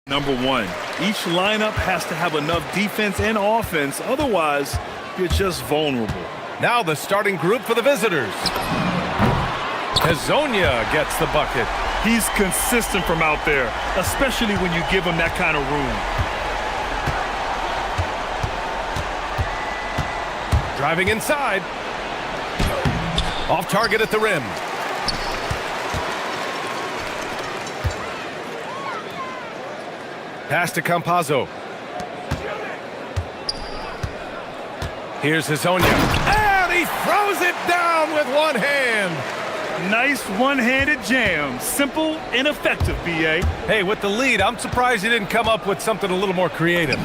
Number one, each lineup has to have enough defense and offense, otherwise you're just vulnerable. Now the starting group for the visitors. Hazonia gets the bucket. He's consistent from out there, especially when you give him that kind of room. Driving inside. Off target at the rim. Pass to Campazzo. Here's Hazonia. And he throws it down with one hand. Nice one-handed jam. Simple and effective, B.A. Hey, with the lead, I'm surprised he didn't come up with something a little more creative.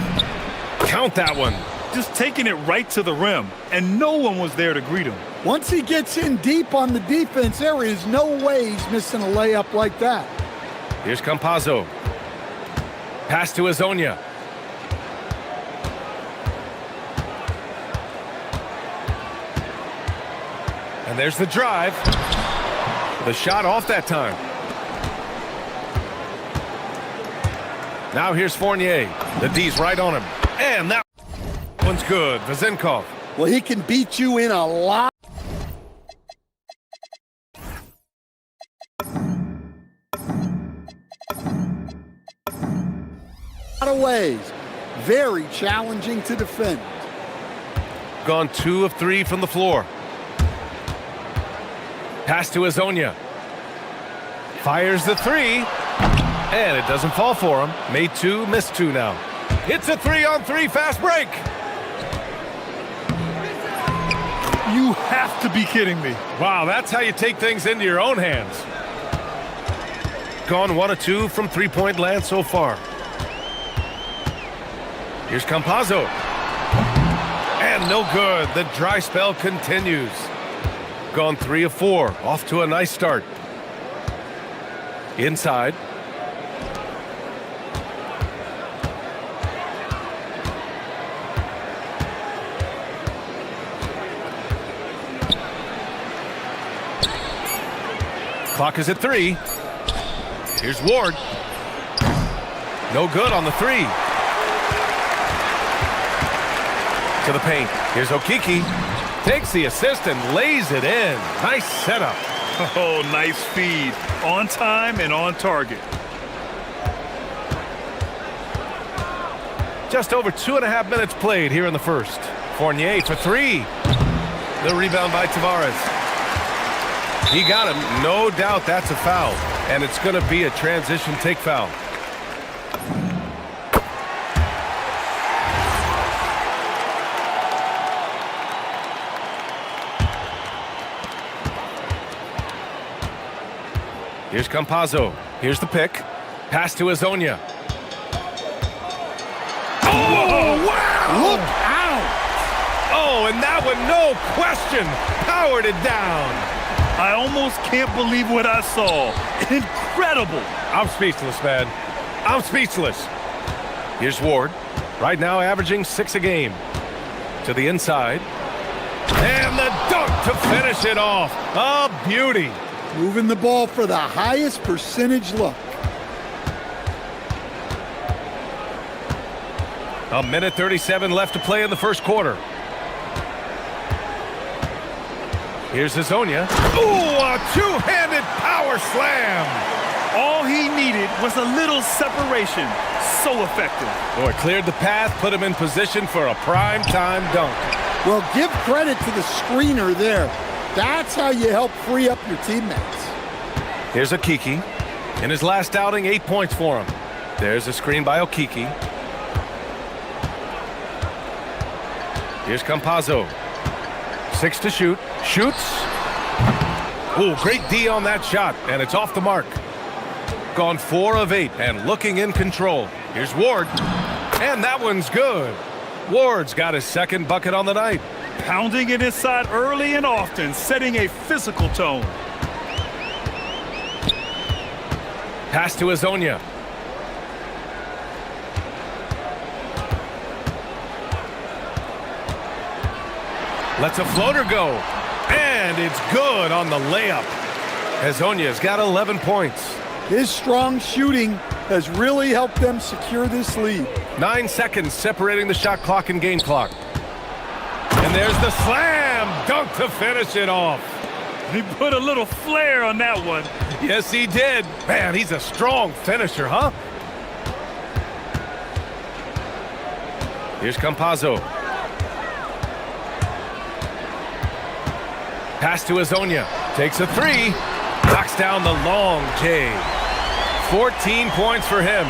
Count that one. Just taking it right to the rim, and no one was there to greet him. Once he gets in deep on the defense, there is no way he's missing a layup like that. Here's Campazzo. Pass to Hazonia. And there's the drive. The shot off that time. Now here's Fournier. The D's right on him. And that one's good. Vazenkov. Well, he can beat you in a lot of ways. Very challenging to defend. Gone 2 of 3 from the floor. Pass to Hazonia. Fires the 3. And it doesn't fall for him. Made 2, missed 2 now. It's a 3-on-3 fast break. You have to be kidding me. Wow, that's how you take things into your own hands. Gone 1 of 2 from three-point land so far. Here's Campazzo. And no good. The dry spell continues. Gone 3 of 4. Off to a nice start. Inside. Clock is at 3. Here's Ward. No good on the 3. To the paint. Here's Okiki. Takes the assist and lays it in. Nice setup. Oh, nice feed. On time and on target. Just over 2.5 minutes played here in the first. Fournier for 3. The rebound by Tavares. He got him. No doubt that's a foul. And it's going to be a transition take foul. Here's Campazzo. Here's the pick. Pass to Hazonia. Oh, wow! Look out! Oh, and that one, no question, powered it down. I almost can't believe what I saw. Incredible. I'm speechless, man. I'm speechless. Here's Ward. Right now averaging 6 a game. To the inside. And the dunk to finish it off. A beauty. Moving the ball for the highest percentage look. A minute 37 left to play in the first quarter. Here's Hazonia. Ooh, a two-handed power slam. All he needed was a little separation. So effective. Boy, cleared the path, put him in position for a prime-time dunk. Well, give credit to the screener there. That's how you help free up your teammates. Here's Okiki. In his last outing, 8 points for him. There's a screen by Okiki. Here's Campazzo. 6 to shoot. Shoots. Ooh, great D on that shot, and it's off the mark. Gone 4 of 8 and looking in control. Here's Ward. And that one's good. Ward's got his second bucket on the night. Pounding it inside early and often, setting a physical tone. Pass to Hazonia. Lets a floater go. And it's good on the layup. Hazonia's got 11 points. His strong shooting has really helped them secure this lead. 9 seconds separating the shot clock and game clock. And there's the slam dunk to finish it off. He put a little flair on that one. Yes, he did. Man, he's a strong finisher, huh? Here's Campazzo. Pass to Azonia. Takes a three. Knocks down the long J. 14 points for him.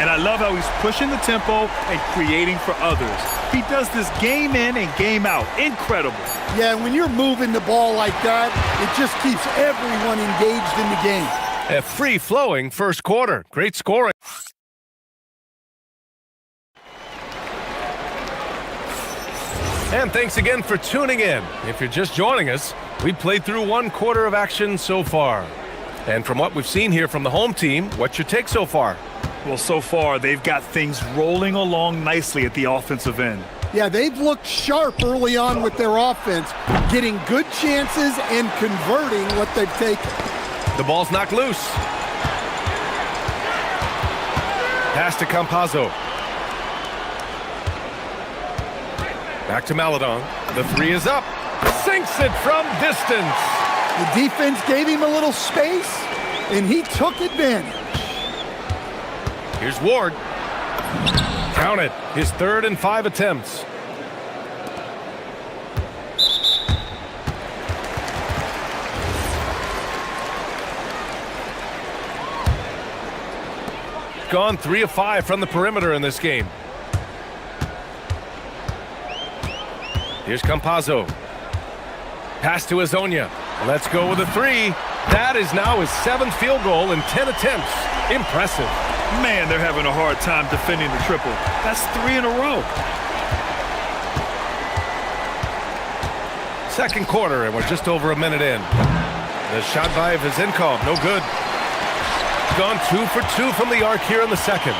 And I love how he's pushing the tempo and creating for others. He does this game in and game out. Incredible. Yeah, when you're moving the ball like that, it just keeps everyone engaged in the game. A free-flowing first quarter. Great scoring. And thanks again for tuning in. If you're just joining us, we played through one quarter of action so far. And from what we've seen here from the home team, what's your take so far? Well, so far, they've got things rolling along nicely at the offensive end. Yeah, they've looked sharp early on with their offense, getting good chances and converting what they've taken. The ball's knocked loose. Pass to Campazzo. Back to Maladon. The three is up. Sinks it from distance. The defense gave him a little space, and he took advantage. Here's Ward. Count it. His 3rd and 5 attempts. Gone 3 of 5 from the perimeter in this game. Here's Campazzo. Pass to Azonia. Let's go with a three. That is now his 7th field goal in 10 attempts. Impressive. Man, they're having a hard time defending the triple. That's 3 in a row. Second quarter, and we're just over a minute in. The shot by Vizenkov, no good. Gone 2 for 2 from the arc here in the second.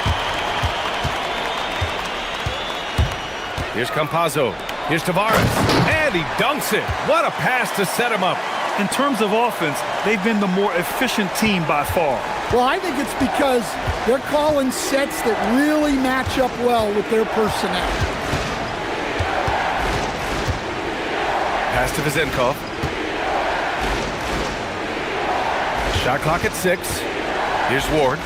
Here's Campazzo. Here's Tavares. And he dunks it. What a pass to set him up. In terms of offense, they've been the more efficient team by far. Well, I think it's because they're calling sets that really match up well with their personnel. Pass to Vizenkov. Shot clock at 6. Here's Ward.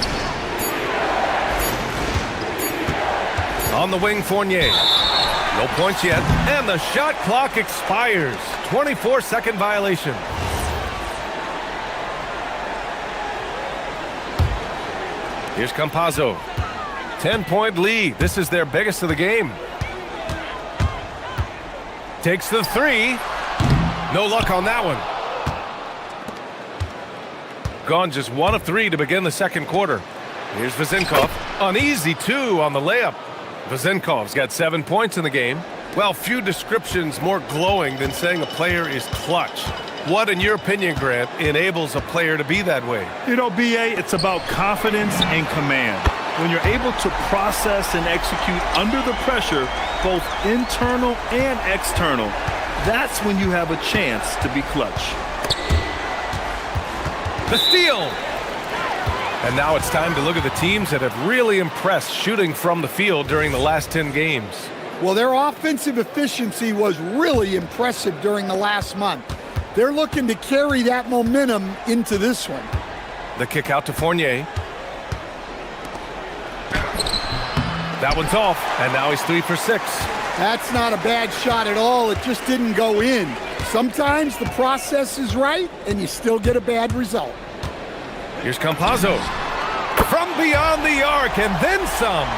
On the wing, Fournier. No points yet. And the shot clock expires. 24-second violation. Here's Campazzo. 10-point lead. This is their biggest of the game. Takes the three. No luck on that one. Gone just 1 of 3 to begin the second quarter. Here's Vizenkov. An easy 2 on the layup. Vizenkov's got 7 points in the game. Well, few descriptions more glowing than saying a player is clutch. What, in your opinion, Grant, enables a player to be that way? You know, BA, it's about confidence and command. When you're able to process and execute under the pressure, both internal and external, that's when you have a chance to be clutch. The steal! And now it's time to look at the teams that have really impressed shooting from the field during the last 10 games. Well, their offensive efficiency was really impressive during the last month. They're looking to carry that momentum into this one. The kick out to Fournier. That one's off, and now he's 3 for 6. That's not a bad shot at all. It just didn't go in. Sometimes the process is right, and you still get a bad result. Here's Campazzo. From beyond the arc, and then some.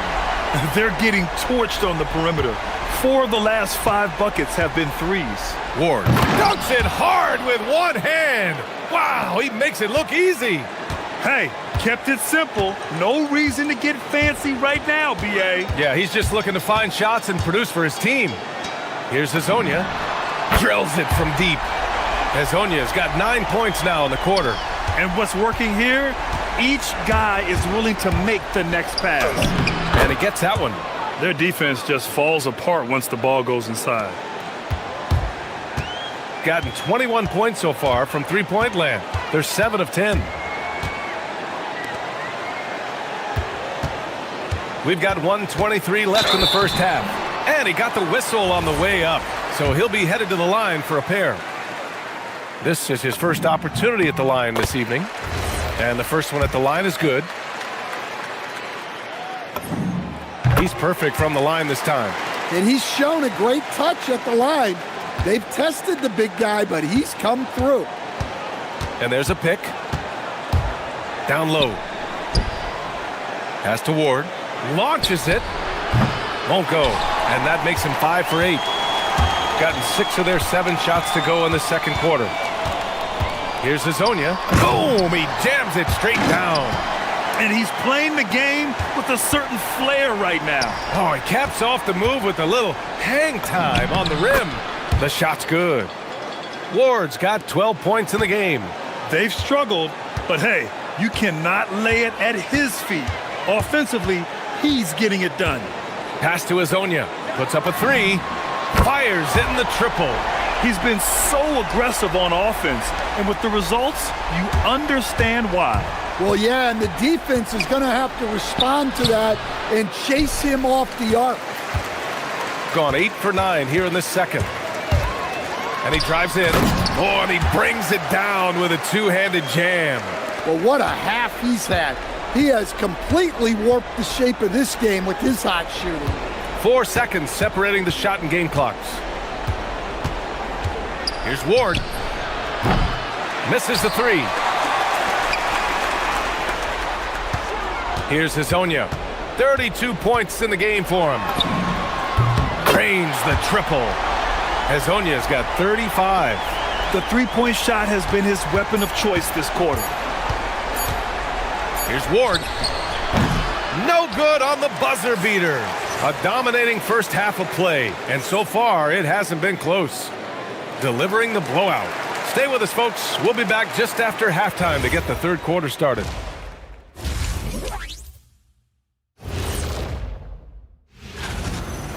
They're getting torched on the perimeter. 4 of the last 5 buckets have been threes. Ward dunks it hard with one hand. Wow, he makes it look easy. Hey, kept it simple. No reason to get fancy right now, BA. Yeah, he's just looking to find shots and produce for his team. Here's Azonia. Drills it from deep. Azonia's got 9 points now in the quarter. And what's working here? Each guy is willing to make the next pass. And he gets that one. Their defense just falls apart once the ball goes inside. Gotten 21 points so far from three-point land. They're 7 of 10. We've got 1:23 left in the first half. And he got the whistle on the way up. So he'll be headed to the line for a pair. This is his first opportunity at the line this evening. And the first one at the line is good. He's perfect from the line this time. And he's shown a great touch at the line. They've tested the big guy, but he's come through. And there's a pick. Down low. Pass to Ward. Launches it. Won't go. And that makes him 5 for 8. Gotten 6 of their 7 shots to go in the second quarter. Here's Hazonia. Boom! He jams it straight down. And he's playing the game with a certain flair right now. Oh, he caps off the move with a little hang time on the rim. The shot's good. Ward's got 12 points in the game. They've struggled, but hey, you cannot lay it at his feet. Offensively, he's getting it done. Pass to Hazonia. Puts up a 3. Fires in the triple. He's been so aggressive on offense, and with the results, you understand why. Well, yeah, and the defense is going to have to respond to that and chase him off the arc. Gone 8 for 9 here in the second. And he drives in. Oh, and he brings it down with a two-handed jam. Well, what a half he's had. He has completely warped the shape of this game with his hot shooting. 4 seconds separating the shot and game clocks. Here's Ward. Misses the 3. Here's Hazonia. 32 points in the game for him. Drains the triple. Hazonia's got 35. The three-point shot has been his weapon of choice this quarter. Here's Ward. No good on the buzzer beater. A dominating first half of play, and so far it hasn't been close. Delivering the blowout. Stay with us, folks. We'll be back just after halftime to get the third quarter started.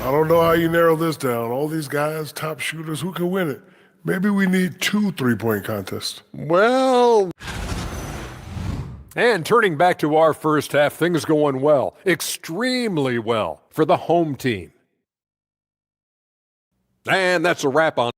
I don't know how you narrow this down. All these guys, top shooters, who can win it? Maybe we need 2 3-point contests. Well, and turning back to our first half, things going well, extremely well for the home team. And that's a wrap on.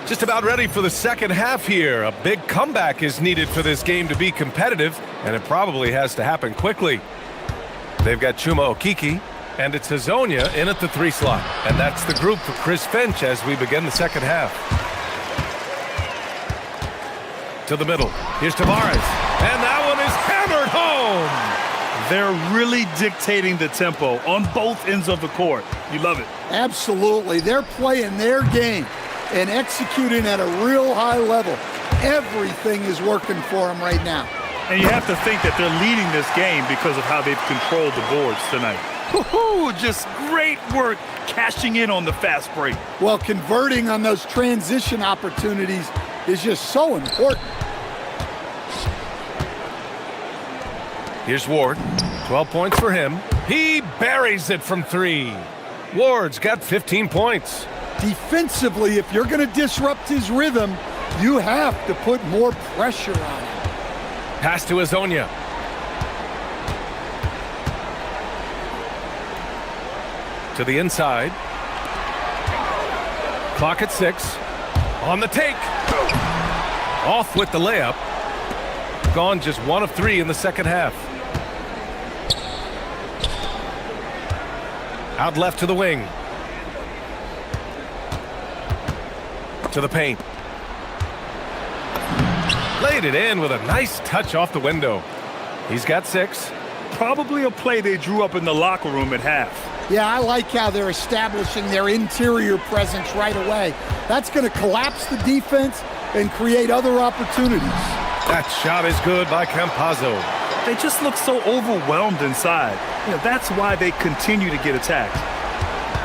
Just about ready for the second half here. A big comeback is needed for this game to be competitive, and it probably has to happen quickly. They've got Chuma Okiki, and it's Hazonia in at the 3 slot. And that's the group for Chris Finch as we begin the second half. To the middle. Here's Tavares. And that one is hammered home. They're really dictating the tempo on both ends of the court. You love it. Absolutely. They're playing their game and executing at a real high level. Everything is working for them right now. And you have to think that they're leading this game because of how they've controlled the boards tonight. Woo-hoo, just great work cashing in on the fast break. Well, converting on those transition opportunities is just so important. Here's Ward. 12 points for him. He buries it from 3. Ward's got 15 points. Defensively, if you're going to disrupt his rhythm, you have to put more pressure on him. Pass to Hazonia. To the inside. Clock at 6. On the take. Off with the layup. Gone just 1 of 3 in the second half. Out left to the wing. To the paint. Laid it in with a nice touch off the window. He's got 6. Probably a play they drew up in the locker room at half. Yeah, I like how they're establishing their interior presence right away. That's going to collapse the defense and create other opportunities. That shot is good by Campazzo. They just look so overwhelmed inside. That's why they continue to get attacked.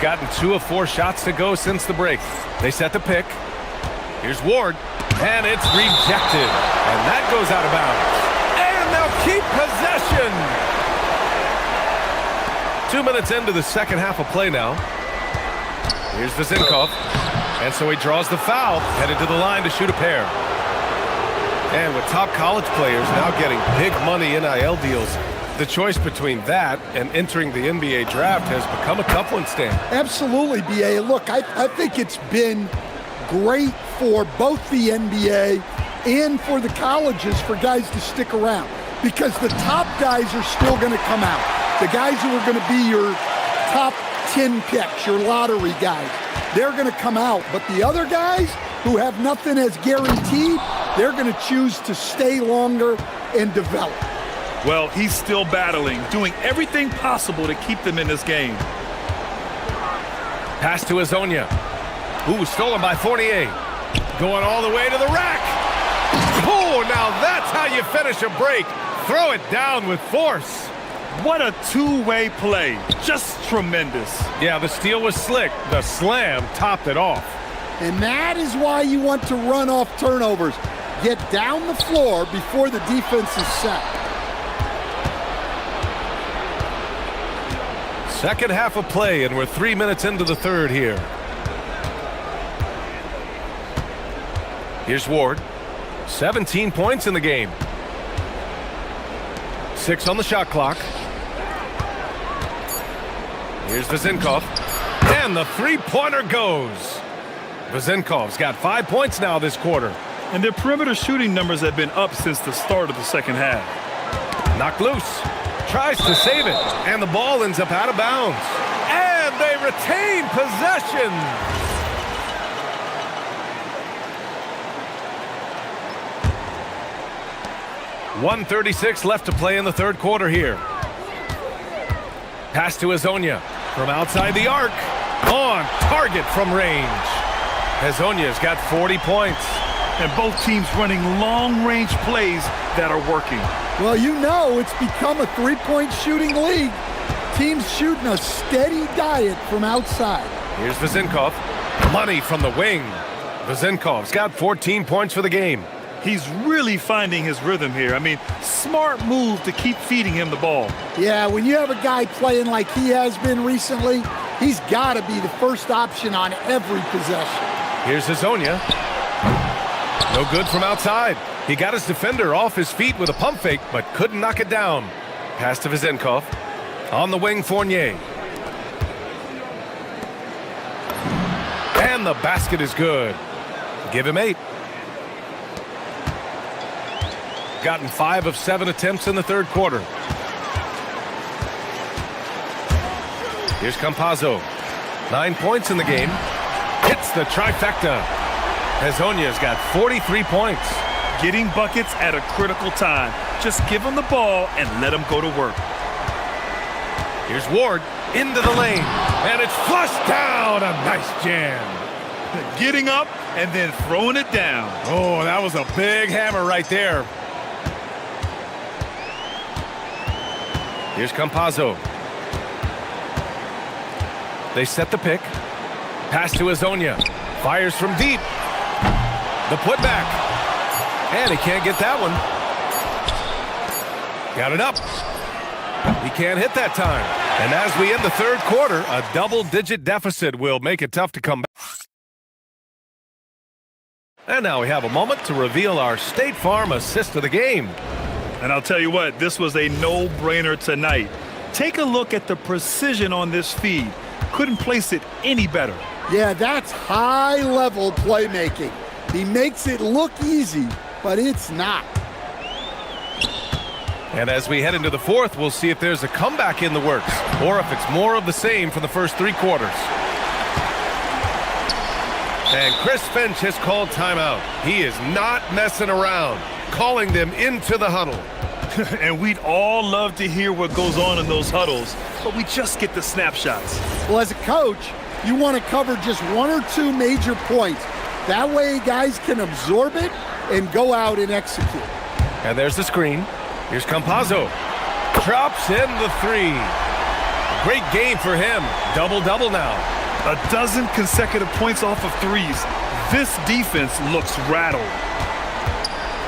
Gotten 2 of 4 shots to go since the break. They set the pick. Here's Ward, and it's rejected. And that goes out of bounds. And they'll keep possession. 2 minutes into the second half of play now. Here's Vezinkov. And so he draws the foul, headed to the line to shoot a pair. And with top college players now getting big money NIL deals, the choice between that and entering the NBA draft has become a tough one, Stan. Absolutely, BA. Look, I think it's been great for both the NBA and for the colleges for guys to stick around, because the top guys are still going to come out. The guys who are going to be your top 10 picks, your lottery guys, they're going to come out. But the other guys who have nothing as guaranteed, they're going to choose to stay longer and develop. Well, he's still battling, doing everything possible to keep them in this game. Pass to Azonia. Ooh, stolen by Fournier. Going all the way to the rack. Oh, now that's how you finish a break. Throw it down with force. What a two-way play. Just tremendous. Yeah, the steal was slick. The slam topped it off. And that is why you want to run off turnovers. Get down the floor before the defense is set. Second half of play, and we're 3 minutes into the third here. Here's Ward. 17 points in the game. 6 on the shot clock. Here's Vezinkov. And the three-pointer goes. Vezinkov's got 5 points now this quarter. And their perimeter shooting numbers have been up since the start of the second half. Knocked loose. Tries to save it. And the ball ends up out of bounds. And they retain possession. .136 left to play in the third quarter here. Pass to Azonia from outside the arc. On target from range. Azonia's got 40 points. And both teams running long-range plays that are working. Well, you know it's become a three-point shooting league. Teams shooting a steady diet from outside. Here's Vezinkov. Money from the wing. Vezinkov's got 14 points for the game. He's really finding his rhythm here. I mean, smart move to keep feeding him the ball. Yeah, when you have a guy playing like he has been recently, he's got to be the first option on every possession. Here's Azonia. No good from outside. He got his defender off his feet with a pump fake, but couldn't knock it down. Pass to Vezinkov. On the wing, Fournier. And the basket is good. Give him 8. Gotten 5 of 7 attempts in the third quarter. Here's Campazzo. 9 points in the game. Hits the trifecta. Azonia's got 43 points. Getting buckets at a critical time. Just give him the ball and let him go to work. Here's Ward into the lane. And it's flushed down. A nice jam. Getting up and then throwing it down. Oh, that was a big hammer right there. Here's Campazzo. They set the pick. Pass to Azonia. Fires from deep. The putback. And he can't get that one. Got it up. He can't hit that time. And as we end the third quarter, a double-digit deficit will make it tough to come back. And now we have a moment to reveal our State Farm assist of the game. And I'll tell you what, this was a no-brainer tonight. Take a look at the precision on this feed. Couldn't place it any better. Yeah, that's high-level playmaking. He makes it look easy, but it's not. And as we head into the fourth, we'll see if there's a comeback in the works, or if it's more of the same for the first 3 quarters. And Chris Finch has called timeout. He is not messing around, calling them into the huddle. And we'd all love to hear what goes on in those huddles, but we just get the snapshots. Well, as a coach, you want to cover just 1 or 2 major points. That way guys can absorb it and go out and execute. And there's the screen. Here's Campazzo. Drops in the 3. Great game for him. Double-double now. 12 consecutive points off of threes. This defense looks rattled.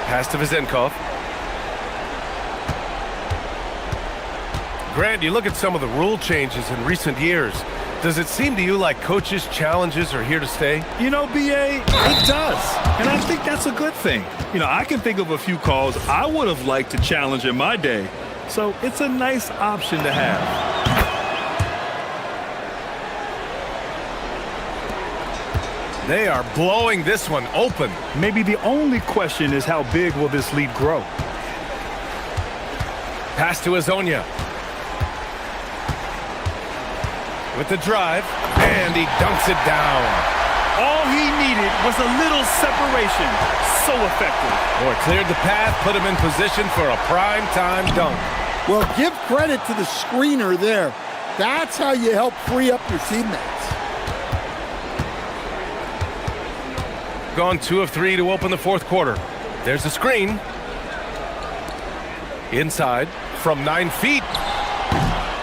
Pass to Vezinkov. Grant, you look at some of the rule changes in recent years. Does it seem to you like coaches' challenges are here to stay? You know, BA, it does. And I think that's a good thing. You know, I can think of a few calls I would have liked to challenge in my day. So it's a nice option to have. They are blowing this one open. Maybe the only question is how big will this lead grow? Pass to Azonia. With the drive, and he dunks it down. All he needed was a little separation. So effective. Boy, cleared the path, put him in position for a prime-time dunk. Well, give credit to the screener there. That's how you help free up your teammates. Gone 2 of 3 to open the fourth quarter. There's the screen. Inside from 9 feet.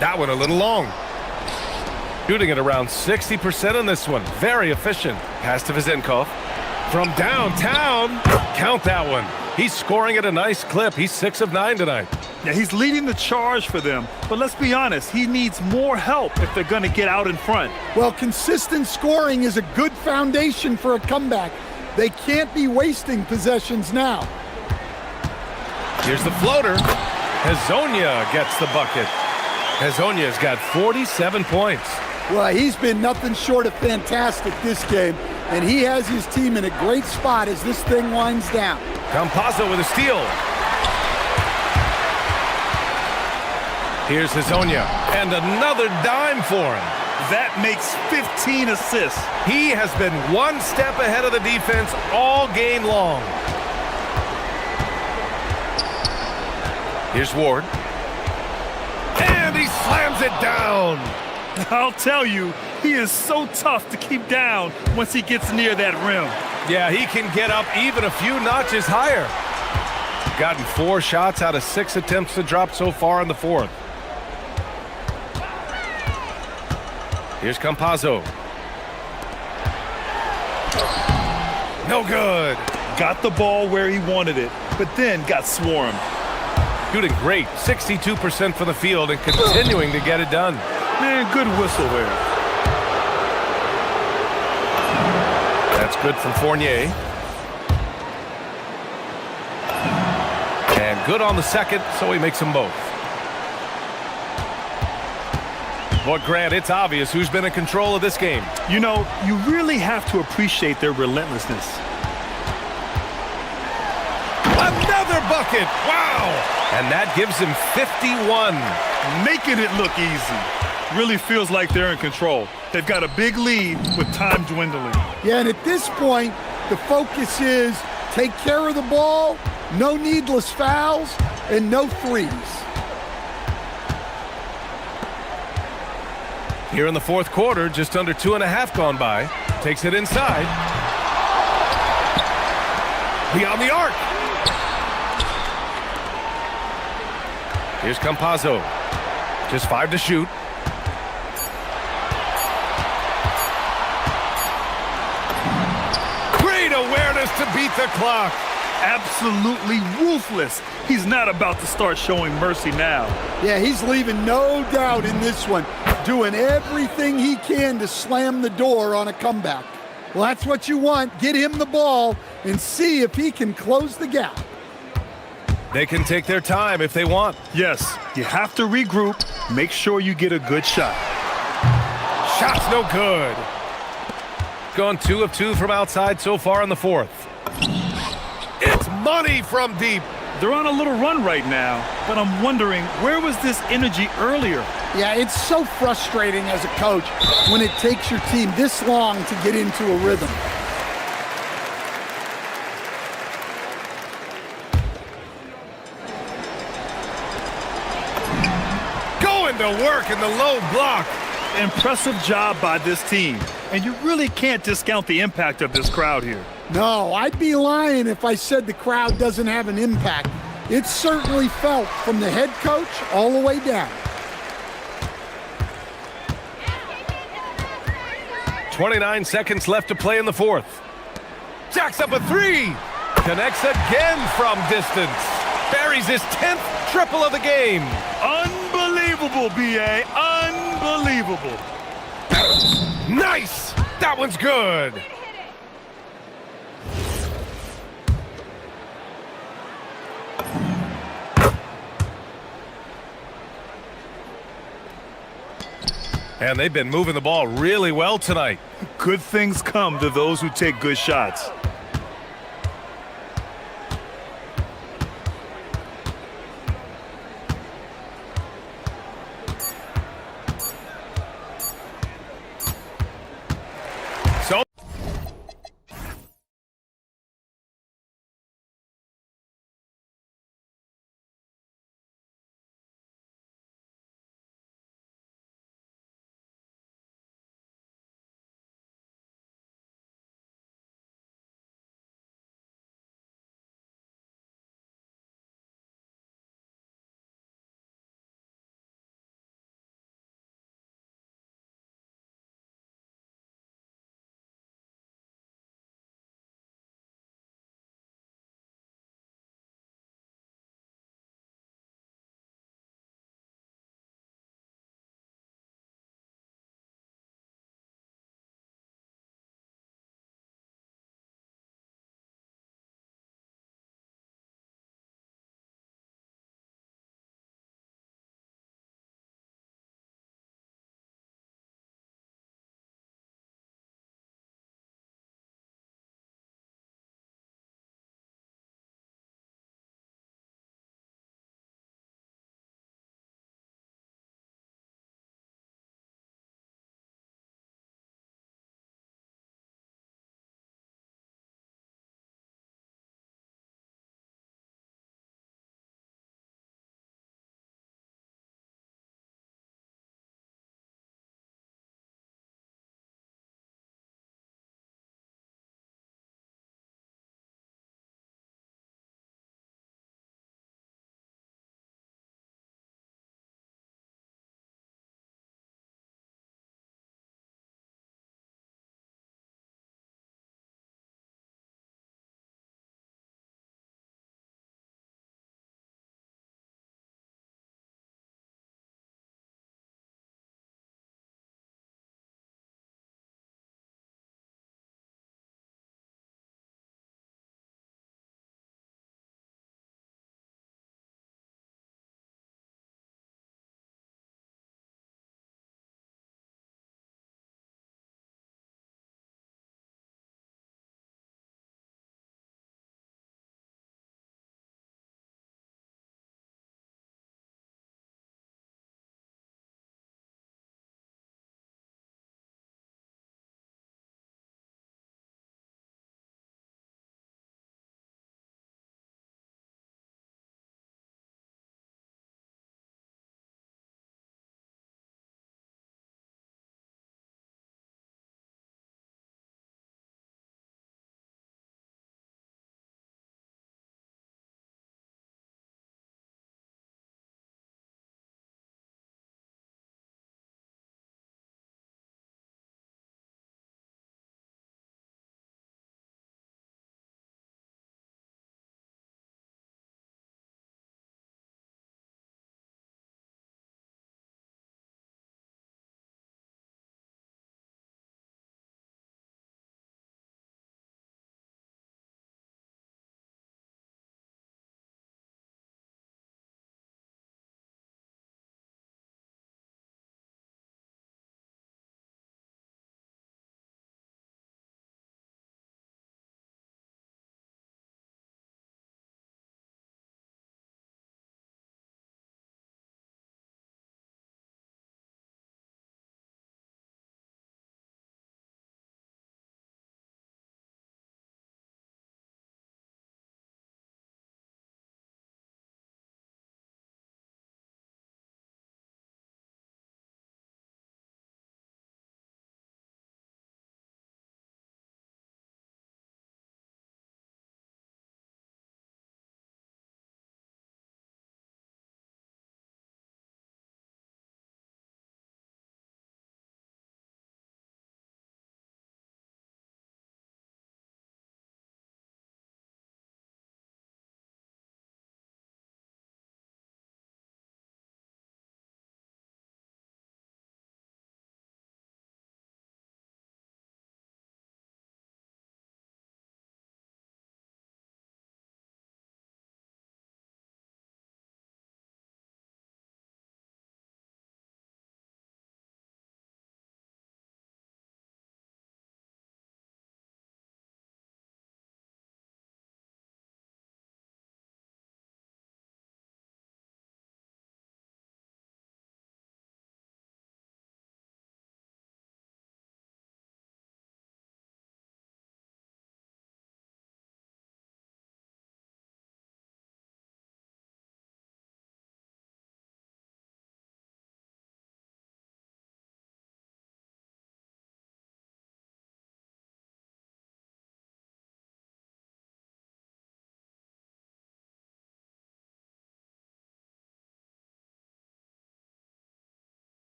That one a little long. Shooting at around 60% on this one. Very efficient. Pass to Vizenkov. From downtown. Count that one. He's scoring at a nice clip. He's 6 of 9 tonight. Yeah, he's leading the charge for them. But let's be honest, he needs more help if they're going to get out in front. Well, consistent scoring is a good foundation for a comeback. They can't be wasting possessions now. Here's the floater. Hazonia gets the bucket. Hazonia's got 47 points. Well, he's been nothing short of fantastic this game, and he has his team in a great spot as this thing winds down. Campazzo with a steal. Here's Hazonia, and another dime for him. That makes 15 assists. He has been one step ahead of the defense all game long. Here's Ward. And he slams it down. I'll tell you, he is so tough to keep down once he gets near that rim. Yeah, he can get up even a few notches higher. Gotten 4 shots out of 6 attempts to drop so far in the fourth. Here's Campazzo. No good. Got the ball where he wanted it, but then got swarmed. Shooting great, 62% from the field and continuing to get it done. Man, good whistle there. That's good from Fournier. And good on the second, so he makes them both. But Grant, it's obvious who's been in control of this game. You know, you really have to appreciate their relentlessness. Another bucket! Wow! And that gives him 51. Making it look easy. Really feels like they're in control. They've got a big lead with time dwindling. Yeah, and at this point, the focus is take care of the ball, no needless fouls, and no threes. Here in the fourth quarter, just under 2.5 gone by. Takes it inside. Beyond the arc. Here's Campazzo. Just 5 to shoot. Great awareness to beat the clock. Absolutely ruthless. He's not about to start showing mercy now. Yeah, he's leaving no doubt in this one, doing everything he can to slam the door on a comeback. Well, that's what you want. Get him the ball and see if he can close the gap. They can take their time if they want. Yes, you have to regroup. Make sure you get a good shot. Shot's no good. Gone 2 of 2 from outside so far in the fourth. It's money from deep. They're on a little run right now, but I'm wondering, where was this energy earlier? Yeah, it's so frustrating as a coach when it takes your team this long to get into a rhythm. Going to work in the low block. Impressive job by this team. And you really can't discount the impact of this crowd here. No, I'd be lying if I said the crowd doesn't have an impact. It's certainly felt from the head coach all the way down. 29 seconds left to play in the fourth. Jacks up a 3. Connects again from distance. Buries his 10th triple of the game. Unbelievable, BA. Unbelievable. Nice! That one's good! And they've been moving the ball really well tonight. Good things come to those who take good shots.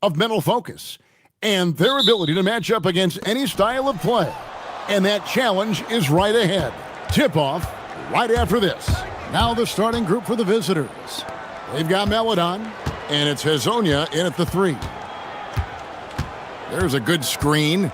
of mental focus and their ability to match up against any style of play. And that challenge is right ahead. Tip-off right after this. Now the starting group for the visitors. They've got Melodon, and it's Hazonia in at the 3. There's a good screen.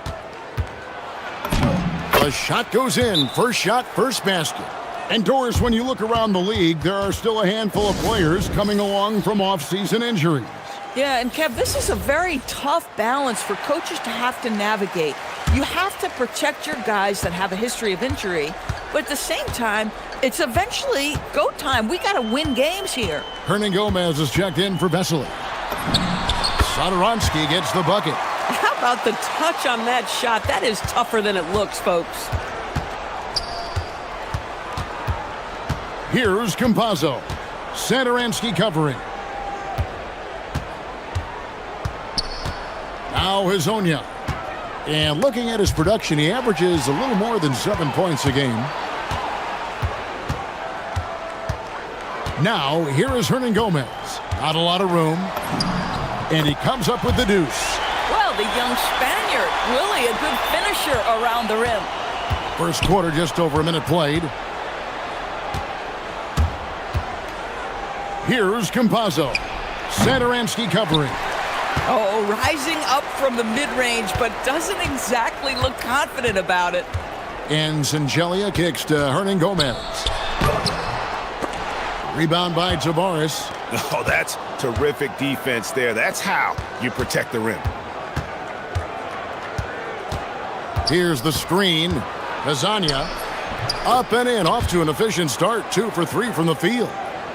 The shot goes in. First shot, first basket. And Doris, when you look around the league, there are still a handful of players coming along from off-season injuries. Yeah, and Kev, this is a very tough balance for coaches to have to navigate. You have to protect your guys that have a history of injury, but at the same time, it's eventually go time. We got to win games here. Hernan Gomez is checked in for Vesely. Satoransky gets the bucket. How about the touch on that shot? That is tougher than it looks, folks. Here's Campazzo. Satoransky covering. Now Hazonia. And looking at his production, he averages a little more than 7 points a game. Now, here is Hernan Gomez. Not a lot of room. And he comes up with the deuce. Well, the young Spaniard, really a good finisher around the rim. First quarter, just over a minute played. Here's Campazzo. Satoransky covering. Oh, rising up from the mid-range, but doesn't exactly look confident about it. And Singelia kicks to Hernan Gomez. Rebound by Tavares. Oh, that's terrific defense there. That's how you protect the rim. Here's the screen. Hazonia up and in, off to an efficient start. 2 for 3 from the field.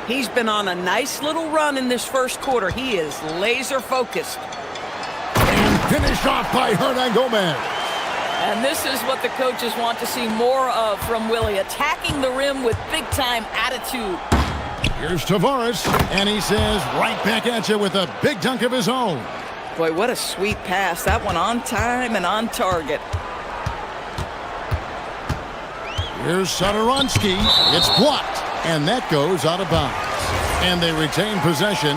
He's been on a nice little run in this first quarter. He is laser focused. And finished off by Hernan Gomez. And this is what the coaches want to see more of from Willie, attacking the rim with big-time attitude. Here's Tavares, and he says right back at you with a big dunk of his own. Boy, what a sweet pass. That one on time and on target. Here's Satoransky. It's blocked, and that goes out of bounds. And they retain possession.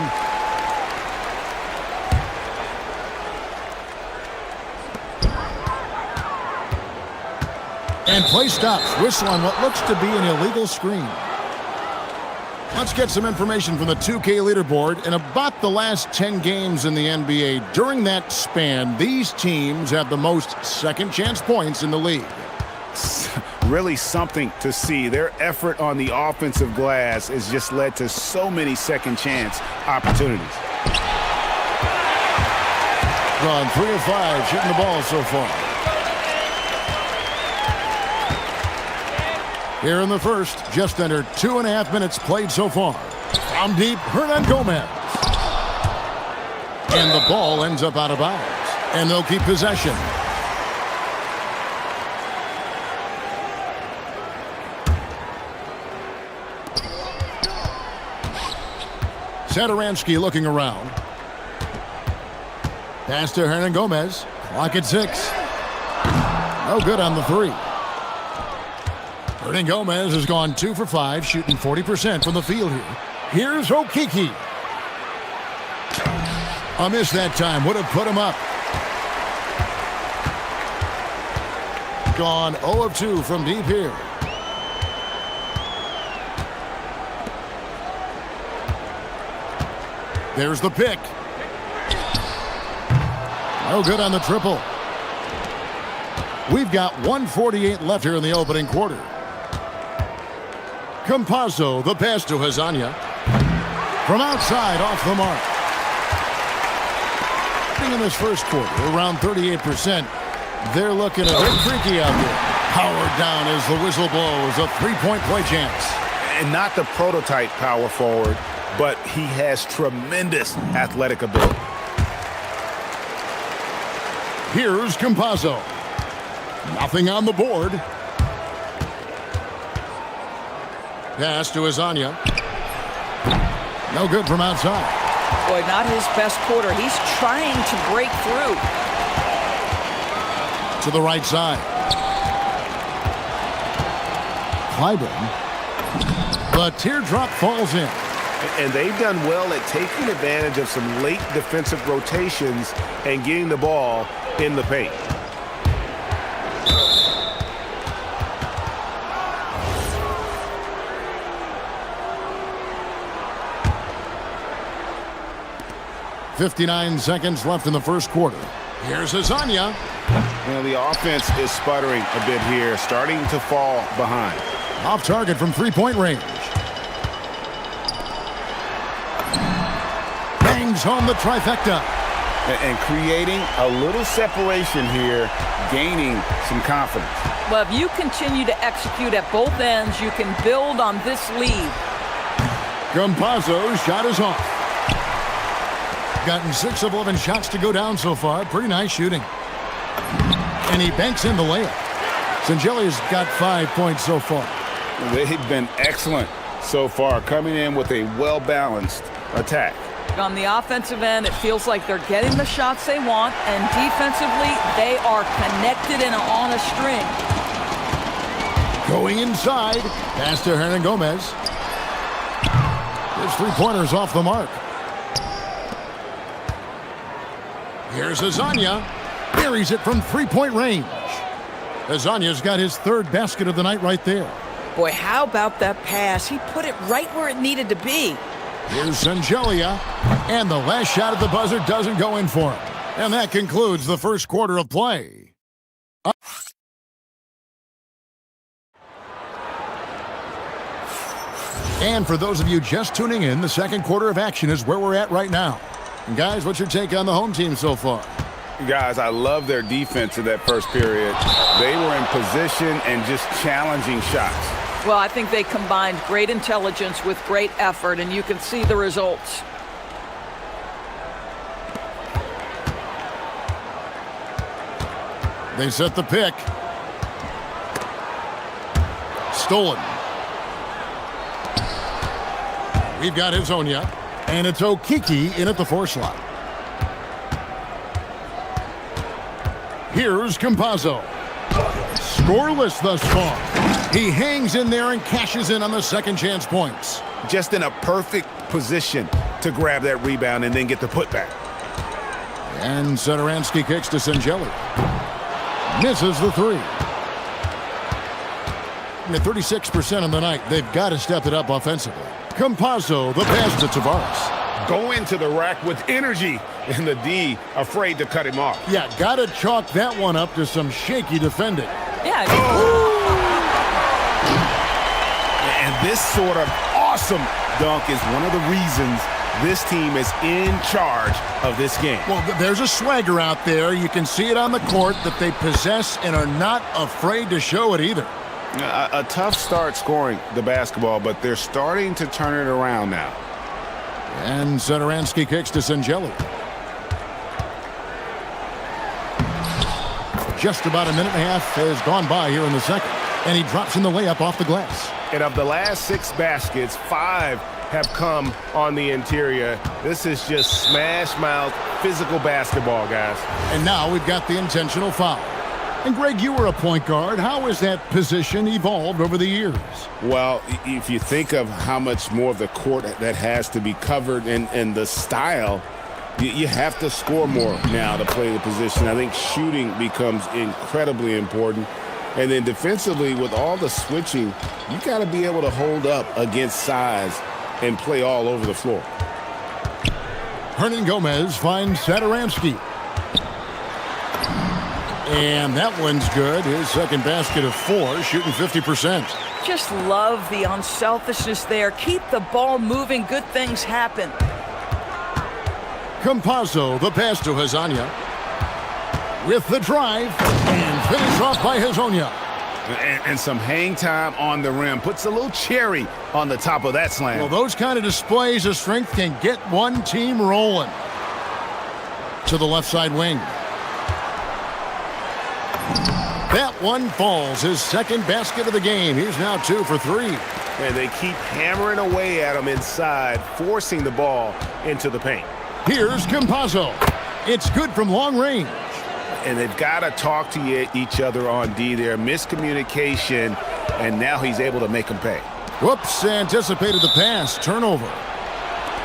And play stops. Whistle on what looks to be an illegal screen. Let's get some information from the 2K leaderboard. In about the last 10 games in the NBA, during that span, these teams have the most second chance points in the league. Really something to see. Their effort on the offensive glass has just led to so many second chance opportunities. Gone 3 of 5 shooting the ball so far. Here in the first, just under 2.5 minutes played so far. From deep, Hernan Gomez. And the ball ends up out of bounds. And they'll keep possession. Satoransky looking around. Pass to Hernan Gomez. Clock at 6. No good on the 3. Hernan Gomez has gone 2 for 5, shooting 40% from the field here. Here's Okiki. A miss that time. Would have put him up. Gone 0 of 2 from deep here. There's the pick. No good on the triple. We've got 1:48 left here in the opening quarter. Campazzo, the pass to Hazonia. From outside, off the mark. In this first quarter, around 38%. They're looking a bit freaky out there. Powered down as the whistle blows. A 3-point play chance. And not the prototype power forward, but he has tremendous athletic ability. Here's Campazzo. Nothing on the board. Pass to Hazonia. No good from outside. Boy, not his best quarter. He's trying to break through. To the right side. Clyburn. The teardrop falls in. And they've done well at taking advantage of some late defensive rotations and getting the ball in the paint. .59 seconds left in the first quarter. Here's Azania. You know, the offense is sputtering a bit here, starting to fall behind. Off target from three-point range. Bangs home the trifecta. And creating a little separation here, gaining some confidence. Well, if you continue to execute at both ends, you can build on this lead. Campazzo's shot is off. Gotten 6 of 11 shots to go down so far. Pretty nice shooting. And he banks in the layup. Sangelia's got 5 points so far. They've been excellent so far, coming in with a well-balanced attack. On the offensive end, it feels like they're getting the shots they want, and defensively, they are connected and on a string. Going inside. Pass to Hernan Gomez. His three-pointer's off the mark. Here's Azania. Buries it from three-point range. Azania's got his third basket of the night right there. Boy, how about that pass? He put it right where it needed to be. Here's Sangelia. And the last shot at the buzzer doesn't go in for him. And that concludes the first quarter of play. And for those of you just tuning in, the second quarter of action is where we're at right now. And guys, what's your take on the home team so far? Guys, I love their defense in that first period. They were in position and just challenging shots. Well, I think they combined great intelligence with great effort, and you can see the results. They set the pick. Stolen. We've got Hazonia. And it's Okiki in at the 4 slot. Here's Campazzo. Scoreless thus far. He hangs in there and cashes in on the second chance points. Just in a perfect position to grab that rebound and then get the putback. And Satoransky kicks to Sangeli. Misses the 3. At 36% on the night, they've got to step it up offensively. Campazzo, the pass to Tavares. Go into the rack with energy, and the D afraid to cut him off. Yeah, got to chalk that one up to some shaky defending. Yeah. And this sort of awesome dunk is one of the reasons this team is in charge of this game. Well, there's a swagger out there. You can see it on the court that they possess and are not afraid to show it either. A tough start scoring the basketball, but they're starting to turn it around now. And Satoransky kicks to Sangeli. Just about a minute and a half has gone by here in the second. And he drops in the layup off the glass. And of the last 6 baskets, 5 have come on the interior. This is just smash-mouth physical basketball, guys. And now we've got the intentional foul. And Greg, you were a point guard. How has that position evolved over the years? Well, if you think of how much more of the court that has to be covered and the style, you have to score more now to play the position. I think shooting becomes incredibly important. And then defensively, with all the switching, you got to be able to hold up against size and play all over the floor. Hernan Gomez finds Satoransky. And that one's good. His second basket of 4, shooting 50%. Just love the unselfishness there. Keep the ball moving. Good things happen. Campazzo, the pass to Hazonia. With the drive. And finish off by Hazonia. And some hang time on the rim. Puts a little cherry on the top of that slam. Well, those kind of displays of strength can get one team rolling. To the left side wing. That one falls. His second basket of the game. He's now 2 for 3. And they keep hammering away at him inside, forcing the ball into the paint. Here's Campazzo. It's good from long range. And they've got to talk to each other on D there. Miscommunication, and now he's able to make them pay. Whoops, anticipated the pass. Turnover.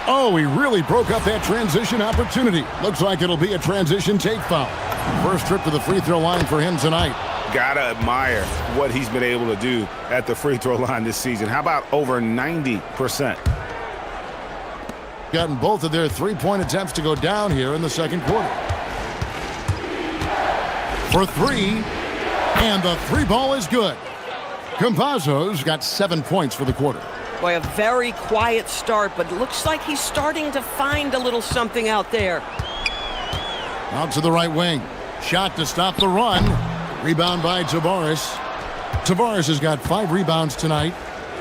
Oh, he really broke up that transition opportunity. Looks like it'll be a transition take foul. First trip to the free throw line for him tonight. Gotta admire what he's been able to do at the free throw line this season. How about over 90%? Gotten both of their three-point attempts to go down here in the second quarter. For three, and the three ball is good. Campazzo's got 7 points for the quarter. Boy, a very quiet start, but it looks like he's starting to find a little something out there. Out to the right wing. Shot to stop the run. Rebound by Tavares. Tavares has got 5 rebounds tonight.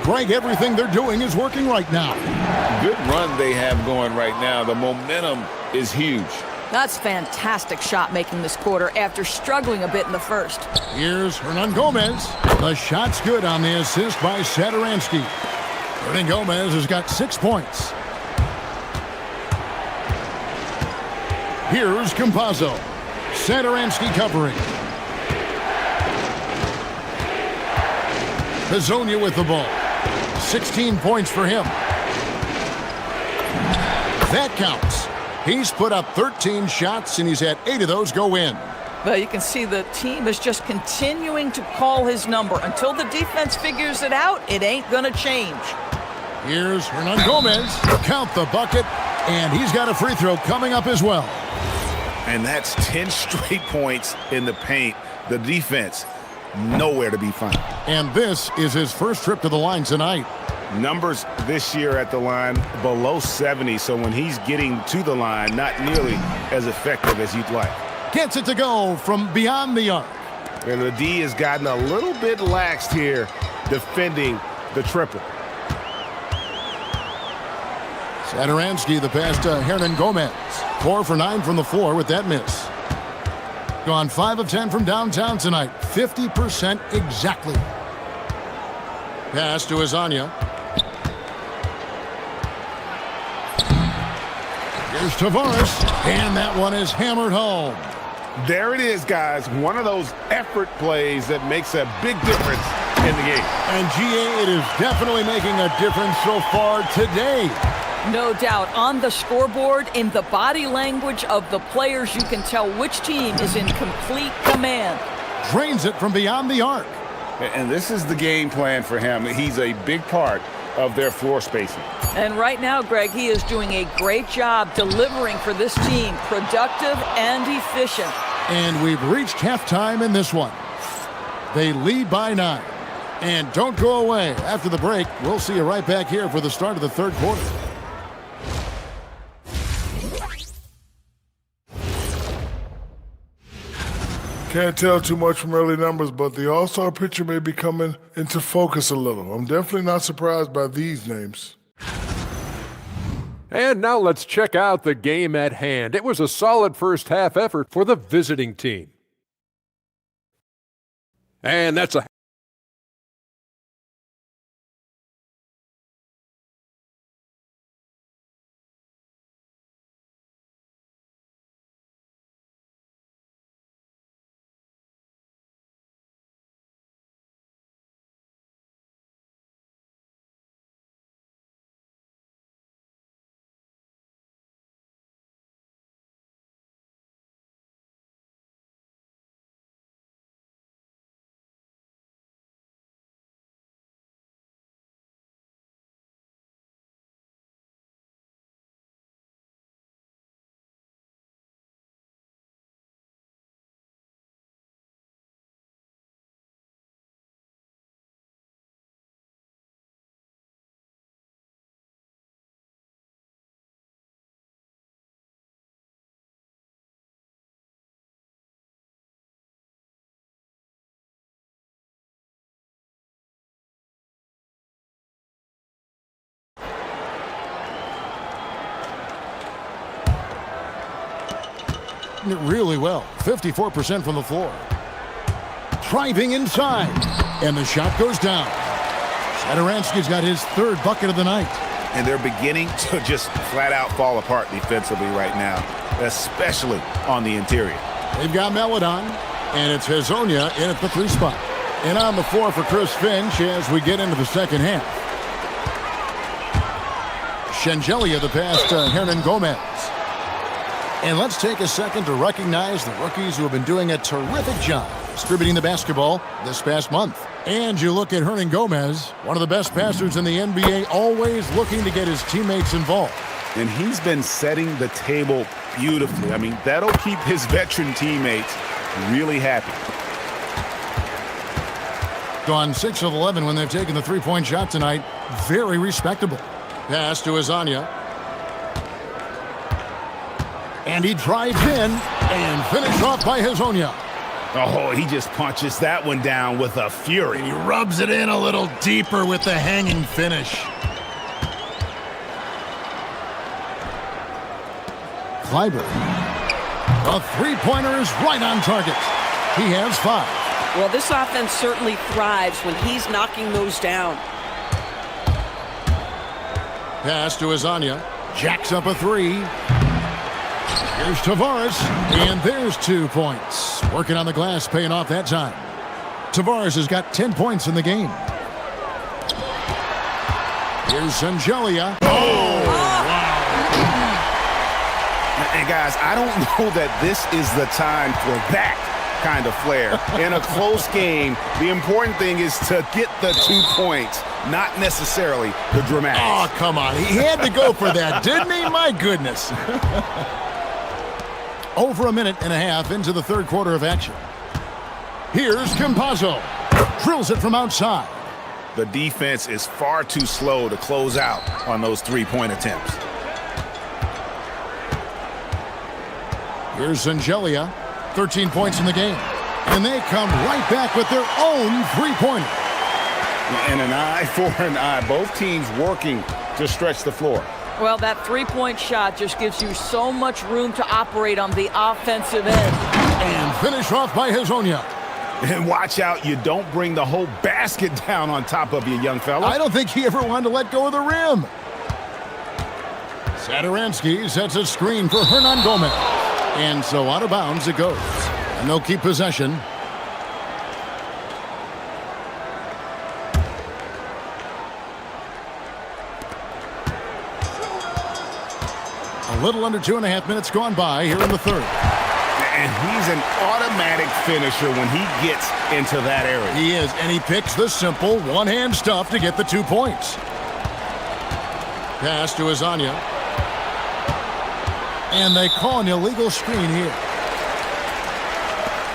Greg, everything they're doing is working right now. Good run they have going right now. The momentum is huge. That's fantastic shot making this quarter after struggling a bit in the first. Here's Hernan Gomez. The shot's good on the assist by Satoransky. Hernan Gomez has got 6 points. Here's Campazzo. Satoransky covering. Pizzonia with the ball. 16 points for him. That counts. He's put up 13 shots, and he's had 8 of those go in. Well, you can see the team is just continuing to call his number. Until the defense figures it out, it ain't going to change. Here's Hernan Gomez. Count the bucket, and he's got a free throw coming up as well. And that's 10 straight points in the paint. The defense, nowhere to be found. And this is his first trip to the line tonight. Numbers this year at the line below 70, so when he's getting to the line, not nearly as effective as you'd like. Gets it to go from beyond the arc. And the D has gotten a little bit laxed here defending the triple. Satoransky, the pass to Hernan Gomez. 4 for 9 from the floor with that miss. Gone 5 of 10 from downtown tonight. 50% exactly. Pass to Azania. Here's Tavares. And that one is hammered home. There it is, guys. One of those effort plays that makes a big difference in the game. And GA, it is definitely making a difference so far today. No doubt. On the scoreboard, in the body language of the players, you can tell which team is in complete command. Drains it from beyond the arc. And this is the game plan for him. He's a big part of their floor spacing. And right now, Greg, he is doing a great job delivering for this team, productive and efficient. And we've reached halftime in this one. They lead by 9. And don't go away. After the break, we'll see you right back here for the start of the third quarter. Can't tell too much from early numbers, but the All-Star picture may be coming into focus a little. I'm definitely not surprised by these names. And now let's check out the game at hand. It was a solid first half effort for the visiting team. And that's a it really well. 54% from the floor. Driving inside. And the shot goes down. Satoransky's got his 3rd bucket of the night. And they're beginning to just flat out fall apart defensively right now, especially on the interior. They've got Meladon, and it's Hezonja in at the 3 spot. And on the floor for Chris Finch as we get into the second half. Shengelia the pass to Hernan Gomez. And let's take a second to recognize the rookies who have been doing a terrific job distributing the basketball this past month. And you look at Hernan Gomez, one of the best passers in the NBA, always looking to get his teammates involved. And he's been setting the table beautifully. I mean, that'll keep his veteran teammates really happy. Gone 6 of 11 when they've taken the three-point shot tonight. Very respectable. Pass to Azania. And he drives in and finished off by Hazonia. Oh, he just punches that one down with a fury. He rubs it in a little deeper with the hanging finish. Clyburn. The three-pointer is right on target. He has 5. Well, this offense certainly thrives when he's knocking those down. Pass to Azania. Jacks up a 3. Here's Tavares, and there's 2 points. Working on the glass, paying off that time. Tavares has got 10 points in the game. Here's Shengelia. Oh, wow. And guys, I don't know that this is the time for that kind of flair. In a close game, the important thing is to get the 2 points, not necessarily the dramatics. Oh, come on. He had to go for that, didn't he? My goodness. Over a minute and a half into the third quarter of action. Here's Campazzo. Drills it from outside. The defense is far too slow to close out on those three-point attempts. Here's Shengelia. 13 points in the game. And they come right back with their own three-pointer. And an eye for an eye. Both teams working to stretch the floor. Well, that three-point shot just gives you so much room to operate on the offensive end. And finish off by Hazonia. And watch out, you don't bring the whole basket down on top of you, young fella. I don't think he ever wanted to let go of the rim. Satoransky sets a screen for Hernan Gomez. And so out of bounds it goes. And they'll keep possession. A little under 2.5 minutes gone by here in the third. And he's an automatic finisher when he gets into that area. He is, and he picks the simple one-hand stuff to get the 2 points. Pass to Azania. And they call an illegal screen here.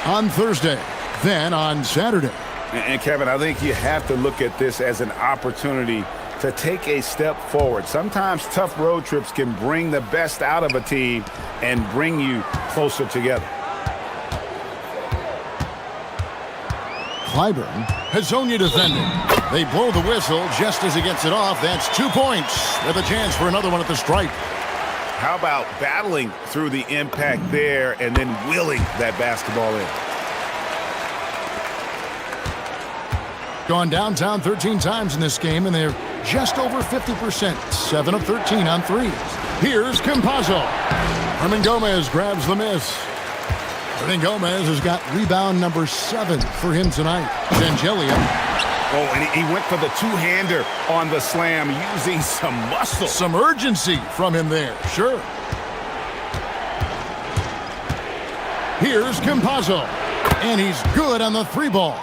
On Thursday, then on Saturday. And Kevin, I think you have to look at this as an opportunity to take a step forward. Sometimes tough road trips can bring the best out of a team and bring you closer together. Clyburn, Hazonia defending. They blow the whistle just as he gets it off. That's 2 points with a chance for another one at the stripe. How about battling through the impact there and then wheeling that basketball in? Gone downtown 13 times in this game, and they're just over 50%. 7 of 13 on threes. Here's Campazzo. Hernan Gomez grabs the miss. Hernan Gomez has got rebound number 7 for him tonight. Shengelia. Oh, and he went for the two-hander on the slam, using some muscle. Some urgency from him there, sure. Here's Campazzo. And he's good on the 3-ball.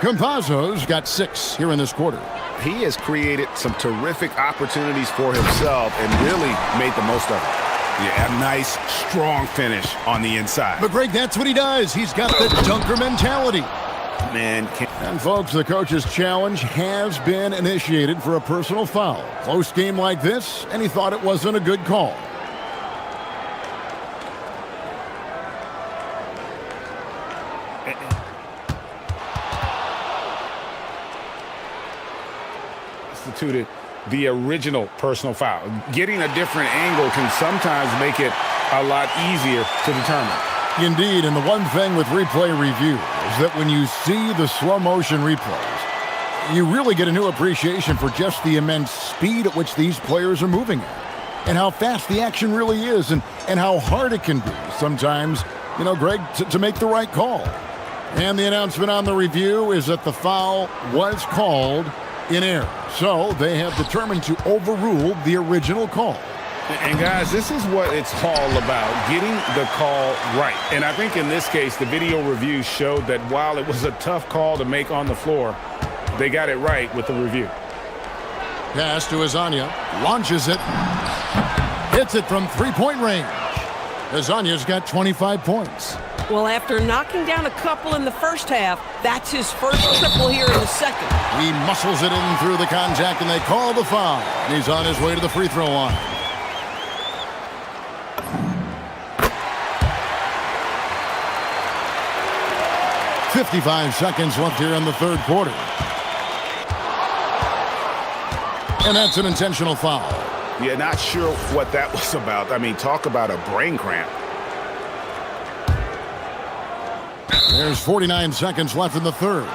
Campazzo's got 6 here in this quarter. He has created some terrific opportunities for himself and really made the most of it. Yeah, a nice, strong finish on the inside. But, Greg, that's what he does. He's got the dunker mentality. Man, and, folks, the coach's challenge has been initiated for a personal foul. Close game like this, and he thought it wasn't a good call. Instituted the original personal foul. Getting a different angle can sometimes make it a lot easier to determine. Indeed, and the one thing with replay review is that when you see the slow motion replays, you really get a new appreciation for just the immense speed at which these players are moving at, and how fast the action really is, and how hard it can be sometimes, you know, Greg, to make the right call. And the announcement on the review is that the foul was called in air. So they have determined to overrule the original call. And guys, this is what it's all about, getting the call right. And I think in this case, the video review showed that while it was a tough call to make on the floor, they got it right with the review. Pass to Azania, launches it, hits it from three-point range. Azania's got 25 points. Well, after knocking down a couple in the first half, that's his first triple here in the second. He muscles it in through the contact, and they call the foul. And he's on his way to the free throw line. "55 seconds left here in the third quarter. And that's an intentional foul. Yeah, not sure what that was about. I mean, talk about a brain cramp. There's 49 seconds left in the third.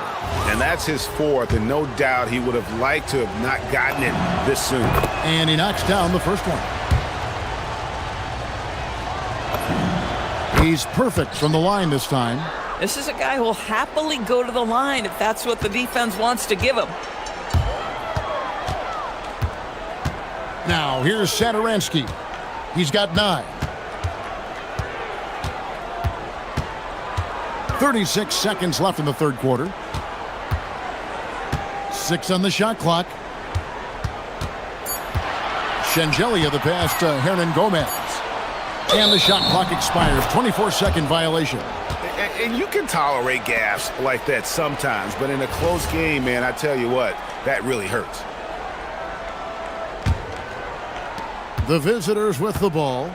And that's his fourth, and no doubt he would have liked to have not gotten it this soon. And he knocks down the first one. He's perfect from the line this time. This is a guy who will happily go to the line if that's what the defense wants to give him. Now, here's Satoransky. He's got 9. 36 seconds left in the third quarter. 6 on the shot clock. Shengelia the pass to Hernan Gomez. And the shot clock expires. 24-second violation. And you can tolerate gaffes like that sometimes, but in a close game, man, I tell you what, that really hurts. The visitors with the ball.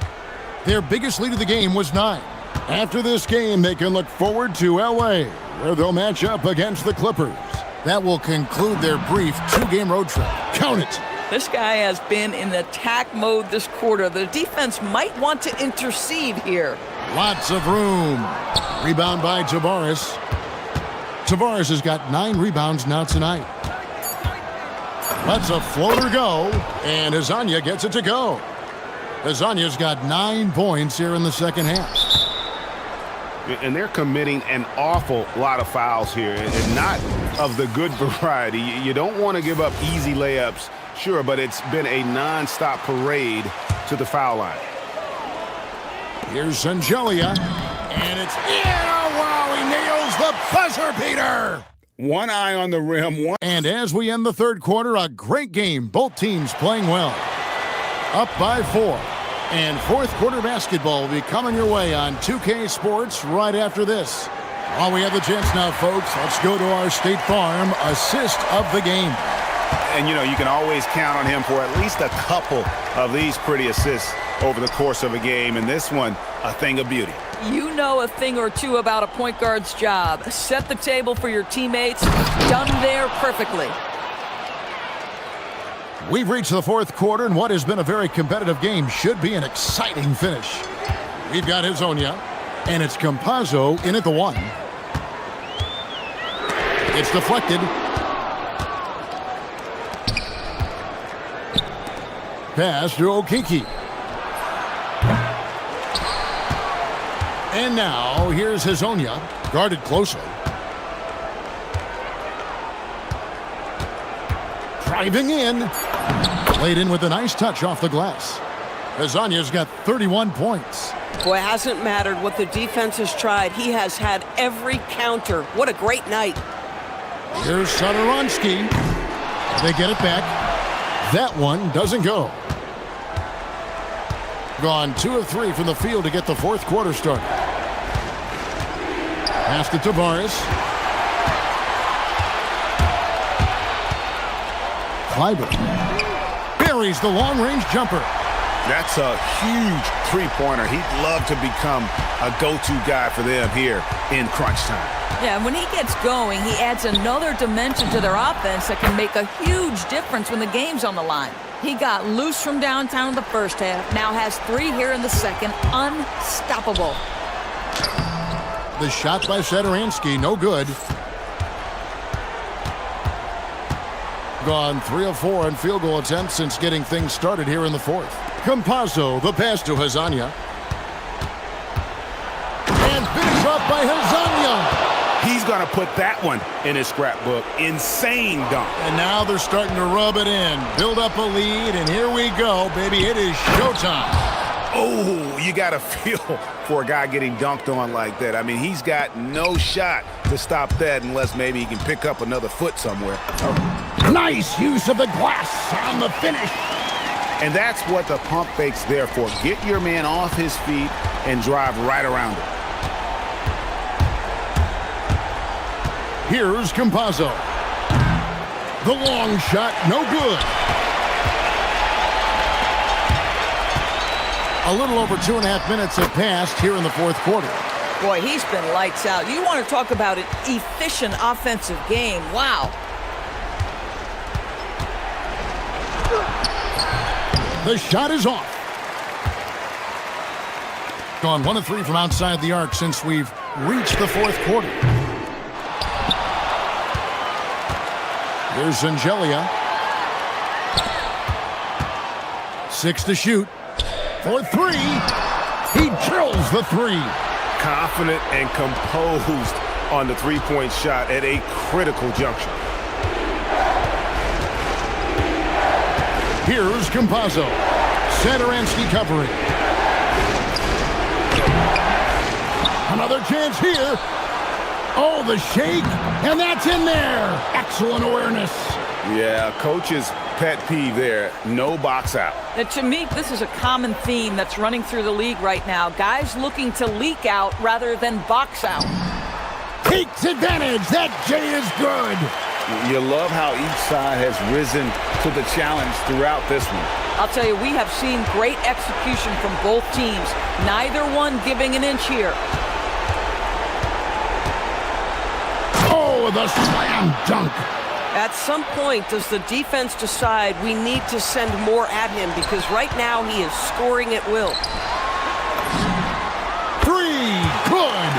Their biggest lead of the game was 9. After this game, they can look forward to L.A., where they'll match up against the Clippers. That will conclude their brief 2-game road trip. Count it. This guy has been in attack mode this quarter. The defense might want to intercede here. Lots of room. Rebound by Tavares. Tavares has got 9 rebounds now tonight. Lets a floater go, and Azania gets it to go. Azania's got 9 points here in the second half. And they're committing an awful lot of fouls here, and not of the good variety. You don't want to give up easy layups, sure, but it's been a non-stop parade to the foul line. Here's Shengelia, and it's in. Oh, wow, he nails the buzzer beater. One eye on the rim. And as we end the third quarter, a great game. Both teams playing well. Up by 4. And fourth quarter basketball will be coming your way on 2K Sports right after this. While we have the chance now, folks, let's go to our State Farm assist of the game. And, you know, you can always count on him for at least a couple of these pretty assists over the course of a game. And this one, a thing of beauty. You know a thing or two about a point guard's job. Set the table for your teammates. Done there perfectly. We've reached the fourth quarter, and what has been a very competitive game should be an exciting finish. We've got Hazonia, and it's Campazzo in at the 1. It's deflected. Pass to Okiki. And now, here's Hazonia, guarded closely. Driving in. Laid in with a nice touch off the glass. Azania's got 31 points. Boy, it hasn't mattered what the defense has tried. He has had every counter. What a great night. Here's Satoransky. They get it back. That one doesn't go. Gone 2 of 3 from the field to get the fourth quarter started. Pass to Tavares. Clyburn buries the long-range jumper. That's a huge three-pointer. He'd love to become a go-to guy for them here in crunch time. Yeah, when he gets going, he adds another dimension to their offense that can make a huge difference when the game's on the line. He got loose from downtown in the first half, now has 3 here in the second. Unstoppable. The shot by Satoransky, no good. Gone 3 of 4 on field goal attempts since getting things started here in the fourth. Campazzo, the pass to Hazonia. And finished off by Hazonia. He's going to put that one in his scrapbook. Insane dunk. And now they're starting to rub it in, build up a lead, and here we go, baby. It is showtime. Oh, you got to feel for a guy getting dunked on like that. I mean, he's got no shot to stop that unless maybe he can pick up another foot somewhere. Nice use of the glass on the finish. And that's what the pump fake's there for. Get your man off his feet and drive right around him. Here's Campazzo. The long shot, no good. A little over 2.5 minutes have passed here in the fourth quarter. Boy, he's been lights out. You want to talk about an efficient offensive game. Wow. The shot is off. Gone 1 of 3 from outside the arc since we've reached the fourth quarter. Here's Zangelia. 6 to shoot. For 3. He drills the 3. Confident and composed on the three-point shot at a critical juncture. Here's Campazzo. Satoransky covering. Another chance here. Oh, the shake, and that's in there. Excellent awareness. Yeah, coach's pet peeve there. No box out. To me, this is a common theme that's running through the league right now. Guys looking to leak out rather than box out. Takes advantage. That J is good. You love how each side has risen to the challenge throughout this one. I'll tell you, we have seen great execution from both teams. Neither one giving an inch here. Oh, the slam dunk. At some point, does the defense decide we need to send more at him? Because right now he is scoring at will. 3, good.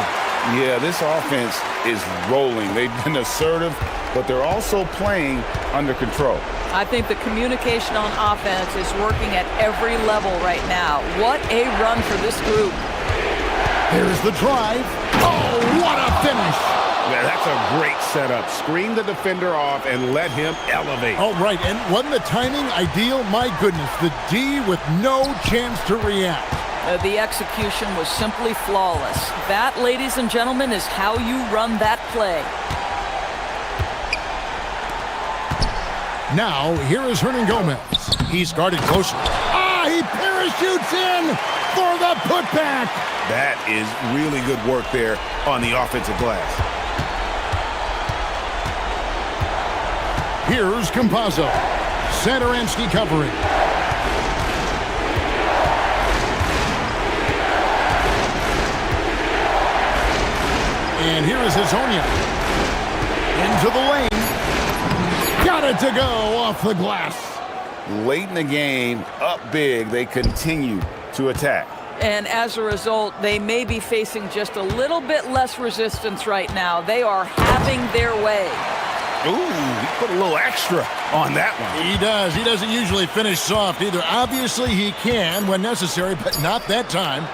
Yeah, this offense is rolling. They've been assertive, but they're also playing under control. I think the communication on offense is working at every level right now. What a run for this group. Here's the drive. Oh, what a finish. Yeah, that's a great setup. Screen the defender off and let him elevate. Oh, right, and wasn't the timing ideal? My goodness, the D with no chance to react. The execution was simply flawless. That, ladies and gentlemen, is how you run that play. Now, here is Hernan Gomez. He's guarded closely. He parachutes in for the putback. That is really good work there on the offensive glass. Here's Campazzo. Satoransky covering. And here is Hazonia. Into the lane. Got it to go off the glass. Late in the game, up big, they continue to attack. And as a result, they may be facing just a little bit less resistance right now. They are having their way. Ooh, he put a little extra on that one. He does. He doesn't usually finish soft either. Obviously, he can when necessary, but not that time.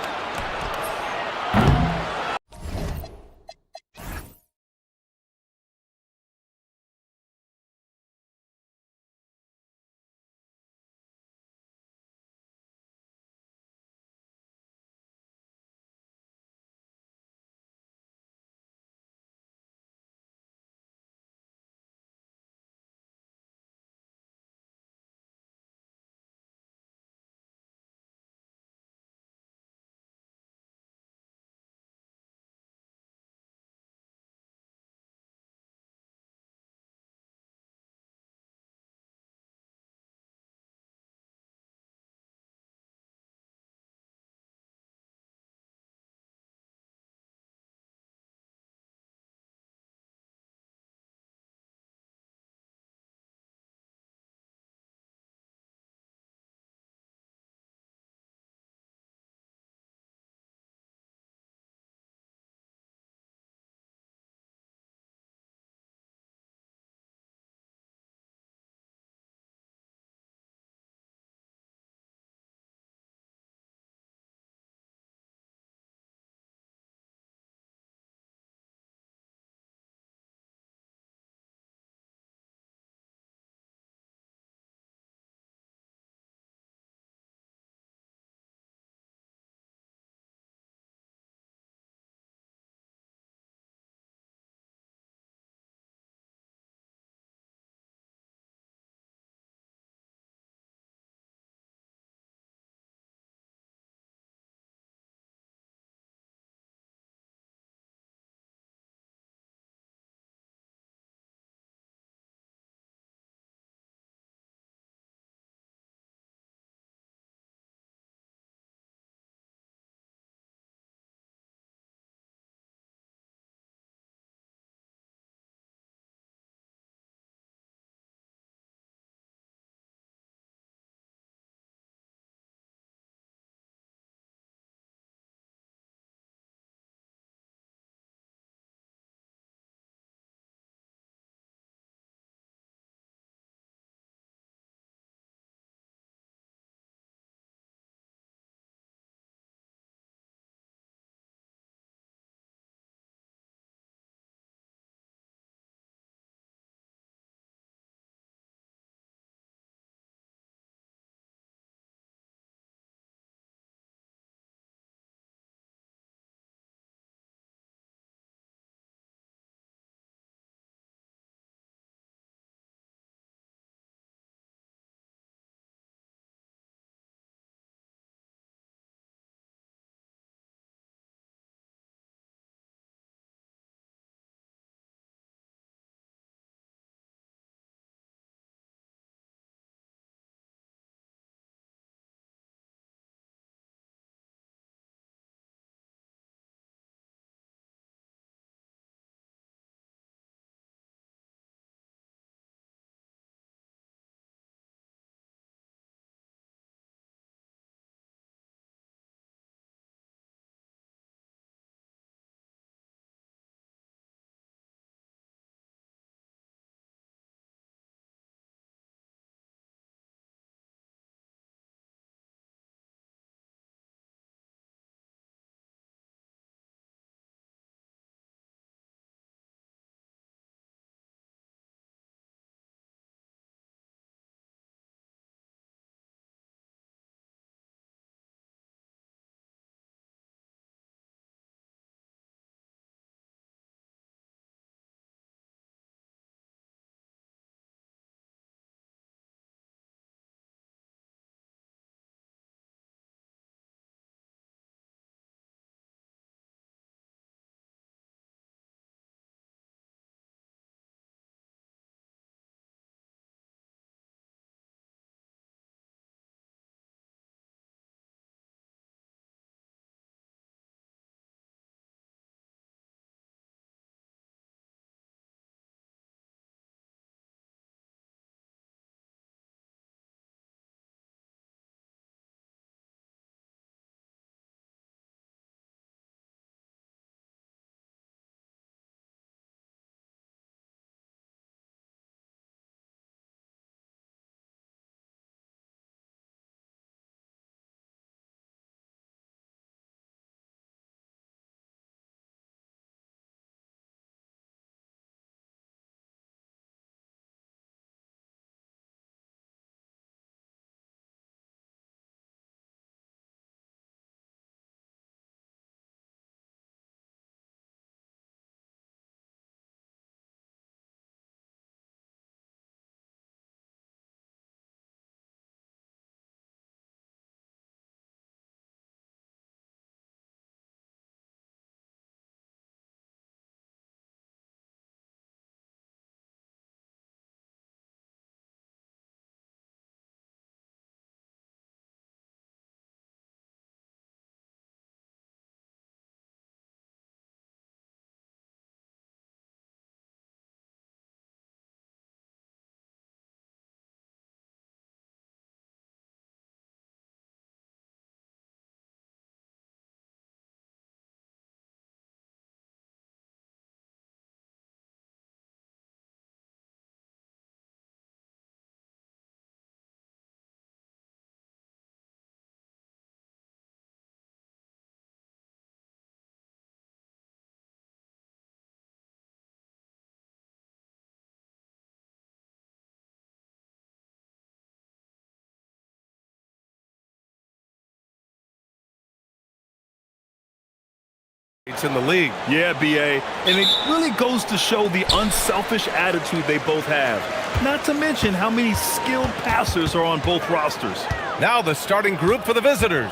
It's in the league. Yeah, BA. And it really goes to show the unselfish attitude they both have. Not to mention how many skilled passers are on both rosters. Now the starting group for the visitors.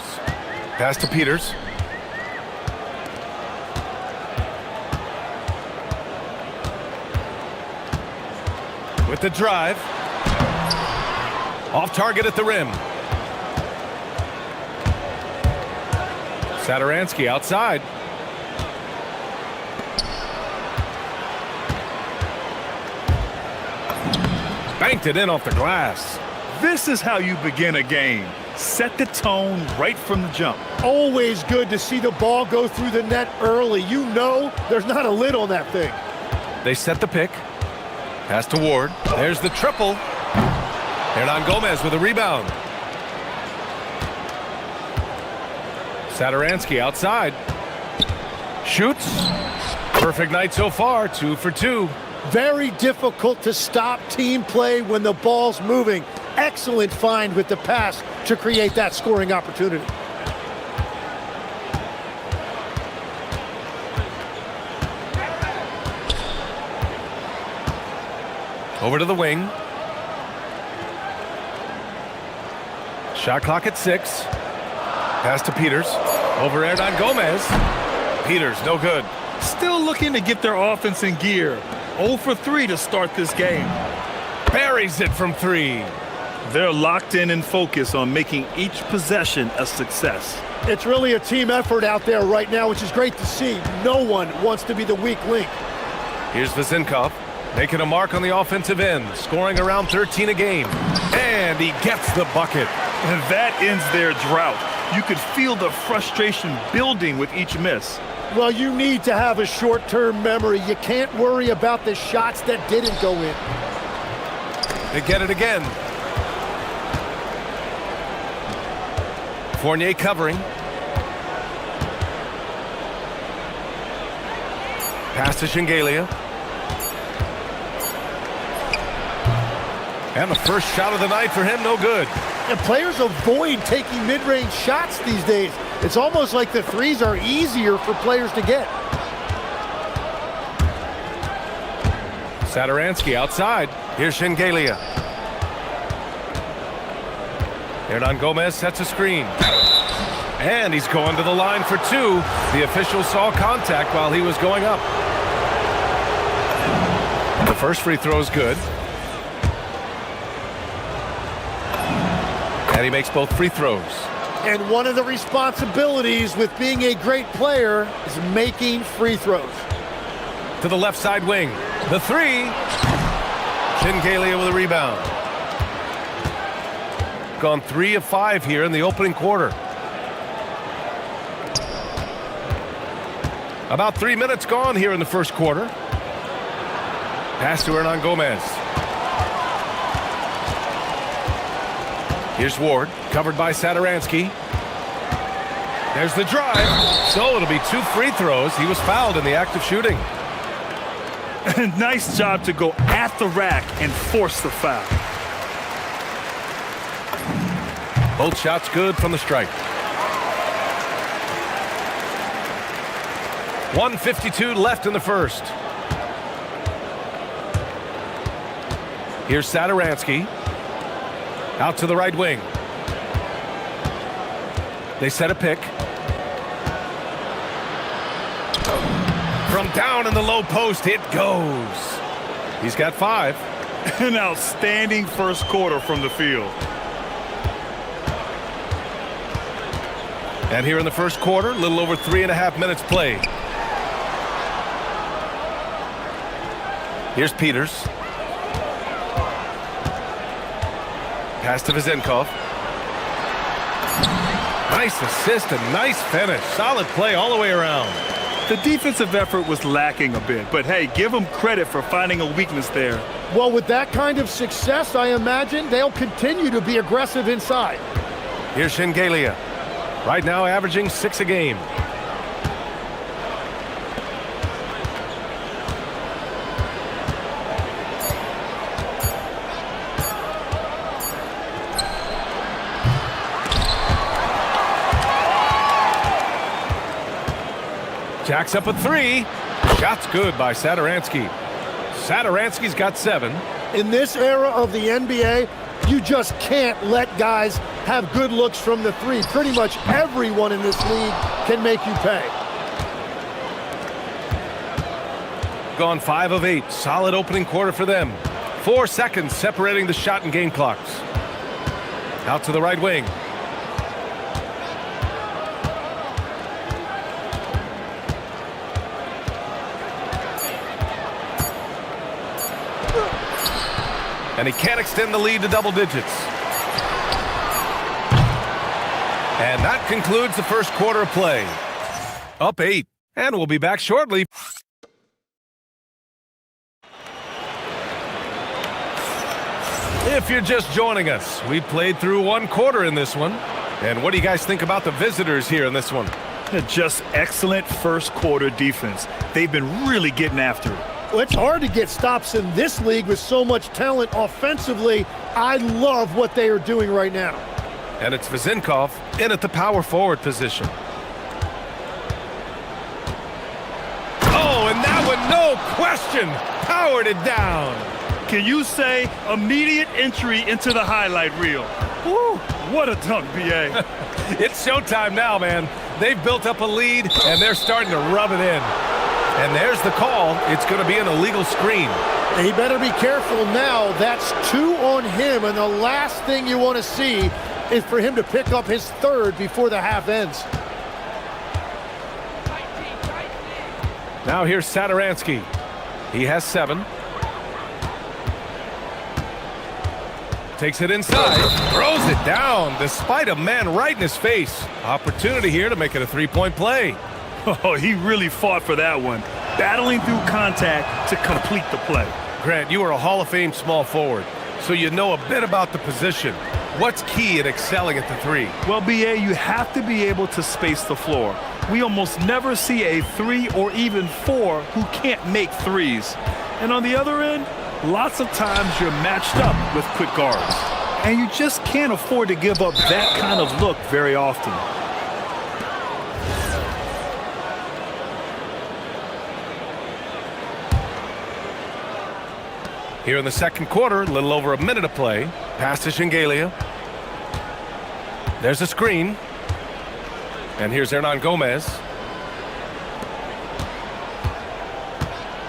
Pass to Peters. With the drive. Off target at the rim. Satoransky outside. Banked it in off the glass. This is how you begin a game. Set the tone right from the jump. Always good to see the ball go through the net early. You know there's not a lid on that thing. They set the pick. Pass to Ward. There's the triple. Hernan Gomez with a rebound. Satoransky outside. Shoots. Perfect night so far, 2 for 2. Very difficult to stop team play when the ball's moving. Excellent find with the pass to create that scoring opportunity. Over to the wing. Shot clock at 6. Pass to Peters. Over Hernan Gomez. Peters, no good. Still looking to get their offense in gear. 0 for 3 to start this game. Buries it from 3. They're locked in and focused on making each possession a success. It's really a team effort out there right now, which is great to see. No one wants to be the weak link. Here's Vezinkov, making a mark on the offensive end, scoring around 13 a game. And he gets the bucket. And that ends their drought. You could feel the frustration building with each miss. Well, you need to have a short-term memory. You can't worry about the shots that didn't go in. They get it again. Fournier covering. Pass to Shengelia. And the first shot of the night for him, no good. And players avoid taking mid-range shots these days. It's almost like the threes are easier for players to get. Satoransky outside. Here's Shengelia. Hernan Gomez sets a screen. And he's going to the line for 2. The official saw contact while he was going up. The first free throw is good. And he makes both free throws. And one of the responsibilities with being a great player is making free throws. To the left side wing. The 3. Shengelia with a rebound. Gone 3 of 5 here in the opening quarter. About 3 minutes gone here in the first quarter. Pass to Hernan Gomez. Here's Ward, covered by Satoransky. There's the drive. So it'll be 2 free throws. He was fouled in the act of shooting. Nice job to go at the rack and force the foul. Both shots good from the strike. 1:52 left in the first. Here's Satoransky. Out to the right wing. They set a pick. From down in the low post, it goes. He's got 5. An outstanding first quarter from the field. And here in the first quarter, a little over 3.5 minutes played. Here's Peters. Pass to Vezinkov. Nice assist and nice finish. Solid play all the way around. The defensive effort was lacking a bit, but hey, give them credit for finding a weakness there. Well, with that kind of success, I imagine they'll continue to be aggressive inside. Here's Shengelia. Right now averaging 6 a game. Jacks up a three. Shot's good by Satoransky. Satoransky's got 7. In this era of the NBA, you just can't let guys have good looks from the three. Pretty much everyone in this league can make you pay. Gone 5 of 8. Solid opening quarter for them. 4 seconds separating the shot and game clocks. Out to the right wing. And he can't extend the lead to double digits. And that concludes the first quarter of play. Up 8. And we'll be back shortly. If you're just joining us, we played through 1 quarter in this one. And what do you guys think about the visitors here in this one? Just excellent first quarter defense. They've been really getting after it. Well, it's hard to get stops in this league with so much talent offensively. I love what they are doing right now. And it's Vezinkov in at the power forward position. Oh, and that one, no question, powered it down. Can you say immediate entry into the highlight reel? Woo, what a dunk, B.A. It's showtime now, man. They've built up a lead, and they're starting to rub it in. And there's the call. It's going to be an illegal screen. He better be careful now. That's 2 on him, and the last thing you want to see is for him to pick up his 3rd before the half ends. Now here's Satoransky. He has 7. Takes it inside, throws it down despite a man right in his face. Opportunity here to make it a 3-point play. Oh, he really fought for that one, battling through contact to complete the play. Grant, you are a Hall of Fame small forward, so you know a bit about the position. What's key in excelling at the 3? Well, B.A., you have to be able to space the floor. We almost never see a 3 or even 4 who can't make threes. And on the other end, lots of times you're matched up with quick guards. And you just can't afford to give up that kind of look very often. Here in the second quarter, a little over a minute of play. Pass to Shingalia. There's a screen. And here's Hernan Gomez.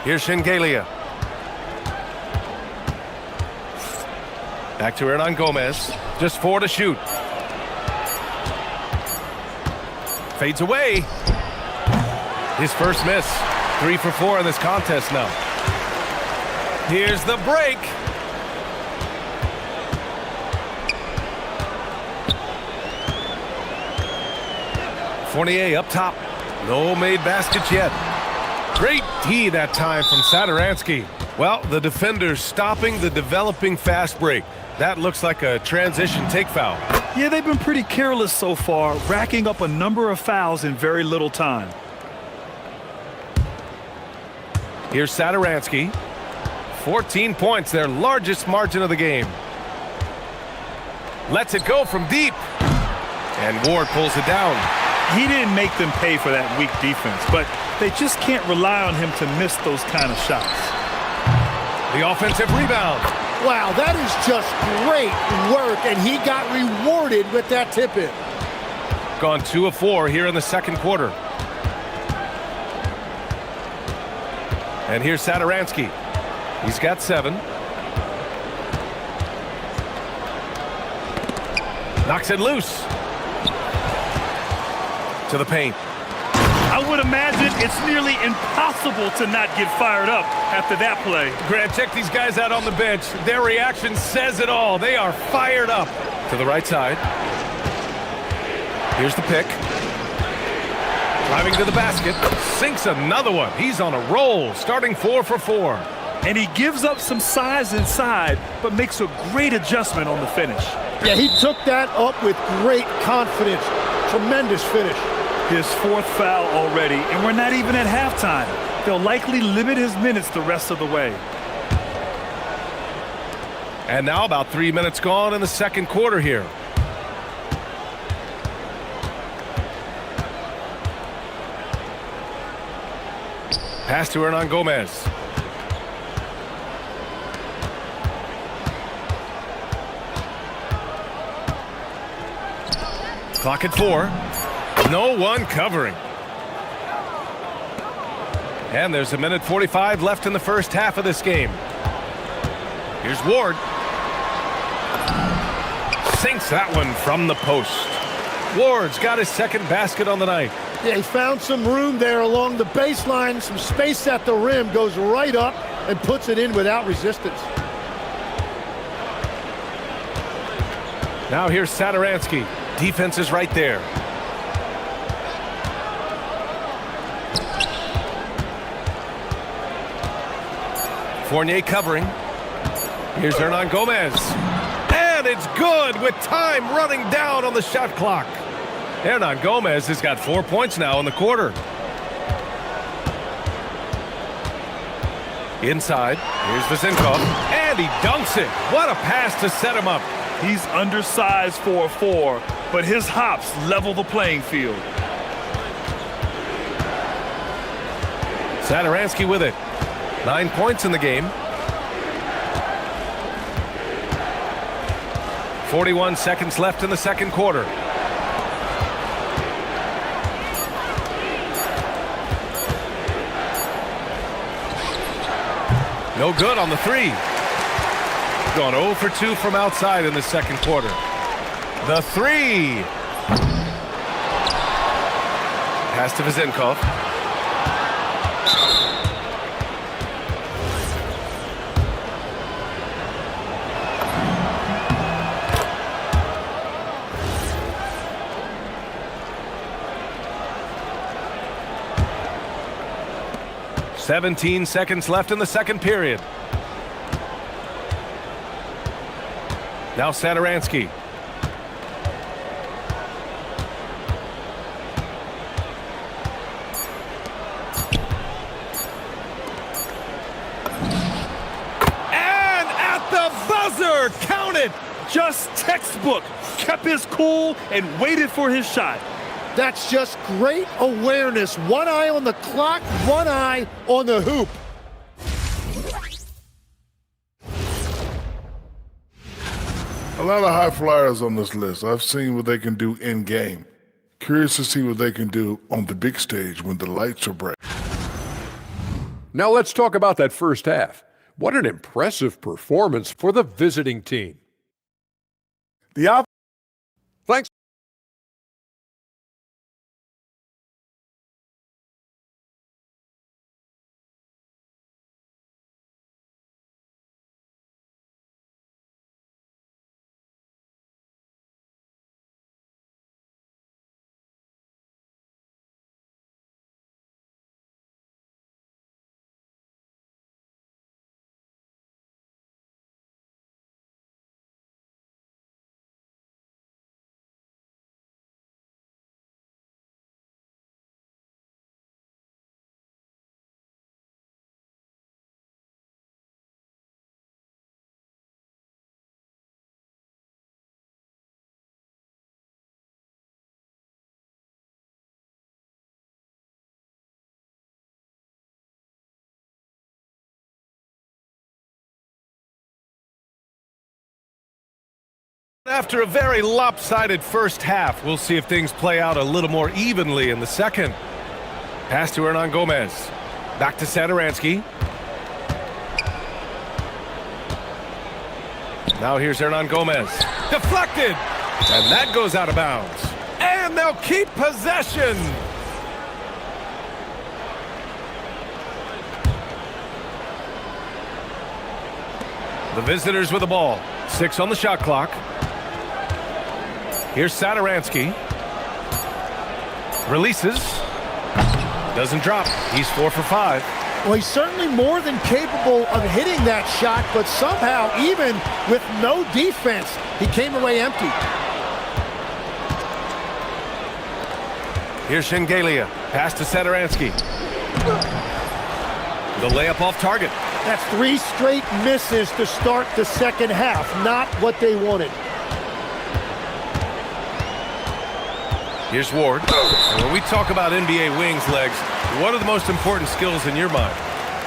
Here's Shingalia. Back to Hernan Gomez. Just 4 to shoot. Fades away. His first miss. 3 for 4 in this contest now. Here's the break. Fournier up top. No made baskets yet. Great D that time from Satoransky. Well, the defender's stopping the developing fast break. That looks like a transition take foul. Yeah, they've been pretty careless so far, racking up a number of fouls in very little time. Here's Satoransky. 14 points, their largest margin of the game. Lets it go from deep. And Ward pulls it down. He didn't make them pay for that weak defense, but they just can't rely on him to miss those kind of shots. The offensive rebound. Wow, that is just great work, and he got rewarded with that tip-in. Gone 2 of 4 here in the second quarter. And here's Satoransky. He's got 7. Knocks it loose. To the paint. I would imagine it's nearly impossible to not get fired up after that play. Grant, check these guys out on the bench. Their reaction says it all. They are fired up. To the right side. Here's the pick. Driving to the basket. Sinks another one. He's on a roll, starting 4 for 4. And he gives up some size inside, but makes a great adjustment on the finish. Yeah, he took that up with great confidence. Tremendous finish. His 4th foul already, and we're not even at halftime. They'll likely limit his minutes the rest of the way. And now about 3 minutes gone in the second quarter here. Pass to Hernan Gomez. Clock at 4. No one covering. And there's a minute 45 left in the first half of this game. Here's Ward. Sinks that one from the post. Ward's got his second basket on the night. Yeah, he found some room there along the baseline, some space at the rim, goes right up and puts it in without resistance. Now here's Sadaransky. Defense is right there. Fournier covering. Here's Hernan Gomez. And it's good with time running down on the shot clock. Hernan Gomez has got 4 points now in the quarter. Inside, here's Vizenkov, and he dunks it. What a pass to set him up. He's undersized for a 4, but his hops level the playing field. Sadaransky with it. 9 points in the game. 41 seconds left in the second quarter. No good on the 3. Gone 0 for 2 from outside in the second quarter. The 3. Pass to Vizenkov. "17 seconds left in the second period. Now Sadaransky. And at the buzzer, count it! Just textbook. Kept his cool and waited for his shot. That's just great awareness. One eye on the clock, one eye on the hoop. A lot of high flyers on this list. I've seen what they can do in game. Curious to see what they can do on the big stage when the lights are bright. Now let's talk about that first half. What an impressive performance for the visiting team. Thanks. After a very lopsided first half, we'll see if things play out a little more evenly in the second. Pass to Hernan Gomez. Back to Sadaransky. Now here's Hernan Gomez. Deflected! And that goes out of bounds. And they'll keep possession! The visitors with the ball. 6 on the shot clock. Here's Sadaransky. Releases. Doesn't drop. He's 4 for 5. Well, he's certainly more than capable of hitting that shot, but somehow, even with no defense, he came away empty. Here's Shengelia. Pass to Sadaransky. The layup off target. That's 3 straight misses to start the second half. Not what they wanted. Here's Ward. And when we talk about NBA wings legs, What are the most important skills in your mind?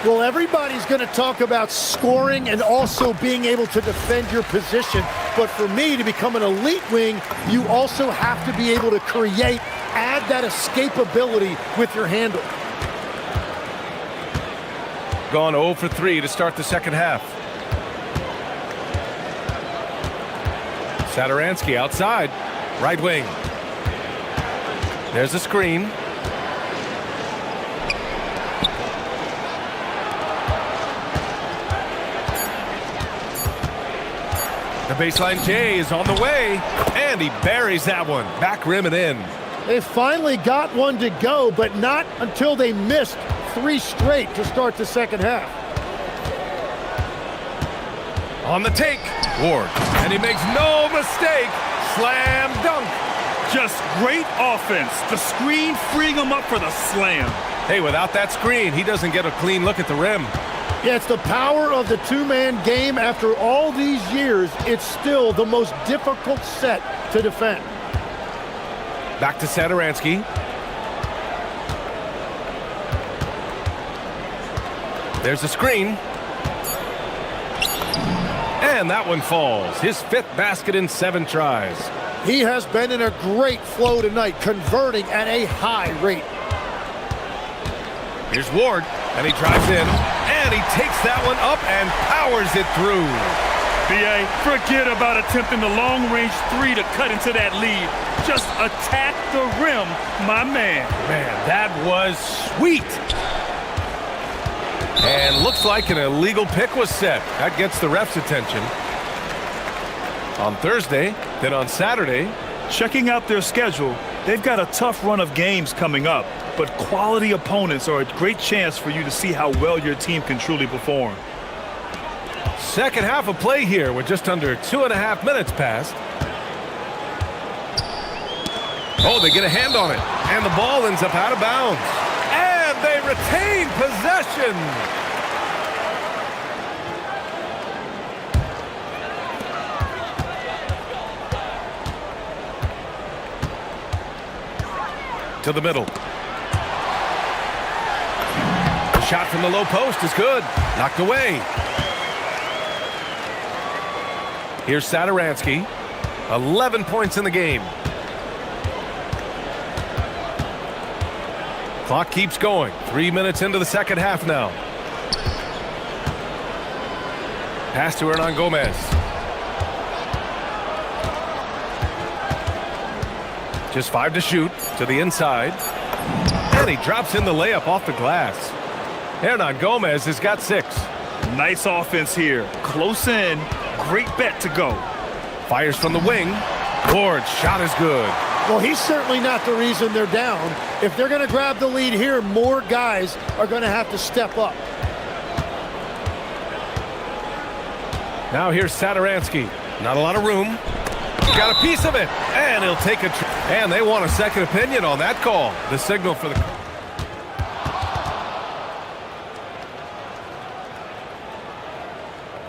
Well, everybody's going to talk about scoring and also being able to defend your position. But for me, to become an elite wing, you also have to be able to create, add that escapability with your handle. Gone 0 for 3 to start the second half. Satoransky outside, right wing. There's a screen. The baseline J is on the way, and he buries that one. Back rim and in. They finally got one to go, but not until they missed 3 straight to start the second half. On the take, Ward, and he makes no mistake. Slam dunk. Just great offense. The screen freeing him up for the slam. Hey, without that screen, he doesn't get a clean look at the rim. Yeah, it's the power of the two-man game. After all these years, it's still the most difficult set to defend. Back to Satoransky. There's a screen. And that one falls. His 5th basket in 7 tries. He has been in a great flow tonight, converting at a high rate. Here's Ward, and he drives in, and he takes that one up and powers it through. BA, forget about attempting the long-range 3 to cut into that lead. Just attack the rim, my man. Man, that was sweet. And looks like an illegal pick was set. That gets the ref's attention. On Thursday, then on Saturday. Checking out their schedule, they've got a tough run of games coming up, but quality opponents are a great chance for you to see how well your team can truly perform. Second half of play here with just under 2.5 minutes passed. Oh, they get a hand on it, and the ball ends up out of bounds. And they retain possession. To the middle. The shot from the low post is good. Knocked away. Here's Satoransky. 11 points in the game. Clock keeps going. 3 minutes into the second half now. Pass to Hernan Gomez. Just 5 to shoot to the inside. And he drops in the layup off the glass. Hernan Gomez has got 6. Nice offense here. Close in. Great bet to go. Fires from the wing. Ward's shot is good. Well, he's certainly not the reason they're down. If they're going to grab the lead here, more guys are going to have to step up. Now here's Satoransky. Not a lot of room. Got a piece of it. And he'll take a... And they want a second opinion on that call. The signal for the...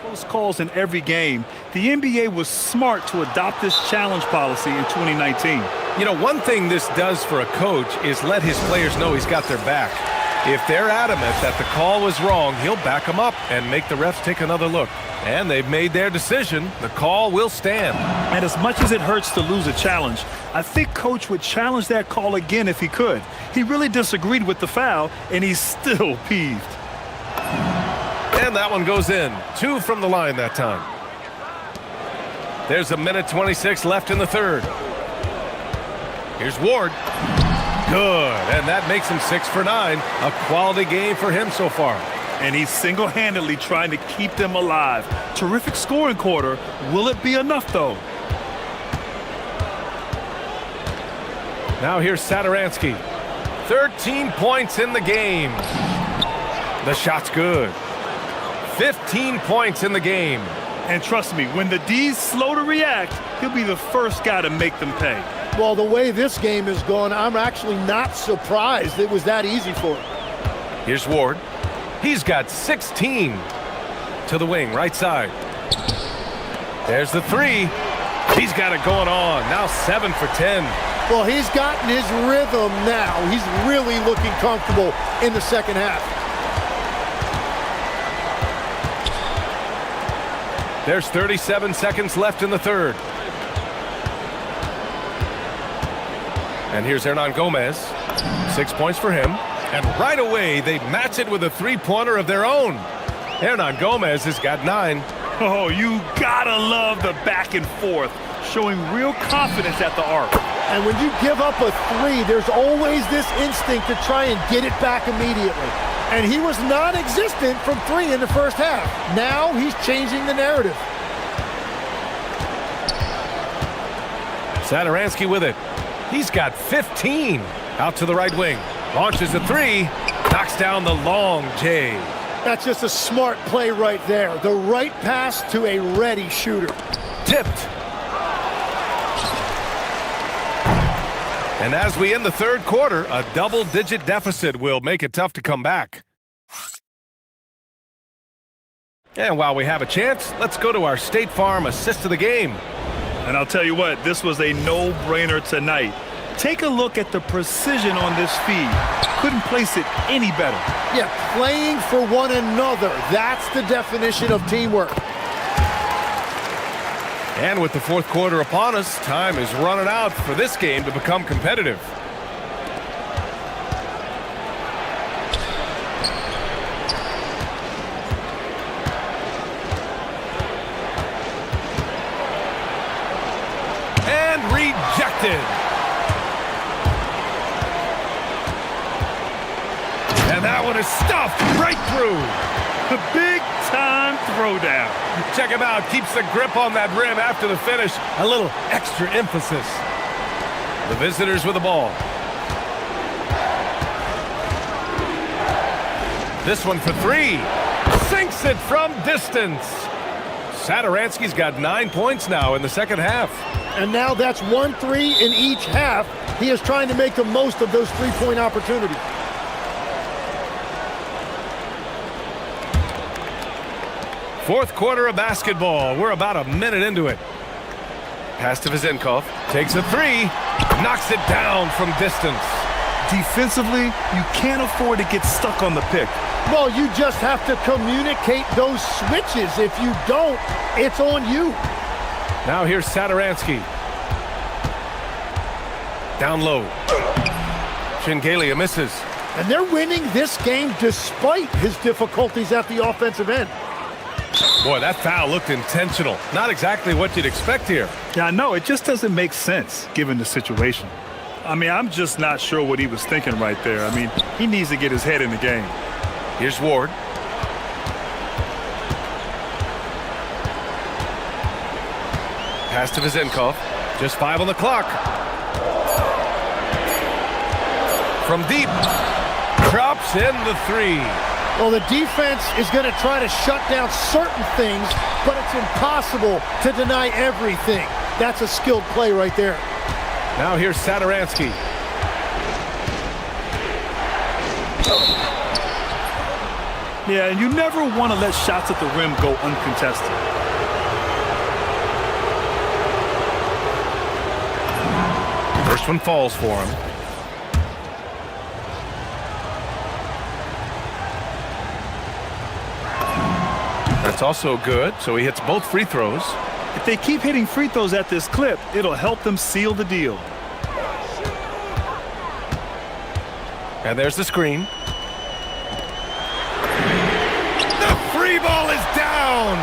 Close calls in every game. The NBA was smart to adopt this challenge policy in 2019. You know, one thing this does for a coach is let his players know he's got their back. If they're adamant that the call was wrong, he'll back them up and make the refs take another look. And they've made their decision. The call will stand. And as much as it hurts to lose a challenge, I think Coach would challenge that call again if he could. He really disagreed with the foul, and he's still peeved. And that one goes in. 2 from the line that time. There's a minute 26 left in the third. Here's Ward. Good. And that makes him 6 for 9. A quality game for him so far. And he's single-handedly trying to keep them alive. Terrific scoring quarter. Will it be enough, though? Now here's Satoransky. 13 points in the game. The shot's good. 15 points in the game. And trust me, when the D's slow to react, he'll be the first guy to make them pay. Well, the way this game has gone, I'm actually not surprised it was that easy for him. Here's Ward. He's got 16. To the wing, right side. There's the 3. He's got it going on. Now 7 for 10. Well, he's gotten his rhythm now. He's really looking comfortable in the second half. There's 37 seconds left in the third. And here's Hernan Gomez. 6 points for him. And right away, they match it with a three-pointer of their own. Hernan Gomez has got 9. Oh, you gotta love the back and forth, showing real confidence at the arc. And when you give up a three, there's always this instinct to try and get it back immediately. And he was non-existent from 3 in the first half. Now he's changing the narrative. Satoransky with it. He's got 15. Out to the right wing. Launches a 3. Knocks down the long J. That's just a smart play right there. The right pass to a ready shooter. Tipped. And as we end the third quarter, a double-digit deficit will make it tough to come back. And while we have a chance, let's go to our State Farm assist of the game. And I'll tell you what, this was a no-brainer tonight. Take a look at the precision on this feed. Couldn't place it any better. Yeah, playing for one another. That's the definition of teamwork. And with the fourth quarter upon us, time is running out for this game to become competitive. And rejected. And that one is stuffed right through. The big-time throwdown. Check him out. Keeps the grip on that rim after the finish. A little extra emphasis. The visitors with the ball. This one for 3. Sinks it from distance. Satoransky's got 9 points now in the second half. And now that's 1 3 in each half. He is trying to make the most of those three-point opportunities. Fourth quarter of basketball. We're about a minute into it. Pass to Vizenkov. Takes a 3. Knocks it down from distance. Defensively, you can't afford to get stuck on the pick. Well, you just have to communicate those switches. If you don't, it's on you. Now here's Satoransky. Down low. Shingalia misses. And they're winning this game despite his difficulties at the offensive end. Boy, that foul looked intentional. Not exactly what you'd expect here. Yeah, I know. It just doesn't make sense given the situation. I mean, I'm just not sure what he was thinking right there. I mean, he needs to get his head in the game. Here's Ward. Pass to Vizenkov. Just 5 on the clock. From deep. Drops in the 3. Well, the defense is going to try to shut down certain things, but it's impossible to deny everything. That's a skilled play right there. Now here's Satoransky. Yeah, and you never want to let shots at the rim go uncontested. First one falls for him. That's also good, so he hits both free throws. If they keep hitting free throws at this clip, it'll help them seal the deal. And there's the screen. The free ball is down!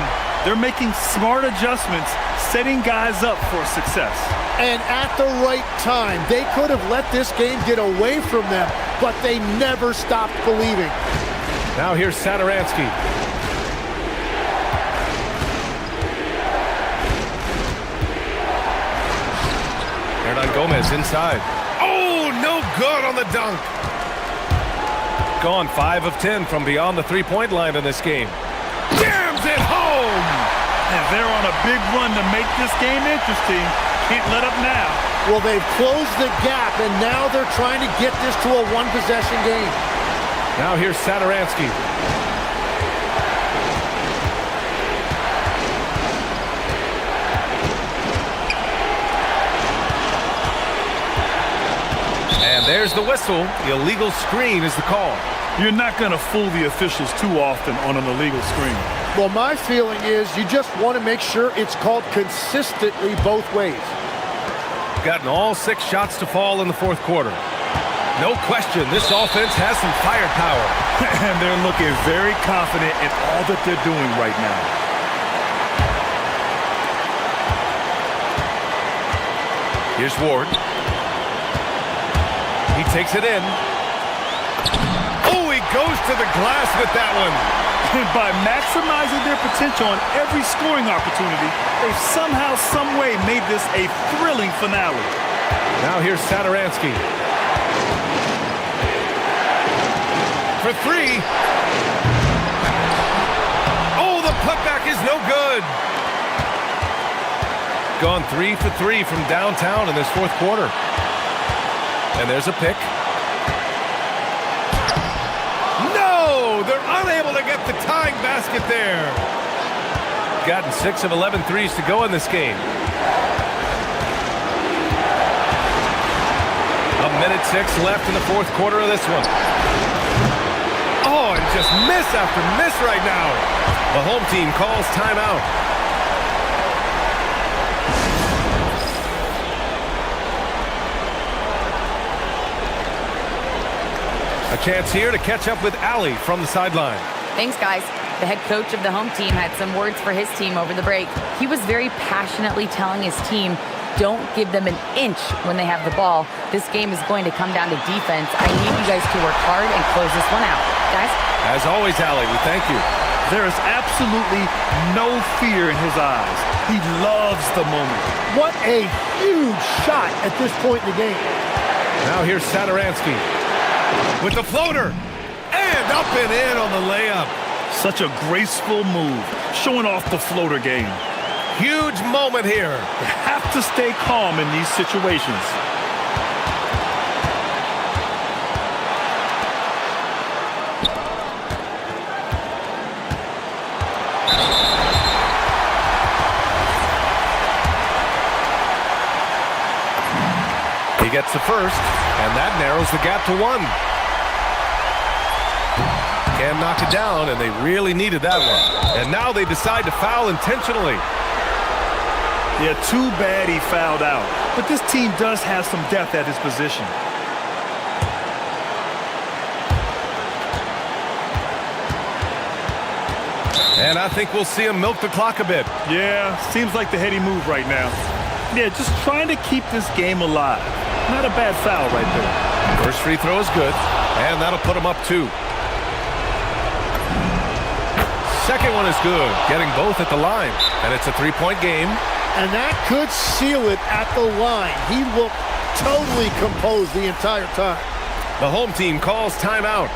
They're making smart adjustments, setting guys up for success. And at the right time, they could have let this game get away from them, but they never stopped believing. Now here's Satoransky. Hernan Gomez inside. Oh, no good on the dunk. Gone 5 of 10 from beyond the three-point line in this game. Jams it home! And they're on a big run to make this game interesting. Can't let up now. Well, they've closed the gap, and now they're trying to get this to a one-possession game. Now here's Satoransky. And there's the whistle. The illegal screen is the call. You're not going to fool the officials too often on an illegal screen. Well, my feeling is you just want to make sure it's called consistently both ways. Gotten all 6 shots to fall in the fourth quarter. No question, this offense has some firepower. And they're looking very confident in all that they're doing right now. Here's Ward. He takes it in. Oh, he goes to the glass with that one. And by maximizing their potential on every scoring opportunity, they've somehow, some way made this a thrilling finale. Now here's Saturansky. For 3. Oh, the putback is no good. Gone 3 for 3 from downtown in this fourth quarter. And there's a pick. No! They're unable to get the tying basket there. Gotten 6 of 11 threes to go in this game. A minute 6 left in the fourth quarter of this one. Oh, and just miss after miss right now. The home team calls timeout. A chance here to catch up with Allie from the sideline. Thanks, guys. The head coach of the home team had some words for his team over the break. He was very passionately telling his team, don't give them an inch when they have the ball. This game is going to come down to defense. I need you guys to work hard and close this one out. Guys? As always, Allie, we thank you. There is absolutely no fear in his eyes. He loves the moment. What a huge shot at this point in the game. Now here's Saturansky with the floater. And up and in on the layup. Such a graceful move, showing off the floater game. Huge moment here. You have to stay calm in these situations. He gets the first, and that narrows the gap to 1. Can knock it down, and they really needed that one. And now they decide to foul intentionally. Yeah, too bad he fouled out. But this team does have some depth at his position. And I think we'll see him milk the clock a bit. Yeah, seems like the heady move right now. Yeah, just trying to keep this game alive. Not a bad foul right there. First free throw is good, and that'll put him up 2. Second one is good, getting both at the line. And it's a 3-point game. And that could seal it at the line. He looked totally composed the entire time. The home team calls timeout.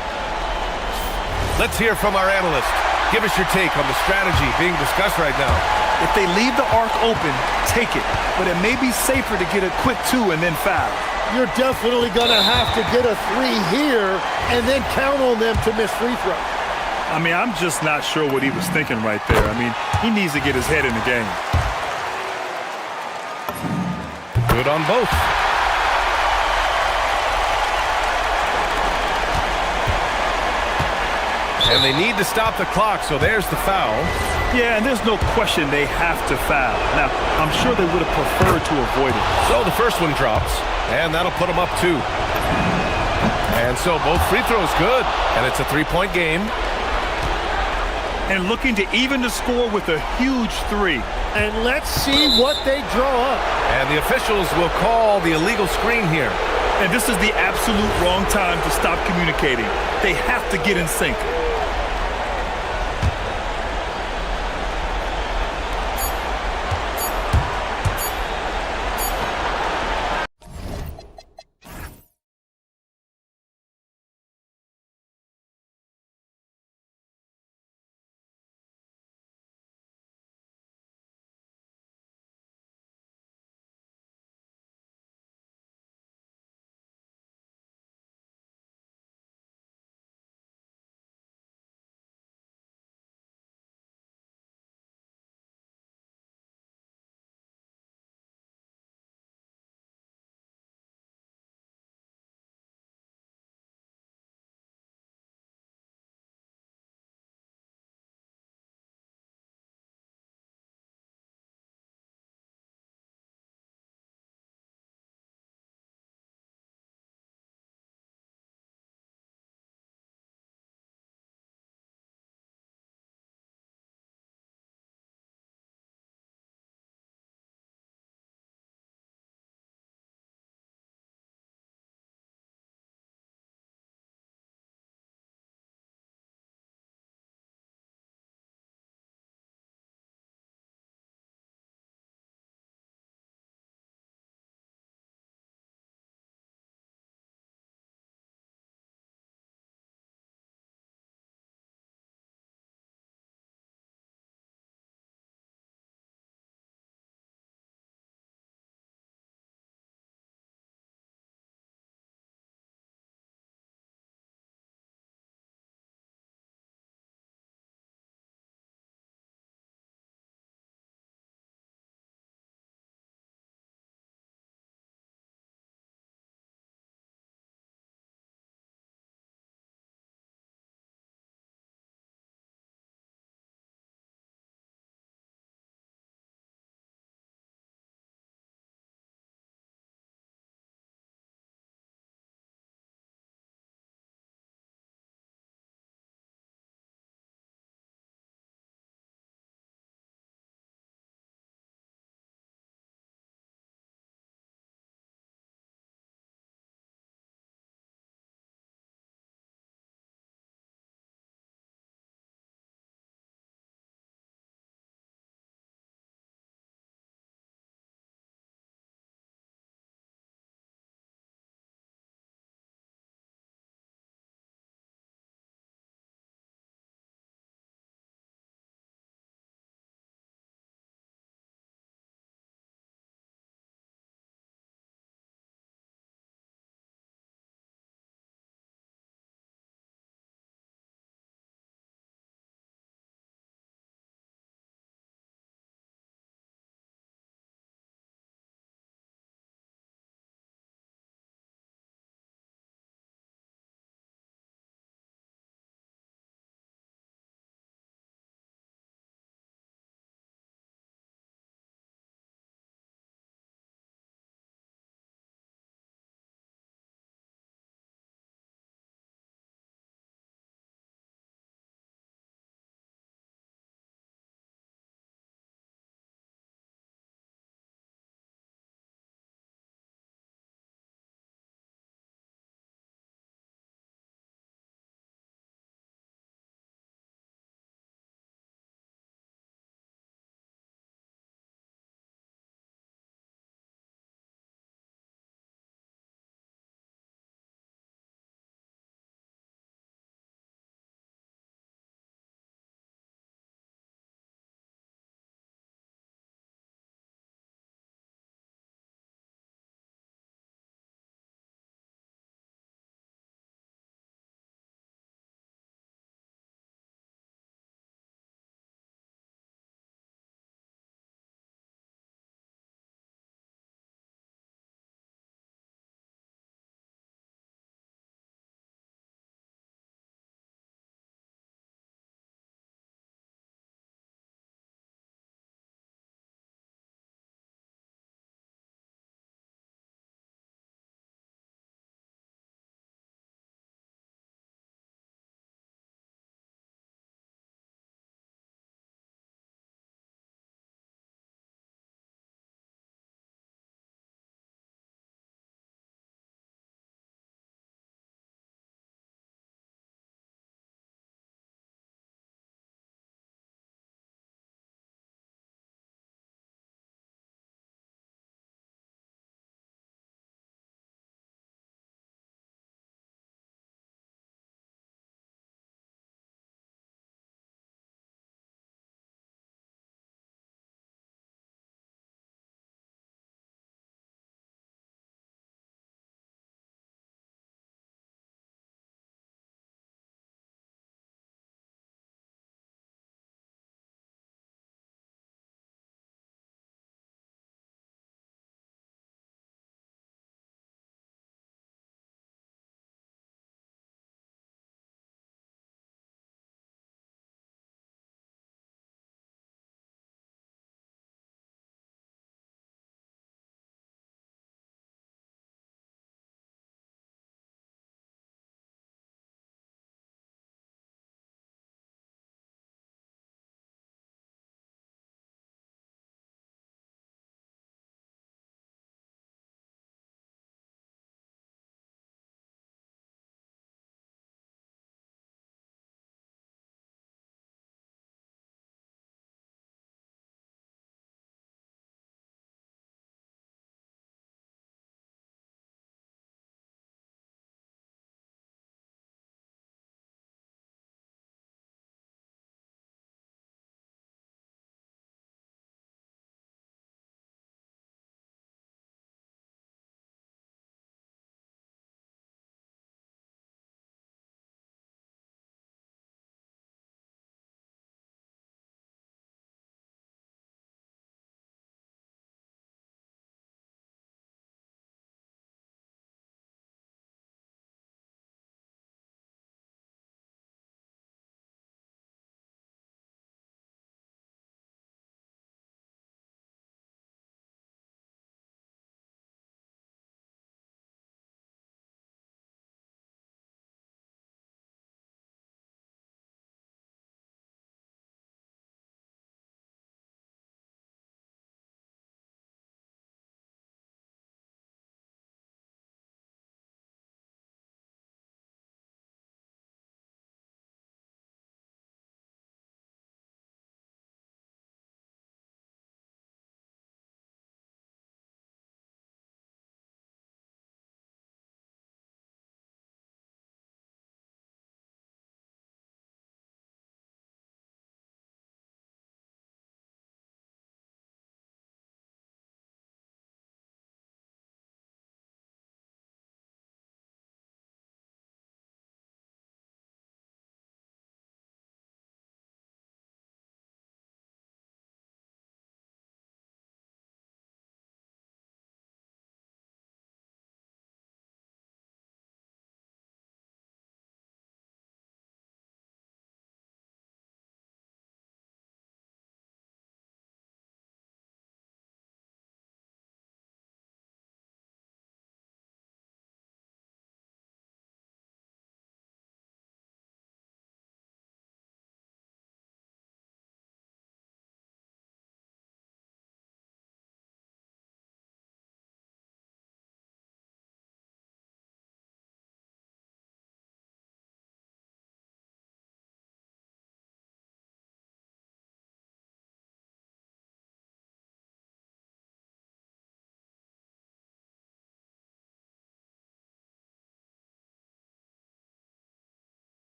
Let's hear from our analyst. Give us your take on the strategy being discussed right now. If they leave the arc open, take it. But it may be safer to get a quick 2 and then foul. You're definitely going to have to get a 3 here and then count on them to miss free throw. I mean, I'm just not sure what he was thinking right there. I mean, he needs to get his head in the game. Good on both. And they need to stop the clock, so there's the foul. Yeah, and there's no question they have to foul. Now, I'm sure they would have preferred to avoid it. So the first one drops, and that'll put them up 2. And so both free throws good, and it's a 3-point game. And looking to even the score with a huge 3. And let's see what they draw up. And the officials will call the illegal screen here. And this is the absolute wrong time to stop communicating. They have to get in sync.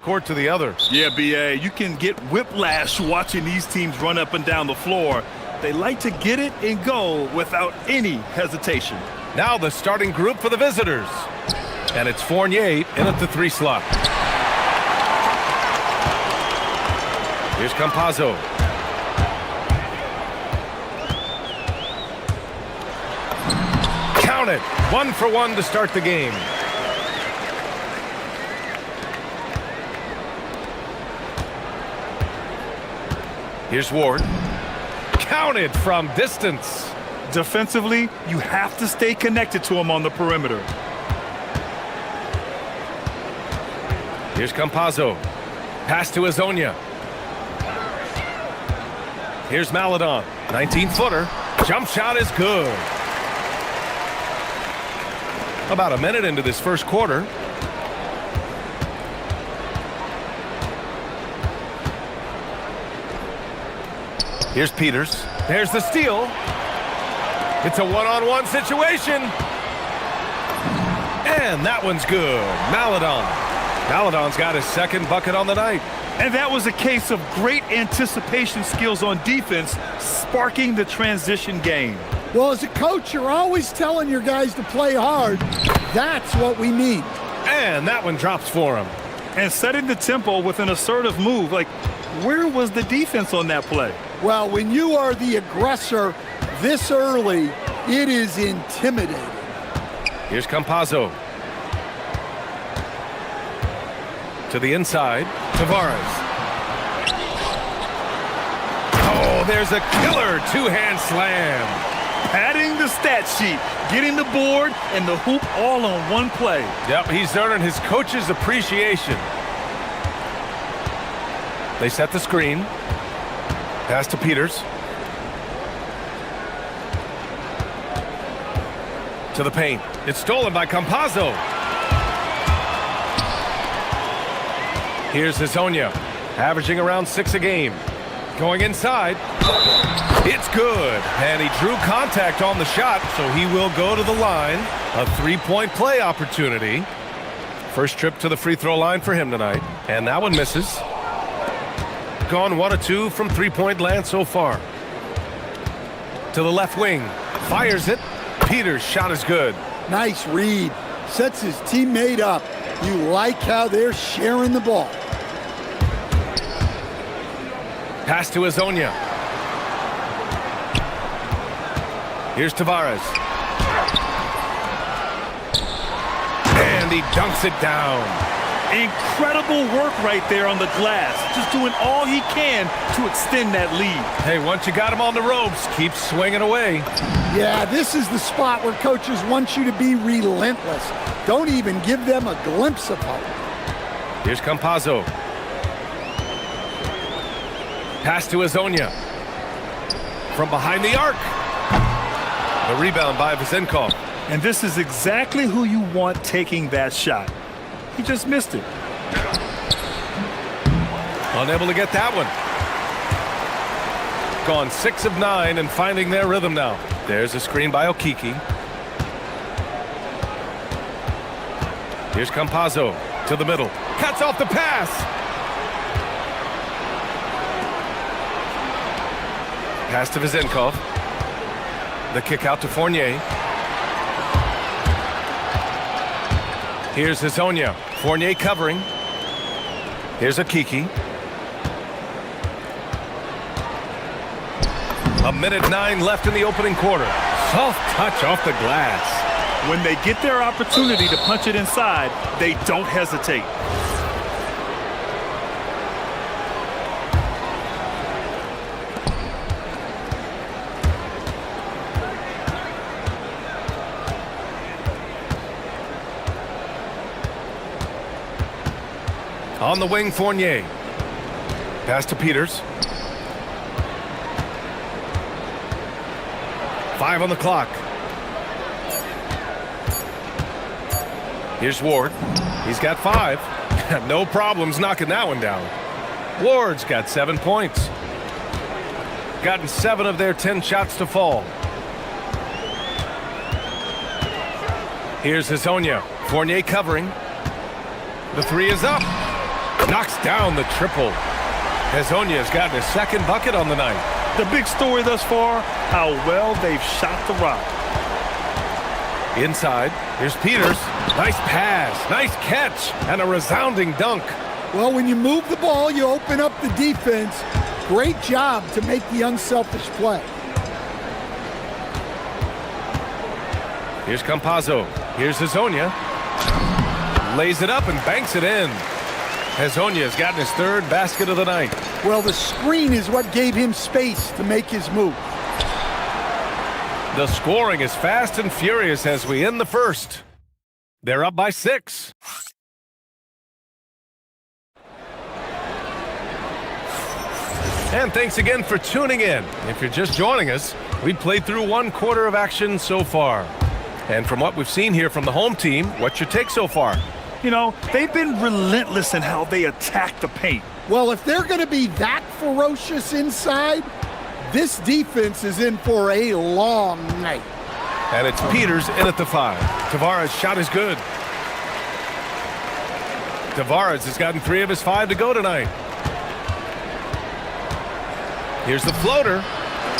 court to the other. Yeah, B.A., you can get whiplash watching these teams run up and down the floor. They like to get it and go without any hesitation. Now the starting group for the visitors. And it's Fournier in at the 3 slot. Here's Campazzo. Count it. 1 for 1 to start the game. Here's Ward. Counted from distance. Defensively, you have to stay connected to him on the perimeter. Here's Campazzo. Pass to Azonia. Here's Maladon. 19-footer. Jump shot is good. About a minute into this first quarter. Here's Peters. There's the steal. It's a one-on-one situation. And that one's good. Maladon. Maladon's got his second bucket on the night. And that was a case of great anticipation skills on defense, sparking the transition game. Well, as a coach, you're always telling your guys to play hard. That's what we need. And that one drops for him. And setting the tempo with an assertive move. Like, where was the defense on that play? Well, when you are the aggressor this early, it is intimidating. Here's Campazzo. To the inside, Tavares. Oh, there's a killer two-hand slam. Padding the stat sheet, getting the board and the hoop all on one play. Yep, he's earning his coach's appreciation. They set the screen. Pass to Peters. To the paint. It's stolen by Campazzo. Here's Azonia, averaging around 6 a game. Going inside. It's good. And he drew contact on the shot, so he will go to the line. A 3-point play opportunity. First trip to the free throw line for him tonight. And that one misses. Gone 1 of 2 from 3-point land so far. To the left wing. Fires it. Peters' shot is good. Nice read. Sets his teammate up. You like how they're sharing the ball. Pass to Azonia. Here's Tavares. And he dunks it down. Incredible work right there on the glass. Just doing all he can to extend that lead. Hey, once you got him on the ropes, keep swinging away. Yeah, this is the spot where coaches want you to be relentless. Don't even give them a glimpse of hope. Here's Campazzo. Pass to Azonia. From behind the arc. The rebound by Vezenkov. And this is exactly who you want taking that shot. He just missed it. Unable to get that one. Gone 6 of 9 and finding their rhythm now. There's a screen by Okiki. Here's Campazzo to the middle. Cuts off the pass. Pass to Vezenkov. The kick out to Fournier. Here's Azonia. Fournier covering. Here's Okiki. 1:09 left in the opening quarter. Soft touch off the glass. When they get their opportunity to punch it inside, they don't hesitate. On the wing, Fournier. Pass to Peters. 5 on the clock. Here's Ward. He's got 5. No problems knocking that one down. Ward's got 7 points. Gotten 7 of their 10 shots to fall. Here's Azonia. Fournier covering. The 3 is up. Knocks down the triple. Hezonja's gotten his second bucket on the night. The big story thus far, how well they've shot the rock. Inside, here's Peters. Nice pass, nice catch, and a resounding dunk. Well, when you move the ball, you open up the defense. Great job to make the unselfish play. Here's Campazzo. Here's Hezonja. Lays it up and banks it in. Hezonja's gotten his third basket of the night. Well, the screen is what gave him space to make his move. The scoring is fast and furious as we end the first. They're up by 6. And thanks again for tuning in. If you're just joining us, we've played through one quarter of action so far. And from what we've seen here from the home team, what's your take so far? You know, they've been relentless in how they attack the paint. Well, if they're going to be that ferocious inside, this defense is in for a long night. And it's Peters in at the 5. Tavares' shot is good. Tavares has gotten 3 of his 5 to go tonight. Here's the floater.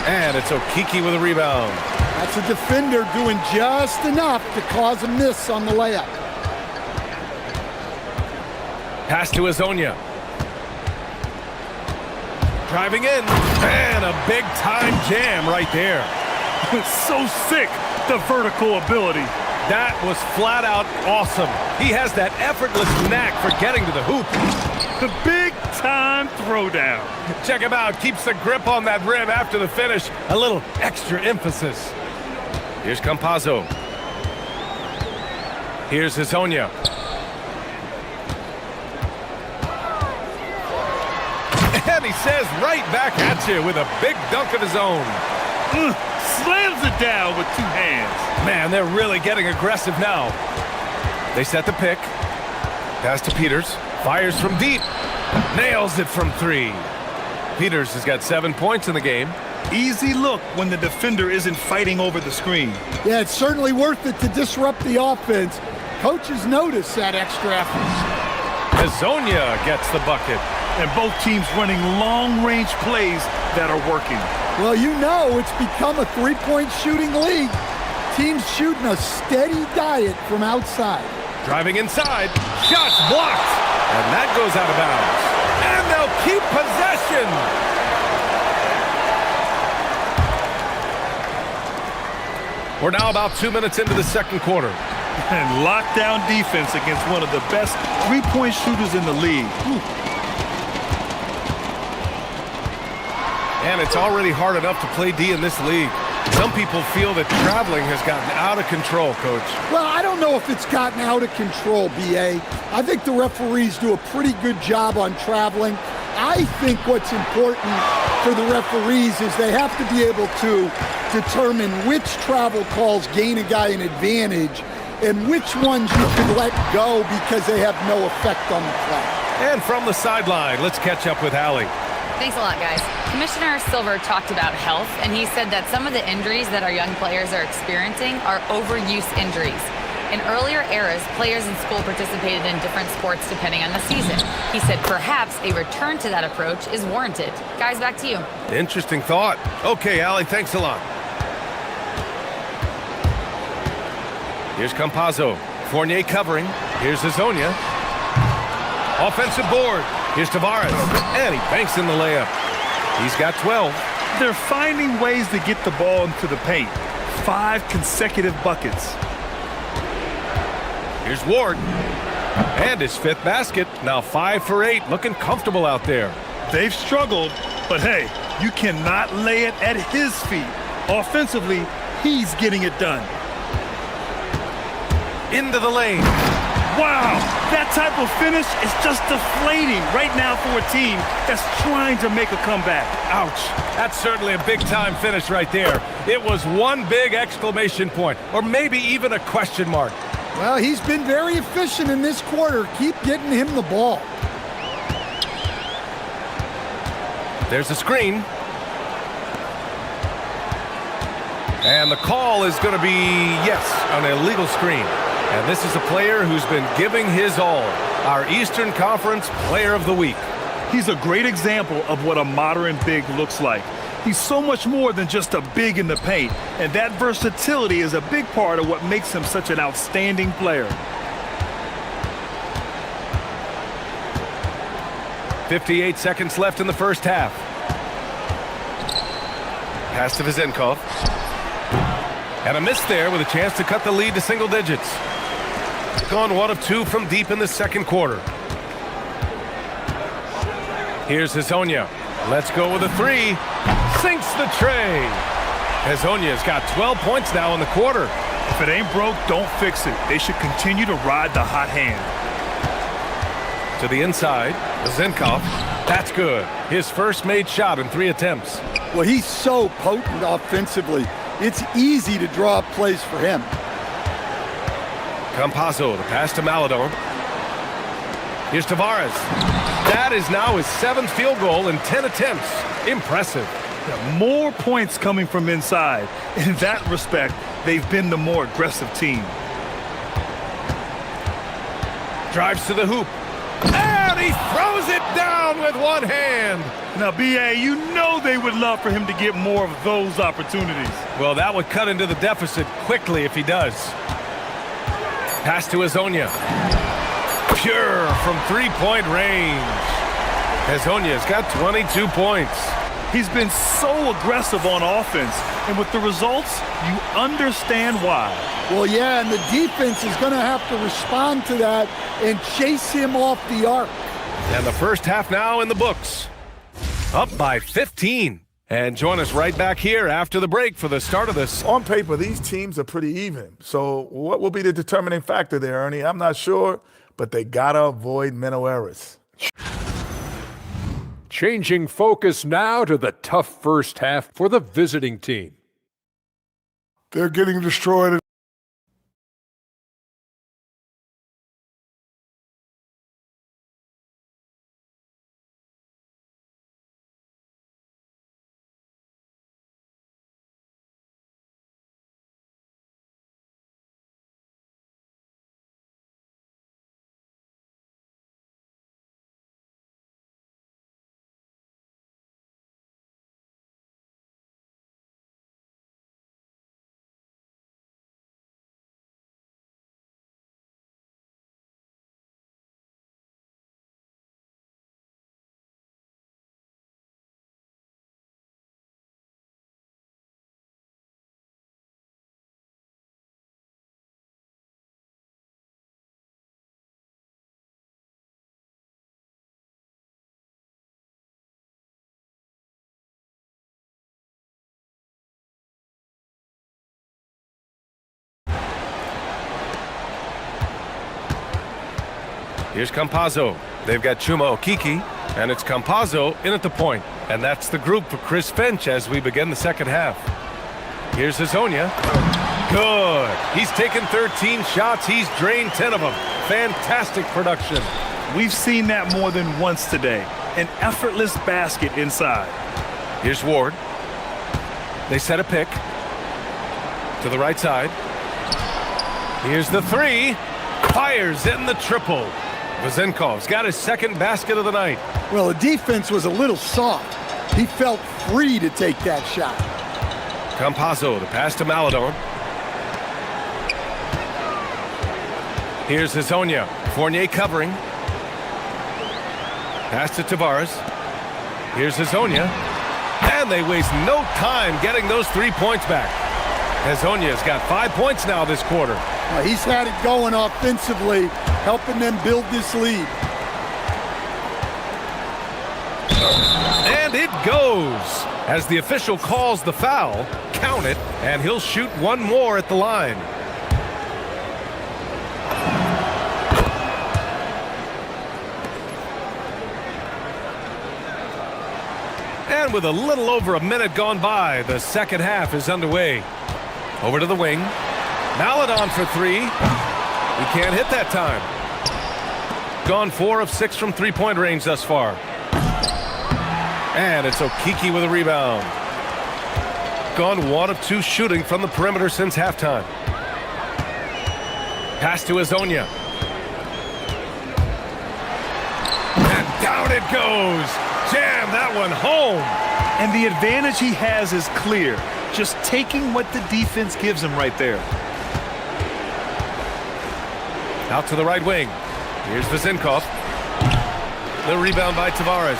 And it's Okiki with a rebound. That's a defender doing just enough to cause a miss on the layup. Pass to Hezonja. Driving in. And a big-time jam right there. So sick, the vertical ability. That was flat out awesome. He has that effortless knack for getting to the hoop. The big-time throwdown. Check him out. Keeps the grip on that rim after the finish. A little extra emphasis. Here's Campazzo. Here's Hezonja. And he says right back at you with a big dunk of his own. Slams it down with 2 hands. Man, they're really getting aggressive now. They set the pick. Pass to Peters. Fires from deep. Nails it from 3. Peters has got 7 points in the game. Easy look when the defender isn't fighting over the screen. Yeah, it's certainly worth it to disrupt the offense. Coaches notice that extra effort. Hezonja gets the bucket. And both teams running long-range plays that are working. Well, you know it's become a 3-point shooting league. Teams shooting a steady diet from outside. Driving inside. Shots blocked. And that goes out of bounds. And they'll keep possession. We're now about 2 minutes into the second quarter. And lockdown defense against one of the best 3-point shooters in the league. And it's already hard enough to play D in this league. Some people feel that traveling has gotten out of control, Coach. Well, I don't know if it's gotten out of control, B.A. I think the referees do a pretty good job on traveling. I think what's important for the referees is they have to be able to determine which travel calls gain a guy an advantage and which ones you can let go because they have no effect on the play. And from the sideline, let's catch up with Allie. Thanks a lot, guys. Commissioner Silver talked about health, and he said that some of the injuries that our young players are experiencing are overuse injuries. In earlier eras, players in school participated in different sports depending on the season. He said perhaps a return to that approach is warranted. Guys, back to you. Interesting thought. Okay, Allie, thanks a lot. Here's Campazzo. Fournier covering. Here's Hezonja. Offensive board. Here's Tavares. And he banks in the layup. He's got 12. They're finding ways to get the ball into the paint. 5 consecutive buckets. Here's Ward. And his 5th basket. Now 5 for 8. Looking comfortable out there. They've struggled, but hey, you cannot lay it at his feet. Offensively, he's getting it done. Into the lane. Wow, that type of finish is just deflating right now for a team that's trying to make a comeback. Ouch. That's certainly a big-time finish right there. It was one big exclamation point, or maybe even a question mark. Well, he's been very efficient in this quarter. Keep getting him the ball. There's a screen. And the call is going to be, yes, an illegal screen. And this is a player who's been giving his all. Our Eastern Conference Player of the Week. He's a great example of what a modern big looks like. He's so much more than just a big in the paint, and that versatility is a big part of what makes him such an outstanding player. 58 seconds left in the first half. Pass to Vezenkov. And a miss there with a chance to cut the lead to single digits. Gone 1 of 2 from deep in the second quarter. Here's Hezonja. Let's go with a 3. Sinks the tray. Hezonja's got 12 points now in the quarter. If it ain't broke, don't fix it. They should continue to ride the hot hand. To the inside, Vezenkov. That's good. His first made shot in 3 attempts. Well, he's so potent offensively. It's easy to draw up plays for him. Campazzo, the pass to Maladon. Here's Tavares. That is now his 7th field goal in 10 attempts. Impressive. Yeah, more points coming from inside. In that respect, they've been the more aggressive team. Drives to the hoop. And he throws it down with one hand. Now, B.A., you know they would love for him to get more of those opportunities. Well, that would cut into the deficit quickly if he does. Pass to Hezonja. Pure from three-point range. Hezonja's got 22 points. He's been so aggressive on offense, and with the results, you understand why. Well, yeah, and the defense is going to have to respond to that and chase him off the arc. And the first half now in the books. Up by 15. And join us right back here after the break for the start of this. On paper, these teams are pretty even. So what will be the determining factor there, Ernie? I'm not sure, but they got to avoid mental errors. Changing focus now to the tough first half for the visiting team. They're getting destroyed. Here's Campazzo. They've got Chuma Okeke, and it's Campazzo in at the point. And that's the group for Chris Finch as we begin the second half. Here's Hezonja. Good. He's taken 13 shots. He's drained 10 of them. Fantastic production. We've seen that more than once today. An effortless basket inside. Here's Ward. They set a pick to the right side. Here's the 3. Fires in the triple. Vezenkov's got his second basket of the night. Well, the defense was a little soft. He felt free to take that shot. Campazzo, the pass to Maladon. Here's Hezonja. Fournier covering. Pass to Tavares. Here's Hezonja. And they waste no time getting those 3 points back. Hezonja's got 5 points now this quarter. Well, he's had it going offensively, helping them build this lead. And it goes. As the official calls the foul, count it, and he'll shoot one more at the line. And with a little over a minute gone by, the second half is underway. Over to the wing. Maladon for 3. He can't hit that time. Gone 4 of 6 from three-point range thus far. And it's Okeke with a rebound. Gone 1 of 2 shooting from the perimeter since halftime. Pass to Azonia. And down it goes. Jam that one home. And the advantage he has is clear. Just taking what the defense gives him right there. Out to the right wing. Here's Vezinkov. The rebound by Tavares.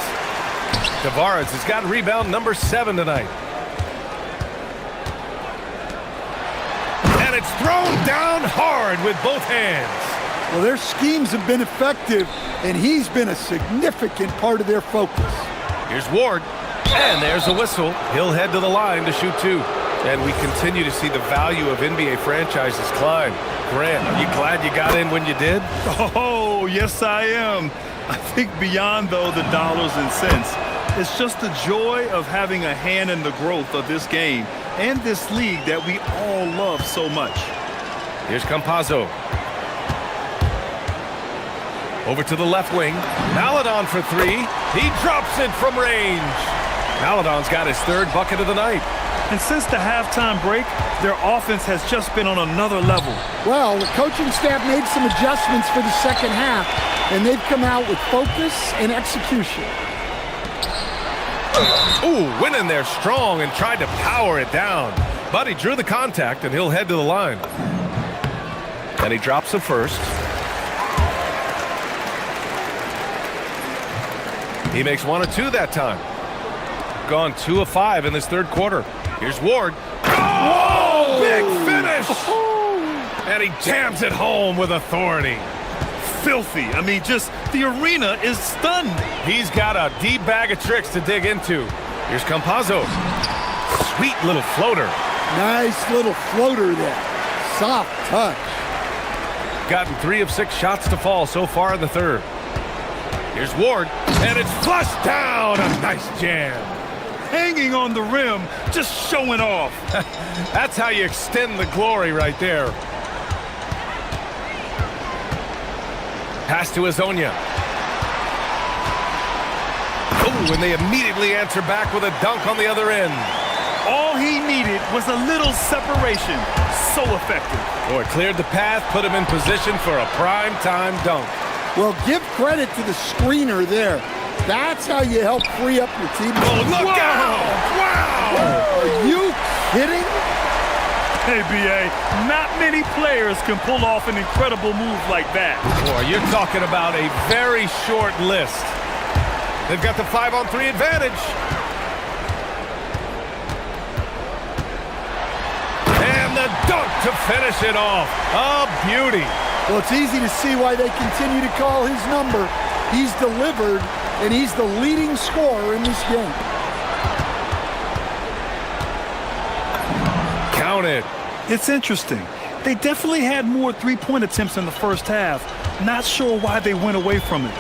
Tavares has got rebound number 7 tonight. And it's thrown down hard with both hands. Well, their schemes have been effective, and he's been a significant part of their focus. Here's Ward. And there's a whistle. He'll head to the line to shoot 2. And we continue to see the value of NBA franchises climb. Grant, are you glad you got in when you did? Oh, yes, I am. I think beyond, though, the dollars and cents, it's just the joy of having a hand in the growth of this game and this league that we all love so much. Here's Campazzo. Over to the left wing. Maladon for 3. He drops it from range. Maladon's got his 3rd bucket of the night. And since the halftime break, their offense has just been on another level. Well, the coaching staff made some adjustments for the second half, and they've come out with focus and execution. Ooh, went in there strong and tried to power it down. But he drew the contact, and he'll head to the line. And he drops the first. He makes 1 of 2 that time. Gone 2 of 5 in this 3rd quarter. Here's Ward. Oh, big finish! And he jams it home with authority. Filthy. I mean, just the arena is stunned. He's got a deep bag of tricks to dig into. Here's Campazzo. Sweet little floater. Nice little floater there. Soft touch. Gotten 3 of 6 shots to fall so far in the 3rd. Here's Ward, and it's flushed down. A nice jam. Hanging on the rim, just showing off. That's how you extend the glory right there. Pass to Azonia. Oh, and they immediately answer back with a dunk on the other end. All he needed was a little separation. So effective. Boy, cleared the path, put him in position for a prime-time dunk. Well, give credit to the screener there. That's how you help free up your team. Oh, look out! Wow! Are you kidding? Hey, B.A., not many players can pull off an incredible move like that. Boy, you're talking about a very short list. They've got the 5-on-3 advantage. And the dunk to finish it off. A beauty. Well, it's easy to see why they continue to call his number. He's delivered, and he's the leading scorer in this game. Count it. It's interesting. They definitely had more three-point attempts in the first half. Not sure why they went away from it.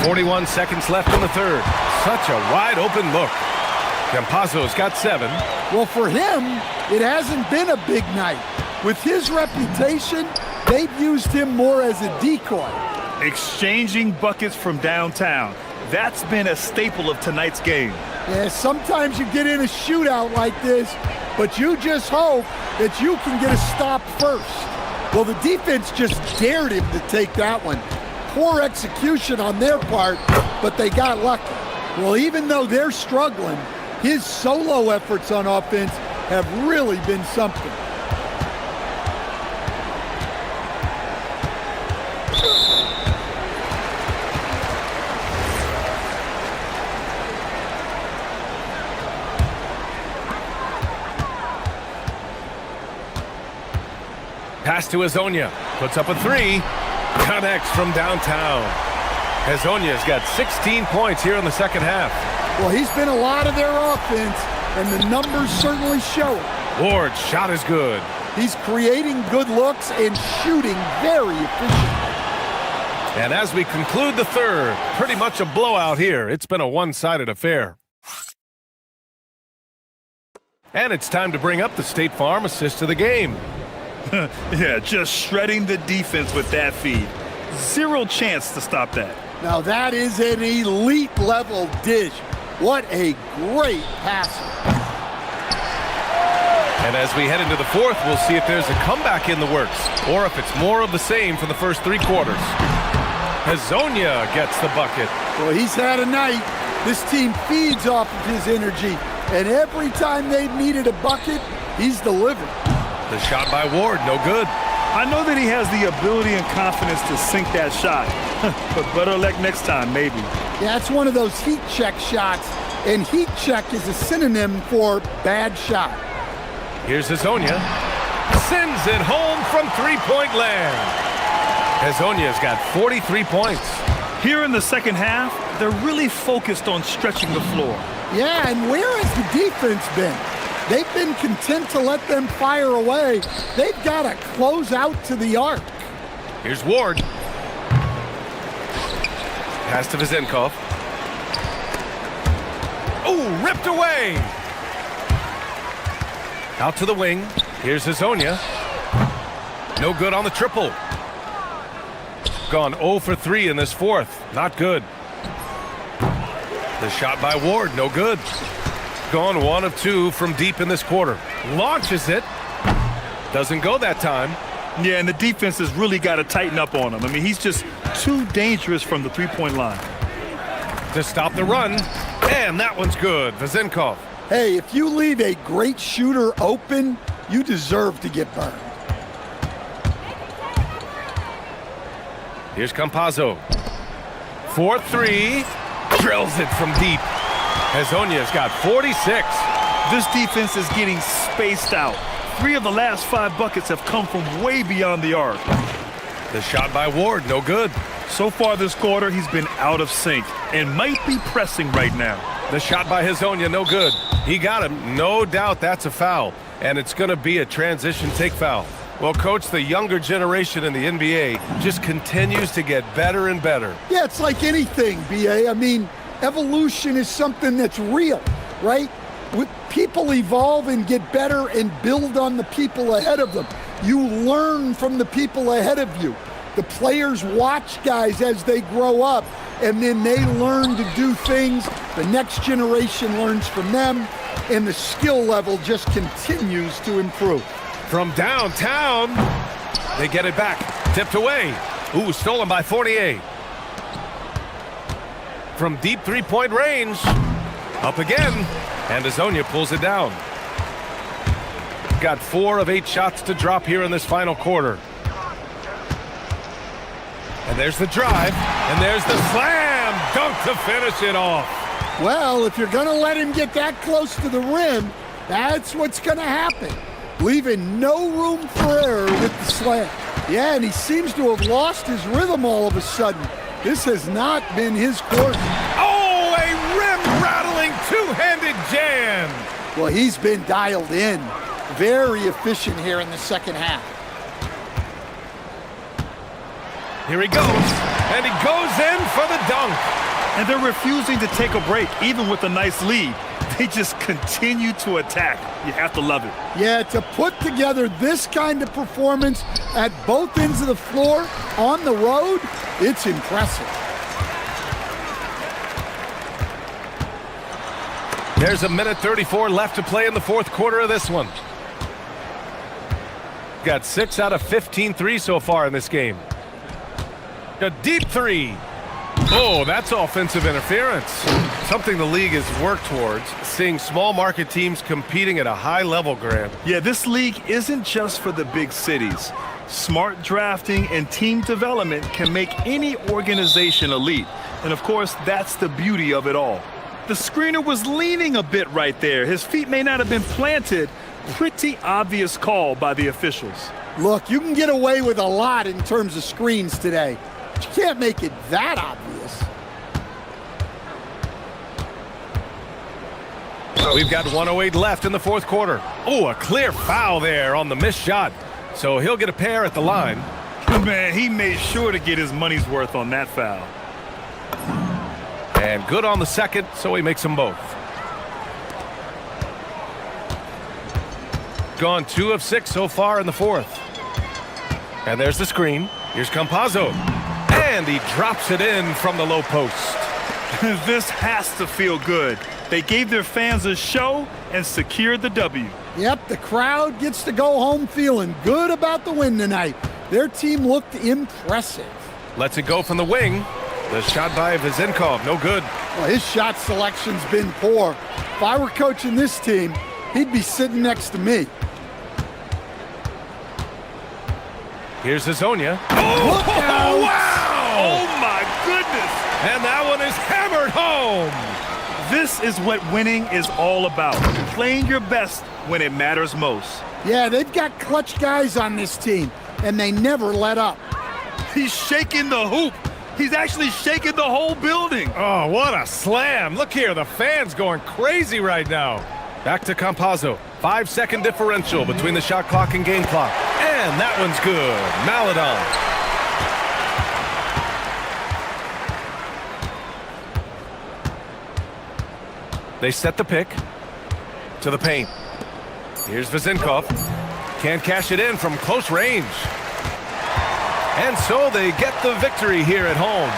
41 seconds left in the 3rd. Such a wide-open look. Campazzo's got 7. Well, for him, it hasn't been a big night. With his reputation, they've used him more as a decoy. Exchanging buckets from downtown. That's been a staple of tonight's game. Yeah, sometimes you get in a shootout like this, but you just hope that you can get a stop first. Well, the defense just dared him to take that one. Poor execution on their part, but they got lucky. Well, even though they're struggling, his solo efforts on offense have really been something. Pass to Azonia. Puts up a 3. Connects from downtown. Azonia's got 16 points here in the second half. Well, he's been a lot of their offense, and the numbers certainly show it. Ward's shot is good. He's creating good looks and shooting very efficiently. And as we conclude the 3rd, pretty much a blowout here. It's been a one-sided affair. And it's time to bring up the State Farm assist of the game. Yeah, just shredding the defense with that feed. Zero chance to stop that. Now that is an elite level dish. What a great passer. And as we head into the fourth, we'll see if there's a comeback in the works or if it's more of the same for the first 3 quarters. Hazonia gets the bucket. Well, he's had a night. This team feeds off of his energy, and every time they've needed a bucket, he's delivered. The shot by Ward, no good. I know that he has the ability and confidence to sink that shot, but better luck next time, maybe. Yeah, it's one of those heat check shots, and heat check is a synonym for bad shot. Here's Hazonia. Sends it home from three-point land. Hazonia's got 43 points. Here in the second half, they're really focused on stretching the floor. Yeah, and where has the defense been? They've been content to let them fire away. They've got to close out to the arc. Here's Ward. Pass to Vezenkov. Oh, ripped away. Out to the wing. Here's Hazonia. No good on the triple. Gone 0 for 3 in this fourth. Not good. The shot by Ward, no good. Gone 1 of 2 from deep in this quarter. Launches it. Doesn't go that time. Yeah, and the defense has really got to tighten up on him. I mean, he's just too dangerous from the three-point line. To stop the run. And that one's good. Vezenkov. Hey, if you leave a great shooter open, you deserve to get burned. Here's Campazzo. 4-3. Drills it from deep. Hazonia's got 46. This defense is getting spaced out. 3 of the last 5 buckets have come from way beyond the arc. The shot by Ward, no good. So far this quarter, he's been out of sync and might be pressing right now. The shot by Hazonia, no good. He got him. No doubt that's a foul. And it's going to be a transition take foul. Well, Coach, the younger generation in the NBA just continues to get better and better. Yeah, it's like anything, B.A. I mean, evolution is something that's real, right? People evolve and get better and build on the people ahead of them. You learn from the people ahead of you. The players watch guys as they grow up, and then they learn to do things. The next generation learns from them, and the skill level just continues to improve. From downtown, they get it back. Tipped away. Ooh, stolen by Fournier. From deep three-point range. Up again. And Hazonia pulls it down. Got 4 of 8 shots to drop here in this final quarter. And there's the drive. And there's the slam dunk to finish it off. Well, if you're going to let him get that close to the rim, that's what's going to happen. Leaving no room for error with the slam. Yeah, and he seems to have lost his rhythm all of a sudden. This has not been his quarter. Oh, a rim-rattling two-handed jam. Well, he's been dialed in. Very efficient here in the second half. Here he goes, and he goes in for the dunk. And they're refusing to take a break, even with a nice lead. They just continue to attack. You have to love it. Yeah, to put together this kind of performance at both ends of the floor on the road, it's impressive. There's a minute 34 left to play in the fourth quarter of this one. Got 6 out of 15 threes so far in this game. A deep 3. Oh, that's offensive interference. Something the league has worked towards, seeing small market teams competing at a high level, Graham. Yeah, this league isn't just for the big cities. Smart drafting and team development can make any organization elite. And of course, that's the beauty of it all. The screener was leaning a bit right there. His feet may not have been planted. Pretty obvious call by the officials. Look, you can get away with a lot in terms of screens today. But you can't make it that obvious. We've got 1:08 left in the fourth quarter. Oh, a clear foul there on the missed shot. So he'll get a pair at the line. Man, he made sure to get his money's worth on that foul. And good on the second, so he makes them both. Gone 2 of 6 so far in the fourth. And there's the screen. Here's Campazzo. And he drops it in from the low post. This has to feel good. They gave their fans a show and secured the W. Yep, the crowd gets to go home feeling good about the win tonight. Their team looked impressive. Lets it go from the wing. The shot by Vizinkov, no good. Well, his shot selection's been poor. If I were coaching this team, he'd be sitting next to me. Here's Hazonia. Look out! Wow! Oh my goodness! And that one is hammered home. This is what winning is all about. Playing your best when it matters most. Yeah, they've got clutch guys on this team, and they never let up. He's shaking the hoop. He's actually shaking the whole building. Oh, what a slam. Look here, the fans going crazy right now. Back to Campazzo. 5-second differential between the shot clock and game clock. And that one's good. Maladon. They set the pick to the paint. Here's Vizinkov. Can't cash it in from close range. And so they get the victory here at home.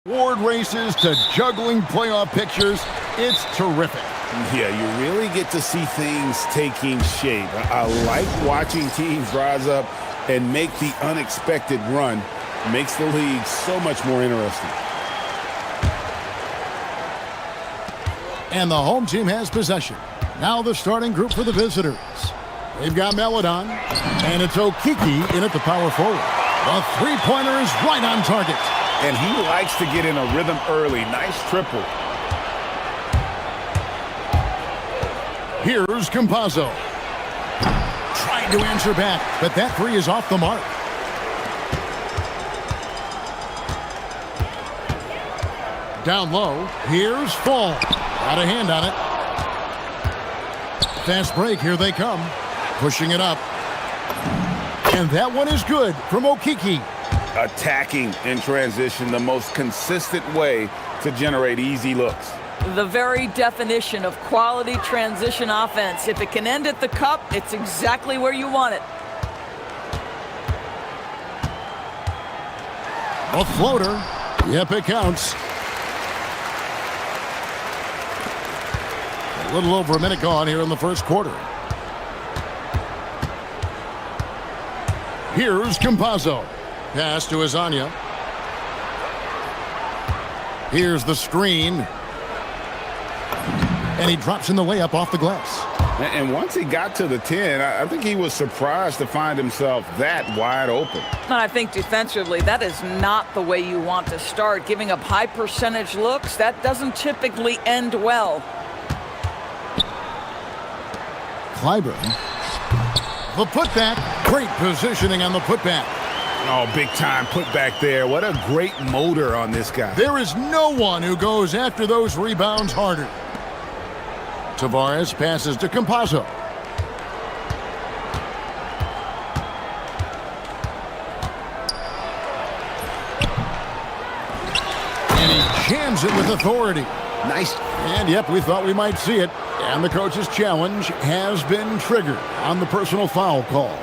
Award races to juggling playoff pictures. It's terrific. Yeah, you really get to see things taking shape. I like watching teams rise up and make the unexpected run. Makes the league so much more interesting. And the home team has possession. Now the starting group for the visitors. They've got Melodon, and it's Okiki in at the power forward. The three-pointer is right on target. And he likes to get in a rhythm early. Nice triple. Here's Campazzo. Trying to answer back, but that three is off the mark. Down low, here's Fall. Got a hand on it. Fast break, here they come. Pushing it up. And that one is good from Okiki. Attacking in transition, the most consistent way to generate easy looks. The very definition of quality transition offense. If it can end at the cup, it's exactly where you want it. A floater. Yep, it counts. A little over a minute gone here in the first quarter. Here's Campazzo. Pass to Azania. Here's the screen. And he drops in the layup off the glass. And once he got to the 10, I think he was surprised to find himself that wide open. And I think defensively, that is not the way you want to start. Giving up high percentage looks, that doesn't typically end well. Clyburn. The putback. Great positioning on the putback. Oh, big time putback there. What a great motor on this guy. There is no one who goes after those rebounds harder. Tavares passes to Campazzo. And he jams it with authority. Nice. And yep, we thought we might see it. And the coach's challenge has been triggered on the personal foul call.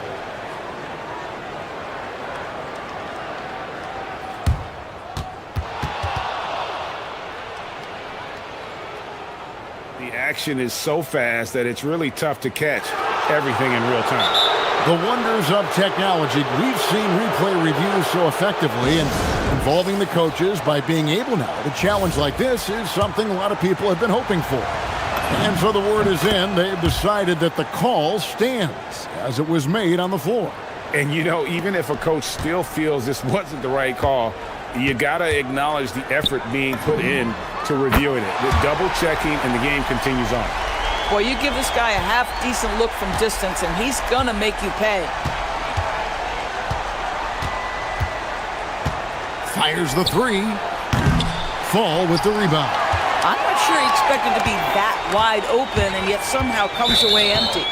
The action is so fast that it's really tough to catch everything in real time. The wonders of technology. We've seen replay reviews so effectively, and involving the coaches by being able now to challenge like this is something a lot of people have been hoping for. And so the word is in. They've decided that the call stands as it was made on the floor. And you know, even if a coach still feels this wasn't the right call, you got to acknowledge the effort being put in to reviewing it. The double checking, and the game continues on. Boy, you give this guy a half-decent look from distance, and he's going to make you pay. Fires the three. Fall with the rebound. I'm not sure he expected to be that wide open, and yet somehow comes away empty.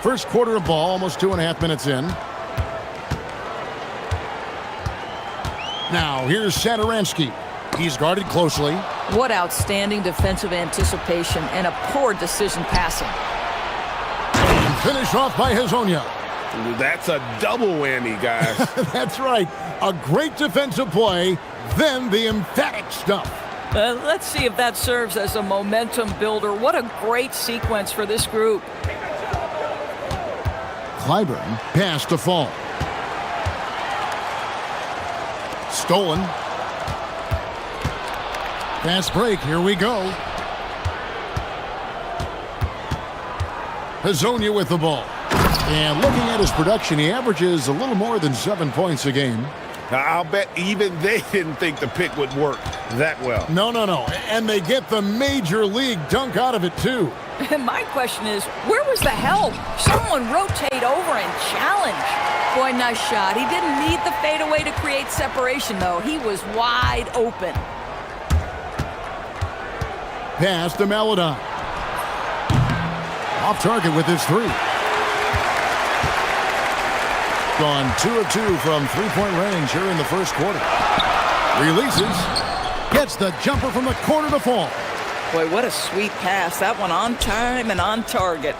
First quarter of ball, almost 2.5 minutes in. Now, here's Satoransky. He's guarded closely. What outstanding defensive anticipation and a poor decision passing. And finished off by Hazonia. That's a double whammy, guys. That's right. A great defensive play, then the emphatic stuff. Let's see if that serves as a momentum builder. What a great sequence for this group. Clyburn pass to Fall. Stolen. Fast break, here we go. Hazonia with the ball. And looking at his production, he averages a little more than 7 points a game. I'll bet even they didn't think the pick would work that well. No. And they get the major league dunk out of it, too. My question is, where was the help? Someone rotate over and challenge. Boy, nice shot. He didn't need the fadeaway to create separation, though. He was wide open. Pass to Melodon. Off target with his three. Gone 2 of 2 from three-point range here in the first quarter. Releases. Gets the jumper from the corner to Fall. Boy, what a sweet pass. That one on time and on target.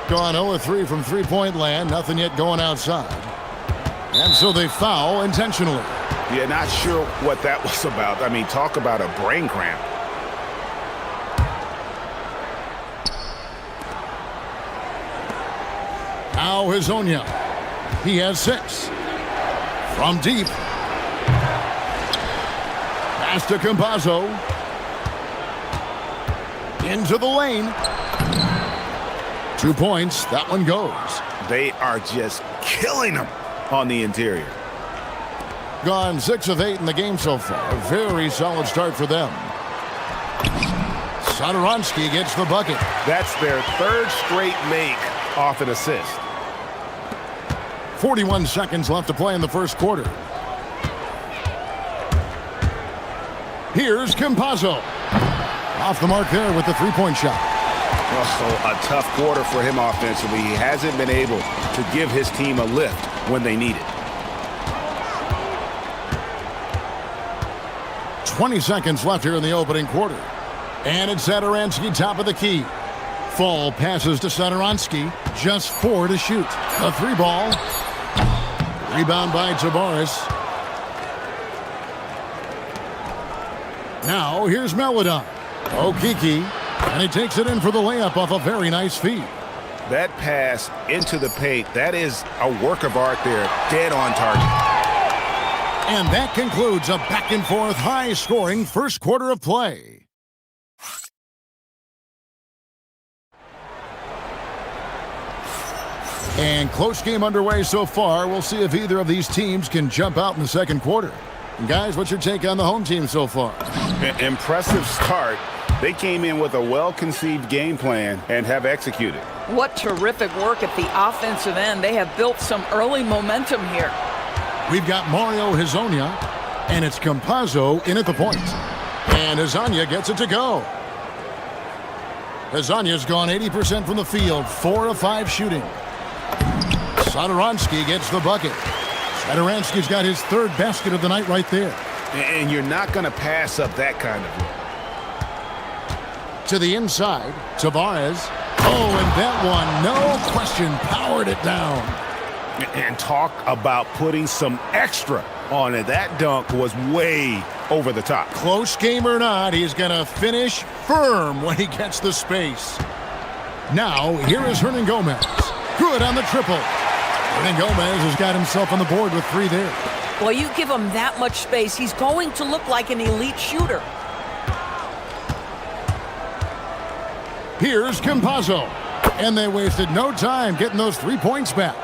gone 0-3 from three-point land. Nothing yet going outside. And so they foul intentionally. Yeah, not sure what that was about. I mean, talk about a brain cramp. Now Hazonia. He has 6. From deep. Pass to Campazzo. Into the lane. 2 points. That one goes. They are just killing them on the interior. Gone 6 of 8 in the game so far. A very solid start for them. Satoransky gets the bucket. That's their 3rd straight make off an assist. 41 seconds left to play in the first quarter. Here's Campazzo. Off the mark there with the three-point shot. Oh, a tough quarter for him offensively. He hasn't been able to give his team a lift when they need it. 20 seconds left here in the opening quarter. And it's Satoransky top of the key. Fall passes to Satoransky. Just 4 to shoot. A 3-ball. Rebound by Tavares. Now here's Melodon. Okiki. And he takes it in for the layup off a very nice feed. That pass into the paint, that is a work of art there. Dead on target. And that concludes a back-and-forth, high-scoring first quarter of play. And close game underway so far. We'll see if either of these teams can jump out in the second quarter. And guys, what's your take on the home team so far? Impressive start. They came in with a well-conceived game plan and have executed. What terrific work at the offensive end. They have built some early momentum here. We've got Mario Hazonia, and it's Campazzo in at the point. And Hazonia gets it to go. Hazonia's gone 80% from the field, 4 of 5 shooting. Satoransky gets the bucket. Satoransky's got his 3rd basket of the night right there. And you're not going to pass up that kind of look. To the inside, Tavares. Oh, and that one, no question, powered it down. And talk about putting some extra on it. That dunk was way over the top. Close game or not, he's going to finish firm when he gets the space. Now, here is Hernan Gomez. Good on the triple. Hernan Gomez has got himself on the board with 3 there. Well, you give him that much space, he's going to look like an elite shooter. Here's Campazzo. And they wasted no time getting those 3 points back.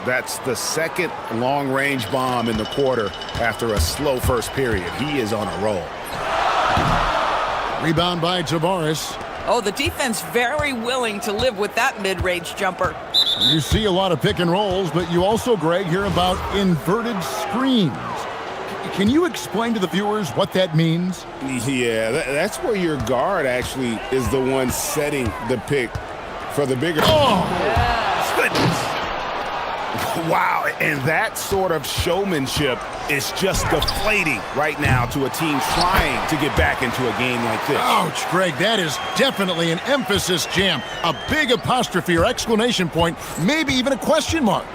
That's the 2nd long-range bomb in the quarter after a slow first period. He is on a roll. Rebound by Tavares. Oh, the defense very willing to live with that mid-range jumper. You see a lot of pick and rolls, but you also, Greg, hear about inverted screens. Can you explain to the viewers what that means? Yeah, that's where your guard actually is the one setting the pick for the bigger. Oh! Goodness. Wow, and that sort of showmanship is just deflating right now to a team trying to get back into a game like this. Ouch, Greg, that is definitely an emphasis jam. A big apostrophe or exclamation point, maybe even a question mark.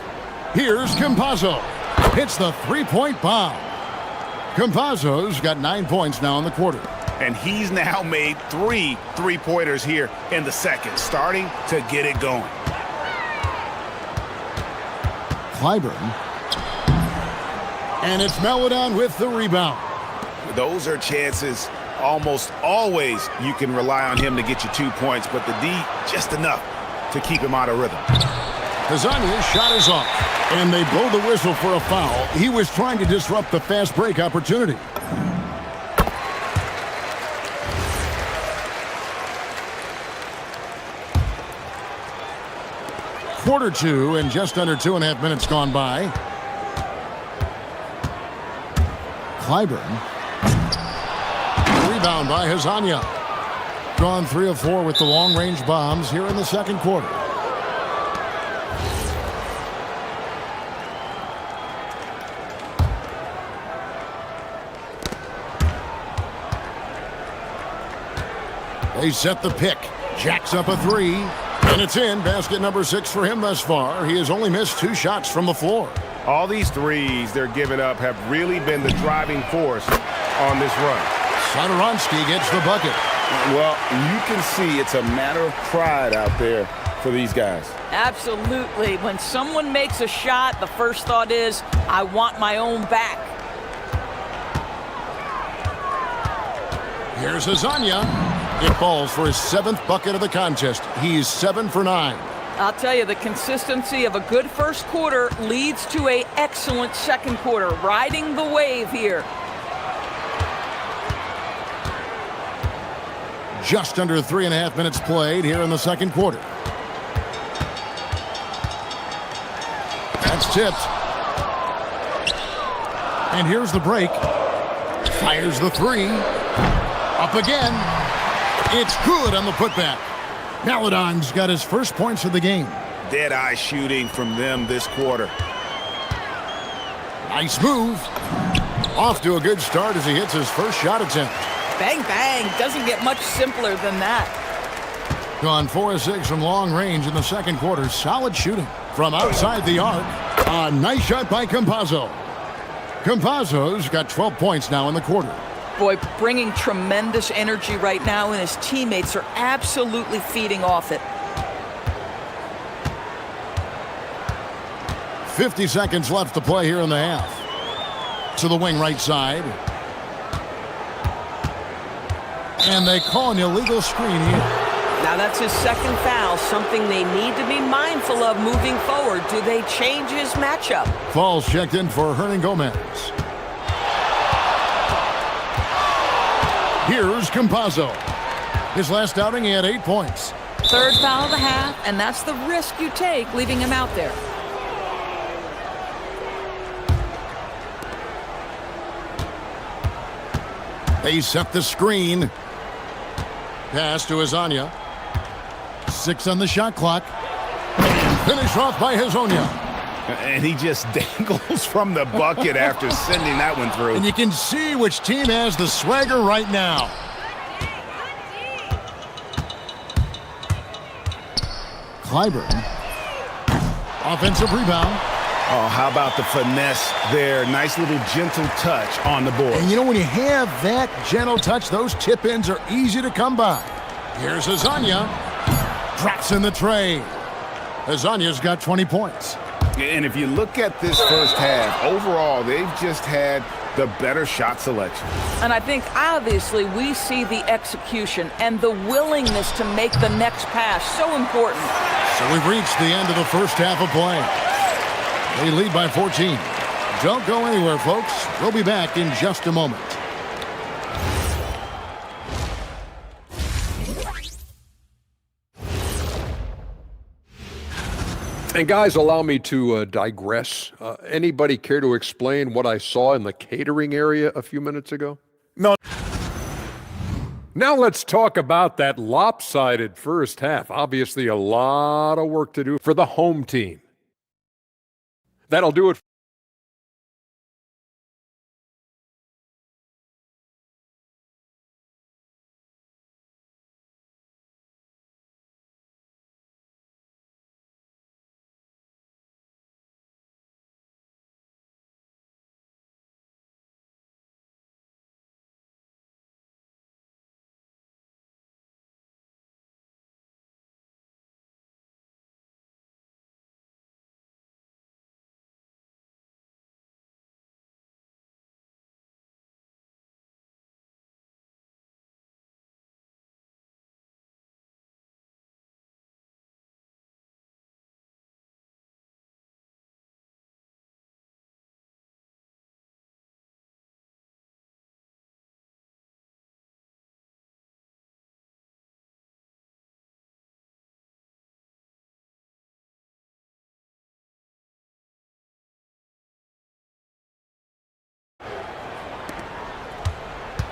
Here's Campazzo. Hits the 3-point bomb. Campazzo's got 9 points now in the quarter. And he's now made 3 3-pointers here in the second, starting to get it going. Clyburn. And it's Melodon with the rebound. Those are chances almost always you can rely on him to get you 2 points, but the D just enough to keep him out of rhythm. Hazonia's shot is off, and they blow the whistle for a foul. He was trying to disrupt the fast break opportunity. Quarter 2 and just under 2.5 minutes gone by. Clyburn. Rebound by Hazonia. Gone 3 of 4 with the long-range bombs here in the second quarter. They set the pick. Jacks up a 3. And it's in. Basket number 6 for him thus far. He has only missed 2 shots from the floor. All these threes they're giving up have really been the driving force on this run. Satoransky gets the bucket. Well, you can see it's a matter of pride out there for these guys. Absolutely. When someone makes a shot, the first thought is, I want my own back. Here's Azania. It falls for his 7th bucket of the contest. He's 7 for 9. I'll tell you, the consistency of a good first quarter leads to an excellent second quarter. Riding the wave here. Just under 3.5 minutes played here in the second quarter. That's tipped. And here's the break. Fires the 3. Up again. It's good on the putback. Maladon's got his first points of the game. Dead-eye shooting from them this quarter. Nice move. Off to a good start as he hits his first shot attempt. Bang, bang. Doesn't get much simpler than that. Gone 4 of 6 from long range in the second quarter. Solid shooting from outside the arc. A nice shot by Campazzo. Campazzo's got 12 points now in the quarter. Boy, bringing tremendous energy right now, and his teammates are absolutely feeding off it. 50 seconds left to play here in the half. To the wing right side. And they call an illegal screen here. Now that's his second foul, something they need to be mindful of moving forward. Do they change his matchup? Falls checked in for Hernan Gomez. Here's Campazzo. His last outing, he had 8 points. Third foul of the half, and that's the risk you take, leaving him out there. They set the screen. Pass to Azania. 6 on the shot clock. Finished off by Hazonia. And he just dangles from the bucket after sending that one through. And you can see which team has the swagger right now. Clyburn. Offensive rebound. Oh, how about the finesse there? Nice little gentle touch on the board. And you know, when you have that gentle touch, those tip-ins are easy to come by. Here's Azania. Drops in the tray. Azania's got 20 points. And if you look at this first half, overall, they've just had the better shot selection. And I think, obviously, we see the execution and the willingness to make the next pass so important. So we've reached the end of the first half of play. They lead by 14. Don't go anywhere, folks. We'll be back in just a moment. And guys, allow me to digress. Anybody care to explain what I saw in the catering area a few minutes ago? No. Now let's talk about that lopsided first half. Obviously, a lot of work to do for the home team. That'll do it.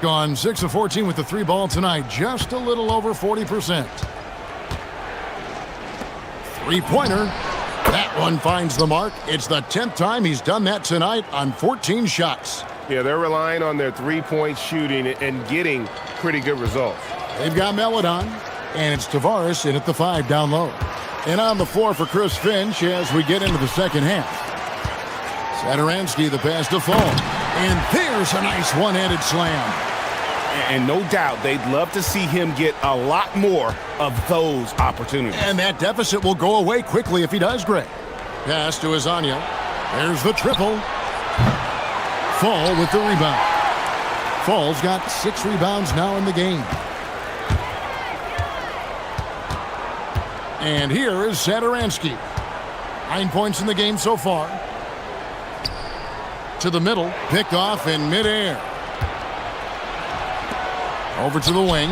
Gone 6 of 14 with the 3 ball tonight. Just a little over 40%. Three-pointer. That one finds the mark. It's the 10th time he's done that tonight on 14 shots. Yeah, they're relying on their three-point shooting and getting pretty good results. They've got Meladon, and it's Tavares in at the 5 down low. And on the floor for Chris Finch as we get into the second half. Satoransky, the pass to Fall. And there's a nice one-handed slam. And no doubt they'd love to see him get a lot more of those opportunities. And that deficit will go away quickly if he does great. Pass to Azania. There's the triple. Fall with the rebound. Fall's got 6 rebounds now in the game. And here is Satoransky. 9 points in the game so far. To the middle, picked off in midair. Over to the wing.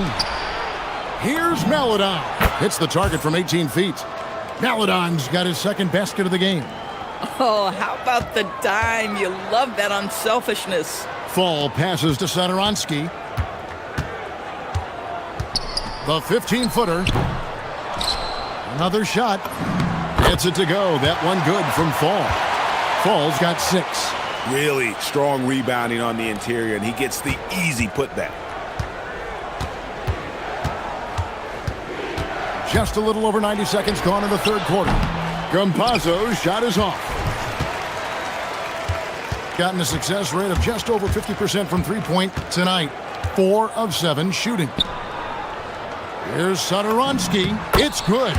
Here's Maladon. Hits the target from 18 feet. Maladon's got his second basket of the game. Oh, how about the dime? You love that unselfishness. Fall passes to Satoransky. The 15-footer. Another shot. Gets it to go. That one good from Fall. Fall's got 6. Really strong rebounding on the interior, and he gets the easy putback. Just a little over 90 seconds gone in the third quarter. Campazzo's shot is off. Gotten a success rate of just over 50% from three-point tonight. 4 of 7 shooting. Here's Satoransky. It's good.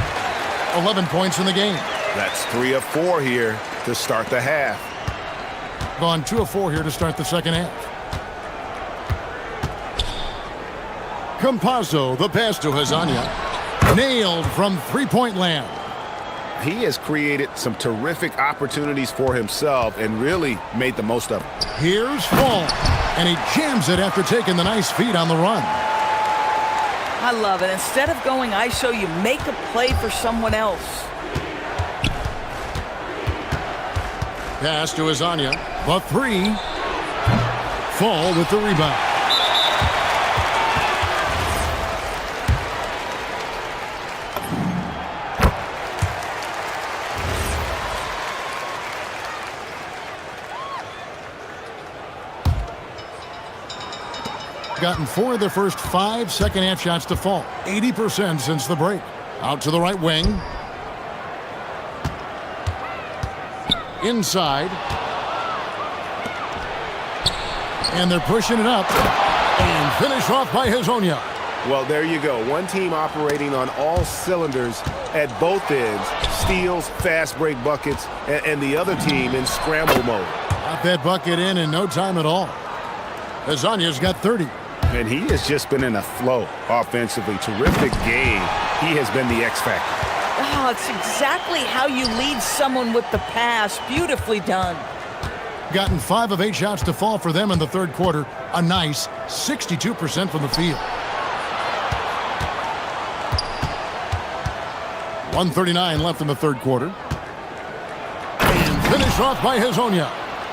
11 points in the game. That's 3 of 4 here to start the half. Gone 2 of 4 here to start the second half. Campazzo, the pass to Hazania. Nailed from three-point land. He has created some terrific opportunities for himself and really made the most of it. Here's Fall, and he jams it after taking the nice feed on the run. I love it. Instead of going ISO, you make a play for someone else. Pass to Azania. The 3. Fall with the rebound. Gotten 4 of their first 5 second-half shots to fall. 80% since the break. Out to the right wing. Inside. And they're pushing it up. And finish off by Hazonia. Well, there you go. One team operating on all cylinders at both ends. Steals, fast break buckets, and the other team in scramble mode. Got that bucket in no time at all. Hazonia's got 30. And he has just been in a flow offensively. Terrific game. He has been the X factor. Oh, it's exactly how you lead someone with the pass. Beautifully done. Gotten 5 of 8 shots to fall for them in the third quarter. A nice 62% from the field. 1:39 left in the third quarter. And finish off by Hazonia.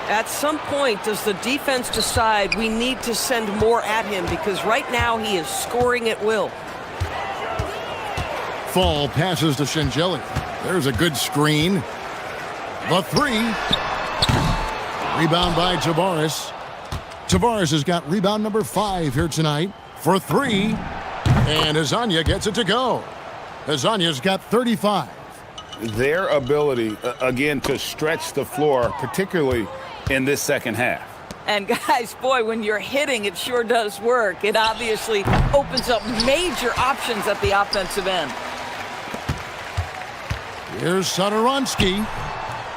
At some point, does the defense decide we need to send more at him? Because right now he is scoring at will. Fall passes to Shingeli. There's a good screen. The 3. Rebound by Tavares. Tavares has got rebound number 5 here tonight for 3. And Hazania gets it to go. Hazania's got 35. Their ability, again, to stretch the floor, particularly in this second half. And guys, boy, when you're hitting, it sure does work. It obviously opens up major options at the offensive end. Here's Satoransky.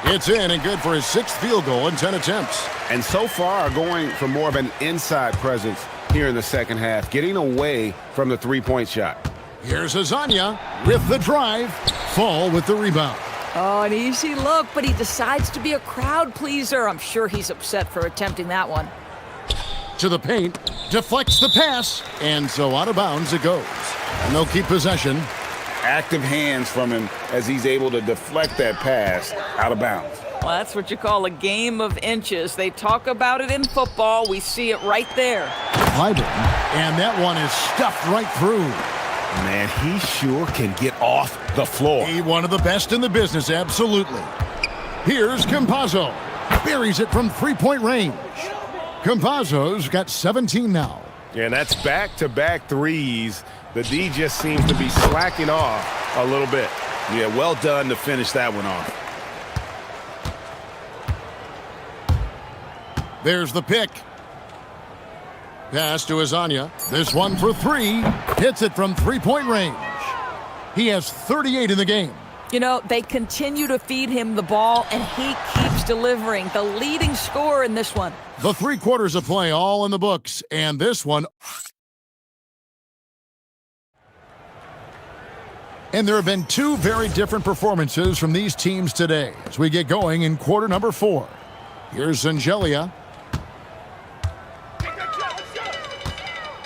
It's in and good for his 6th field goal in 10 attempts. And so far, going for more of an inside presence here in the second half, getting away from the three-point shot. Here's Hazania with the drive. Fall with the rebound. Oh, an easy look, but he decides to be a crowd pleaser. I'm sure he's upset for attempting that one. To the paint, deflects the pass, and so out of bounds it goes. And they'll keep possession. Active hands from him as he's able to deflect that pass out of bounds. Well, that's what you call a game of inches. They talk about it in football. We see it right there. Clyburn, and that one is stuffed right through. Man, he sure can get off the floor. He one of the best in the business, absolutely. Here's Campazzo. Buries it from three-point range. Campazzo's got 17 now. And that's back-to-back threes. The D just seems to be slacking off a little bit. Yeah, well done to finish that one off. There's the pick. Pass to Azania. This one for three. Hits it from three-point range. He has 38 in the game. You know, they continue to feed him the ball, and he keeps delivering. The leading scorer in this one. The 3 quarters of play all in the books, and this one. And there have been 2 very different performances from these teams today as we get going in quarter number 4. Here's Zangelia.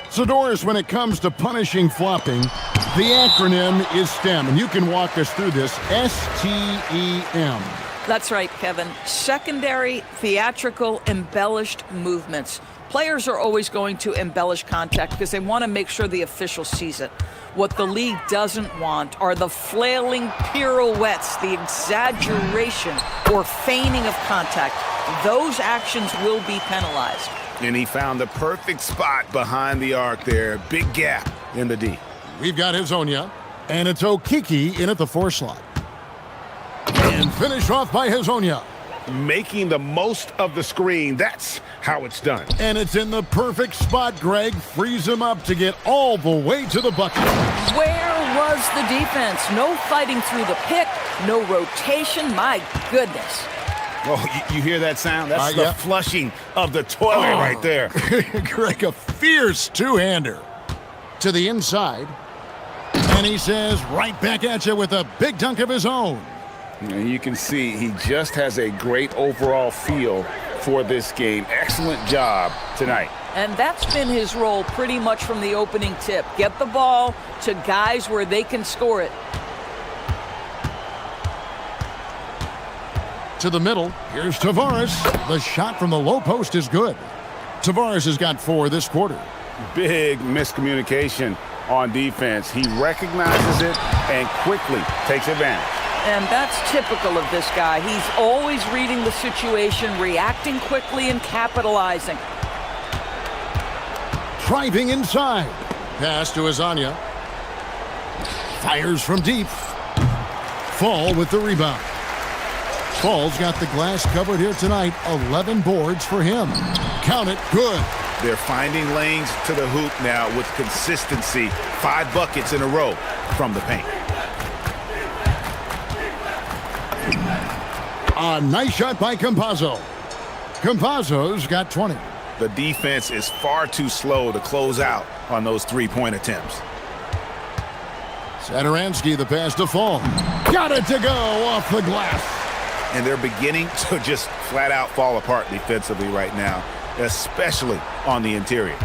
So, Doris, when it comes to punishing flopping, the acronym is STEM, and you can walk us through this. STEM. That's right, Kevin. Secondary, theatrical, embellished movements. Players are always going to embellish contact because they want to make sure the official sees it. What the league doesn't want are the flailing pirouettes, the exaggeration or feigning of contact. Those actions will be penalized. And he found the perfect spot behind the arc there. Big gap in the D. We've got Hazonia, and it's Okiki in at the 4 slot. And finish off by Hazonia. Making the most of the screen. That's how it's done. And it's in the perfect spot, Greg. Frees him up to get all the way to the bucket. Where was the defense? No fighting through the pick, no rotation. My goodness. Oh, you hear that sound? That's the flushing of the toilet right there. Greg, a fierce two-hander. To the inside. And he says right back at you with a big dunk of his own. And you can see he just has a great overall feel for this game. Excellent job tonight. And that's been his role pretty much from the opening tip. Get the ball to guys where they can score it. To the middle, here's Tavares. The shot from the low post is good. Tavares has got 4 this quarter. Big miscommunication on defense. He recognizes it and quickly takes advantage. And that's typical of this guy. He's always reading the situation, reacting quickly and capitalizing. Driving inside. Pass to Azania. Fires from deep. Fall with the rebound. Fall's got the glass covered here tonight. 11 boards for him. Count it. Good. They're finding lanes to the hoop now with consistency. 5 buckets in a row from the paint. A nice shot by Campazzo. Campazzo's got 20. The defense is far too slow to close out on those 3-point attempts. Satoransky, the pass to Fall. Got it to go off the glass. And they're beginning to just flat out fall apart defensively right now, especially on the interior.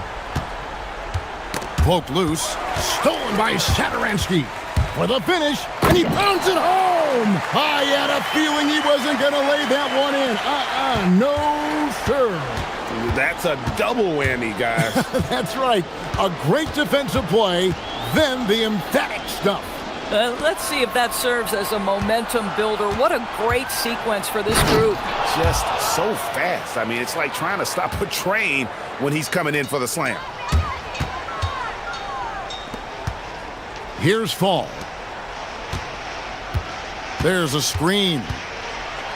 Poked loose. Stolen by Satoransky. For the finish, and he pounds it home! I had a feeling he wasn't going to lay that one in. No, sir. That's a double whammy, guys. That's right. A great defensive play, then the emphatic stuff. Let's see if that serves as a momentum builder. What a great sequence for this group. Just so fast. I mean, it's like trying to stop a train when he's coming in for the slam. Here's Fall. There's a screen.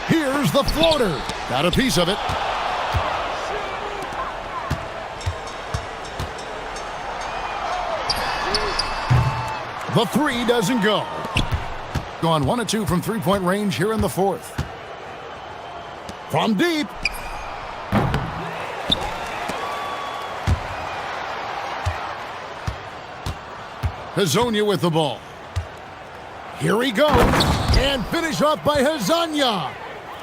Here's the floater. Got a piece of it. The 3 doesn't go. Gone 1 of 2 from 3-point range here in the 4th. From deep. Hazonia with the ball. Here he goes. And finish off by Hazonia.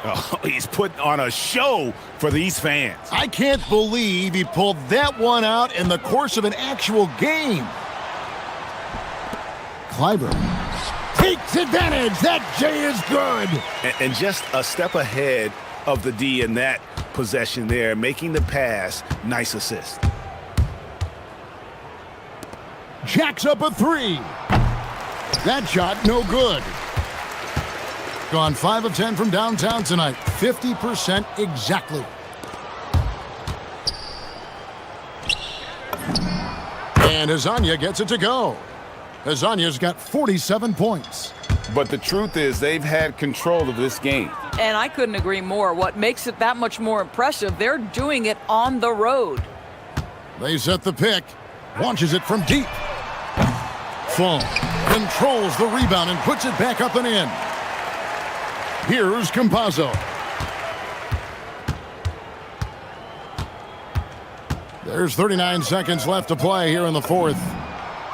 Oh, he's putting on a show for these fans. I can't believe he pulled that one out in the course of an actual game. Clyburn takes advantage. That J is good. And just a step ahead of the D in that possession there, making the pass. Nice assist. Jacks up a 3. That shot no good. Gone 5 of 10 from downtown tonight. 50% exactly. And Hazonia gets it to go. Hazania's got 47 points. But the truth is they've had control of this game. And I couldn't agree more. What makes it that much more impressive, they're doing it on the road. They set the pick. Launches it from deep. Fall. Controls the rebound and puts it back up and in. Here's Campazzo. There's 39 seconds left to play here in the fourth.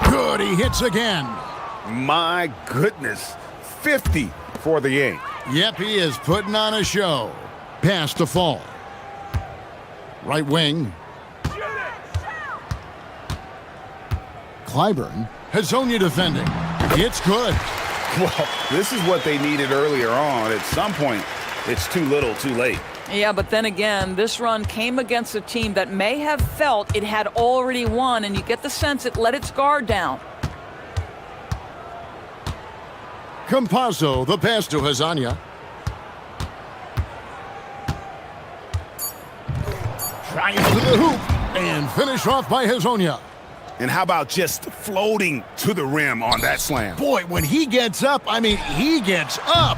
Good, he hits again. My goodness. 50 for the game. Yep, he is putting on a show. Pass to Fall. Right wing. Clyburn. Hazonia defending. It's good. Well, this is what they needed earlier on. At some point, it's too little, too late. Yeah, but then again, this run came against a team that may have felt it had already won, and you get the sense it let its guard down. Campazzo, the pass to Hazonia. Tries to the hoop and finish off by Hazonia. And how about just floating to the rim on that slam? Boy, when he gets up, I mean, he gets up.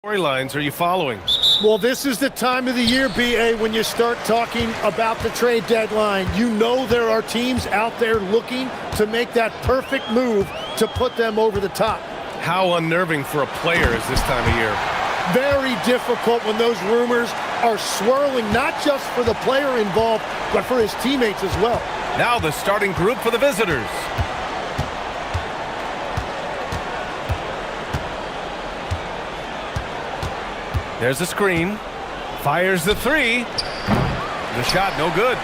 Storylines are you following? Well, this is the time of the year, BA, when you start talking about the trade deadline. You know there are teams out there looking to make that perfect move to put them over the top. How unnerving for a player is this time of year? Very difficult when those rumors are swirling, not just for the player involved, but for his teammates as well. Now the starting group for the visitors. There's a screen. Fires the three. The shot, no good.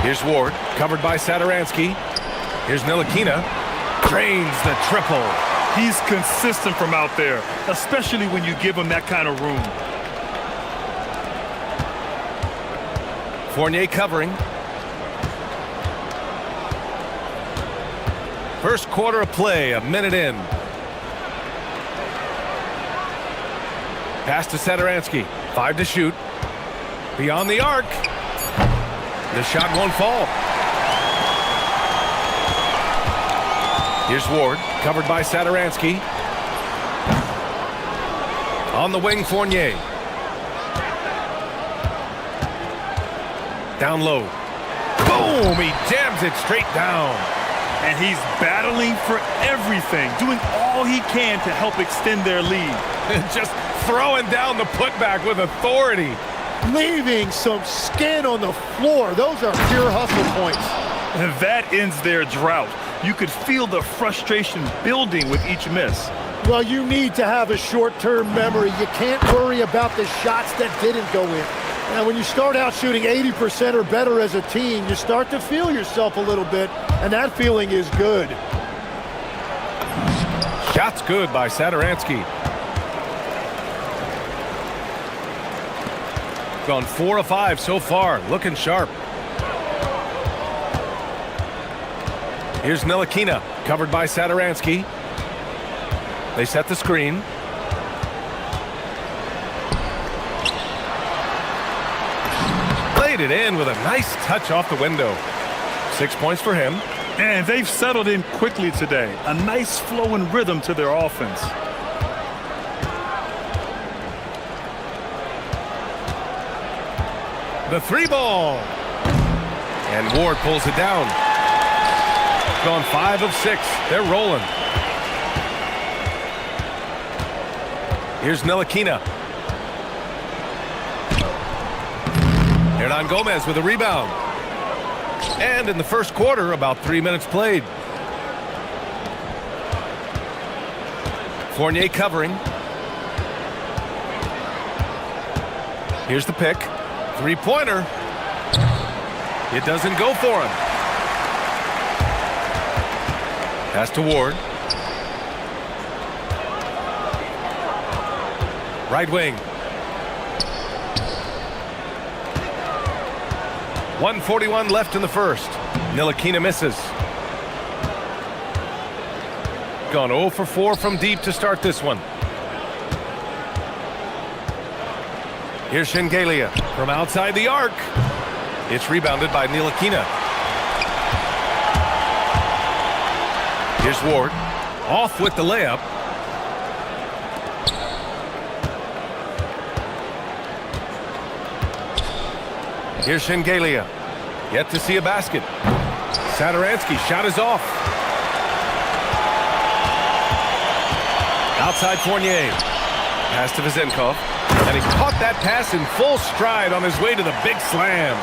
Here's Ward, covered by Sadaransky. Here's Ntilikina. Drains the triple. He's consistent from out there, especially when you give him that kind of room. Fournier covering. First quarter of play, a minute in. Pass to Sadaransky. 5 to shoot. Beyond the arc. The shot won't fall. Here's Ward, covered by Sadaransky. On the wing, Fournier. Down low. Boom! He jams it straight down. And he's battling for everything, doing all he can to help extend their lead. Just throwing down the putback with authority. Leaving some skin on the floor. Those are pure hustle points. And that ends their drought. You could feel the frustration building with each miss. Well, you need to have a short-term memory. You can't worry about the shots that didn't go in. Now, when you start out shooting 80% or better as a team, you start to feel yourself a little bit, and that feeling is good. Shot's good by Sadaransky. Gone 4 of 5 so far, looking sharp. Here's Ntilikina, covered by Sadaransky. They set the screen. Laid it in with a nice touch off the window. 6 points for him. And they've settled in quickly today. A nice flow and rhythm to their offense. The three ball. And Ward pulls it down. Gone 5 of 6. They're rolling. Here's Ntilikina. Hernan Gomez with a rebound. And in the first quarter, about 3 minutes played. Fournier covering. Here's the pick. Three-pointer. It doesn't go for him. Pass to Ward. Right wing. 1:41 left in the first. Ntilikina misses. Gone 0 for 4 from deep to start this one. Here's Shengelia from outside the arc. It's rebounded by Ntilikina. Here's Ward. Off with the layup. Here's Shengelia. Yet to see a basket. Sadaransky shot is off. Outside Fournier. Pass to Vezenkov. And he caught that pass in full stride on his way to the big slam.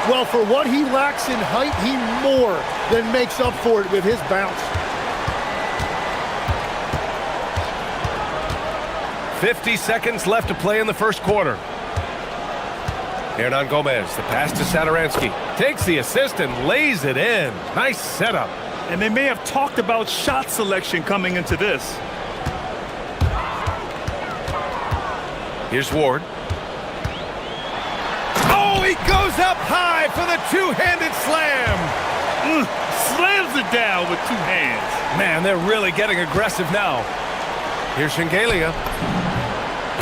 Well, for what he lacks in height, he more than makes up for it with his bounce. 50 seconds left to play in the first quarter. Hernan Gomez, the pass to Sadaransky. Takes the assist and lays it in. Nice setup. And they may have talked about shot selection coming into this. Here's Ward. Oh, he goes up high for the two-handed slam. Slams it down with two hands. Man, they're really getting aggressive now. Here's Shengelia.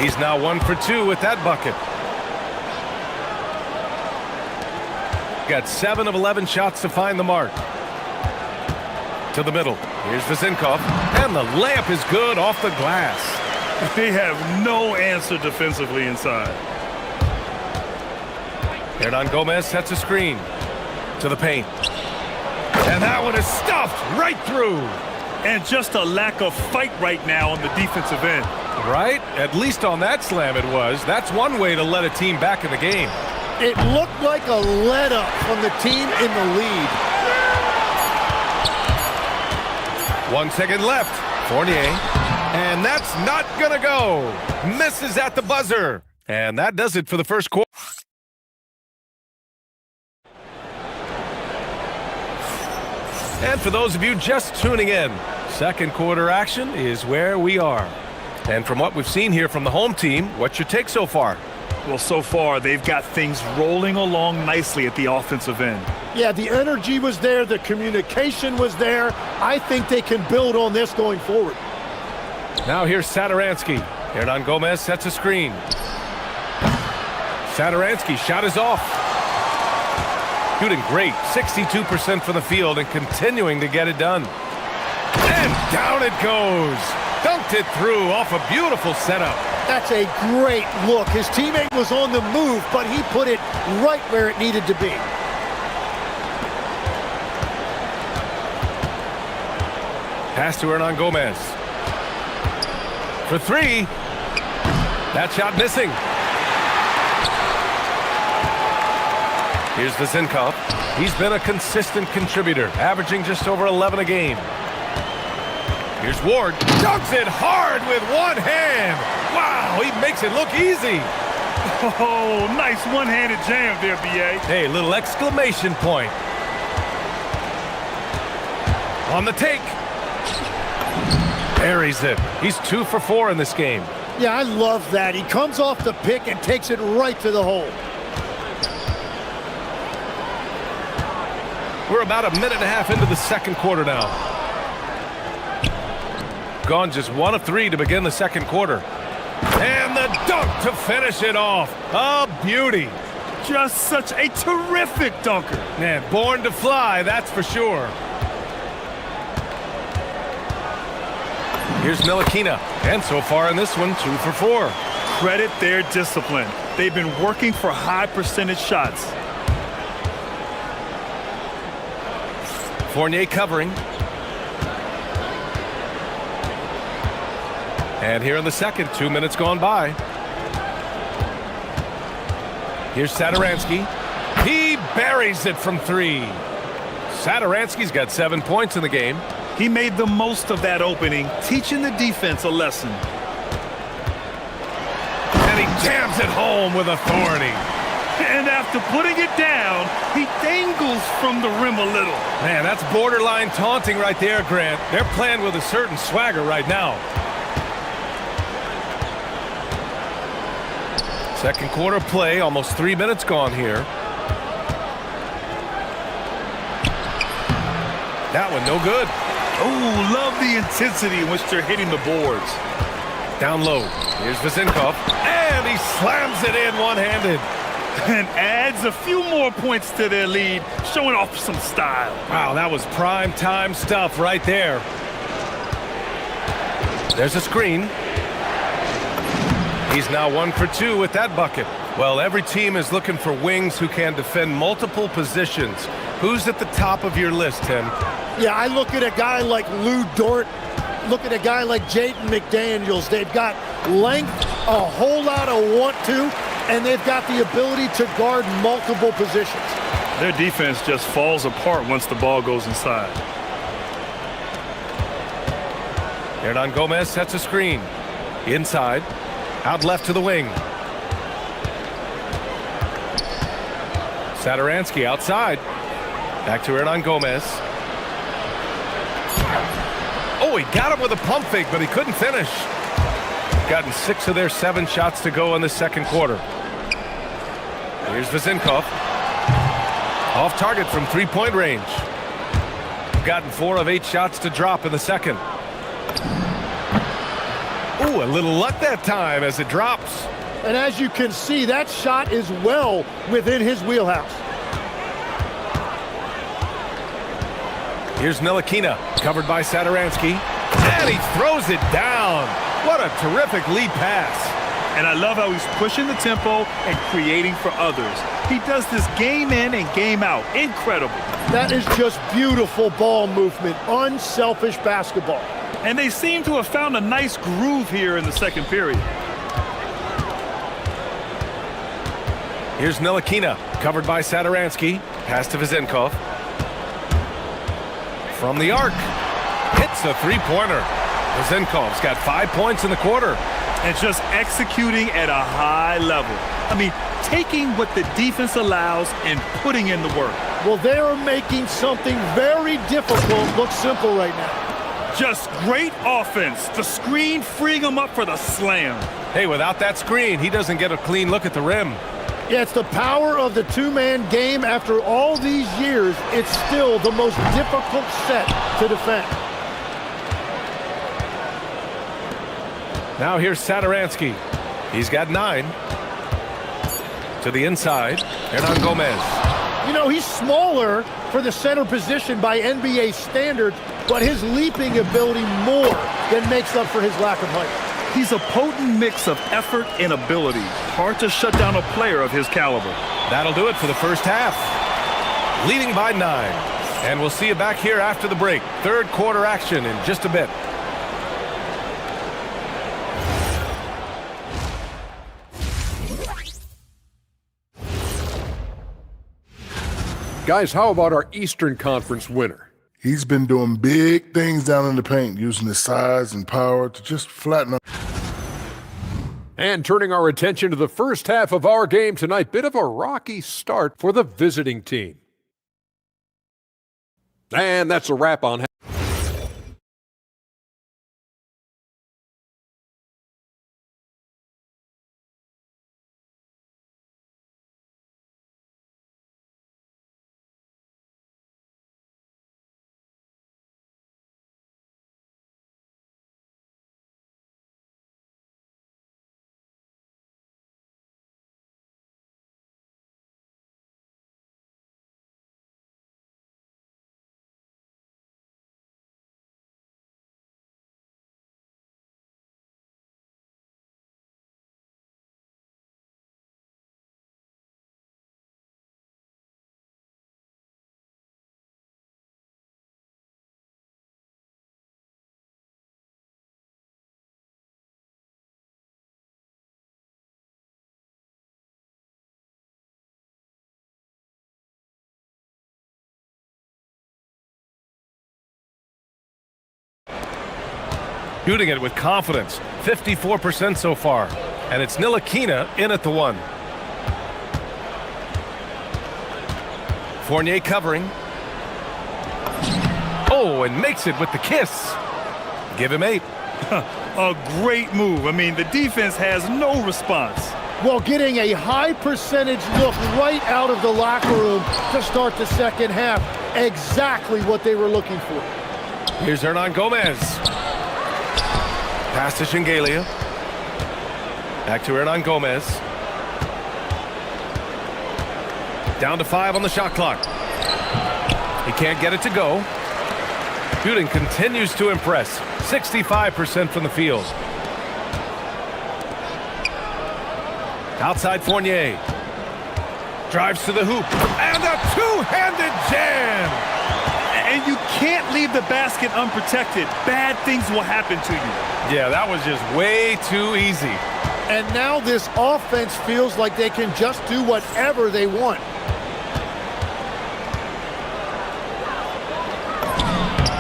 He's now 1 for 2 with that bucket. Got 7 of 11 shots to find the mark. To the middle. Here's Vizinkov. And the layup is good off the glass. They have no answer defensively inside. Hernan Gomez sets a screen. To the paint. And that one is stuffed right through. And just a lack of fight right now on the defensive end. Right? At least on that slam it was. That's one way to let a team back in the game. It looked like a let-up from the team in the lead. 1 second left. Fournier. And that's not gonna go. Misses at the buzzer. And that does it for the first quarter. And for those of you just tuning in, second quarter action is where we are. And from what we've seen here from the home team, what's your take so far? Well, so far, they've got things rolling along nicely at the offensive end. Yeah, the energy was there. The communication was there. I think they can build on this going forward. Now here's Satoransky. Hernan Gomez sets a screen. Satoransky shot is off. Shooting great, 62% from the field and continuing to get it done. And down it goes. Dunked it through off a beautiful setup. That's a great look. His teammate was on the move, but he put it right where it needed to be. Pass to Hernan Gomez. For three. That shot missing. Here's Vizinkov. He's been a consistent contributor, averaging just over 11 a game. Here's Ward. Dunks it hard with one hand. Wow, he makes it look easy. Oh, nice one-handed jam there, B.A. Hey, little exclamation point. On the take. Buries it. He's 2 for 4 in this game. Yeah, I love that. He comes off the pick and takes it right to the hole. We're about a minute and a half into the second quarter now. Gone just 1 of 3 to begin the second quarter. And the dunk to finish it off. A beauty. Just such a terrific dunker. Man, born to fly, that's for sure. Here's Ntilikina. And so far in this one, 2 for 4. Credit their discipline. They've been working for high percentage shots. Fournier covering. And here in the second, 2 minutes gone by. Here's Satoransky. He buries it from 3. Satoransky's got 7 points in the game. He made the most of that opening, teaching the defense a lesson. And he jams it home with authority. And after putting it down, he dangles from the rim a little. Man, that's borderline taunting right there, Grant. They're playing with a certain swagger right now. Second quarter play, almost 3 minutes gone here. That one no good. Oh, love the intensity in which they're hitting the boards. Down low. Here's Vizinkov. And he slams it in one-handed. And adds a few more points to their lead, showing off some style. Wow, that was prime time stuff right there. There's a screen. He's now 1 for 2 with that bucket. Well, every team is looking for wings who can defend multiple positions. Who's at the top of your list, Tim? Yeah, I look at a guy like Lou Dort, look at a guy like Jaden McDaniels. They've got length, a whole lot of want to, and they've got the ability to guard multiple positions. Their defense just falls apart once the ball goes inside. Hernan Gomez sets a screen. Inside. Out left to the wing. Satoransky outside. Back to Hernan Gomez. Oh, he got him with a pump fake, but he couldn't finish. Gotten 6 of their 7 shots to go in the second quarter. Here's Vizinkov. Off target from 3-point range. Gotten 4 of 8 shots to drop in the second. Ooh, a little luck that time as it drops. And as you can see, that shot is well within his wheelhouse. Here's Ntilikina, covered by Satoransky, and he throws it down. What a terrific lead pass. And I love how he's pushing the tempo and creating for others. He does this game in and game out. Incredible. That is just beautiful ball movement, unselfish basketball. And they seem to have found a nice groove here in the second period. Here's Ntilikina, covered by Satoransky, pass to Vezenkov. From the arc, hits a three-pointer. Vezenkov's got 5 points in the quarter. And just executing at a high level. I mean, taking what the defense allows and putting in the work. Well, they are making something very difficult look simple right now. Just great offense. The screen freeing him up for the slam. Hey, without that screen, he doesn't get a clean look at the rim. Yeah, it's the power of the two-man game. After all these years, it's still the most difficult set to defend. Now here's Satoransky. He's got 9. To the inside, Hernan Gomez. You know, he's smaller for the center position by NBA standards, but his leaping ability more than makes up for his lack of height. He's a potent mix of effort and ability. Hard to shut down a player of his caliber. That'll do it for the first half. Leading by 9. And we'll see you back here after the break. Third quarter action in just a bit. Guys, how about our Eastern Conference winner? He's been doing big things down in the paint, using his size and power to just flatten up. And turning our attention to the first half of our game tonight, bit of a rocky start for the visiting team. And that's a wrap on Shooting it with confidence. 54% so far. And it's Ntilikina in at the 1. Fournier covering. Oh, and makes it with the kiss. Give him 8. A great move. I mean, the defense has no response. Well, getting a high percentage look right out of the locker room to start the second half. Exactly what they were looking for. Here's Hernan Gomez. Pass to Shingalia. Back to Hernan Gomez. Down to 5 on the shot clock. He can't get it to go. Shooting continues to impress. 65% from the field. Outside Fournier. Drives to the hoop. And a two-handed jam! And you can't leave the basket unprotected. Bad things will happen to you. Yeah, that was just way too easy. And now this offense feels like they can just do whatever they want.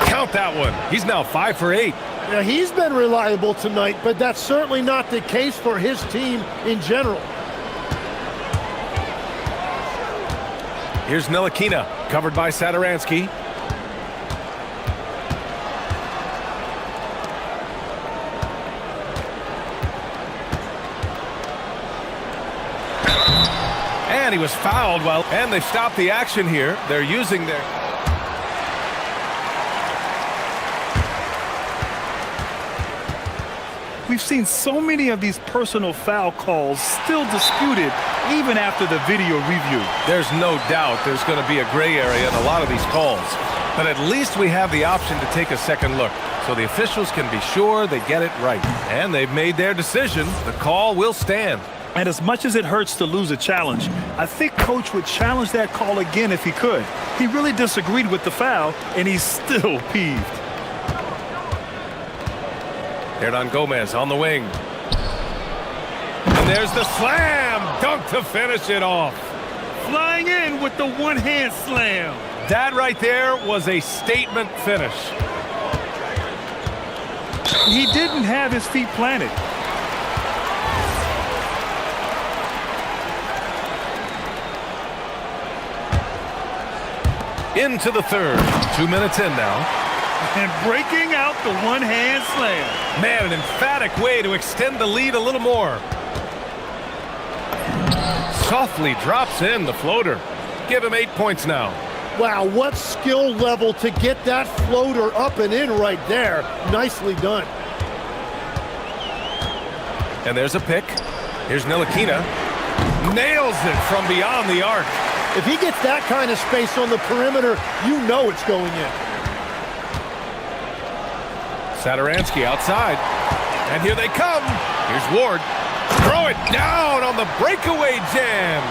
Count that one. He's now 5 for 8. Now, he's been reliable tonight, but that's certainly not the case for his team in general. Here's Ntilikina, covered by Satoransky. And he was fouled and they've stopped the action here. They're using their... We've seen so many of these personal foul calls still disputed even after the video review. There's no doubt there's going to be a gray area in a lot of these calls. But at least we have the option to take a second look, so the officials can be sure they get it right. And they've made their decision. The call will stand. And as much as it hurts to lose a challenge, I think Coach would challenge that call again if he could. He really disagreed with the foul, and he's still peeved. Hernan Gomez on the wing. And there's the slam dunk to finish it off. Flying in with the one-hand slam. That right there was a statement finish. He didn't have his feet planted. Into the third. 2 minutes in now. And breaking out the one-hand slam. Man, an emphatic way to extend the lead a little more. Softly drops in the floater. Give him 8 points now. Wow, what skill level to get that floater up and in right there. Nicely done. And there's a pick. Here's Ntilikina. Nails it from beyond the arc. If he gets that kind of space on the perimeter, you know it's going in. Satoransky outside. And here they come. Here's Ward. Throw it down on the breakaway jam.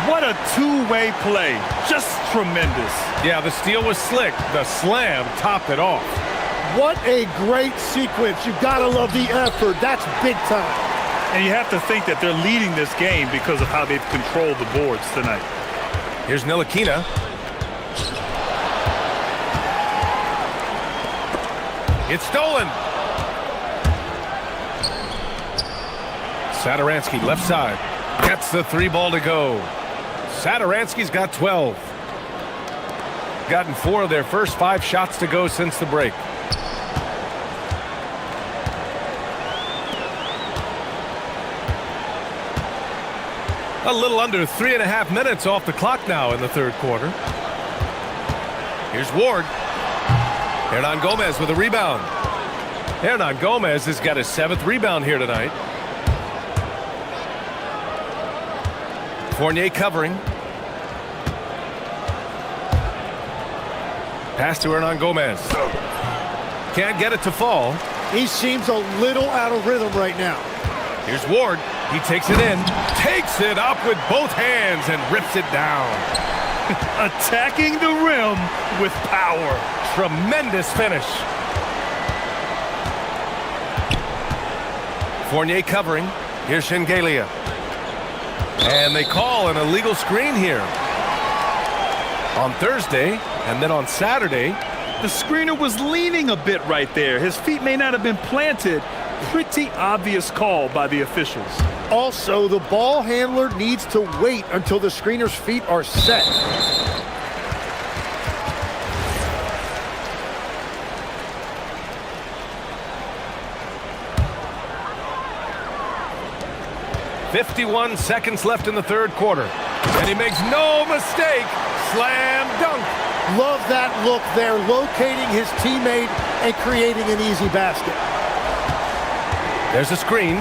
What a two-way play. Just tremendous. Yeah, the steal was slick. The slam topped it off. What a great sequence. You've got to love the effort. That's big time. And you have to think that they're leading this game because of how they've controlled the boards tonight. Here's Ntilikina. It's stolen. Satoransky left side. Gets the 3 ball to go. Satoransky's got 12. Gotten 4 of their first 5 shots to go since the break. A little under 3.5 minutes off the clock now in the third quarter. Here's Ward. Hernan Gomez with a rebound. Hernan Gomez has got his 7th rebound here tonight. Fournier covering. Pass to Hernan Gomez. Can't get it to fall. He seems a little out of rhythm right now. Here's Ward. He takes it in. Takes it up with both hands and rips it down. Attacking the rim with power. Tremendous finish. Fournier covering. Here's Shengelia. And they call an illegal screen here. On Thursday, and then on Saturday. The screener was leaning a bit right there. His feet may not have been planted. Pretty obvious call by the officials. Also, the ball handler needs to wait until the screener's feet are set. .51 seconds left in the third quarter. And he makes no mistake. Slam dunk. Love that look there, locating his teammate and creating an easy basket. There's a screen.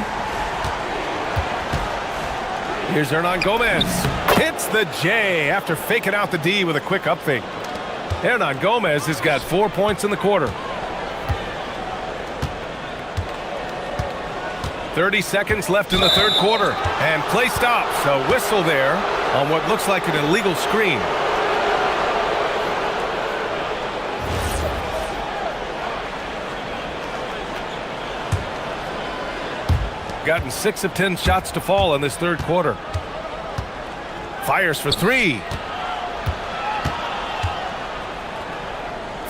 Here's Hernan Gomez. Hits the J after faking out the D with a quick up fake. Hernan Gomez has got 4 points in the quarter. 30 seconds left in the third quarter. And play stops. A whistle there on what looks like an illegal screen. Gotten 6 of 10 shots to fall in this third quarter. Fires for 3.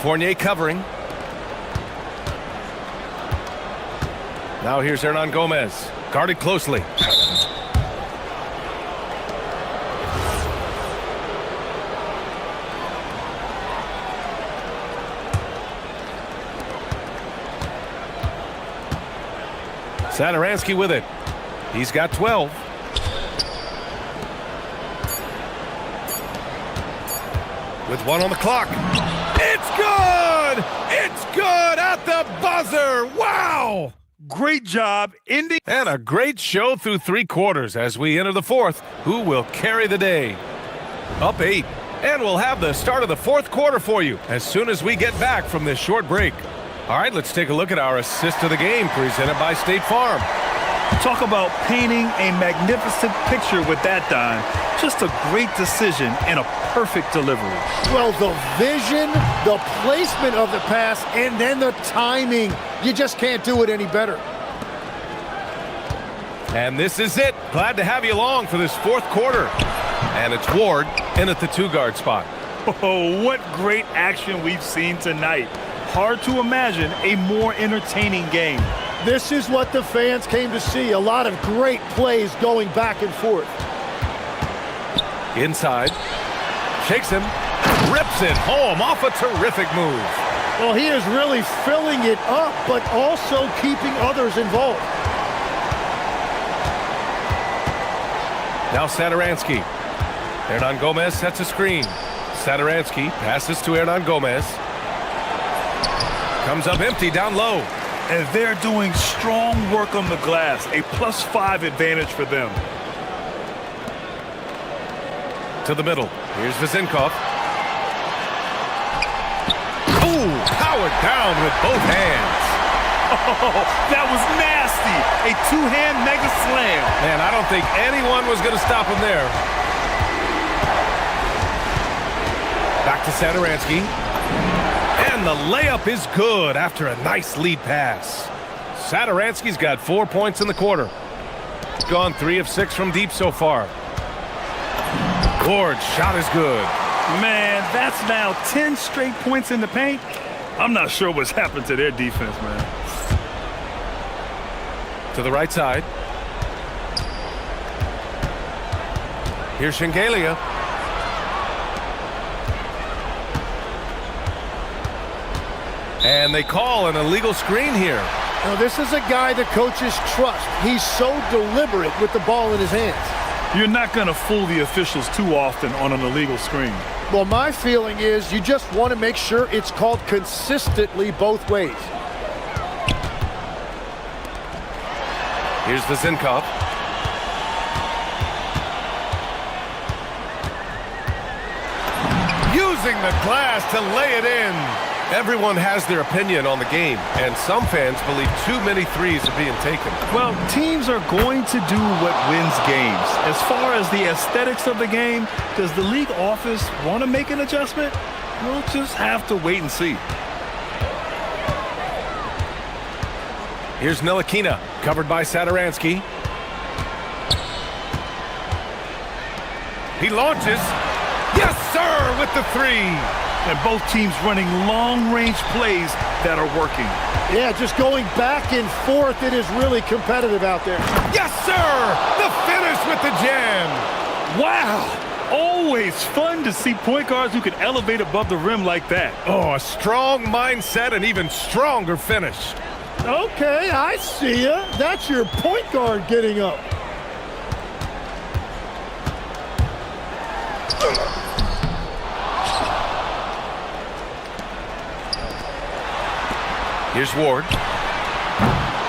Fournier covering. Now here's Hernan Gomez. Guarded closely. Satoransky with it. He's got 12. With 1 on the clock. It's good! It's good at the buzzer! Wow! Great job ending. And a great show through 3 quarters as we enter the fourth. Who will carry the day? Up 8. And we'll have the start of the fourth quarter for you as soon as we get back from this short break. All right, let's take a look at our assist of the game presented by State Farm. Talk about painting a magnificent picture with that dime. Just a great decision and a perfect delivery. Well, the vision, the placement of the pass, and then the timing. You just can't do it any better. And this is it. Glad to have you along for this fourth quarter. And it's Ward in at the two-guard spot. Oh, what great action we've seen tonight. Hard to imagine a more entertaining game. This is what the fans came to see. A lot of great plays going back and forth. Inside. Shakes him. Rips it home off a terrific move. Well, he is really filling it up, but also keeping others involved. Now Saturansky. Hernan Gomez sets a screen. Saturansky passes to Hernan Gomez. Comes up empty down low. And they're doing strong work on the glass. A +5 advantage for them. To the middle. Here's Vizinkov. Ooh, powered down with both hands. Oh, that was nasty. A two-hand mega slam. Man, I don't think anyone was going to stop him there. Back to Saturansky. And the layup is good after a nice lead pass. Saturansky's got 4 points in the quarter. He's gone 3 of 6 from deep so far. Ward's shot is good. Man, that's now 10 straight points in the paint. I'm not sure what's happened to their defense, man. To the right side. Here's Shengelia. And they call an illegal screen here. Now, this is a guy the coaches trust. He's so deliberate with the ball in his hands. You're not going to fool the officials too often on an illegal screen. Well, my feeling is you just want to make sure it's called consistently both ways. Here's Vizinkov. Using the glass to lay it in. Everyone has their opinion on the game, and some fans believe too many threes are being taken. Well, teams are going to do what wins games. As far as the aesthetics of the game, does the league office want to make an adjustment? We'll just have to wait and see. Here's Ntilikina, covered by Saturansky. He launches. Yes, sir, with the three. And both teams running long-range plays that are working. Yeah, just going back and forth. It is really competitive out there. Yes, sir! The finish with the jam. Wow! Always fun to see point guards who can elevate above the rim like that. Oh, a strong mindset and even stronger finish. Okay, I see ya. That's your point guard getting up. Here's Ward.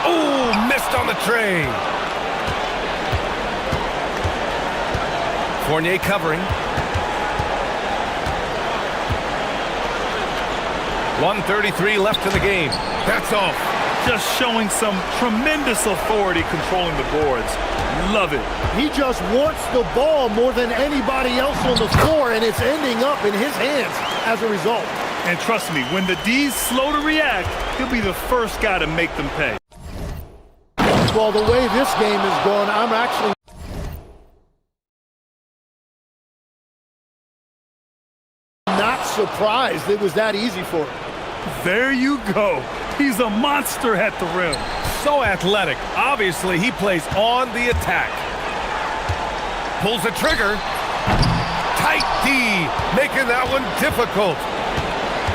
Oh, missed on the tray. Fournier covering. 1:33 left in the game. That's off. Just showing some tremendous authority controlling the boards. Love it. He just wants the ball more than anybody else on the floor, and it's ending up in his hands as a result. And trust me, when the D's slow to react, he'll be the first guy to make them pay. Well, the way this game is going, I'm actually not surprised it was that easy for him. There you go. He's a monster at the rim. So athletic. Obviously, he plays on the attack. Pulls the trigger. Tight D, making that one difficult.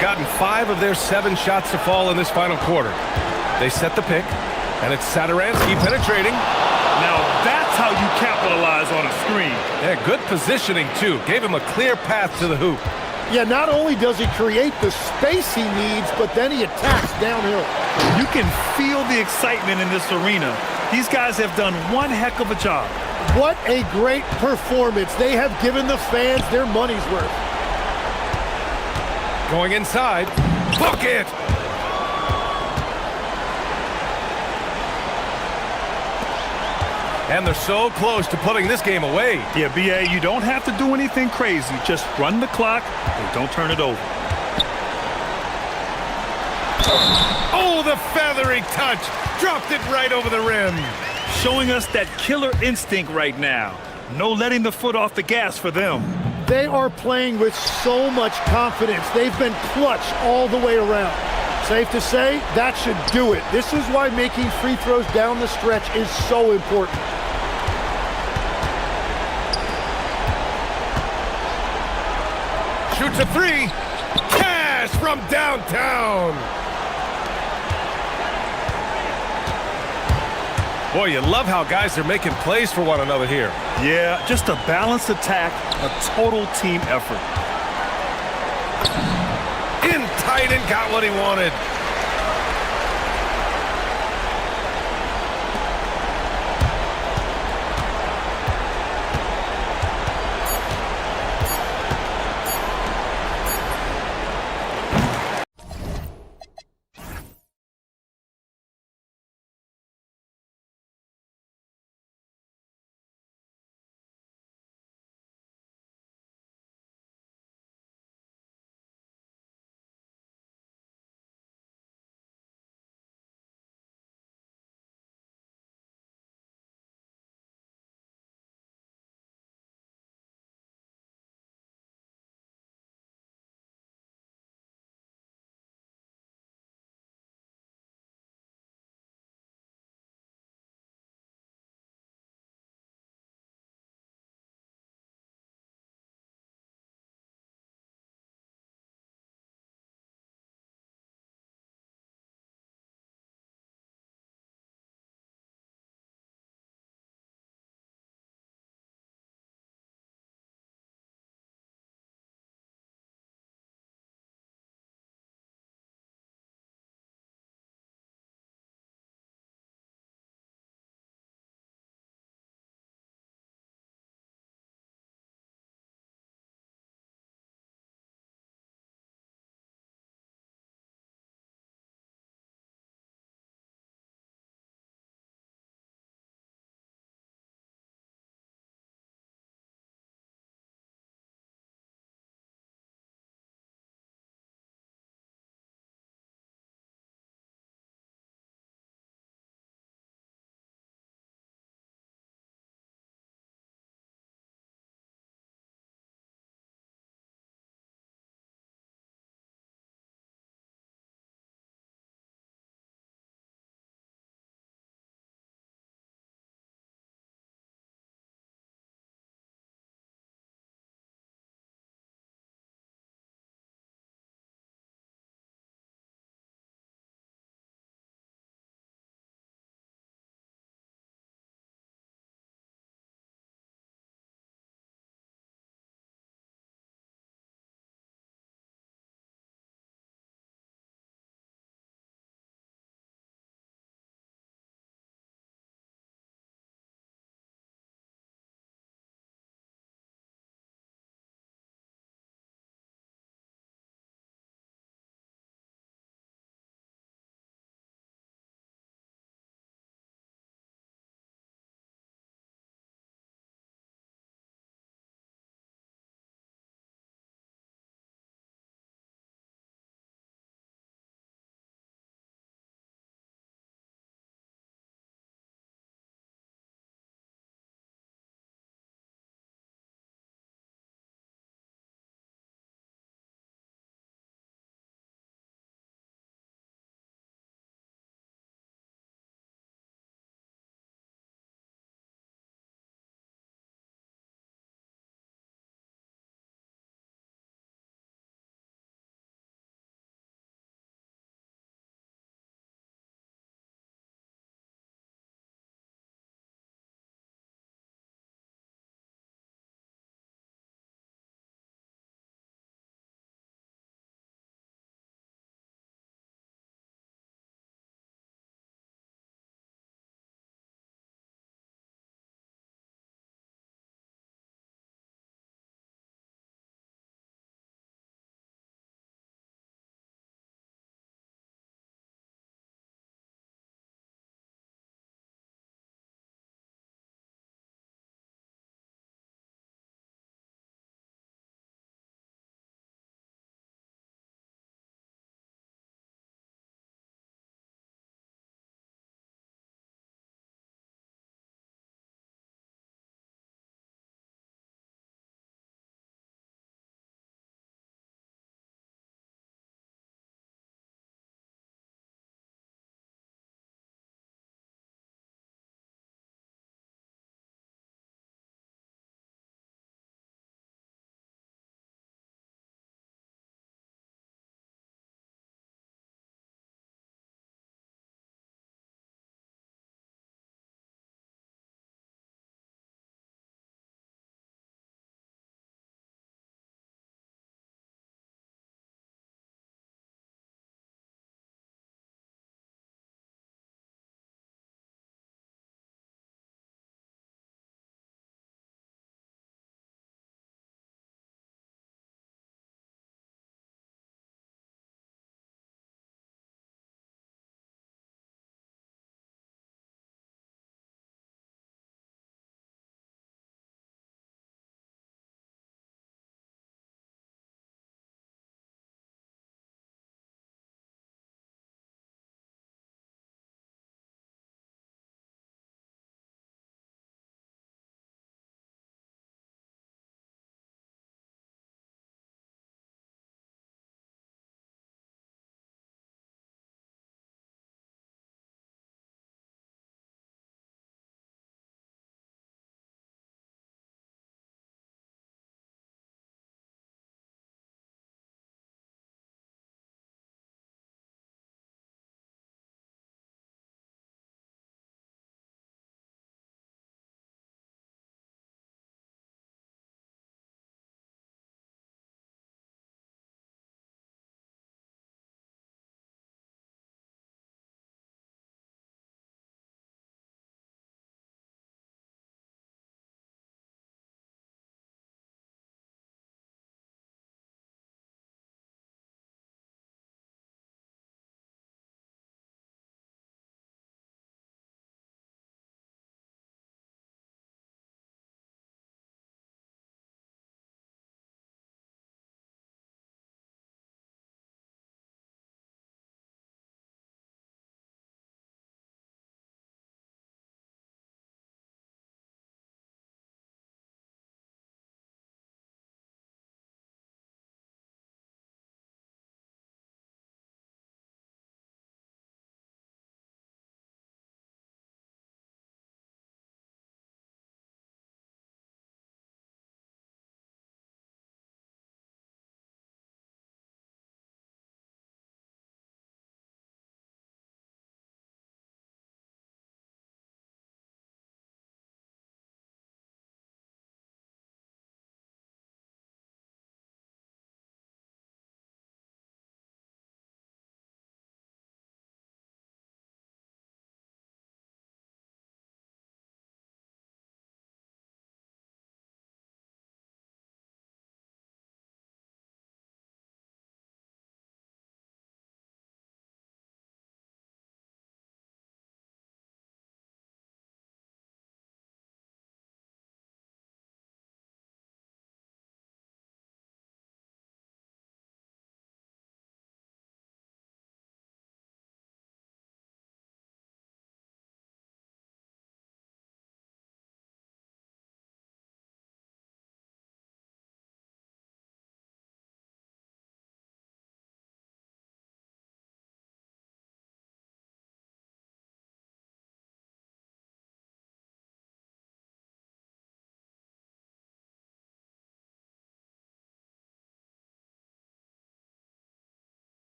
Gotten 5 of their 7 shots to fall in this final quarter. They set the pick, and it's Saturansky penetrating. Now that's how you capitalize on a screen. Yeah, good positioning, too. Gave him a clear path to the hoop. Yeah, not only does he create the space he needs, but then he attacks downhill. You can feel the excitement in this arena. These guys have done one heck of a job. What a great performance. They have given the fans their money's worth. Going inside. Book it! And they're so close to putting this game away. Yeah, BA, you don't have to do anything crazy. Just run the clock and don't turn it over. Oh, the feathery touch. Dropped it right over the rim. Showing us that killer instinct right now. No letting the foot off the gas for them. They are playing with so much confidence. They've been clutch all the way around. Safe to say, that should do it. This is why making free throws down the stretch is so important. Shoots a three. Cash from downtown. Boy, you love how guys are making plays for one another here. Yeah, just a balanced attack, a total team effort. In tight and got what he wanted.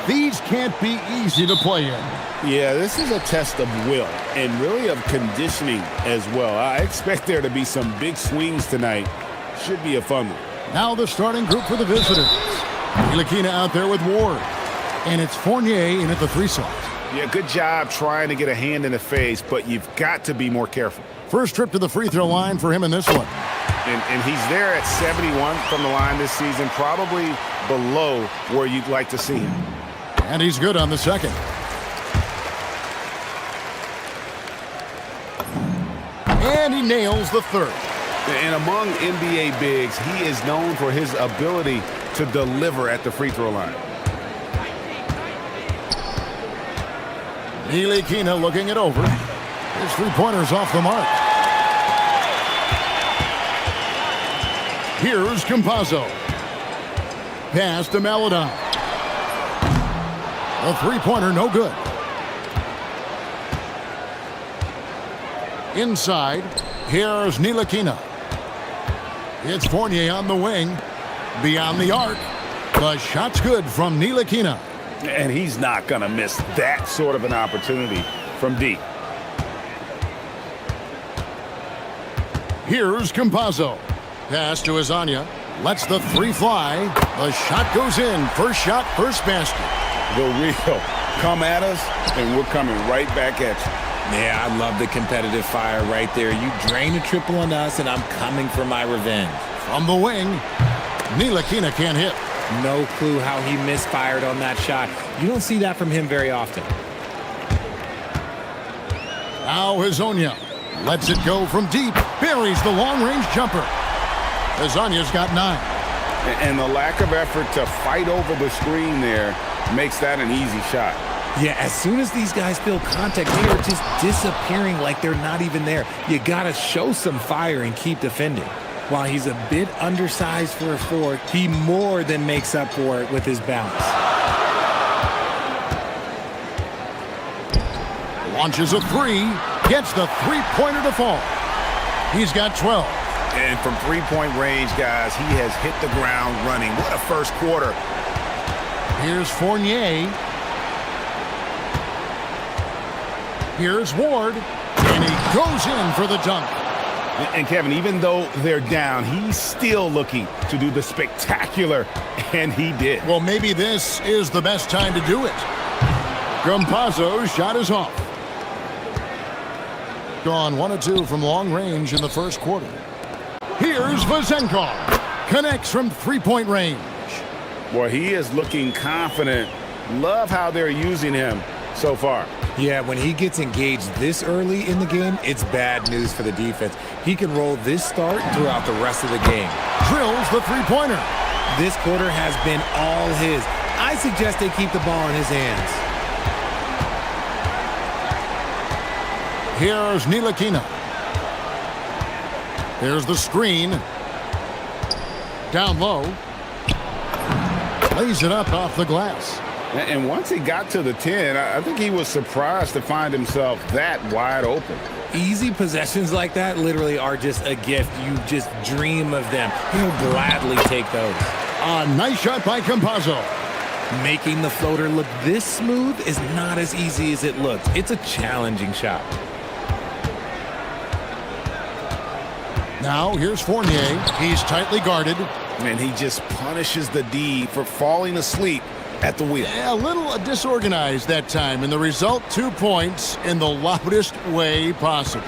These can't be easy to play in. Yeah, this is a test of will and really of conditioning as well. I expect there to be some big swings tonight. Should be a fun one. Now the starting group for the visitors. Ntilikina out there with Ward. And it's Fournier in at the 3 slot. Yeah, good job trying to get a hand in the face, but you've got to be more careful. First trip to the free throw line for him in this one. And he's there at 71 from the line this season, probably below where you'd like to see him. And he's good on the second. And he nails the third. And among NBA bigs, he is known for his ability to deliver at the free throw line. Ntilikina looking it over. His 3-pointer's off the mark. Here's Campazzo. Pass to Maladon. A 3-pointer, no good. Inside, here's Ntilikina. It's Fournier on the wing. Beyond the arc. The shot's good from Ntilikina. And he's not going to miss that sort of an opportunity from deep. Here's Campazzo. Pass to Azania. Lets the 3 fly. The shot goes in. First shot, first basket. The real come at us, and we're coming right back at you. Yeah, I love the competitive fire right there. You drain a triple on us, and I'm coming for my revenge. From the wing, Ntilikina can't hit. No clue how he misfired on that shot. You don't see that from him very often. Now Hazonia lets it go from deep. Buries the long-range jumper. Hazonia's got 9. And the lack of effort to fight over the screen there makes that an easy shot. Yeah, as soon as these guys feel contact, they are just disappearing like they're not even there. You got to show some fire and keep defending. While he's a bit undersized for a 4, he more than makes up for it with his balance. Launches a 3, gets the 3-pointer to fall. He's got 12. And from 3-point range, guys, he has hit the ground running. What a first quarter. Here's Fournier. Here's Ward. And he goes in for the dunk. And Kevin, even though they're down, he's still looking to do the spectacular, and he did. Well, maybe this is the best time to do it. Campazzo's shot is off. Gone 1 of 2 from long range in the first quarter. Here's Vazenkov. Connects from 3-point range. Well, he is looking confident. Love how they're using him so far. Yeah, when he gets engaged this early in the game, it's bad news for the defense. He can roll this start throughout the rest of the game. Drills the 3-pointer. This quarter has been all his. I suggest they keep the ball in his hands. Here's Ntilikina. There's the screen. Down low. Lays it up off the glass. And once he got to the 10, I think he was surprised to find himself that wide open. Easy possessions like that literally are just a gift. You just dream of them. He'll gladly take those. A nice shot by Campazzo. Making the floater look this smooth is not as easy as it looks. It's a challenging shot. Now here's Fournier. He's tightly guarded. And he just punishes the D for falling asleep at the wheel. Yeah, a little disorganized that time, and the result, 2 points in the loudest way possible.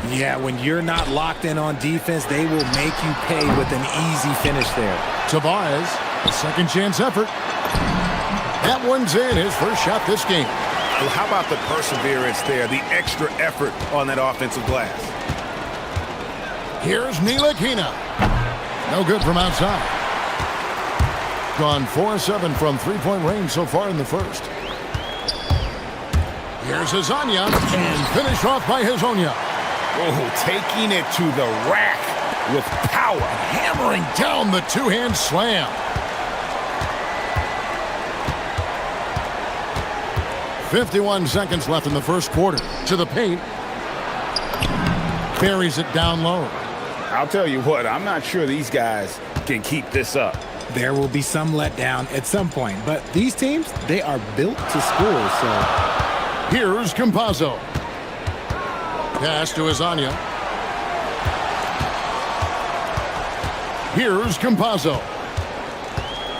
Yeah, when you're not locked in on defense, they will make you pay with an easy finish there. Tobias, a second chance effort. That one's in, his first shot this game. Well, how about the perseverance there, the extra effort on that offensive glass? Here's Ntilikina. No good from outside. Gone 4-7 from 3-point range so far in the first. Here's Hazonia, and finished off by Hazonia. Oh, taking it to the rack with power. Hammering down the two-hand slam. 51 seconds left in the first quarter. To the paint. Buries it down low. I'll tell you what, I'm not sure these guys can keep this up. There will be some letdown at some point, but these teams, they are built to score, so. Here's Campazzo. Pass to Azania. Here's Campazzo.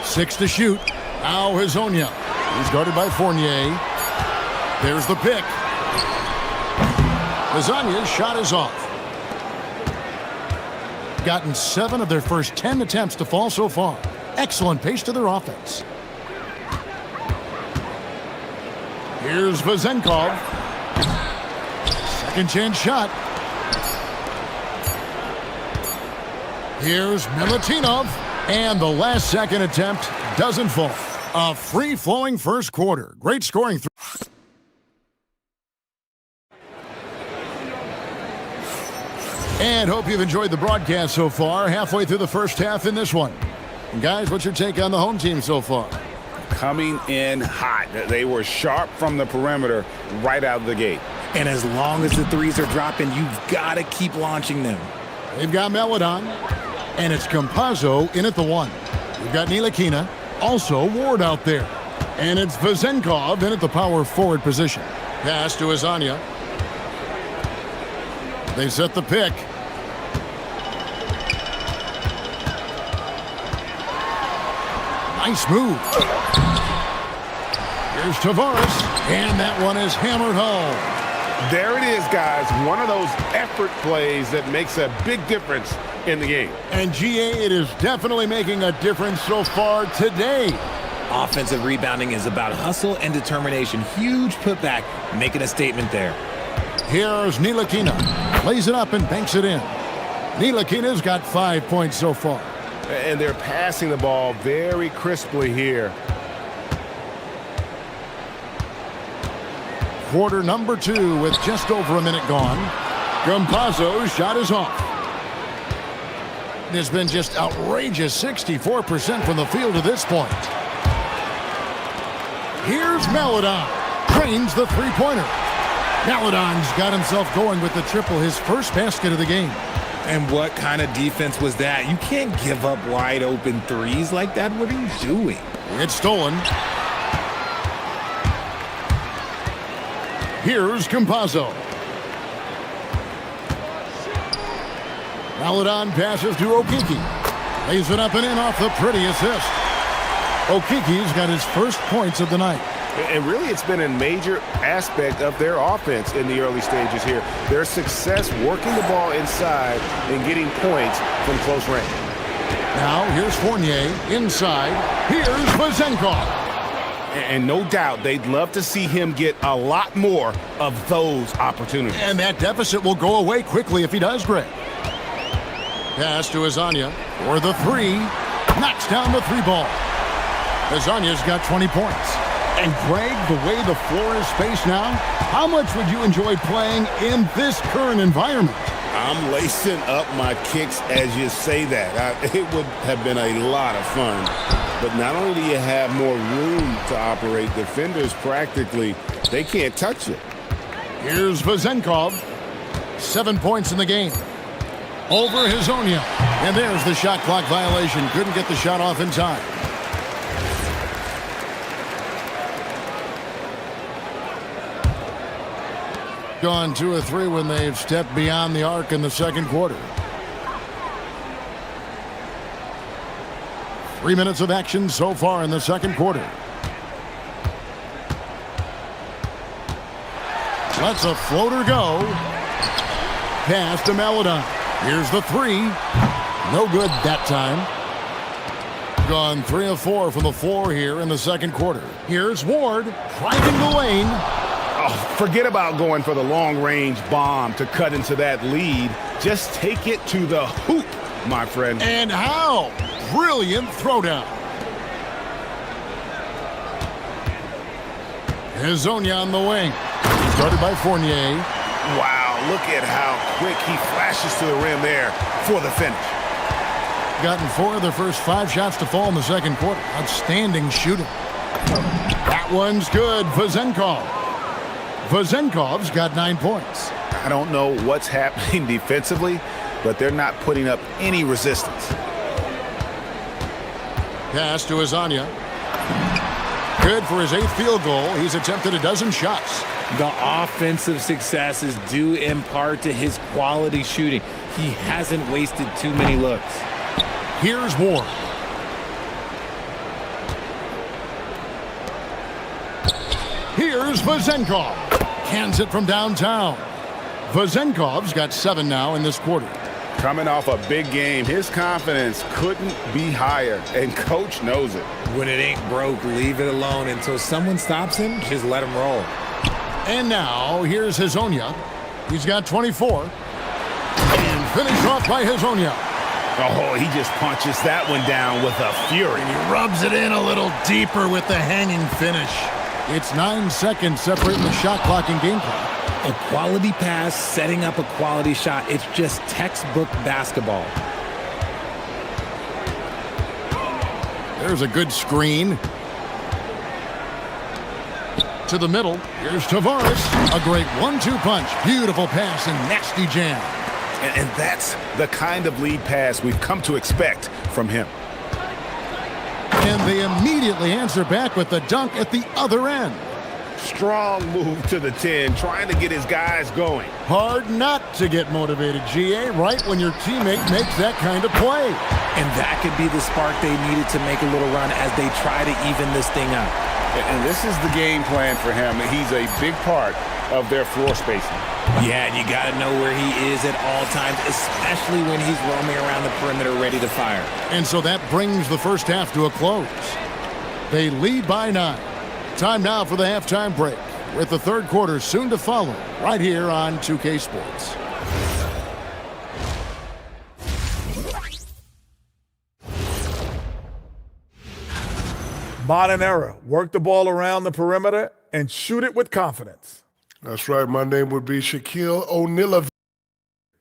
6 to shoot. Now Hazonia. He's guarded by Fournier. There's the pick. Hazonia's shot is off. Gotten 7 of their first 10 attempts to fall so far. Excellent pace to their offense. Here's Vazenkov. Second chance shot. Here's Milutinov. And the last second attempt doesn't fall. A free-flowing first quarter. Great scoring. And hope you've enjoyed the broadcast so far. Halfway through the first half in this one. And guys, what's your take on the home team so far? Coming in hot. They were sharp from the perimeter right out of the gate. And as long as the threes are dropping, you've got to keep launching them. They've got Melodon, and it's Campazzo in at the 1. We've got Ntilikina, also Ward out there. And it's Vazenkov in at the power forward position. Pass to Azania. They set the pick. Nice move. Here's Tavares, and that one is hammered home. There it is, guys. One of those effort plays that makes a big difference in the game. And GA, it is definitely making a difference so far today. Offensive rebounding is about hustle and determination. Huge putback, making a statement there. Here's Ntilikina. Lays it up and banks it in. Ntilikina's got 5 points so far. And they're passing the ball very crisply here. Quarter number 2 with just over a minute gone. Campazzo's shot is off. It's been just outrageous 64% from the field to this point. Here's Melodon. Drains the three-pointer. Melodon's got himself going with the triple, his first basket of the game. And what kind of defense was that? You can't give up wide open threes like that. What are you doing? It's stolen. Here's Campazzo. Melodon passes to Okiki. Lays it up and in off the pretty assist. Okiki's got his first points of the night. And really, it's been a major aspect of their offense in the early stages here. Their success working the ball inside and getting points from close range. Now, here's Fournier inside. Here's Vazenkov. And no doubt, they'd love to see him get a lot more of those opportunities. And that deficit will go away quickly if he does, Greg. Pass to Azania for the 3. Knocks down the 3 ball. Azania's got 20 points. And Greg, the way the floor is spaced now, how much would you enjoy playing in this current environment? I'm lacing up my kicks as you say that. It would have been a lot of fun. But not only do you have more room to operate, defenders practically, they can't touch it. Here's Vazenkov. 7 points in the game. Over Hazonia. And there's the shot clock violation. Couldn't get the shot off in time. Gone 2 of 3 when they've stepped beyond the arc in the second quarter. 3 minutes of action so far in the second quarter. Lets a floater go. Pass to Melodon. Here's the 3. No good that time. Gone 3 of 4 from the floor here in the second quarter. Here's Ward driving the lane. Oh, forget about going for the long-range bomb to cut into that lead. Just take it to the hoop, my friend. And how? Brilliant throwdown. Hazonia on the wing. Started by Fournier. Wow, look at how quick he flashes to the rim there for the finish. Gotten 4 of their first 5 shots to fall in the second quarter. Outstanding shooting. That one's good. Vazenkov. Vazenkov's got 9 points. I don't know what's happening defensively, but they're not putting up any resistance. Pass to Azania. Good for his 8th field goal. He's attempted a dozen shots. The offensive success is due in part to his quality shooting. He hasn't wasted too many looks. Here's Ward. Here's Vazenkov. Cans it from downtown. Vazenkov's got 7 now in this quarter. Coming off a big game, his confidence couldn't be higher, and coach knows it. When it ain't broke, leave it alone until someone stops him. Just let him roll. And now, here's Hazonia. He's got 24. And finished off by Hazonia. Oh, he just punches that one down with a fury. And he rubs it in a little deeper with the hanging finish. It's 9 seconds separating the shot clock and game clock. A quality pass, setting up a quality shot. It's just textbook basketball. There's a good screen. To the middle. Here's Tavares. A great 1-2 punch. Beautiful pass and nasty jam. And that's the kind of lead pass we've come to expect from him. And they immediately answer back with the dunk at the other end. Strong move to the 10, trying to get his guys going. Hard not to get motivated, GA, right when your teammate makes that kind of play. And that could be the spark they needed to make a little run as they try to even this thing up. And this is the game plan for him. He's a big part of their floor spacing. Yeah, and you got to know where he is at all times, especially when he's roaming around the perimeter ready to fire. And so that brings the first half to a close. They lead by 9. Time now for the halftime break, with the third quarter soon to follow, right here on 2K Sports. Modern era. Work the ball around the perimeter and shoot it with confidence. That's right. My name would be Shaquille O'Neal.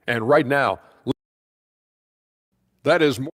And right now, that is more.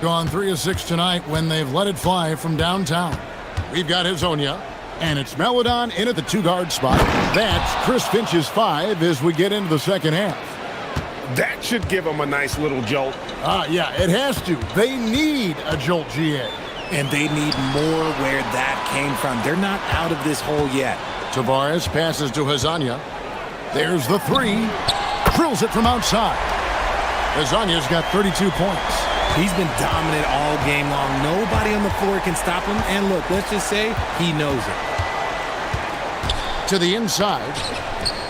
Gone 3 of 6 tonight when they've let it fly from downtown. We've got Hazonia, and it's Melodon in at the 2-guard spot. That's Chris Finch's 5 as we get into the second half. That should give them a nice little jolt. Yeah, it has to. They need a jolt, GA. And they need more where that came from. They're not out of this hole yet. Tavares passes to Hazonia. There's the 3. Drills it from outside. Hazania's got 32 points. He's been dominant all game long. Nobody on the floor can stop him. And look, let's just say he knows it. To the inside.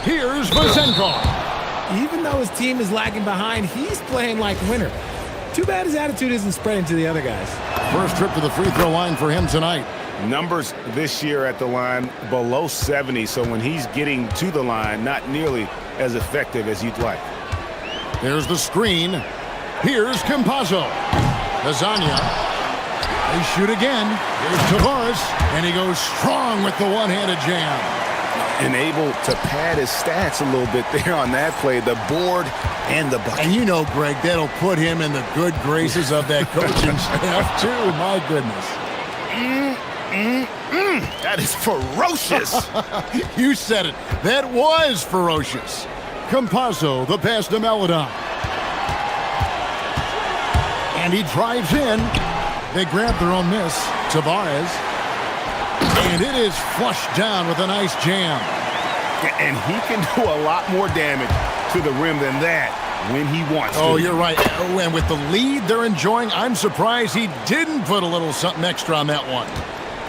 Here's Vazenkov. Even though his team is lagging behind, he's playing like winner. Too bad his attitude isn't spreading to the other guys. First trip to the free throw line for him tonight. Numbers this year at the line below 70, so when he's getting to the line, not nearly as effective as you'd like. There's the screen. Here's Campazzo. Hazonia. They shoot again. Here's Tavares. And he goes strong with the one-handed jam. And able to pad his stats a little bit there on that play. The board and the bucket. And you know, Greg, that'll put him in the good graces of that coaching staff, too. My goodness. That is ferocious. You said it. That was ferocious. Campazzo, the pass to Melodon. And he drives in. They grab their own miss. Tavares. And it is flushed down with a nice jam. And he can do a lot more damage to the rim than that when he wants to. Oh, you're right. Oh, and with the lead they're enjoying, I'm surprised he didn't put a little something extra on that one.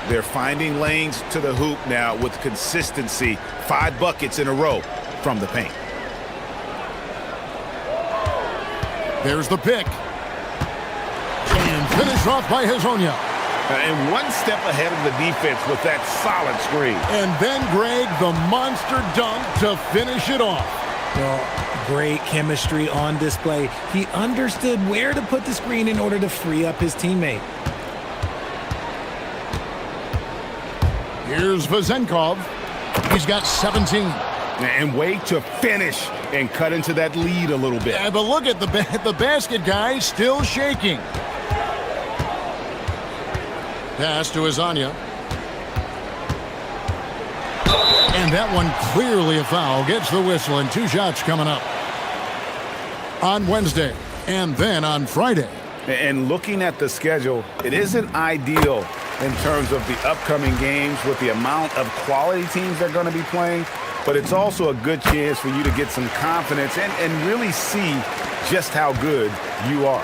They're finding lanes to the hoop now with consistency. 5 buckets in a row from the paint. There's the pick. And finished off by Hazonia. And one step ahead of the defense with that solid screen. And then Greg, the monster dunk to finish it off. Well, great chemistry on display. He understood where to put the screen in order to free up his teammate. Here's Vazenkov. He's got 17. And way to finish and cut into that lead a little bit. Yeah, but look at the basket guy still shaking. Pass to Hazonia. And that one clearly a foul. Gets the whistle, and 2 shots coming up on Wednesday and then on Friday. And looking at the schedule, it isn't ideal in terms of the upcoming games with the amount of quality teams they're going to be playing, but it's also a good chance for you to get some confidence and really see just how good you are.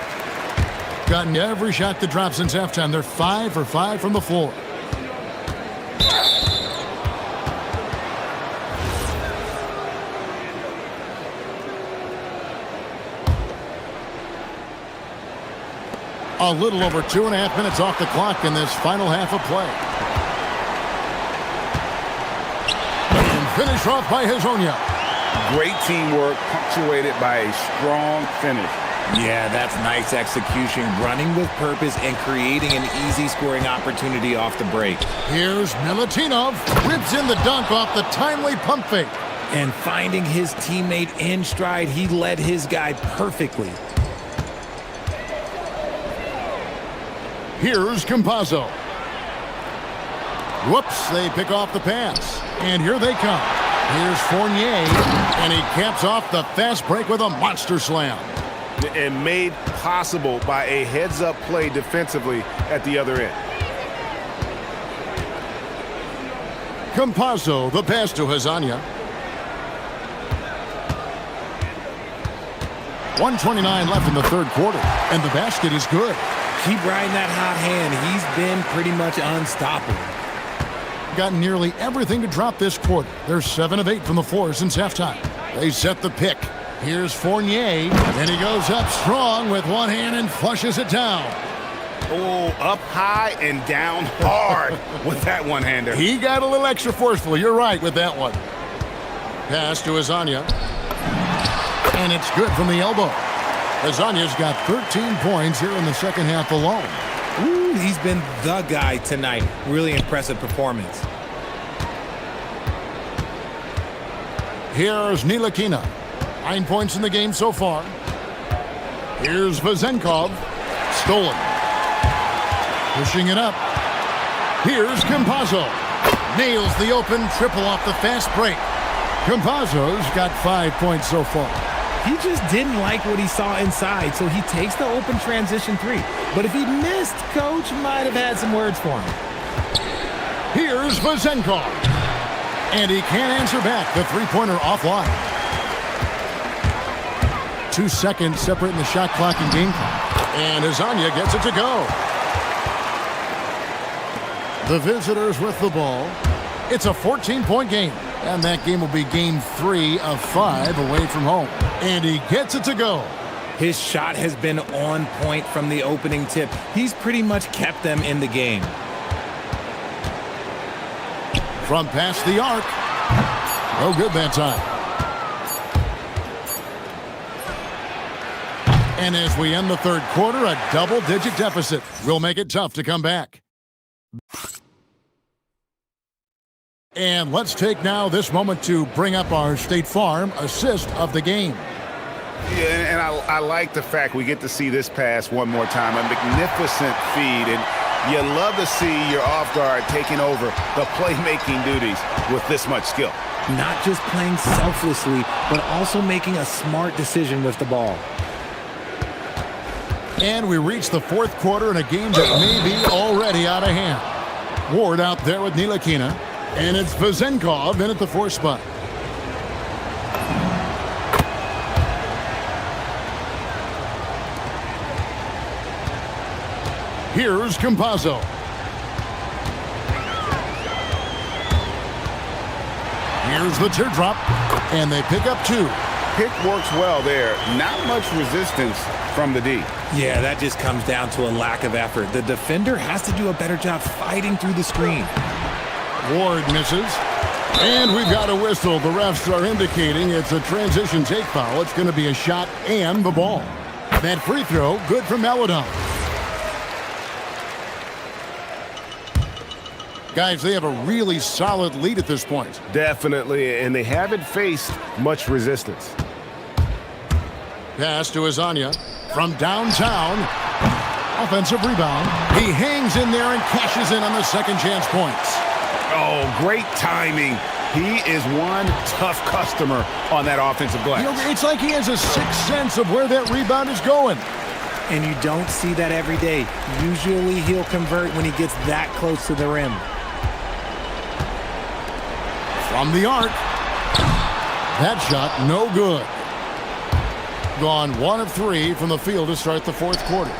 Gotten every shot to drop since halftime. They're 5 for 5 from the floor. A little over 2.5 minutes off the clock in this final half of play. And finish off by Hazonia. Great teamwork punctuated by a strong finish. Yeah, that's nice execution, running with purpose and creating an easy scoring opportunity off the break. Here's Milutinov. Rips in the dunk off the timely pump fake. And finding his teammate in stride, he led his guy perfectly. Here's Campazzo. Whoops, they pick off the pass. And here they come. Here's Fournier, and he caps off the fast break with a monster slam. And made possible by a heads-up play defensively at the other end. Campazzo, the pass to Hazonia. 1:29 left in the third quarter, and the basket is good. Keep riding that hot hand. He's been pretty much unstoppable. Got nearly everything to drop this quarter. They're 7 of 8 from the floor since halftime. They set the pick. Here's Fournier, and he goes up strong with one hand and flushes it down. Oh, up high and down hard with that one-hander. He got a little extra forceful. You're right with that one. Pass to Hazonia. And it's good from the elbow. Hazonia's got 13 points here in the second half alone. Ooh, he's been the guy tonight. Really impressive performance. Here's Ntilikina. 9 points in the game so far. Here's Vazenkov. Stolen. Pushing it up. Here's Campazzo. Nails the open triple off the fast break. Campazzo's got 5 points so far. He just didn't like what he saw inside, so he takes the open transition 3. But if he missed, Coach might have had some words for him. Here's Vazenkov. And he can't answer back. The three-pointer offline. 2 seconds separating the shot clock and game clock. And Hazonia gets it to go. The visitors with the ball. It's a 14-point game. And that game will be game 3 of 5 away from home. And he gets it to go. His shot has been on point from the opening tip. He's pretty much kept them in the game. From past the arc. No good that time. And as we end the third quarter, a double-digit deficit will make it tough to come back. And let's take now this moment to bring up our State Farm assist of the game. Yeah, and I like the fact we get to see this pass one more time. A magnificent feed, and you love to see your off guard taking over the playmaking duties with this much skill. Not just playing selflessly, but also making a smart decision with the ball. And we reach the fourth quarter in a game that may be already out of hand. Ward out there with Ntilikina. And it's Vazenkov in at the 4 spot. Here's Campazzo. Here's the teardrop, and they pick up 2. Pick works well there. Not much resistance from the D. Yeah, that just comes down to a lack of effort. The defender has to do a better job fighting through the screen. Ward misses. And we've got a whistle. The refs are indicating it's a transition take foul. It's going to be a shot and the ball. That free throw, good for Maladon. Guys, they have a really solid lead at this point. Definitely, and they haven't faced much resistance. Pass to Azania from downtown. Offensive rebound. He hangs in there and cashes in on the second chance points. Oh, great timing. He is one tough customer on that offensive glass. You know, it's like he has a sixth sense of where that rebound is going. And you don't see that every day. Usually he'll convert when he gets that close to the rim. From the arc. That shot, no good. Gone 1 of 3 from the field to start the fourth quarter.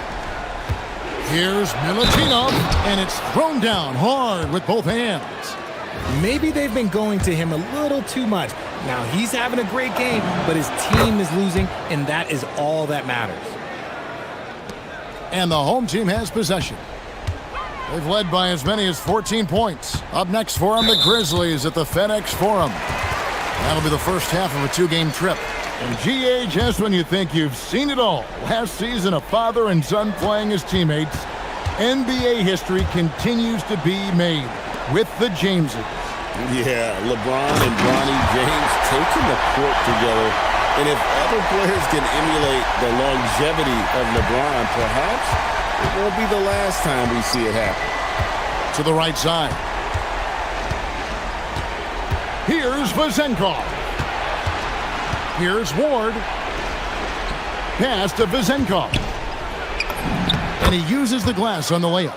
Here's Milutinov, and it's thrown down hard with both hands. Maybe they've been going to him a little too much. Now he's having a great game, but his team is losing, and that is all that matters. And the home team has possession. They've led by as many as 14 points. Up next for them, the Grizzlies at the FedEx Forum. That'll be the first half of a 2-game trip. And GA, just when you think you've seen it all, last season a father and son playing as teammates, NBA history continues to be made with the Jameses. Yeah, LeBron and Bronny James taking the court together. And if other players can emulate the longevity of LeBron, perhaps it won't be the last time we see it happen. To the right side. Here's Vezenkov. Here's Ward. Pass to Vezenkov. And he uses the glass on the layup.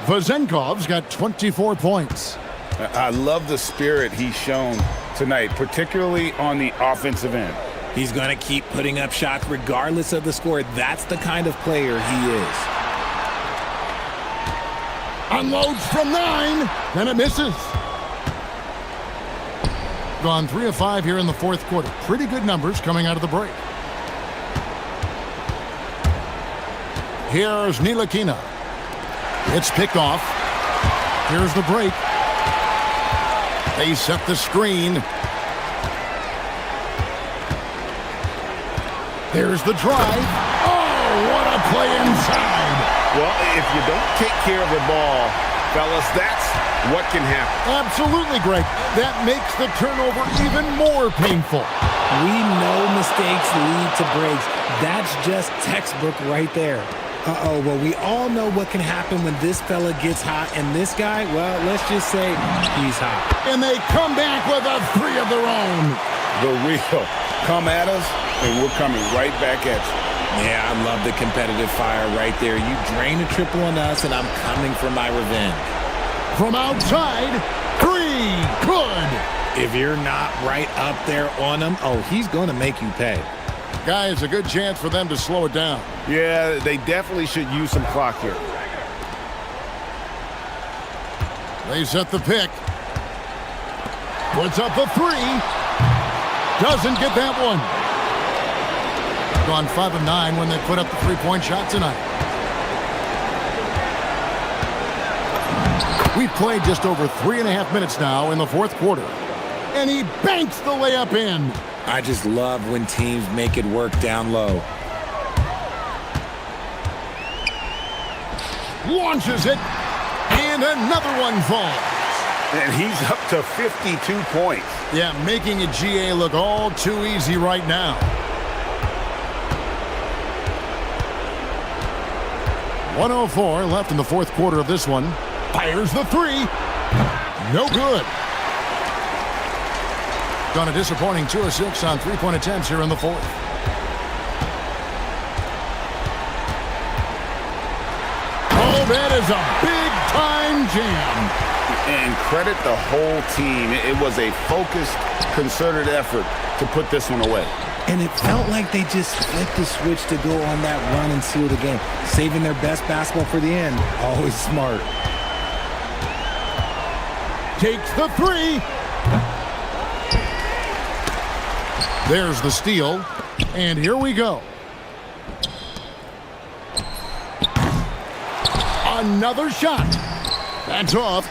Vezenkov's got 24 points. I love the spirit he's shown tonight, particularly on the offensive end. He's going to keep putting up shots regardless of the score. That's the kind of player he is. Unloads from 9, and it misses. Gone 3 of 5 here in the fourth quarter. Pretty good numbers coming out of the break. Here's Ntilikina. It's picked off. Here's the break. They set the screen. There's the drive. Oh, what a play inside. Well, if you don't take care of the ball, fellas, that's what can happen. Absolutely, Greg. That makes the turnover even more painful. We know mistakes lead to breaks. That's just textbook right there. Uh-oh, well, we all know what can happen when this fella gets hot, and this guy, well, let's just say he's hot. And they come back with a 3 of their own. The real come at us, and we're coming right back at you. Yeah, I love the competitive fire right there. You drain a triple on us, and I'm coming for my revenge. From outside, 3, good. If you're not right up there on him, oh, he's going to make you pay. Guys, a good chance for them to slow it down. Yeah, they definitely should use some clock here. They set the pick. Puts up a 3. Doesn't get that one. Gone 5 of 9 when they put up the 3-point shot tonight. We've played just over 3.5 minutes now in the fourth quarter. And he banks the layup in. I just love when teams make it work down low. Launches it. And another one falls. And he's up to 52 points. Yeah, making a GA look all too easy right now. .104 left in the fourth quarter of this one. Fires the 3. No good. Gone a disappointing 2 of 6 on 3-point attempts here in the fourth. Oh, that is a big-time jam. And credit the whole team. It was a focused, concerted effort to put this one away. And it felt like they just flipped the switch to go on that run and seal the game. Saving their best basketball for the end. Always smart. Takes the three. There's the steal. And here we go. Another shot. That's off.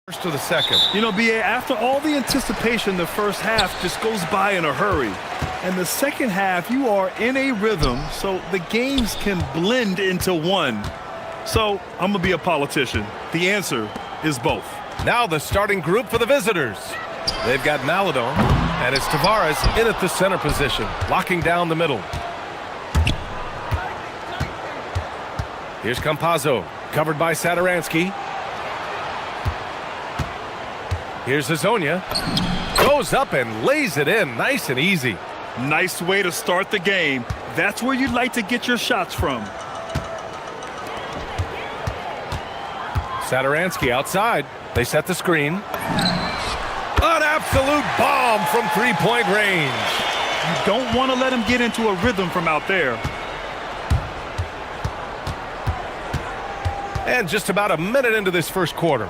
First to the second. You know, BA, after all the anticipation, the first half just goes by in a hurry. And the second half, you are in a rhythm, so the games can blend into one. So I'm going to be a politician. The answer is both. Now the starting group for the visitors. They've got Maladon, and it's Tavares in at the center position, locking down the middle. Here's Campazzo, covered by Saturansky. Here's Hazonia. Goes up and lays it in, nice and easy. Nice way to start the game. That's where you'd like to get your shots from. Saturansky outside. They set the screen. An absolute bomb from three-point range. You don't want to let him get into a rhythm from out there. And just about a minute into this first quarter.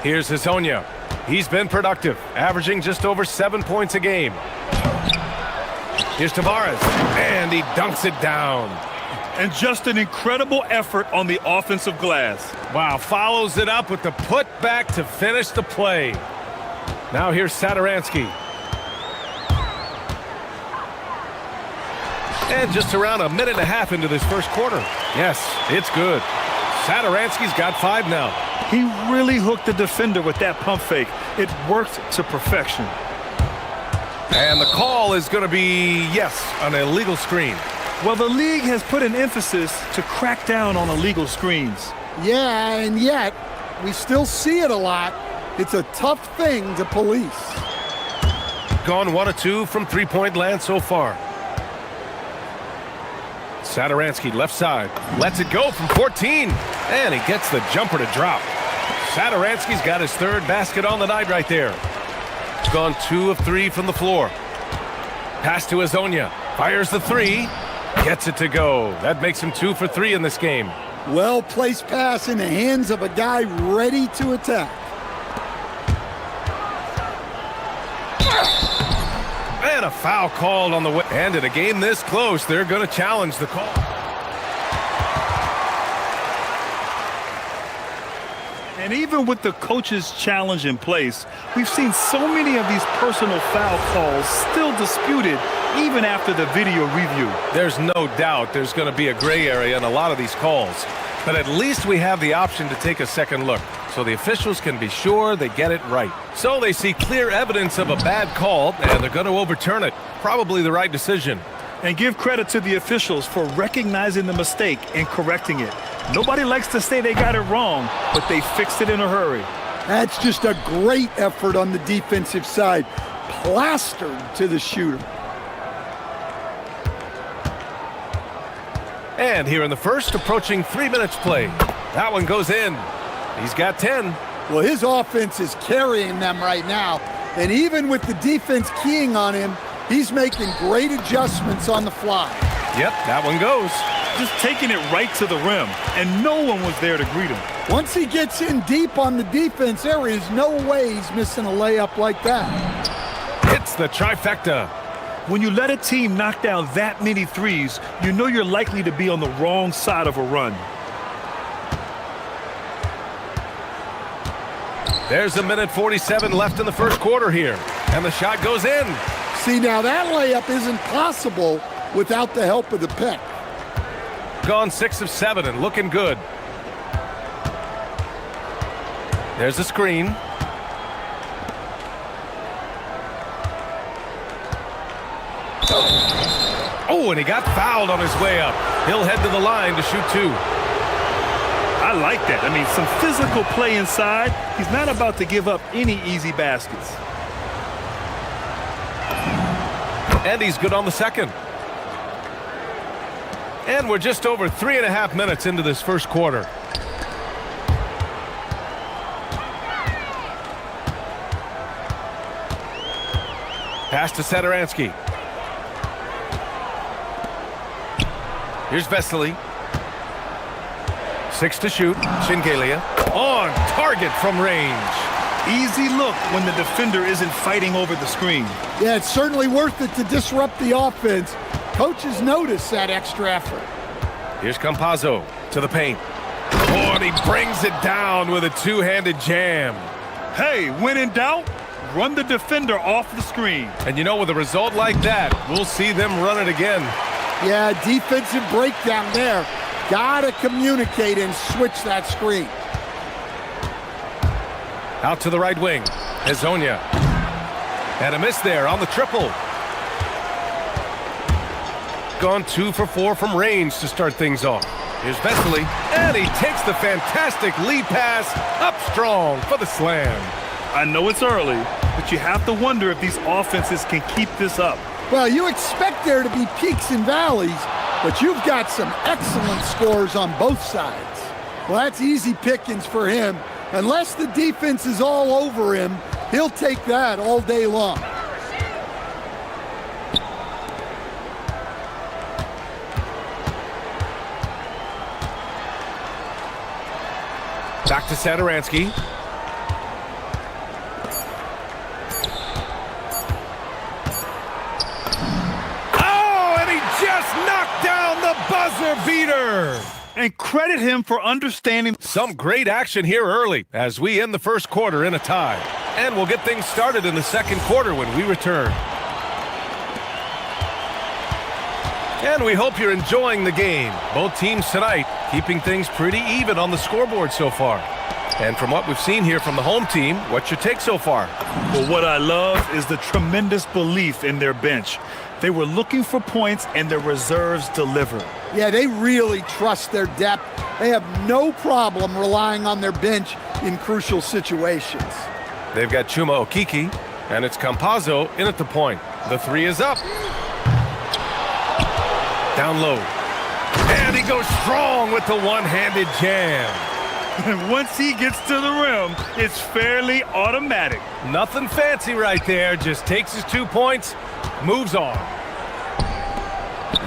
Here's Hazonia. He's been productive, averaging just over 7 points a game. Here's Tavares, and he dunks it down. And just an incredible effort on the offensive glass. Wow, follows it up with the putback to finish the play. Now here's Saturansky. And just around a minute and a half into this first quarter. Yes, it's good. Saturansky's got 5 now. He really hooked the defender with that pump fake. It worked to perfection. And the call is going to be, yes, an illegal screen. Well, the league has put an emphasis to crack down on illegal screens. Yeah, and yet we still see it a lot. It's a tough thing to police. Gone 1 of 2 from three-point land so far. Saturansky left side, lets it go from 14, and he gets the jumper to drop. Saturansky's got his 3rd basket on the night right there. Gone 2 of 3 from the floor. Pass to Hazonia, fires the 3, gets it to go. That makes him 2 for 3 in this game. Well-placed pass in the hands of a guy ready to attack. And a foul called on the way. And in a game this close, they're going to challenge the call. And even with the coach's challenge in place, we've seen so many of these personal foul calls still disputed even after the video review. There's no doubt there's going to be a gray area in a lot of these calls. But at least we have the option to take a second look, so the officials can be sure they get it right. So they see clear evidence of a bad call, and they're going to overturn it. Probably the right decision. And give credit to the officials for recognizing the mistake and correcting it. Nobody likes to say they got it wrong, but they fixed it in a hurry. That's just a great effort on the defensive side. Plastered to the shooter. And here in the first, approaching 3 minutes play. That one goes in. He's got 10. Well, his offense is carrying them right now. And even with the defense keying on him, he's making great adjustments on the fly. Yep, that one goes. Just taking it right to the rim, and no one was there to greet him. Once he gets in deep on the defense, there is no way he's missing a layup like that. It's the trifecta. When you let a team knock down that many threes, you know you're likely to be on the wrong side of a run. There's a minute 47 left in the first quarter here, and the shot goes in. See, now that layup isn't possible without the help of the pick. Gone 6 of 7 and looking good. There's a screen. Oh, and he got fouled on his way up. He'll head to the line to shoot 2. I like that. I mean, some physical play inside. He's not about to give up any easy baskets. And he's good on the second. And we're just over 3.5 minutes into this first quarter. Pass to Saturansky. Here's Vesely. 6 to shoot. Shingelia on target from range. Easy look when the defender isn't fighting over the screen. Yeah, it's certainly worth it to disrupt the offense. Coaches notice that extra effort. Here's Campazzo to the paint. Oh, and he brings it down with a two-handed jam. Hey, when in doubt, run the defender off the screen. And you know, with a result like that, we'll see them run it again. Yeah, defensive breakdown there. Gotta communicate and switch that screen. Out to the right wing. Hezonja. And a miss there on the triple. Gone 2 for 4 from range to start things off. Here's Vesely, and he takes the fantastic lead pass up strong for the slam. I know it's early, but you have to wonder if these offenses can keep this up. Well, you expect there to be peaks and valleys, but you've got some excellent scores on both sides. Well, that's easy pickings for him. Unless the defense is all over him, he'll take that all day long. Back to Satoransky. Oh, and he just knocked down the buzzer beater. And credit him for understanding. Some great action here early as we end the first quarter in a tie. And we'll get things started in the second quarter when we return. And we hope you're enjoying the game. Both teams tonight keeping things pretty even on the scoreboard so far. And from what we've seen here from the home team, what's your take so far? Well, what I love is the tremendous belief in their bench. They were looking for points and their reserves delivered. Yeah, they really trust their depth. They have no problem relying on their bench in crucial situations. They've got Chuma Okiki, and it's Campazzo in at the point. The three is up. Down low. And he goes strong with the one-handed jam. And once he gets to the rim, it's fairly automatic. Nothing fancy right there. Just takes his 2 points, moves on.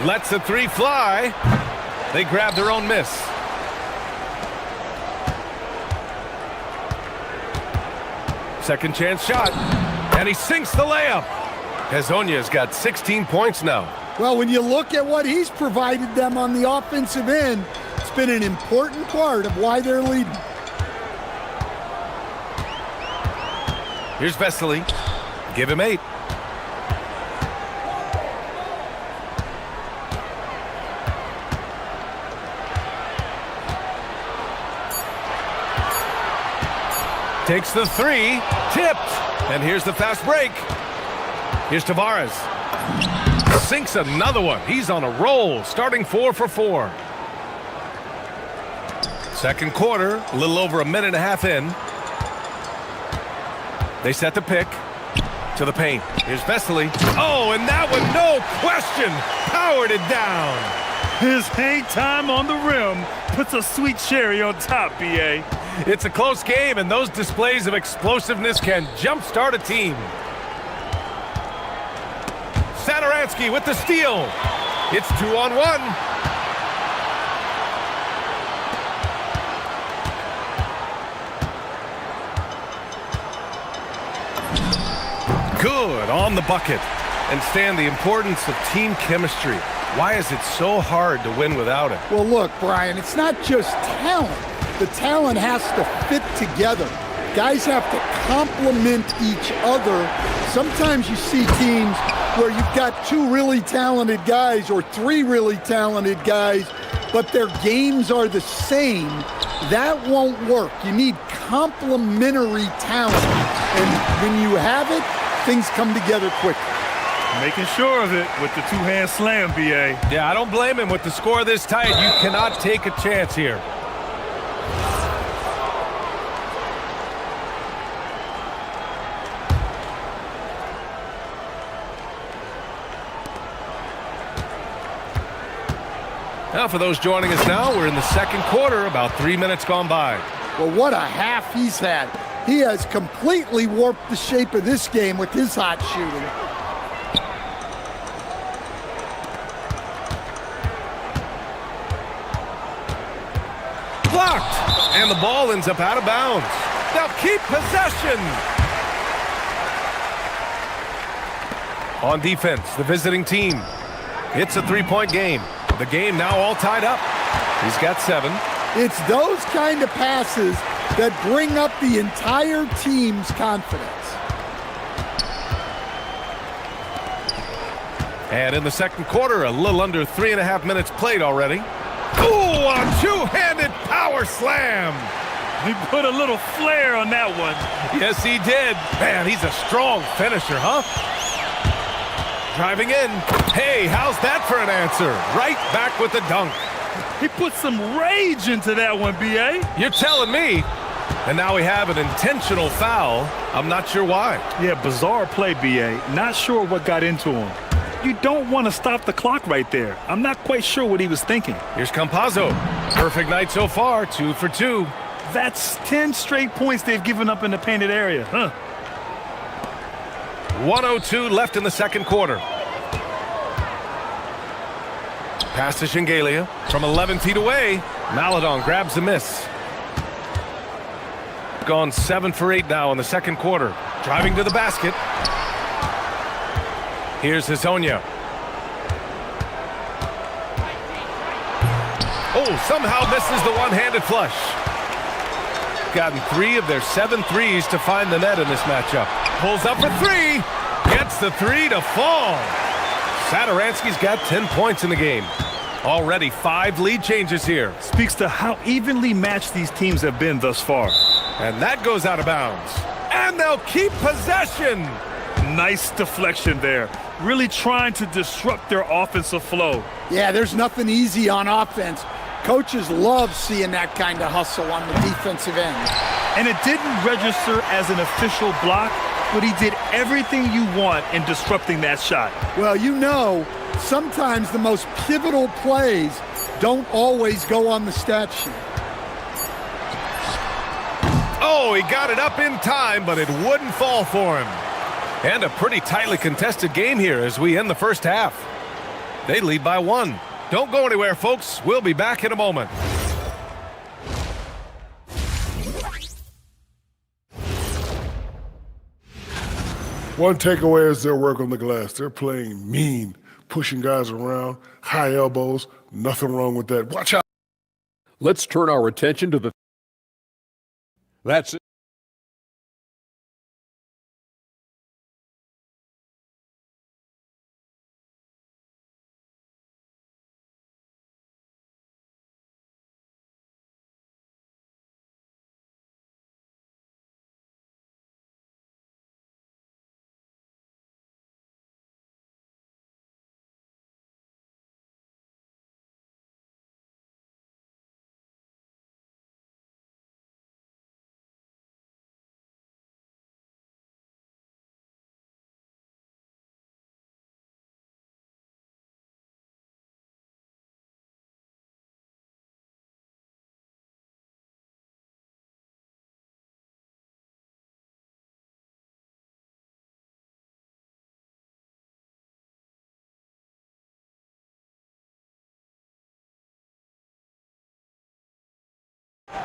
Lets the three fly. They grab their own miss. Second chance shot. And he sinks the layup. Hezonja's got 16 points now. Well, when you look at what he's provided them on the offensive end, it's been an important part of why they're leading. Here's Vesely. Give him 8. Takes the three, tipped, and here's the fast break. Here's Tavares. Sinks another one. He's on a roll, starting 4 for 4. Second quarter, a little over a minute and a half in. They set the pick to the paint. Here's Vesely. Oh, and that one, no question, powered it down. His hang time on the rim puts a sweet cherry on top, B.A. It's a close game, and those displays of explosiveness can jumpstart a team. Satoransky with the steal. It's 2-on-1. Good on the bucket. And Stan, the importance of team chemistry. Why is it so hard to win without it? Well, look, Brian, it's not just talent. The talent has to fit together. Guys have to complement each other. Sometimes you see teams where you've got 2 really talented guys or 3 really talented guys, but their games are the same. That won't work. You need complementary talent. And when you have it, things come together quickly. Making sure of it with the 2-hand slam, B.A. Yeah, I don't blame him. With the score this tight, you cannot take a chance here. Now, for those joining us now, we're in the second quarter, about 3 minutes gone by. Well, what a half he's had. He has completely warped the shape of this game with his hot shooting. Blocked, and the ball ends up out of bounds. They'll keep possession. On defense, the visiting team. It's a 3-point game. The game now all tied up. He's got 7. It's those kind of passes that bring up the entire team's confidence. And in the second quarter, a little under 3.5 minutes played already. Ooh, a two-handed power slam. He put a little flair on that one. Yes, he did. Man, he's a strong finisher, huh? Driving in. Hey, how's that for an answer? Right back with the dunk. He put some rage into that one, B.A. You're telling me. And now we have an intentional foul. I'm not sure why. Yeah, bizarre play, B.A. Not sure what got into him. You don't want to stop the clock right there. I'm not quite sure what he was thinking. Here's Campazzo. Perfect night so far, 2 for 2. That's 10 straight points they've given up in the painted area, huh? 1:02 left in the second quarter. Pass to Shingalia from 11 feet away. Maladon grabs the miss. Gone 7 for 8 now in the second quarter. Driving to the basket. Here's Hazonia. Oh, somehow misses the one-handed flush. Gotten 3 of their 7 threes to find the net in this matchup. Pulls up for 3. Gets the 3 to fall. Satoransky's got 10 points in the game. Already 5 lead changes here. Speaks to how evenly matched these teams have been thus far. And that goes out of bounds. And they'll keep possession. Nice deflection there. Really trying to disrupt their offensive flow. Yeah, there's nothing easy on offense. Coaches love seeing that kind of hustle on the defensive end. And it didn't register as an official block, but he did everything you want in disrupting that shot. Well, you know, sometimes the most pivotal plays don't always go on the stat sheet. Oh, he got it up in time, but it wouldn't fall for him. And a pretty tightly contested game here as we end the first half. They lead by 1. Don't go anywhere, folks. We'll be back in a moment. One takeaway is their work on the glass. They're playing mean, pushing guys around, high elbows. Nothing wrong with that. Watch out. Let's turn our attention to the... That's it.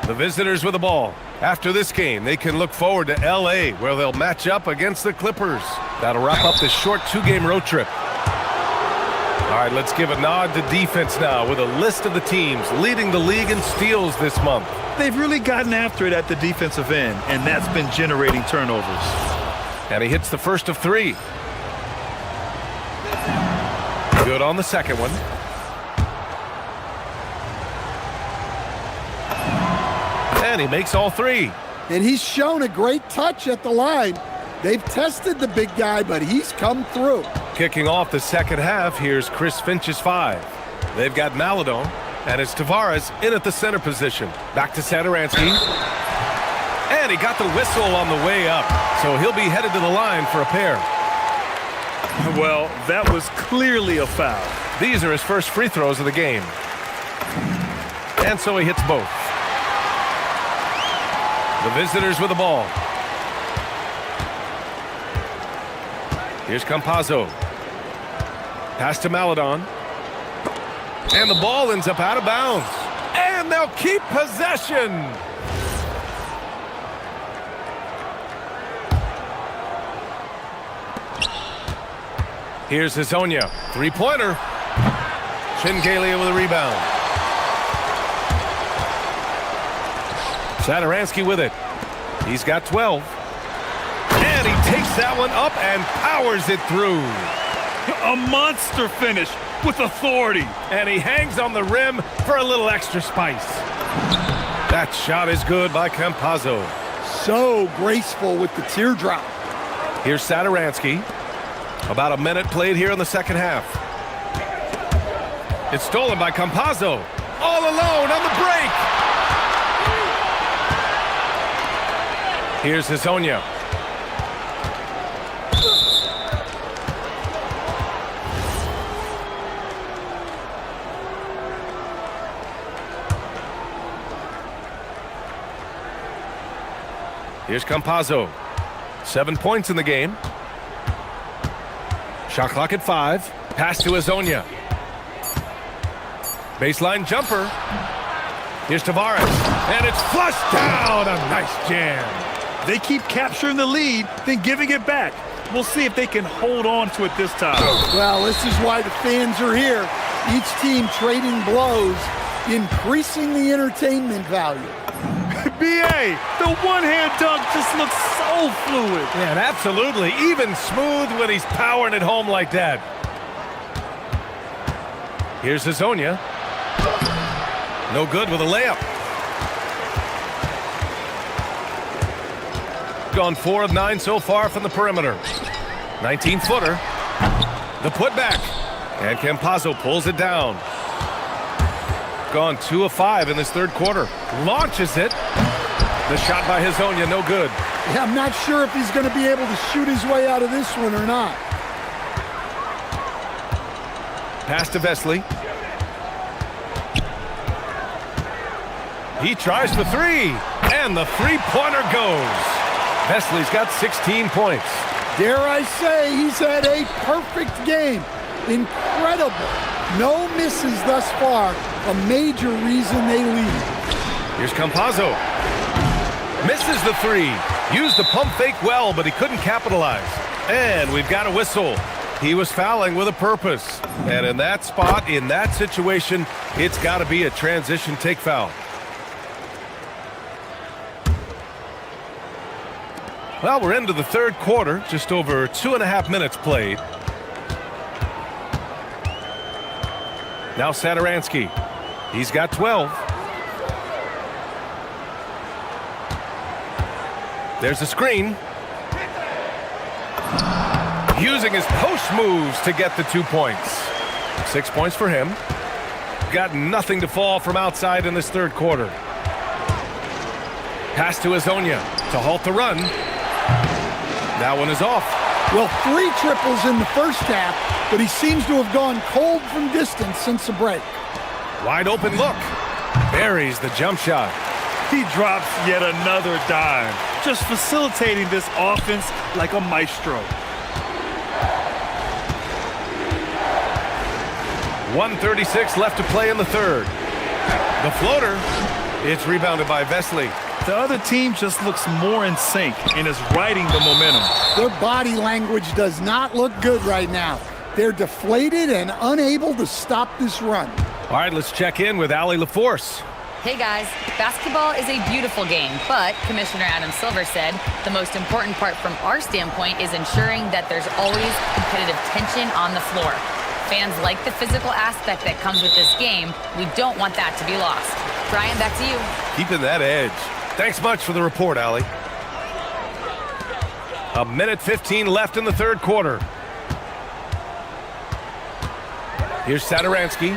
The visitors with the ball. After this game, they can look forward to L.A., where they'll match up against the Clippers. That'll wrap up the short 2-game road trip. All right, let's give a nod to defense now with a list of the teams leading the league in steals this month. They've really gotten after it at the defensive end, and that's been generating turnovers. And he hits the first of 3. Good on the second one. And he makes all 3. And he's shown a great touch at the line. They've tested the big guy, but he's come through. Kicking off the second half, here's Chris Finch's 5. They've got Maladon, and it's Tavares in at the center position. Back to Satoransky. And he got the whistle on the way up, so he'll be headed to the line for a pair. Well, that was clearly a foul. These are his first free throws of the game. And so he hits both. The visitors with the ball. Here's Campazzo. Pass to Maladon. And the ball ends up out of bounds. And they'll keep possession. Here's Hazonia. 3-pointer. Shingalia with a rebound. Satoransky with it. He's got 12. And he takes that one up and powers it through. A monster finish with authority. And he hangs on the rim for a little extra spice. That shot is good by Campazzo. So graceful with the teardrop. Here's Satoransky. About a minute played here in the second half. It's stolen by Campazzo. All alone on the break. Here's Hezonja. Here's Campazzo. 7 points in the game. Shot clock at 5. Pass to Hezonja. Baseline jumper. Here's Tavares. And it's flushed down. A nice jam. They keep capturing the lead, then giving it back. We'll see if they can hold on to it this time. Well, this is why the fans are here. Each team trading blows, increasing the entertainment value. B.A., the one-hand dunk just looks so fluid. Yeah, and absolutely. Even smooth when he's powering it home like that. Here's Hezonja. No good with a layup. Gone 4 of 9 so far from the perimeter. 19-footer. The putback. And Campazzo pulls it down. Gone 2 of 5 in this third quarter. Launches it. The shot by Hezonja, no good. Yeah, I'm not sure if he's going to be able to shoot his way out of this one or not. Pass to Vesely. He tries for 3. And the three-pointer goes. Vesely's got 16 points. Dare I say, he's had a perfect game. Incredible. No misses thus far. A major reason they lead. Here's Campazzo. Misses the 3. Used the pump fake well, but he couldn't capitalize. And we've got a whistle. He was fouling with a purpose. And in that spot, in that situation, it's got to be a transition take foul. Well, we're into the third quarter, just over 2.5 minutes played. Now Satoransky. He's got 12. There's a screen. Using his post moves to get the 2 points. 6 points for him. Got nothing to fall from outside in this third quarter. Pass to Hezonja to halt the run. That one is off. Well, 3 triples in the first half, but he seems to have gone cold from distance since the break. Wide open look. Buries the jump shot. He drops yet another dime, just facilitating this offense like a maestro. 1:36 left to play in the third. The floater. It's rebounded by Vesely. The other team just looks more in sync and is riding the momentum. Their body language does not look good right now. They're deflated and unable to stop this run. All right, let's check in with Allie LaForce. Hey guys, basketball is a beautiful game, but Commissioner Adam Silver said the most important part from our standpoint is ensuring that there's always competitive tension on the floor. Fans like the physical aspect that comes with this game. We don't want that to be lost. Brian, back to you. Keeping that edge. Thanks much for the report, Allie. 1:15 left in the third quarter. Here's Satoransky.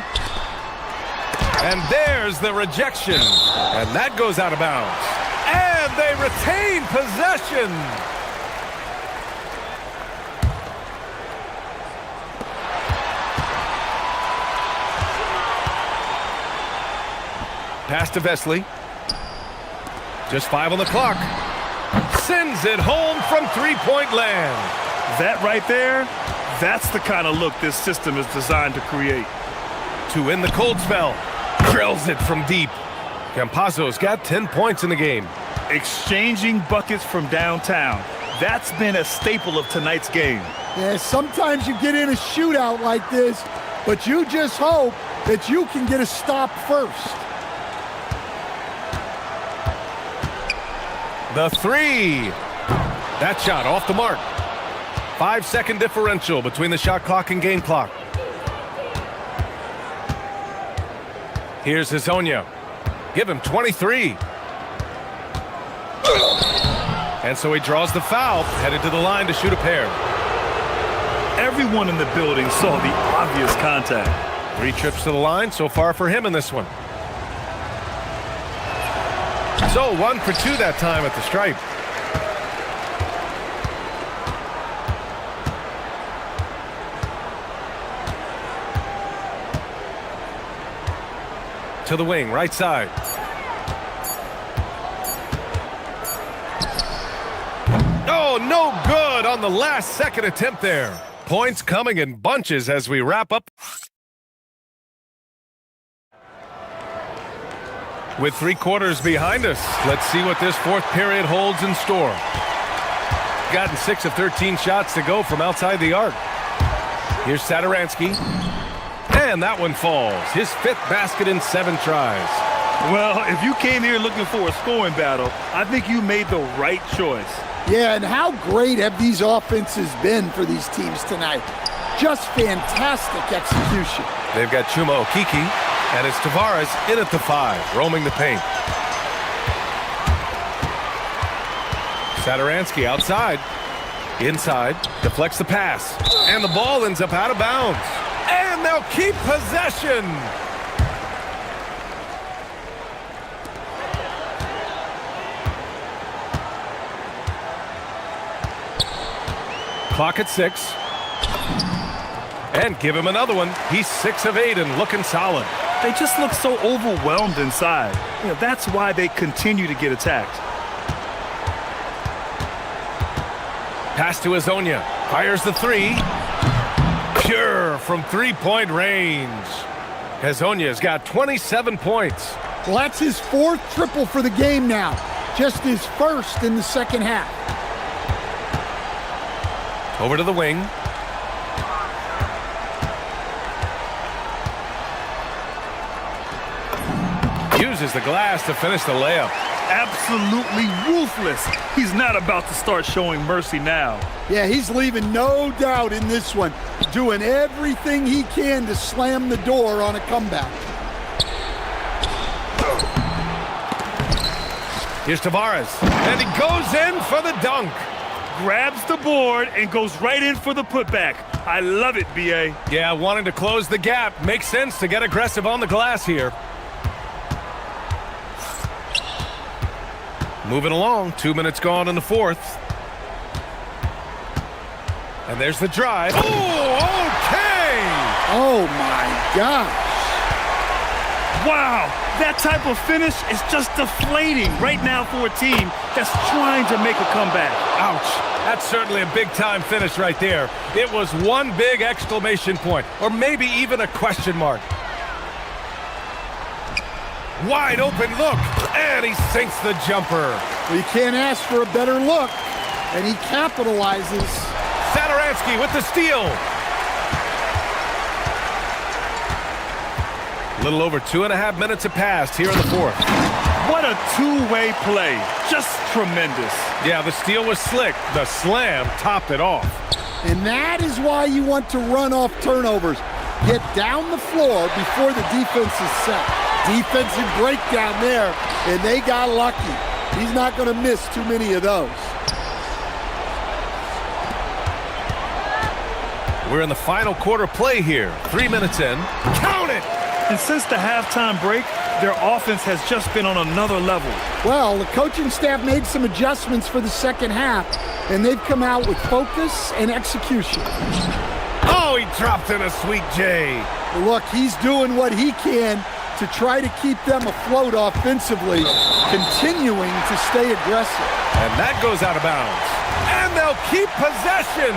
And there's the rejection. And that goes out of bounds. And they retain possession. Pass to Vesely. Just 5 on the clock. Sends it home from three-point land. That right there, that's the kind of look this system is designed to create. To end the cold spell. Drills it from deep. Campazzo's got 10 points in the game. Exchanging buckets from downtown. That's been a staple of tonight's game. Yeah, sometimes you get in a shootout like this, but you just hope that you can get a stop first. The three. That shot off the mark. 5-second differential between the shot clock and game clock. Here's Hezonja. Give him 23. And so he draws the foul, headed to the line to shoot a pair. Everyone in the building saw the obvious contact. 3 trips to the line so far for him in this one. So 1 for 2 that time at the stripe. To the wing, right side. Oh, no good on the last second attempt there. Points coming in bunches as we wrap up. With 3 quarters behind us, let's see what this 4th period holds in store. Gotten 6 of 13 shots to go from outside the arc. Here's Satoransky. And that one falls. His 5th basket in 7 tries. Well, if you came here looking for a scoring battle, I think you made the right choice. Yeah, and how great have these offenses been for these teams tonight? Just fantastic execution. They've got Chuma Okeke, and it's Tavares in at the 5, roaming the paint. Satoransky outside. Inside, deflects the pass. And the ball ends up out of bounds. And they'll keep possession. Clock at 6. And give him another one. He's 6 of 8 and looking solid. They just look so overwhelmed inside. You know, that's why they continue to get attacked. Pass to Hezonja. Fires the 3. Pure from 3-point range. Hezonja's got 27 points. Well, that's his 4th triple for the game now. Just his 1st in the second half. Over to the wing. Uses the glass to finish the layup. Absolutely ruthless. He's not about to start showing mercy now. Yeah, he's leaving no doubt in this one. Doing everything he can to slam the door on a comeback. Here's Tavares. And he goes in for the dunk. Grabs the board and goes right in for the putback. I love it, B.A. Yeah, wanting to close the gap. Makes sense to get aggressive on the glass here. Moving along, 2 minutes gone in the 4th. And there's the drive. Oh, okay! Oh, my gosh. Wow, that type of finish is just deflating right now for a team that's trying to make a comeback. Ouch. That's certainly a big-time finish right there. It was one big exclamation point, or maybe even a question mark. Wide open look, and he sinks the jumper. Well, you can't ask for a better look, and he capitalizes. Satoransky with the steal. A little over 2.5 minutes have passed here in the 4th. What a two-way play. Just tremendous. Yeah, the steal was slick. The slam topped it off. And that is why you want to run off turnovers. Get down the floor before the defense is set. Defensive breakdown there, and they got lucky. He's not going to miss too many of those. We're in the final quarter play here. 3 minutes in. Count it! And since the halftime break, their offense has just been on another level. Well, the coaching staff made some adjustments for the second half, and they've come out with focus and execution. Oh, he dropped in a sweet J. Look, he's doing what he can to try to keep them afloat offensively, continuing to stay aggressive. And that goes out of bounds. And they'll keep possession.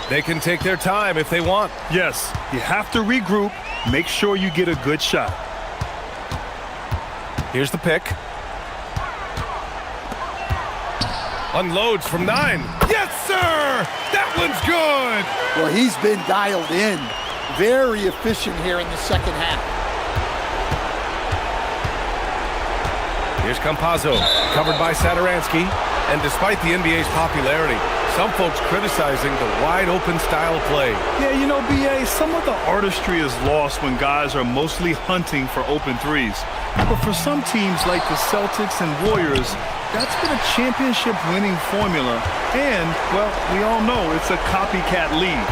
They can take their time if they want. Yes, you have to regroup. Make sure you get a good shot. Here's the pick. Unloads from 9. Yes, sir! That one's good! Well, he's been dialed in. Very efficient here in the second half. Here's Campazzo, covered by Sadaransky. And despite the NBA's popularity, some folks criticizing the wide-open style of play. Yeah, you know, BA, some of the artistry is lost when guys are mostly hunting for open threes. But for some teams like the Celtics and Warriors, that's been a championship-winning formula. And, well, we all know it's a copycat league.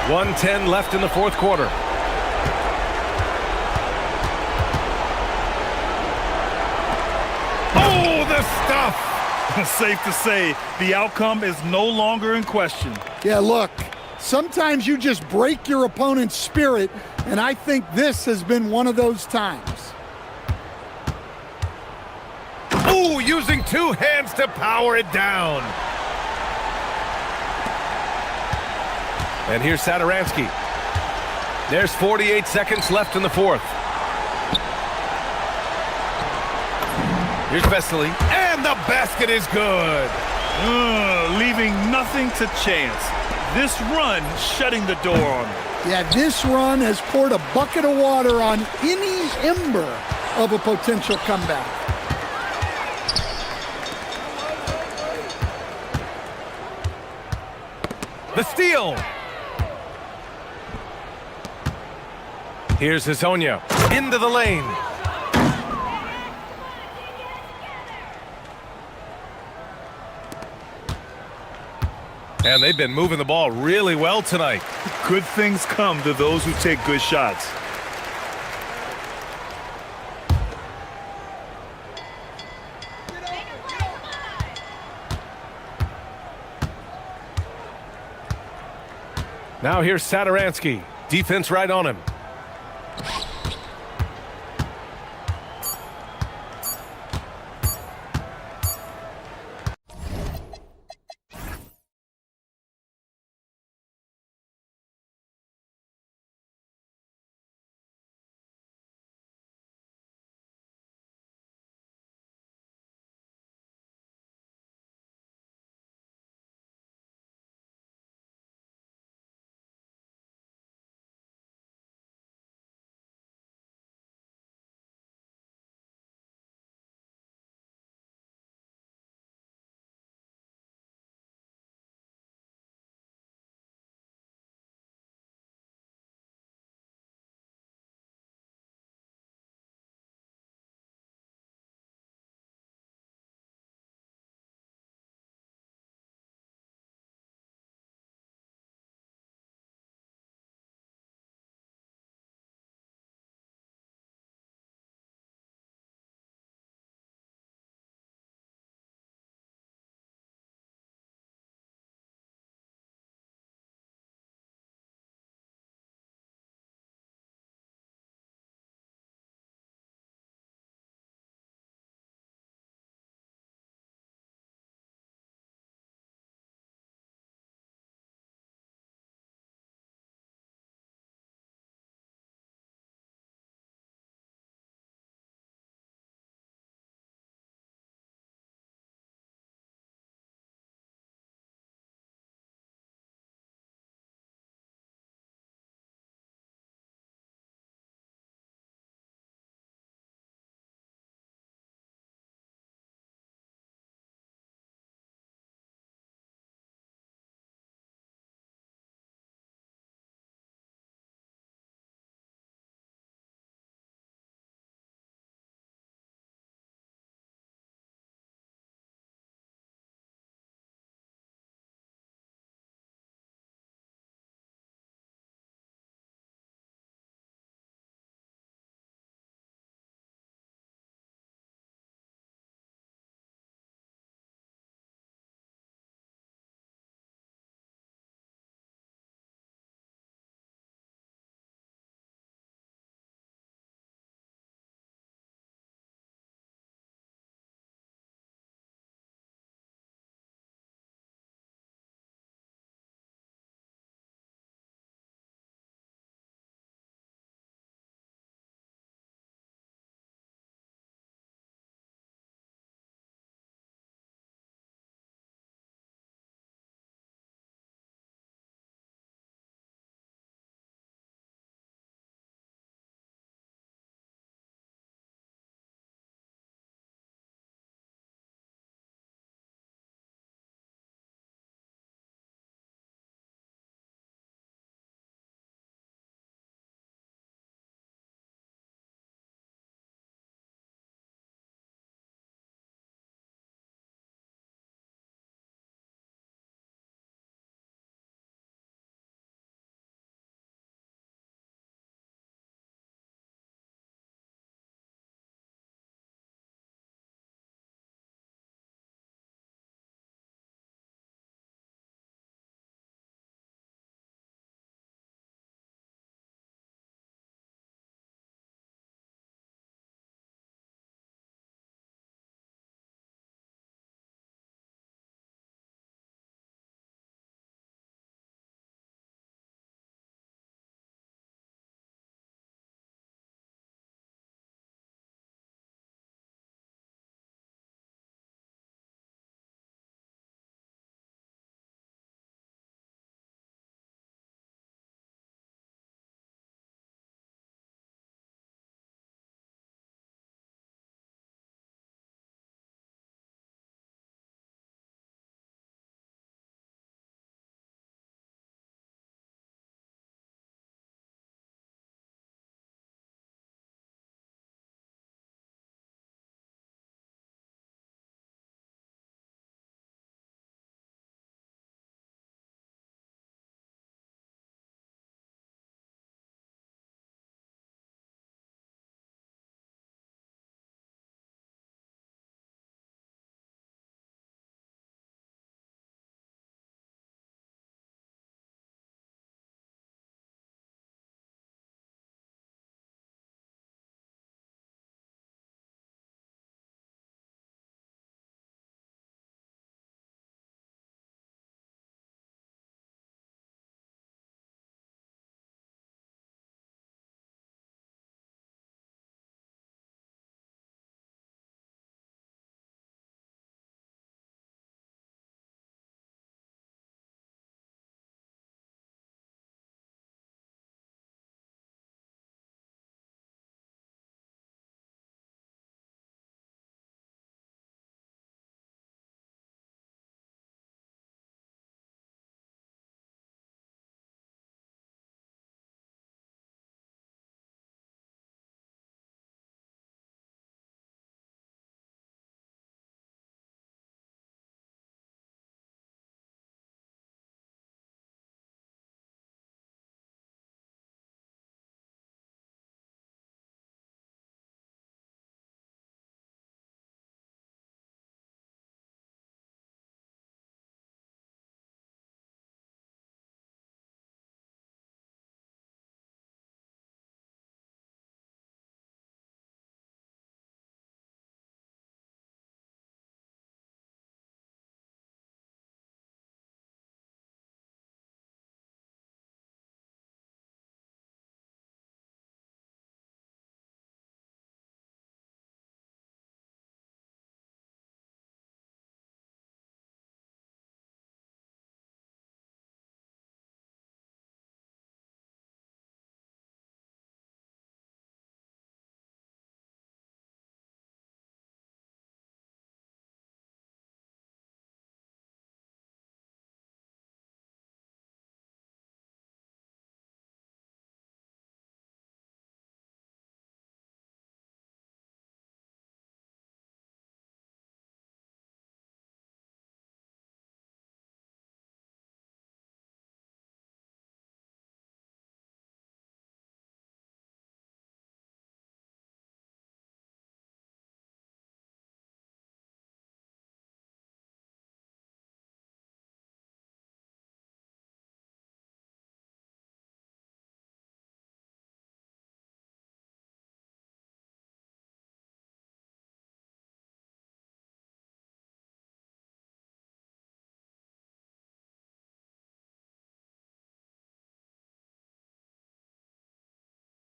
1:10 left in the fourth quarter. Oh, the stuff! Safe to say, the outcome is no longer in question. Yeah, look, sometimes you just break your opponent's spirit, and I think this has been one of those times. Oh, using two hands to power it down. And here's Sadaransky. There's 48 seconds left in the fourth. Here's Vesely, and the basket is good. Leaving nothing to chance. This run shutting the door on him. Yeah, this run has poured a bucket of water on any ember of a potential comeback. The steal. Here's Hezonja into the lane. And they've been moving the ball really well tonight. Good things come to those who take good shots. Now here's Sadaransky. Defense right on him.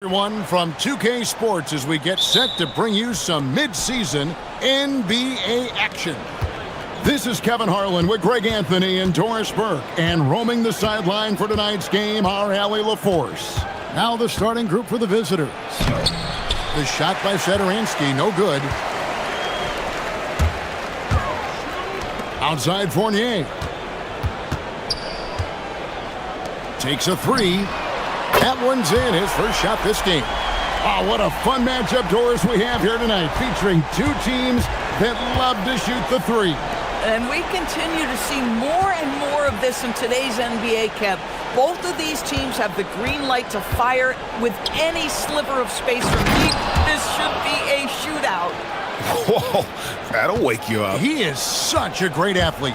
Everyone from 2K Sports as we get set to bring you some mid-season NBA action. This is Kevin Harlan with Greg Anthony and Doris Burke, and roaming the sideline for tonight's game, our Allie LaForce. Now the starting group for the visitors. The shot by Sederansky, no good. Outside Fournier. Takes a three. That one's in, his first shot this game. Oh, what a fun matchup, Doris, we have here tonight, featuring two teams that love to shoot the three. And we continue to see more and more of this in today's NBA, Kev. Both of these teams have the green light to fire with any sliver of space from deep. This should be a shootout. Whoa, that'll wake you up. He is such a great athlete.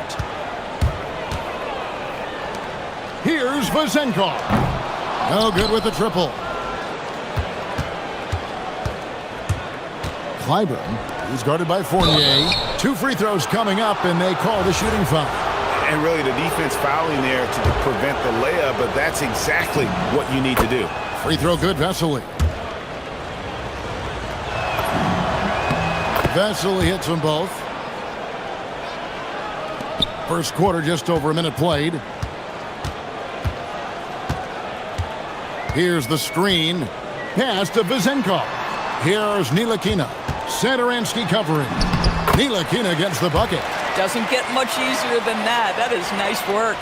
Here's Vazenkov. No good with the triple. Clyburn, he's guarded by Fournier. Two free throws coming up, and they call the shooting foul. And really the defense fouling there to prevent the layup, but that's exactly what you need to do. Free throw good, Vesely. Vesely hits them both. First quarter, just over a minute played. Here's the screen. Pass to Vazenkov. Here's Ntilikina. Sederansky covering. Ntilikina gets the bucket. Doesn't get much easier than that. That is nice work.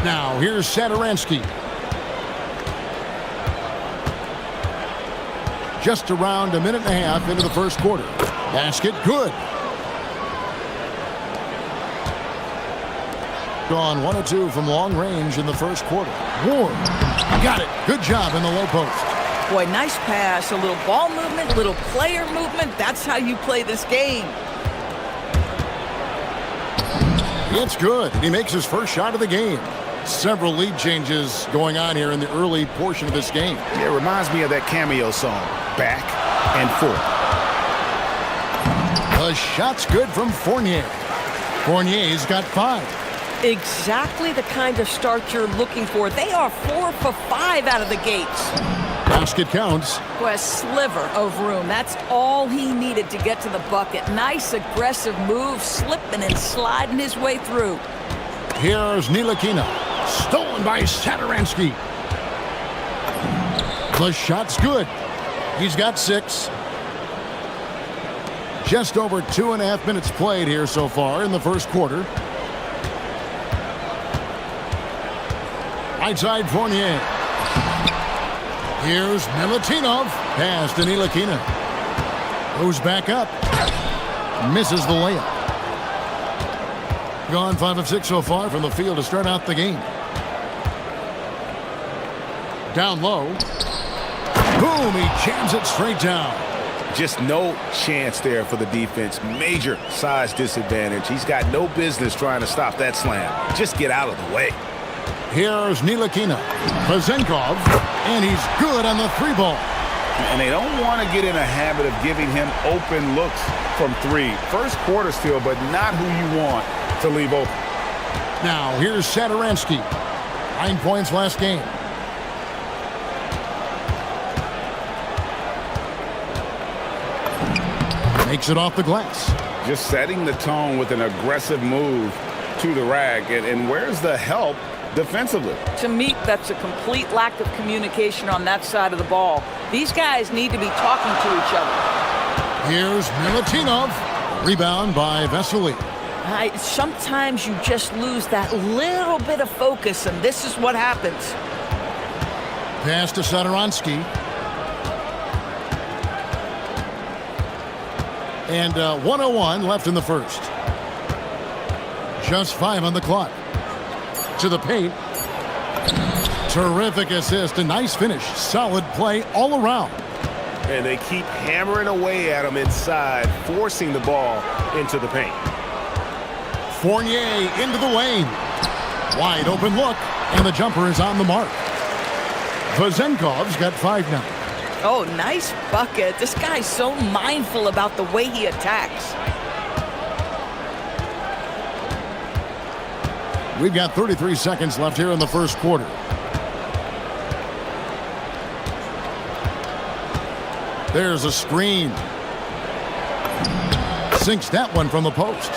Now, here's Sederansky. Just around a minute and a half into the first quarter. Basket good. Gone 1 of 2 from long range in the first quarter. Ward got it. Good job in the low post. Boy, nice pass. A little ball movement, little player movement. That's how you play this game. It's good. He makes his first shot of the game. Several lead changes going on here in the early portion of this game. Yeah, it reminds me of that cameo song, Back and Forth. The shot's good from Fournier. Fournier's got 5. Exactly the kind of start you're looking for. They are 4 for 5 out of the gates. Basket counts. Boy, a sliver of room. That's all he needed to get to the bucket. Nice aggressive move, slipping and sliding his way through. Here's Ntilikina. Stolen by Sederansky. The shot's good. He's got 6. Just over 2.5 minutes played here so far in the first quarter. Right side Fournier. Here's Milutinov. Pass to Ntilikina. Goes back up. Misses the layup. Gone 5 of 6 so far from the field to start out the game. Down low. Boom, he jams it straight down. Just no chance there for the defense. Major size disadvantage. He's got no business trying to stop that slam. Just get out of the way. Here's Ntilikina. Vazenkov, and he's good on the 3-ball. And they don't want to get in a habit of giving him open looks from 3. First quarter still, but not who you want to leave open. Now, here's Sederansky. 9 points last game. Makes it off the glass. Just setting the tone with an aggressive move to the rack. And where's the help defensively? To me, that's a complete lack of communication on that side of the ball. These guys need to be talking to each other. Here's Milutinov. Rebound by Vesely. Sometimes you just lose that little bit of focus, and this is what happens. Pass to Sederansky. And 1:01 left in the first. Just 5 on the clock. To the paint. Terrific assist, a nice finish. Solid play all around. And they keep hammering away at him inside, forcing the ball into the paint. Fournier into the lane. Wide open look, and the jumper is on the mark. Vazenkov's got 5 now. Oh, nice bucket. This guy's so mindful about the way he attacks. We've got 33 seconds left here in the first quarter. There's a screen. Sinks that one from the post.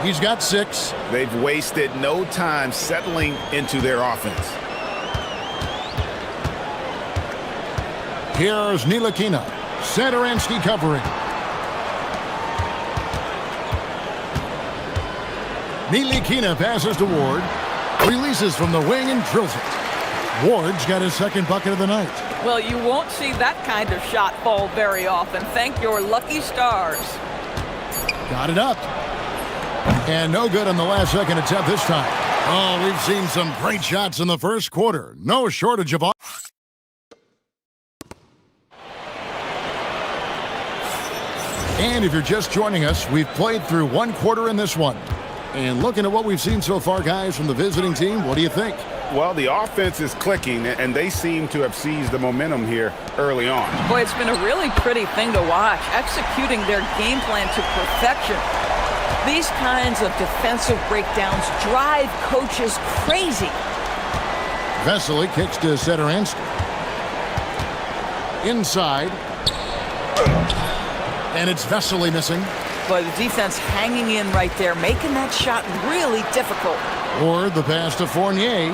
He's got 6. They've wasted no time settling into their offense. Here's Ntilikina. Satoransky covering. Ntilikina passes to Ward. Releases from the wing and drills it. Ward's got his second bucket of the night. Well, you won't see that kind of shot fall very often. Thank your lucky stars. Got it up. And no good on the last second attempt this time. Oh, we've seen some great shots in the first quarter. No shortage of... And if you're just joining us, we've played through one quarter in this one. And looking at what we've seen so far, guys, from the visiting team, what do you think? Well, the offense is clicking, and they seem to have seized the momentum here early on. Boy, it's been a really pretty thing to watch, executing their game plan to perfection. These kinds of defensive breakdowns drive coaches crazy. Vesely kicks to Satoransky. Inside. And it's Vesely missing. But the defense hanging in right there, making that shot really difficult. Or the pass to Fournier.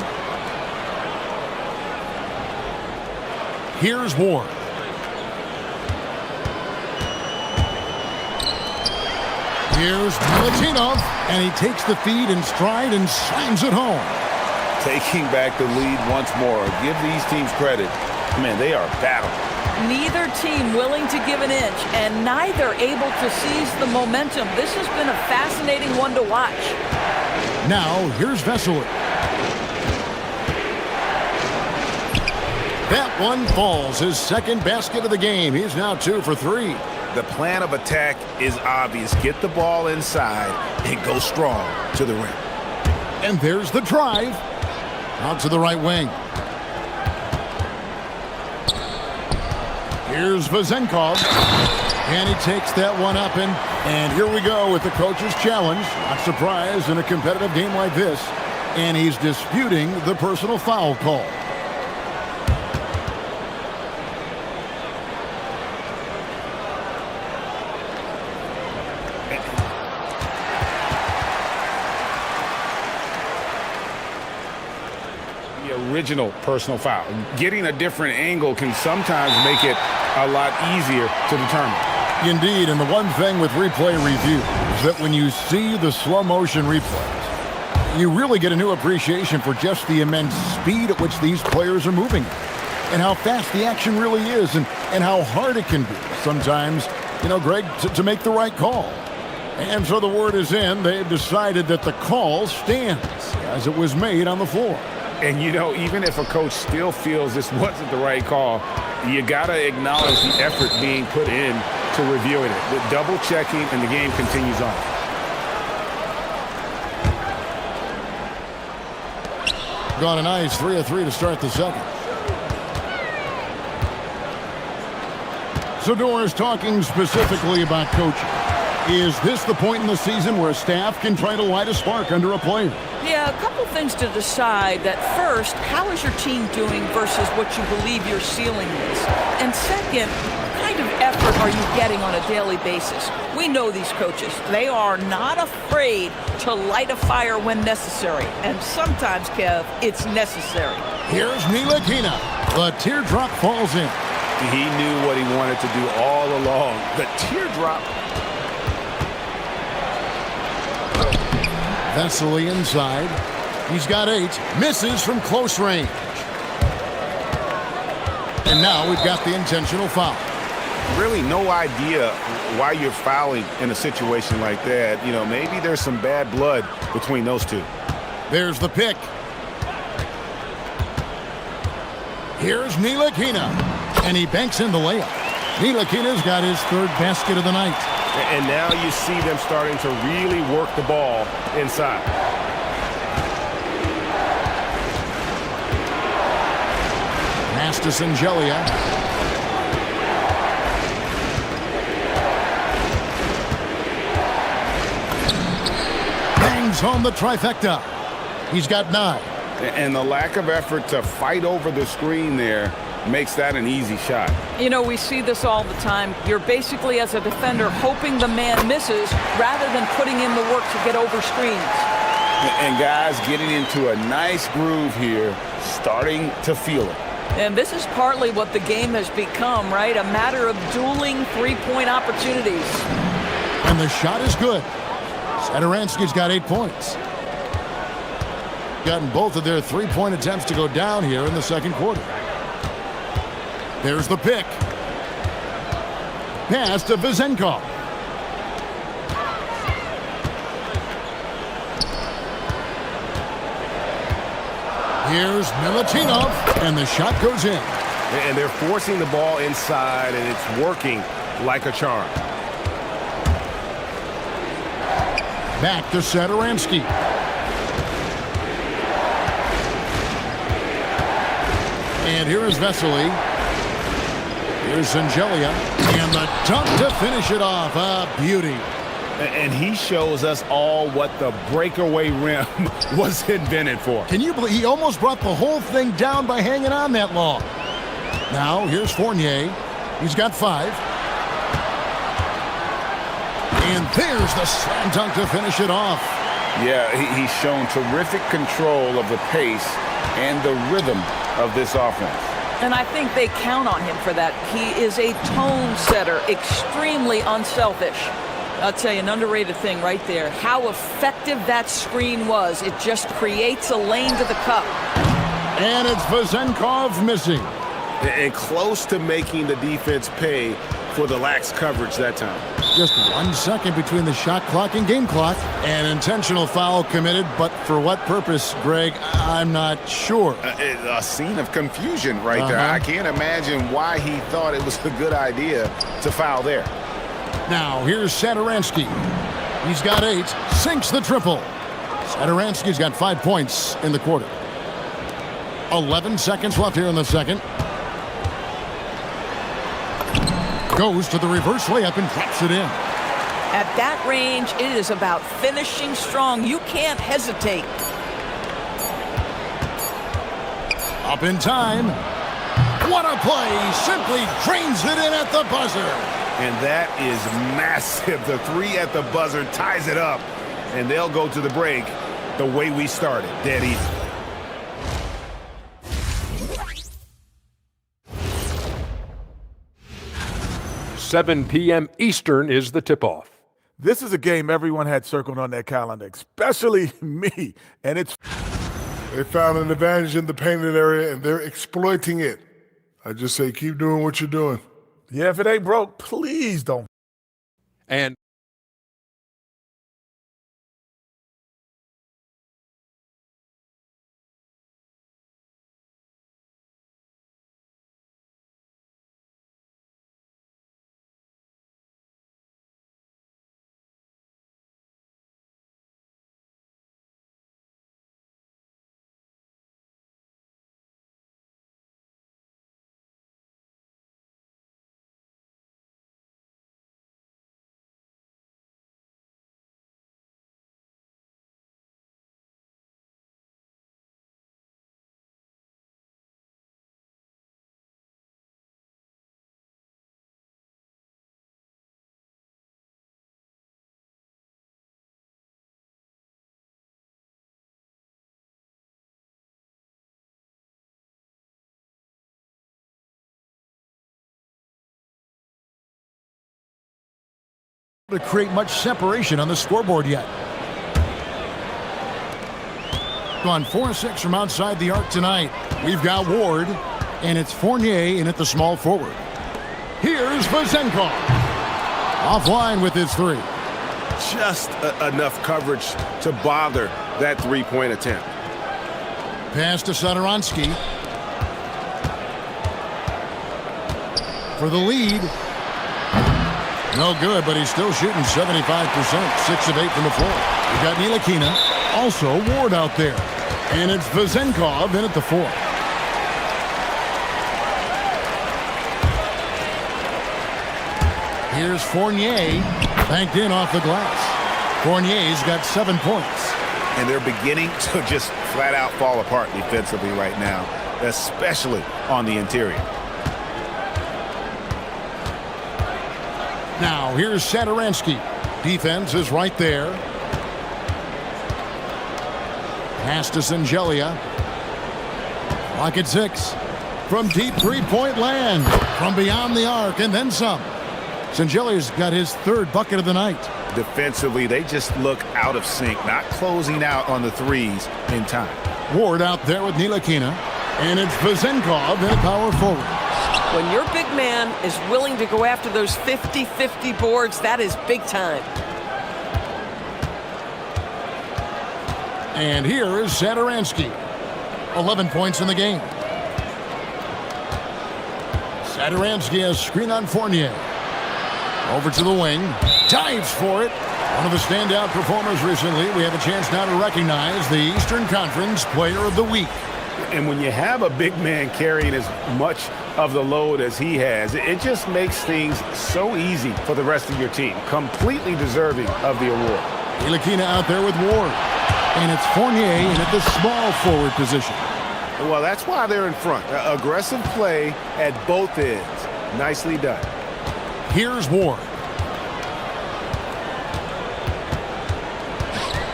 Here's Ward. Here's Milutinov, and he takes the feed in stride and slams it home. Taking back the lead once more. Give these teams credit. Man, they are battling. Neither team willing to give an inch, and neither able to seize the momentum. This has been a fascinating one to watch. Now, here's Vesely. That one falls, his second basket of the game. He's now 2 for 3. The plan of attack is obvious. Get the ball inside and go strong to the rim. And there's the drive. Out to the right wing. Here's Vezenkov. And he takes that one up. And here we go with the coach's challenge. Not surprised in a competitive game like this. And he's disputing the personal foul call. Original personal foul. Getting a different angle can sometimes make it a lot easier to determine. Indeed, and the one thing with replay review is that when you see the slow motion replays, you really get a new appreciation for just the immense speed at which these players are moving and how fast the action really is and how hard it can be sometimes, Greg, to make the right call. And so the word is in. They've decided that the call stands as it was made on the floor. And, even if a coach still feels this wasn't the right call, you got to acknowledge the effort being put in to reviewing it. With double checking, and the game continues on. Got a nice 3 of 3 to start the second. So Doris, talking specifically about coaching. Is this the point in the season where a staff can try to light a spark under a player? Yeah, a couple things to decide. That first, how is your team doing versus what you believe your ceiling is? And second, what kind of effort are you getting on a daily basis? We know these coaches. They are not afraid to light a fire when necessary. And sometimes, Kev, it's necessary. Here's Ntilikina. The teardrop falls in. He knew what he wanted to do all along. The teardrop. Vesely inside. He's got 8. Misses from close range. And now we've got the intentional foul. Really no idea why you're fouling in a situation like that. Maybe there's some bad blood between those two. There's the pick. Here's Ntilikina. And he banks in the layup. Ntilikina's got his 3rd basket of the night. And now you see them starting to really work the ball inside. Pass to Singelia. Bangs home the trifecta. He's got 9. And the lack of effort to fight over the screen there makes that an easy shot. You know, we see this all the time. You're basically, as a defender, hoping the man misses rather than putting in the work to get over screens. And guys getting into a nice groove here, starting to feel it. And this is partly what the game has become, right? A matter of dueling three-point opportunities. And the shot is good. Satoransky's got 8 points. Gotten both of their three-point attempts to go down here in the second quarter. There's the pick. Pass to Vezenkov. Here's Milutinov, and the shot goes in. And they're forcing the ball inside, and it's working like a charm. Back to Satoransky. And here is Vesely. Here's Angelia. And the dunk to finish it off. A beauty. And he shows us all what the breakaway rim was invented for. Can you believe he almost brought the whole thing down by hanging on that long? Now, here's Fournier. He's got 5. And there's the slam dunk to finish it off. Yeah, he's shown terrific control of the pace and the rhythm of this offense. And I think they count on him for that. He is a tone setter, extremely unselfish. I'll tell you, an underrated thing right there. How effective that screen was. It just creates a lane to the cup. And it's Vezenkov missing. And close to making the defense pay for the lax coverage that time. Just 1 second between the shot clock and game clock. An intentional foul committed, but for what purpose, Greg, I'm not sure. A scene of confusion right there. I can't imagine why he thought it was a good idea to foul there. Now, here's Satoransky. He's got 8, sinks the triple. Satoransky's got 5 points in the quarter. 11 seconds left here in the second. Goes to the reverse layup and drops it in. At that range, it is about finishing strong. You can't hesitate. Up in time. What a play! Simply drains it in at the buzzer. And that is massive. The 3 at the buzzer ties it up. And they'll go to the break the way we started, dead even. $7 p.m. Eastern is the tip-off. This is a game everyone had circled on their calendar, especially me. And it's... They found an advantage in the painted area, and they're exploiting it. I just say keep doing what you're doing. Yeah, if it ain't broke, please don't. And to create much separation on the scoreboard yet. Gone 4-6 from outside the arc tonight. We've got Ward, and it's Fournier in at the small forward. Here's Vezenkov. Offline with his 3. Just enough coverage to bother that 3-point attempt. Pass to Satoransky. For the lead. No good, but he's still shooting 75%. 6 of 8 from the floor. We've got Ntilikina. Also Ward out there. And it's Vezenkov in at the 4. Here's Fournier. Banked in off the glass. Fournier's got 7 points. and they're beginning to just flat out fall apart defensively right now, especially on the interior. Now, here's Satoransky. Defense is right there. Pass to Singelia. Clock at 6. From deep three-point land. From beyond the arc, and then some. Singelia's got his third bucket of the night. Defensively, they just look out of sync, not closing out on the threes in time. Ward out there with Ntilikina. And it's Vezenkov in power forward. When your big man is willing to go after those 50-50 boards, that is big time. And here is Satoransky. 11 points in the game. Satoransky has screen on Fournier. Over to the wing. Dives for it. One of the standout performers recently. We have a chance now to recognize the Eastern Conference Player of the Week. And when you have a big man carrying as much of the load as he has, it just makes things so easy for the rest of your team. Completely deserving of the award. Ntilikina out there with Ward. And it's Fournier in at the small forward position. Well, that's why they're in front. Aggressive play at both ends. Nicely done. Here's Ward.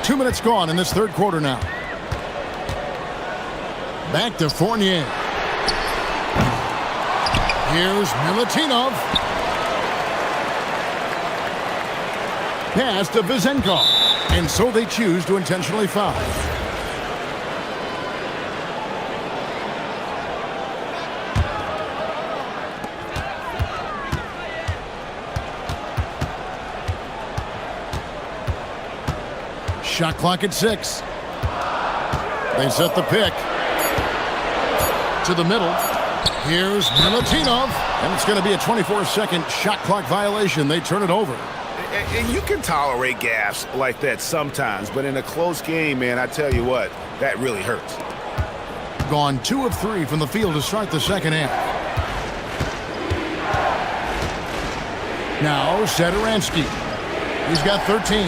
2 minutes gone in this third quarter now. Back to Fournier. Here's Milutinov. Pass to Vezenkov. And so they choose to intentionally foul. Shot clock at 6. They set the pick. To the middle. Here's Milutinov. And it's going to be a 24-second shot clock violation. They turn it over. And you can tolerate gaffes like that sometimes, but in a close game, man, I tell you what, that really hurts. Gone 2 of 3 from the field to start the second half. Now Satoransky. He's got 13.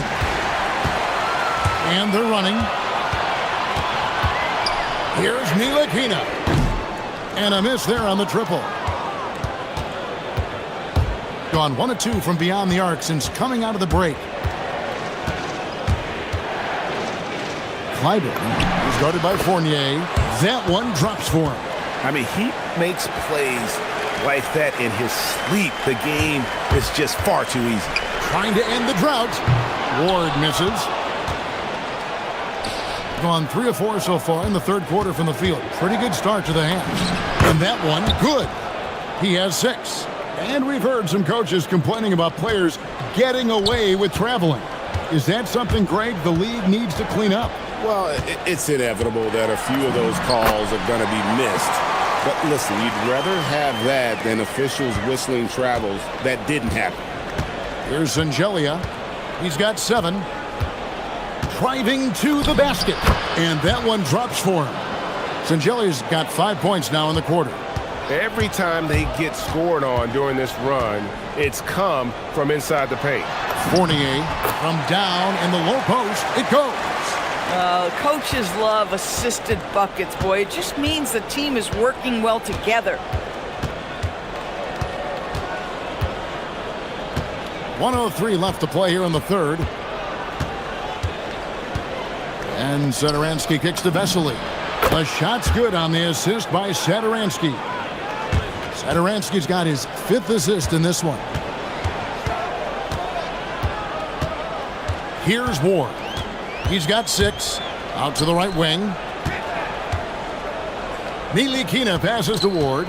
And they're running. Here's Ntilikina. And a miss there on the triple. Gone 1 of 2 from beyond the arc since coming out of the break. Clyburn is guarded by Fournier. That one drops for him. I mean, he makes plays like that in his sleep. The game is just far too easy. Trying to end the drought. Ward misses. Gone 3 of 4 so far in the third quarter from the field. Pretty good start to the hands. And that one, good. He has 6. And we've heard some coaches complaining about players getting away with traveling. Is that something, Greg, the league needs to clean up? Well, it's inevitable that a few of those calls are going to be missed. But listen, you'd rather have that than officials whistling travels that didn't happen. Here's Singelia. He's got 7. Driving to the basket. And that one drops for him. Singelia's got 5 points now in the quarter. Every time they get scored on during this run, it's come from inside the paint. Fournier from down in the low post. It goes. Coaches love assisted buckets, boy. It just means the team is working well together. 1:03 left to play here in the third. And Satoransky kicks to Vesely. The shot's good on the assist by Satoransky. Satoransky's got his 5th assist in this one. Here's Ward. He's got 6. Out to the right wing. Ntilikina passes to Ward.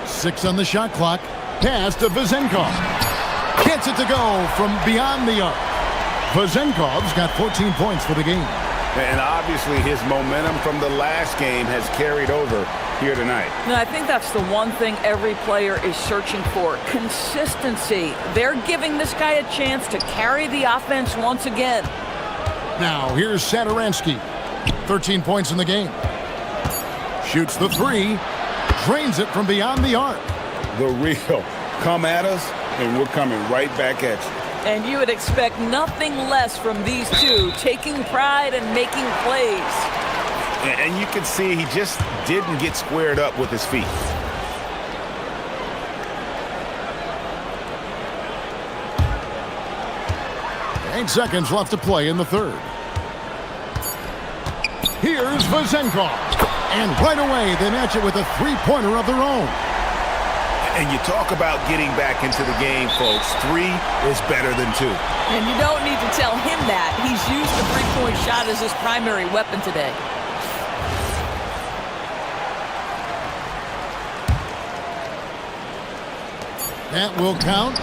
6 on the shot clock. Pass to Vezenkov. Gets it to go from beyond the arc. Vezenkov's got 14 points for the game. And obviously his momentum from the last game has carried over here tonight. No, I think that's the one thing every player is searching for. Consistency. They're giving this guy a chance to carry the offense once again. Now here's Satoransky. 13 points in the game. Shoots the 3. Drains it from beyond the arc. The real. Come at us, and we're coming right back at you. And you would expect nothing less from these two, taking pride and making plays. And you can see he just didn't get squared up with his feet. Eight seconds left to play in the third. Here's Vazenkov. And right away, they match it with a three-pointer of their own. And you talk about getting back into the game, folks. 3 is better than 2. And you don't need to tell him that. He's used the three-point shot as his primary weapon today. That will count.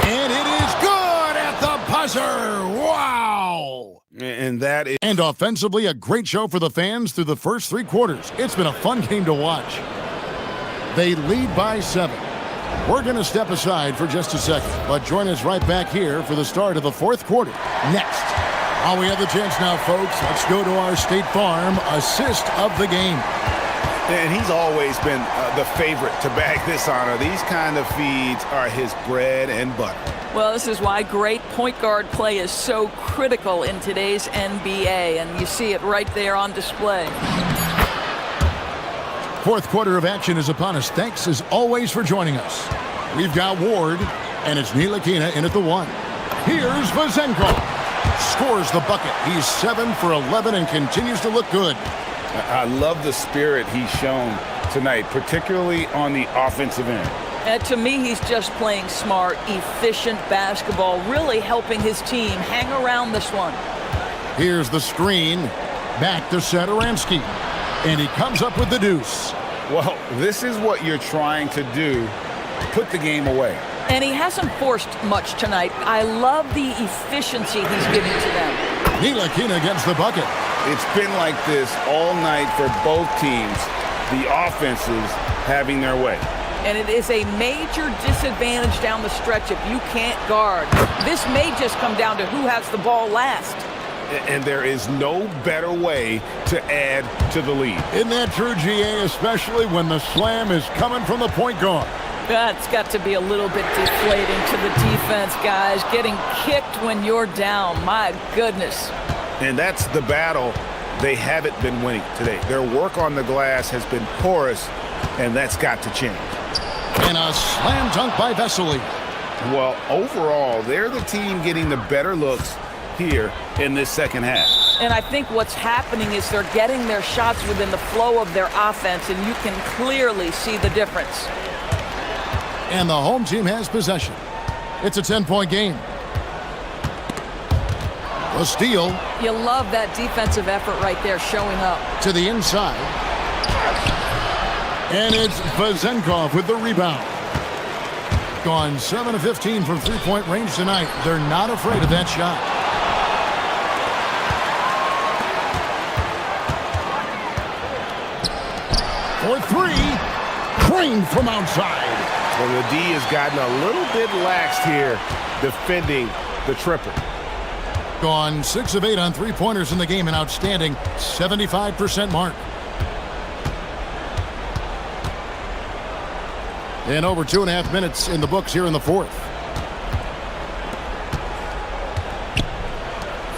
And it is good at the buzzer. Wow. And that is... And offensively, a great show for the fans through the first 3 quarters. It's been a fun game to watch. They lead by 7. We're going to step aside for just a second, but join us right back here for the start of the fourth quarter. Next. While we have the chance now, folks, let's go to our State Farm assist of the game. And he's always been the favorite to bag this honor. These kind of feeds are his bread and butter. Well, this is why great point guard play is so critical in today's NBA, and you see it right there on display. Fourth quarter of action is upon us. Thanks, as always, for joining us. We've got Ward, and it's Ntilikina in at the 1. Here's Vazenkov. Scores the bucket. He's 7 for 11 and continues to look good. I love the spirit he's shown tonight, particularly on the offensive end. To me, he's just playing smart, efficient basketball, really helping his team hang around this one. Here's the screen. Back to Satoransky. And he comes up with the deuce. Well, this is what you're trying to do. Put the game away. And he hasn't forced much tonight. I love the efficiency he's giving to them. Ntilikina gets the bucket. It's been like this all night for both teams. The offenses having their way. And it is a major disadvantage down the stretch if you can't guard. This may just come down to who has the ball last. And there is no better way to add to the lead. Isn't that true, GA, especially when the slam is coming from the point guard? That's got to be a little bit deflating to the defense, guys. Getting kicked when you're down, my goodness. And that's the battle they haven't been winning today. Their work on the glass has been porous, and that's got to change. And a slam dunk by Vesely. Well, overall, they're the team getting the better looks here in this second half. And I think what's happening is they're getting their shots within the flow of their offense, and you can clearly see the difference. And the home team has possession. It's a 10-point game. A steal. You love that defensive effort right there showing up. To the inside. And it's Vazenkov with the rebound. Gone 7 of 15 from three-point range tonight. They're not afraid of that shot. For 3. Crane from outside. Well, the D has gotten a little bit laxed here defending the triple. Gone 6 of 8 on three-pointers in the game, an outstanding 75% mark. And over 2.5 minutes in the books here in the fourth.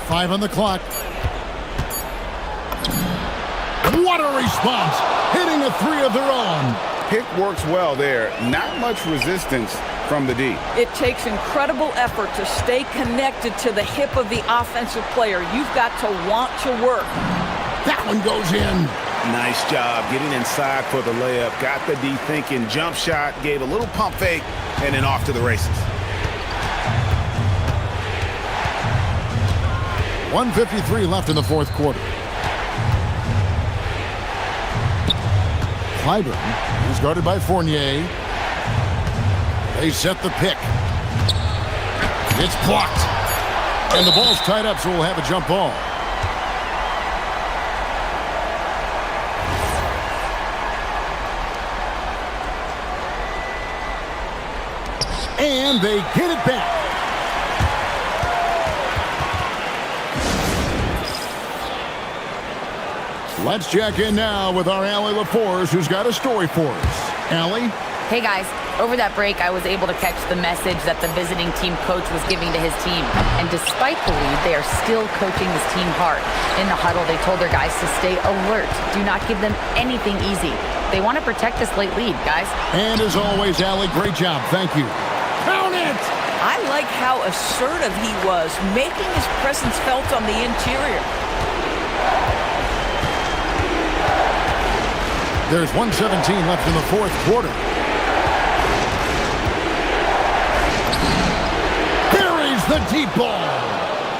5 on the clock. What a response! Hitting a 3 of their own. Pick works well there. Not much resistance from the D. It takes incredible effort to stay connected to the hip of the offensive player. You've got to want to work. That one goes in. Nice job getting inside for the layup. Got the D thinking. Jump shot, gave a little pump fake, and then off to the races. 1:53 left in the fourth quarter. Clyburn is guarded by Fournier. They set the pick. It's blocked. And the ball's tied up, so we'll have a jump ball. And they get it back. Let's check in now with our Allie LaForce, who's got a story for us. Allie? Hey guys, Over that break, I was able to catch the message that the visiting team coach was giving to his team. And despite the lead, they are still coaching this team hard. In the huddle, they told their guys to stay alert. Do not give them anything easy. They want to protect this late lead, guys. And as always, Allie, great job. Thank you. Count it! I like how assertive he was, making his presence felt on the interior. There's 1:17 left in the fourth quarter. Buries the deep ball.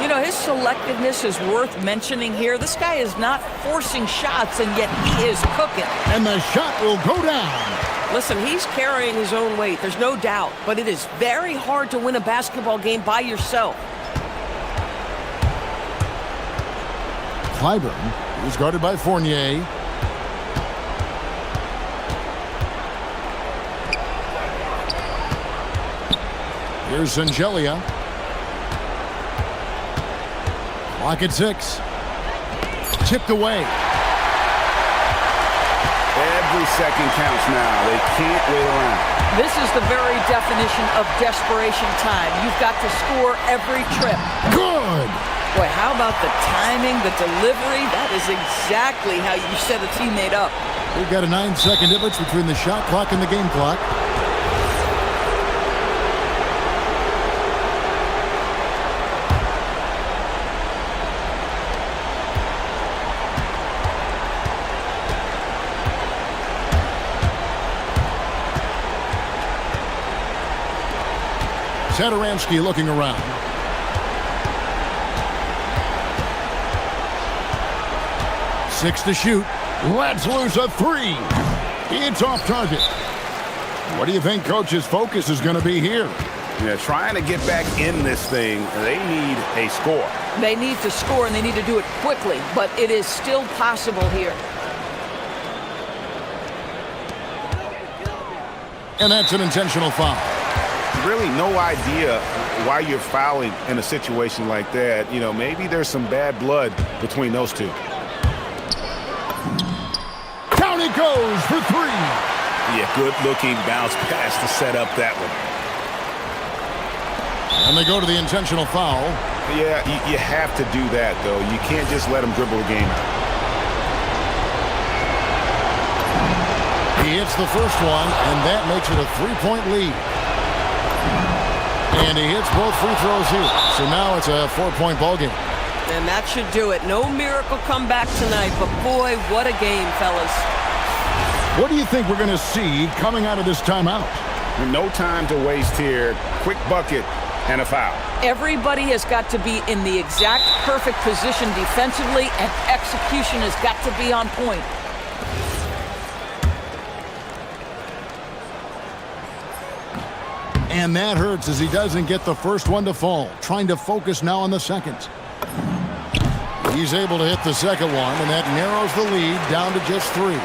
You know, his selectiveness is worth mentioning here. This guy is not forcing shots, and yet he is cooking. And the shot will go down. Listen, he's carrying his own weight, there's no doubt. But it is very hard to win a basketball game by yourself. Clyburn is guarded by Fournier. Here's Angelia. Clock at 6. Tipped away. Every second counts now. They can't wait around. This is the very definition of desperation time. You've got to score every trip. Good. Boy, how about the timing, the delivery? That is exactly how you set a teammate up. We've got a 9-second difference between the shot clock and the game clock. Satoransky looking around. Six to shoot. Let's lose a 3. It's off target. What do you think coach's focus is going to be here? Yeah, trying to get back in this thing, they need a score. They need to score, and they need to do it quickly, but it is still possible here. And that's an intentional foul. Really no idea why you're fouling in a situation like that. You know, maybe there's some bad blood between those two. Down it goes for 3. Yeah, good-looking bounce pass to set up that one. And they go to the intentional foul. Yeah, you have to do that, though. You can't just let them dribble the game out. He hits the first one, and that makes it a 3-point lead. And he hits both free throws here. So now it's a 4-point ball game. And that should do it. No miracle comeback tonight, but boy, what a game, fellas. What do you think we're going to see coming out of this timeout? No time to waste here. Quick bucket and a foul. Everybody has got to be in the exact perfect position defensively, and execution has got to be on point. And that hurts as he doesn't get the first one to fall. Trying to focus now on the second. He's able to hit the second one, and that narrows the lead down to just 3.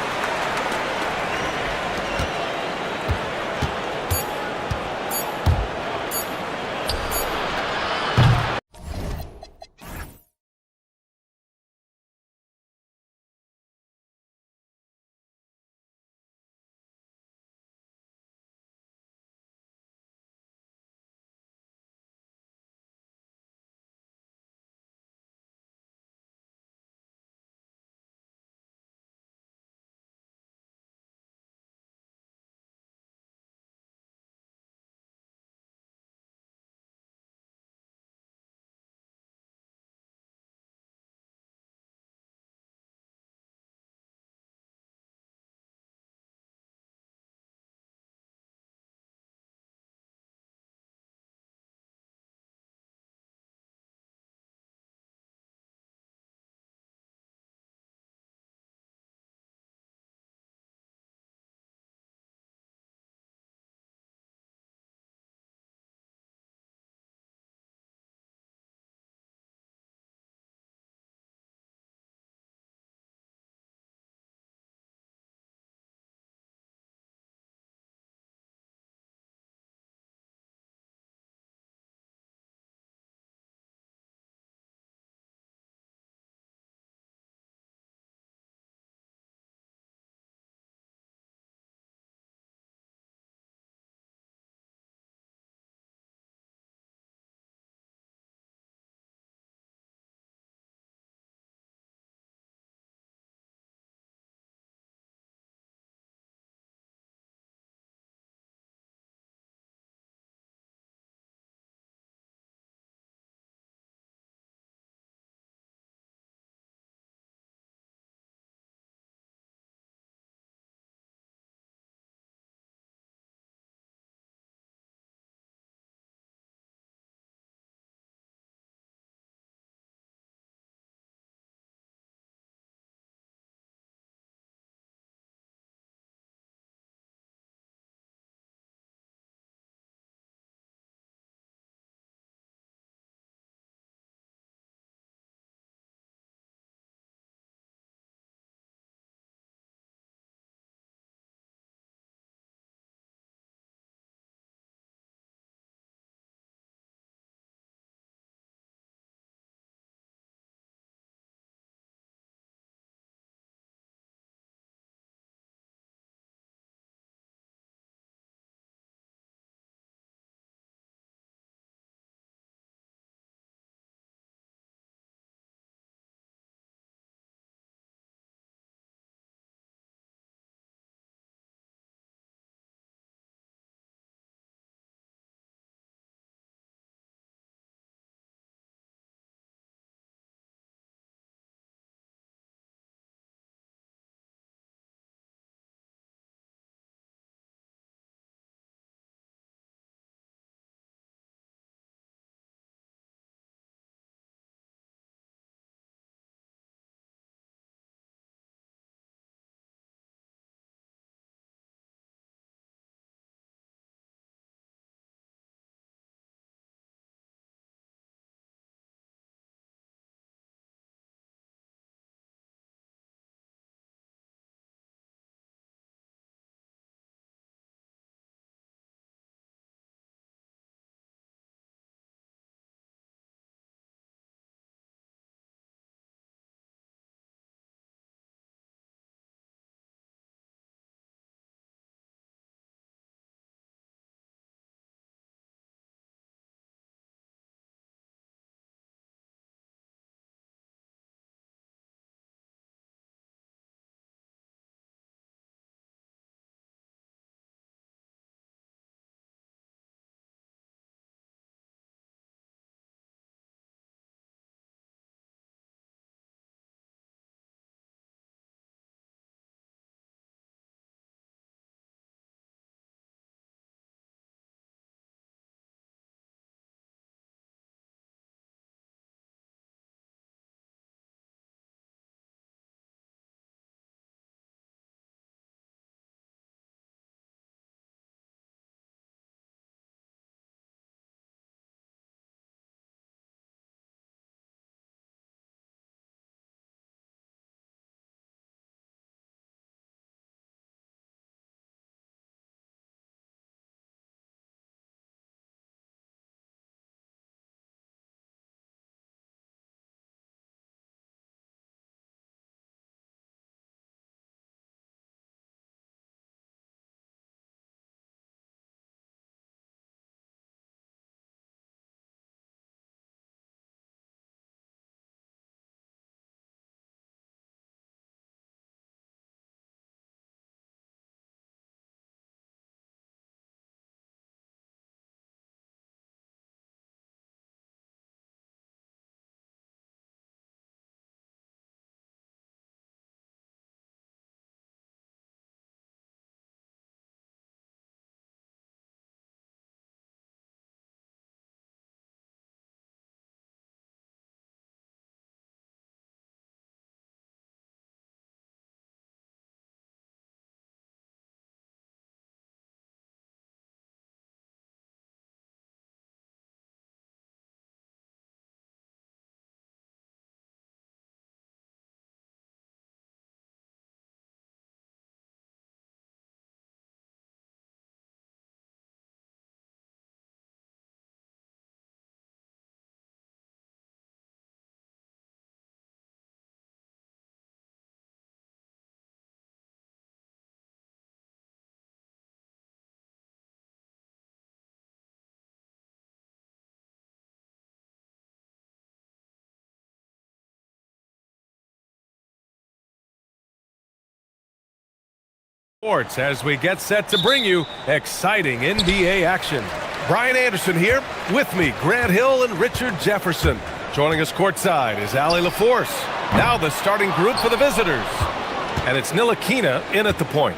Sports as we get set to bring you exciting NBA action. Brian Anderson here, with me, Grant Hill and Richard Jefferson. Joining us courtside is Ali LaForce. Now the starting group for the visitors. And it's Ntilikina in at the point.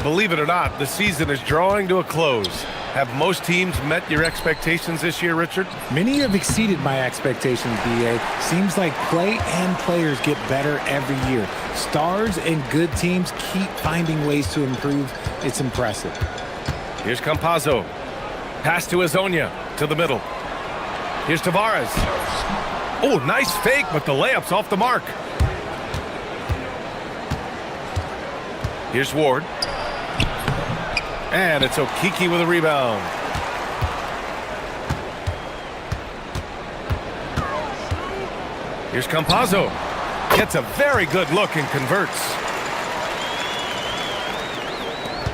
Believe it or not, the season is drawing to a close. Have most teams met your expectations this year, Richard? Many have exceeded my expectations, BA. Seems like play and players get better every year. Stars and good teams keep finding ways to improve. It's impressive. Here's Campazzo. Pass to Azonia, to the middle. Here's Tavares. Oh, nice fake, but the layup's off the mark. Here's Ward. And it's Okiki with a rebound. Here's Campazzo. Gets a very good look and converts.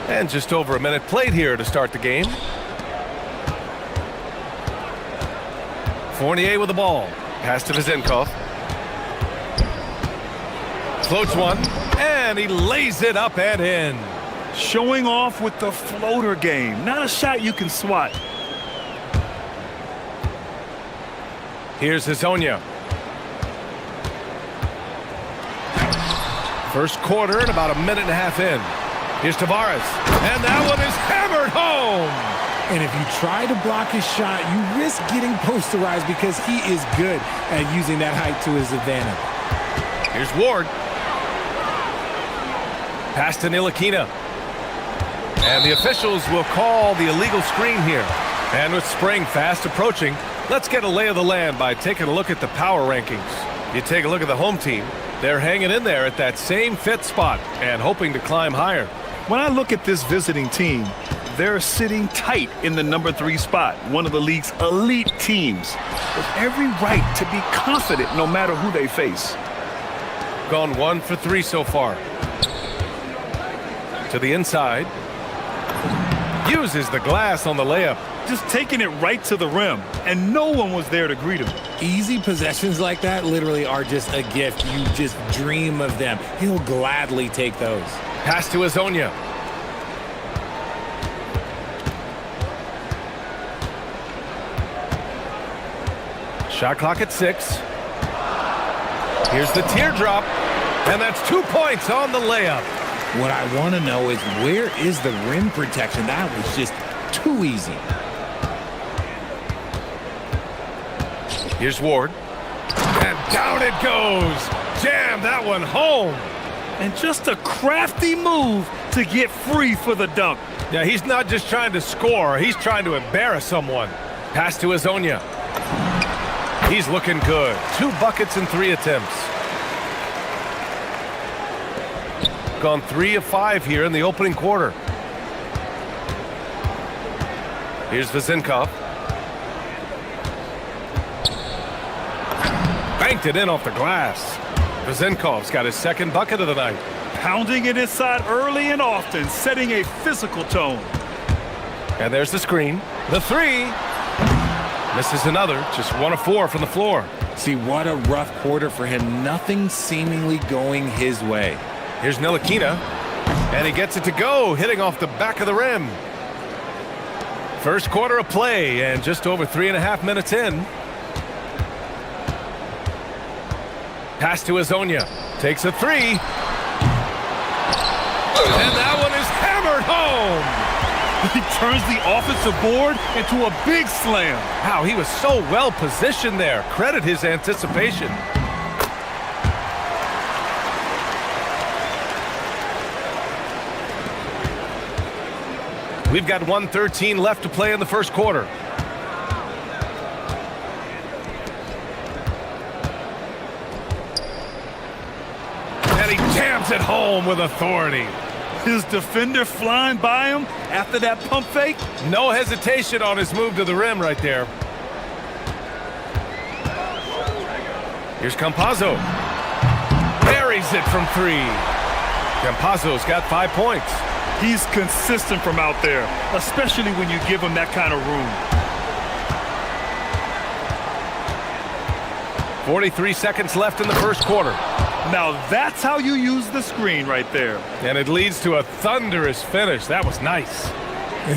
And just over a minute played here to start the game. Fournier with the ball. Pass to Vezenkov. Floats one, and he lays it up and in. Showing off with the floater game. Not a shot you can swat. Here's Azonia. First quarter and about a minute and a half in. Here's Tavares. And that one is hammered home. And if you try to block his shot, you risk getting posterized because he is good at using that height to his advantage. Here's Ward. Pass to Ntilikina. And the officials will call the illegal screen here. And with spring fast approaching, let's get a lay of the land by taking a look at the power rankings. You take a look at the home team. They're hanging in there at that same fifth spot and hoping to climb higher. When I look at this visiting team, they're sitting tight in the number 3 spot, one of the league's elite teams, with every right to be confident no matter who they face. Gone 1 for 3 so far. To the inside. Uses the glass on the layup. Just taking it right to the rim, and no one was there to greet him. Easy possessions like that literally are just a gift. You just dream of them. He'll gladly take those. Pass to Azonia. Shot clock at 6. Here's the teardrop, and that's 2 points on the layup. What I want to know is, where is the rim protection? That was just too easy. Here's Ward. And down it goes. Jam that one home. And just a crafty move to get free for the dunk. Yeah, he's not just trying to score. He's trying to embarrass someone. Pass to Azonia. He's looking good. 2 buckets in 3 attempts. Gone 3 of 5 here in the opening quarter. Here's Vezenkov. Banked it in off the glass. Vezenkov's got his second bucket of the night. Pounding it inside early and often, setting a physical tone. And there's the screen. The 3. Misses another. Just 1 of 4 from the floor. See, what a rough quarter for him. Nothing seemingly going his way. Here's Ntilikina, and he gets it to go, hitting off the back of the rim. First quarter of play, and just over 3.5 minutes in. Pass to Azonia. Takes a 3. And that one is hammered home. He turns the offensive board into a big slam. Wow, he was so well positioned there. Credit his anticipation. We've got 1:13 left to play in the first quarter. And he jams it home with authority. His defender flying by him after that pump fake. No hesitation on his move to the rim right there. Here's Campazzo. Buries it from 3. Campazzo's got 5 points. He's consistent from out there, especially when you give him that kind of room. 43 seconds left in the first quarter. Now that's how you use the screen right there. And it leads to a thunderous finish. That was nice.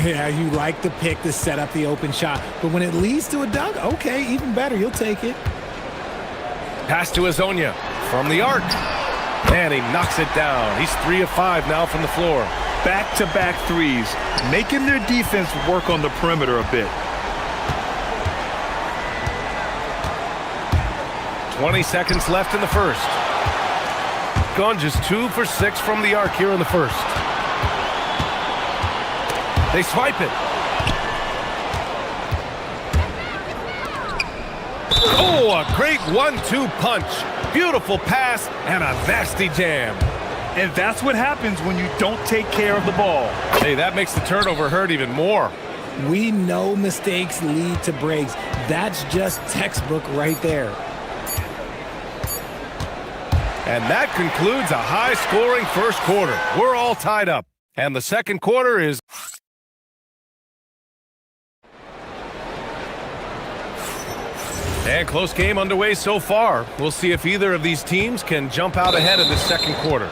Yeah, you like the pick to set up the open shot. But when it leads to a dunk, okay, even better. You'll take it. Pass to Azonia from the arc. And he knocks it down. He's 3 of 5 now from the floor. Back-to-back threes, making their defense work on the perimeter a bit. 20 seconds left in the first. Gone just 2 for 6 from the arc here in the first. They swipe it. Oh, a great 1-2 punch. Beautiful pass and a nasty jam. And that's what happens when you don't take care of the ball. Hey, that makes the turnover hurt even more. We know mistakes lead to breaks. That's just textbook right there. And that concludes a high-scoring first quarter. We're all tied up. And the second quarter is... And close game underway so far. We'll see if either of these teams can jump out ahead in this second quarter.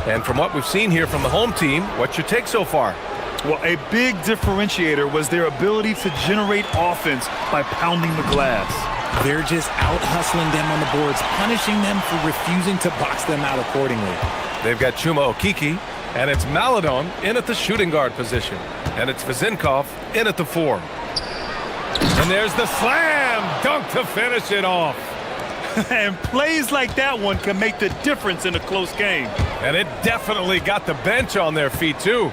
And from what we've seen here from the home team, what's your take so far? Well, a big differentiator was their ability to generate offense by pounding the glass. They're just out-hustling them on the boards, punishing them for refusing to box them out accordingly. They've got Chuma Okiki, and it's Maladon in at the shooting guard position. And it's Vazinkov in at the 4. And there's the slam dunk to finish it off. And plays like that one can make the difference in a close game. And it definitely got the bench on their feet, too.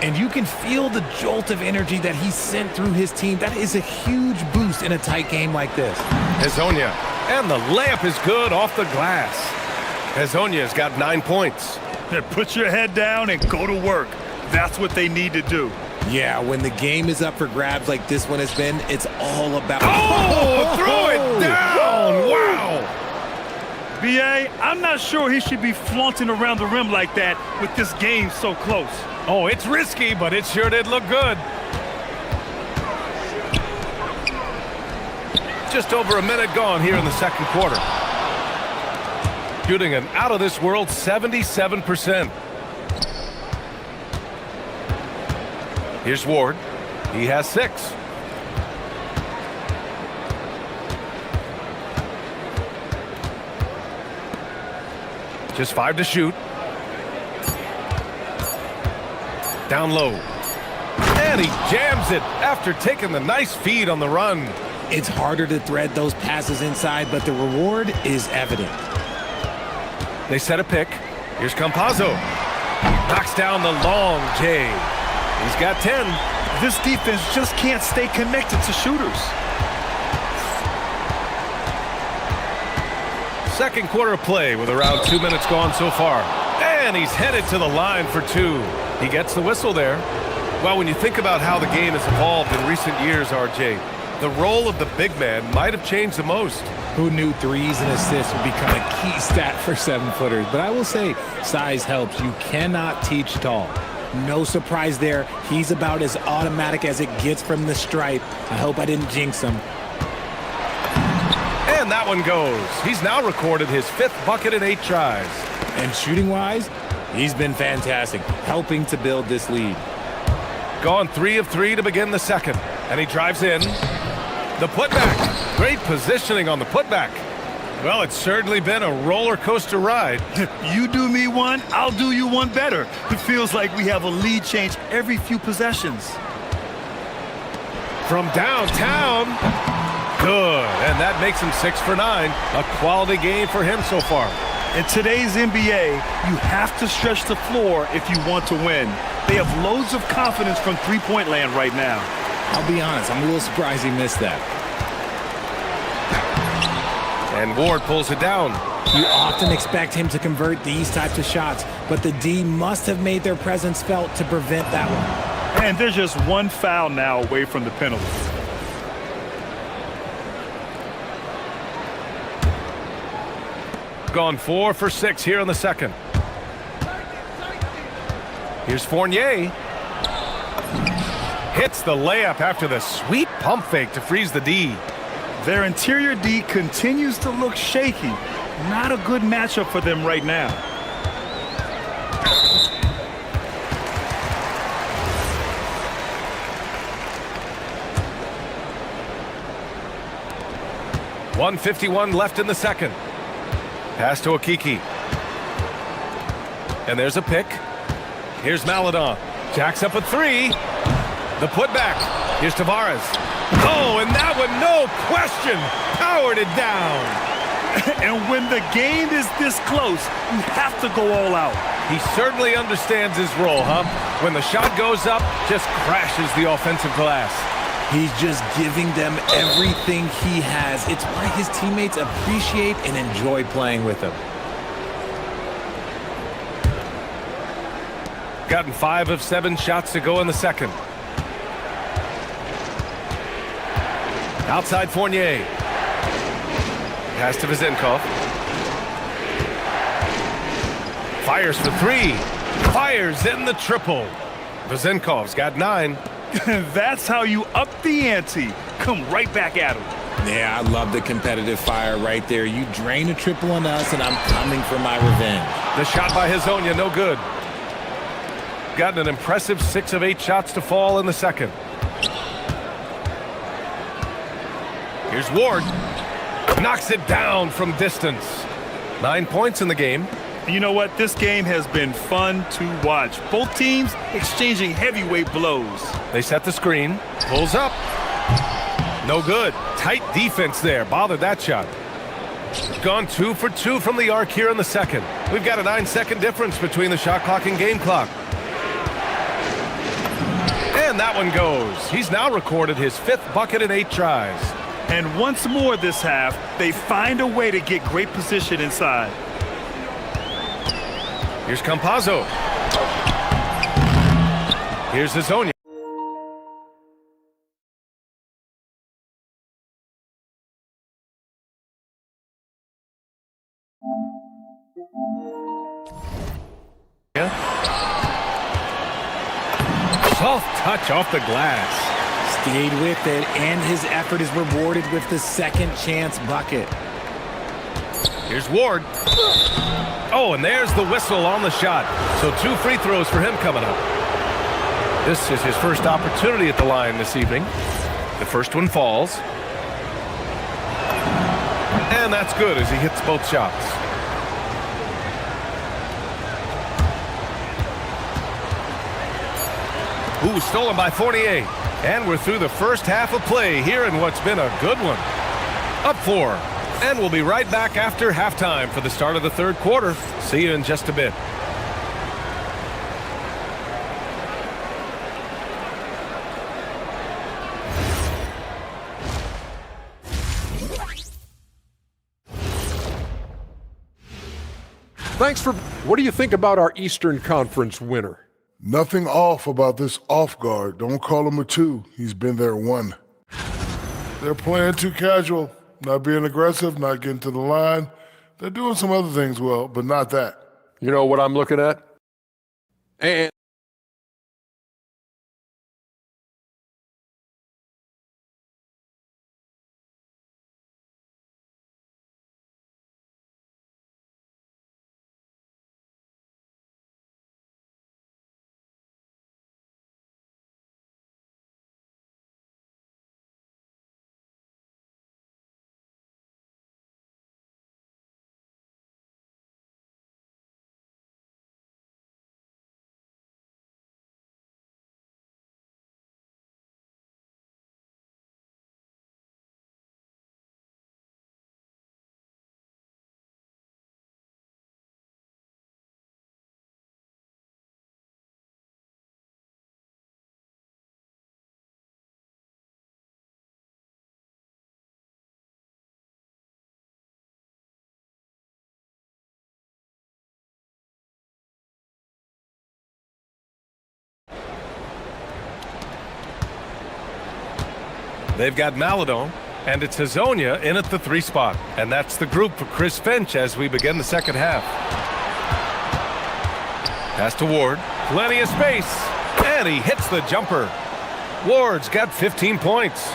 And you can feel the jolt of energy that he sent through his team. That is a huge boost in a tight game like this. Hazonia, and the layup is good off the glass. Hazonia's got 9 points. Put your head down and go to work. That's what they need to do. Yeah, when the game is up for grabs like this one has been, it's all about... Oh, throw it down! Wow! B.A., I'm not sure he should be flaunting around the rim like that with this game so close. Oh, it's risky, but it sure did look good. Just over a minute gone here in the second quarter. Shooting an out-of-this-world 77%. Here's Ward. He has 6. Just 5 to shoot. Down low. And he jams it after taking the nice feed on the run. It's harder to thread those passes inside, but the reward is evident. They set a pick. Here's Campazzo. Knocks down the long J. He's got 10. This defense just can't stay connected to shooters. Second quarter play with around 2 minutes gone so far. And he's headed to the line for 2. He gets the whistle there. Well, when you think about how the game has evolved in recent years, RJ, the role of the big man might have changed the most. Who knew threes and assists would become a key stat for 7-footers? But I will say, size helps. You cannot teach tall. No surprise there. He's about as automatic as it gets from the stripe. I hope I didn't jinx him. And that one goes. He's now recorded his 5th bucket in 8 tries. And shooting-wise, he's been fantastic, helping to build this lead. Gone 3 of 3 to begin the second. And he drives in. The putback. Great positioning on the putback. Well, it's certainly been a roller coaster ride. You do me one, I'll do you one better. It feels like we have a lead change every few possessions. From downtown. Good. And that makes him 6 for 9. A quality game for him so far. In today's NBA, you have to stretch the floor if you want to win. They have loads of confidence from three-point land right now. I'll be honest, I'm a little surprised he missed that. And Ward pulls it down. You often expect him to convert these types of shots, but the D must have made their presence felt to prevent that one. And there's just one foul now away from the penalty. Gone 4 for 6 here in the second. Here's Fournier. Hits the layup after the sweet pump fake to freeze the D. Their interior D continues to look shaky. Not a good matchup for them right now. .151 left in the second. Pass to Okiki. And there's a pick. Here's Maladon. Jacks up a three. The putback. Here's Tavares. Oh, and that one, no question, powered it down. And when the game is this close, you have to go all out. He certainly understands his role, huh? When the shot goes up, just crashes the offensive glass. He's just giving them everything he has. It's why his teammates appreciate and enjoy playing with him. Gotten 5 of 7 shots to go in the second. Outside Fournier. Pass to Vezenkov. Fires for 3. Fires in the triple. Vezenkov's got 9. That's how you up the ante. Come right back at him. Yeah, I love the competitive fire right there. You drain a triple on us, and I'm coming for my revenge. The shot by Hezonja, no good. Gotten an impressive 6 of 8 shots to fall in the second. Here's Ward. Knocks it down from distance. 9 points in the game. You know what? This game has been fun to watch. Both teams exchanging heavyweight blows. They set the screen. Pulls up. No good. Tight defense there. Bothered that shot. Gone 2 for 2 from the arc here in the second. We've got a 9-second difference between the shot clock and game clock. And that one goes. He's now recorded his 5th bucket in 8 tries. And once more this half, they find a way to get great position inside. Here's Campazzo. Here's Hezonja. Soft touch off the glass. Stayed with it, and his effort is rewarded with the second chance bucket. Here's Ward. Oh, and there's the whistle on the shot. So 2 free throws for him coming up. This is his first opportunity at the line this evening. The first one falls. And that's good as he hits both shots. Ooh, stolen by Fournier. And we're through the first half of play here in what's been a good one. Up 4. And we'll be right back after halftime for the start of the third quarter. See you in just a bit. Thanks for... What do you think about our Eastern Conference winner? Nothing off about this off guard. Don't call him a 2. He's been there 1. They're playing too casual, not being aggressive, not getting to the line. They're doing some other things well, but not that. You know what I'm looking at? And... They've got Maladon, and it's Hezonja in at the 3 spot. And that's the group for Chris Finch as we begin the second half. Pass to Ward. Plenty of space. And he hits the jumper. Ward's got 15 points.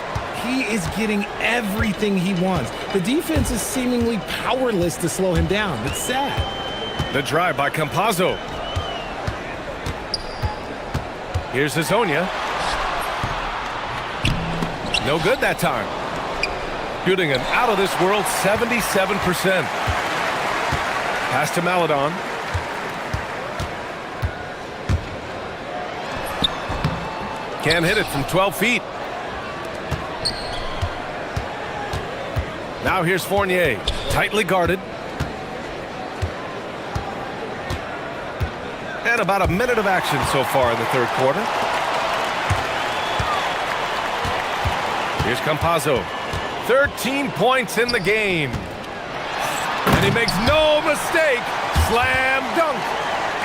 He is getting everything he wants. The defense is seemingly powerless to slow him down. It's sad. The drive by Campazzo. Here's Hazonia. No good that time. Shooting an out-of-this-world 77%. Pass to Maladon. Can't hit it from 12 feet. Now here's Fournier, tightly guarded. And about a minute of action so far in the third quarter. Here's Campazzo. 13 points in the game. And he makes no mistake. Slam dunk.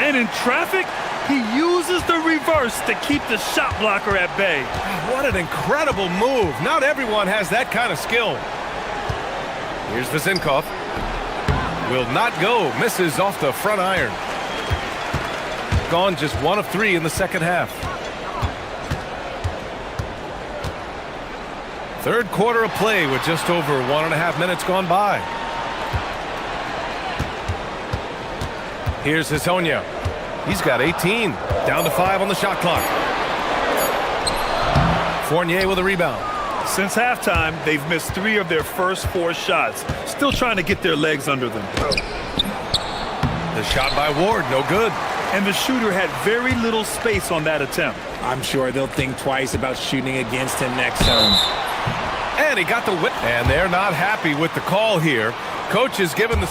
And in traffic, he uses the reverse to keep the shot blocker at bay. What an incredible move. Not everyone has that kind of skill. Here's Vezinkov. Will not go. Misses off the front iron. Gone just 1 of 3 in the second half. Third quarter of play with just over 1.5 minutes gone by. Here's Hazonia. He's got 18. Down to 5 on the shot clock. Fournier with a rebound. Since halftime, they've missed 3 of their first 4 shots. Still trying to get their legs under them. The shot by Ward, no good. And the shooter had very little space on that attempt. I'm sure they'll think twice about shooting against him next time. And he got the whip. And they're not happy with the call here. Coach is given the...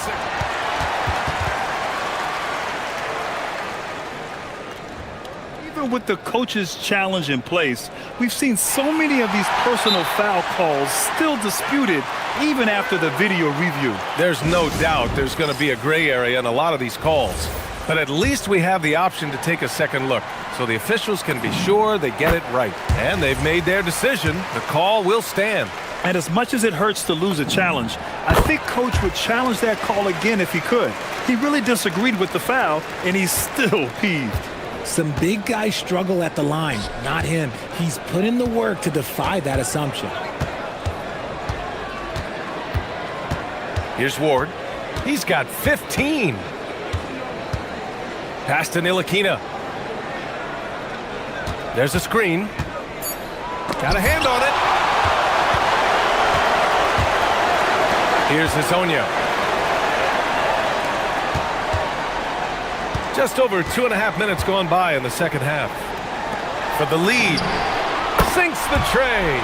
Even with the coach's challenge in place, we've seen so many of these personal foul calls still disputed even after the video review. There's no doubt there's going to be a gray area in a lot of these calls. But at least we have the option to take a second look, so the officials can be sure they get it right. And they've made their decision. The call will stand. And as much as it hurts to lose a challenge, I think Coach would challenge that call again if he could. He really disagreed with the foul, and he's still peeved. Some big guys struggle at the line, not him. He's put in the work to defy that assumption. Here's Ward. He's got 15. Pass to Ntilikina. There's a screen. Got a hand on it. Here's Hazonia. Just over 2.5 minutes gone by in the second half. For the lead. Sinks the tray.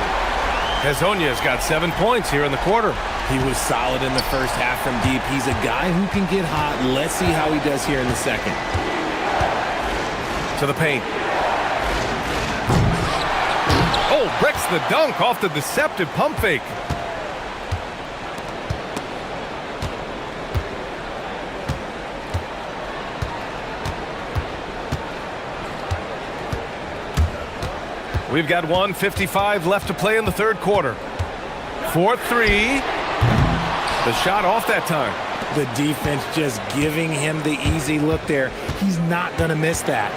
Hazonia's got 7 points here in the quarter. He was solid in the first half from deep. He's a guy who can get hot. Let's see how he does here in the second. To the paint. Oh, breaks the dunk off the deceptive pump fake. We've got 1:55 left to play in the third quarter. 4-3. The shot off that time. The defense just giving him the easy look there. He's not going to miss that.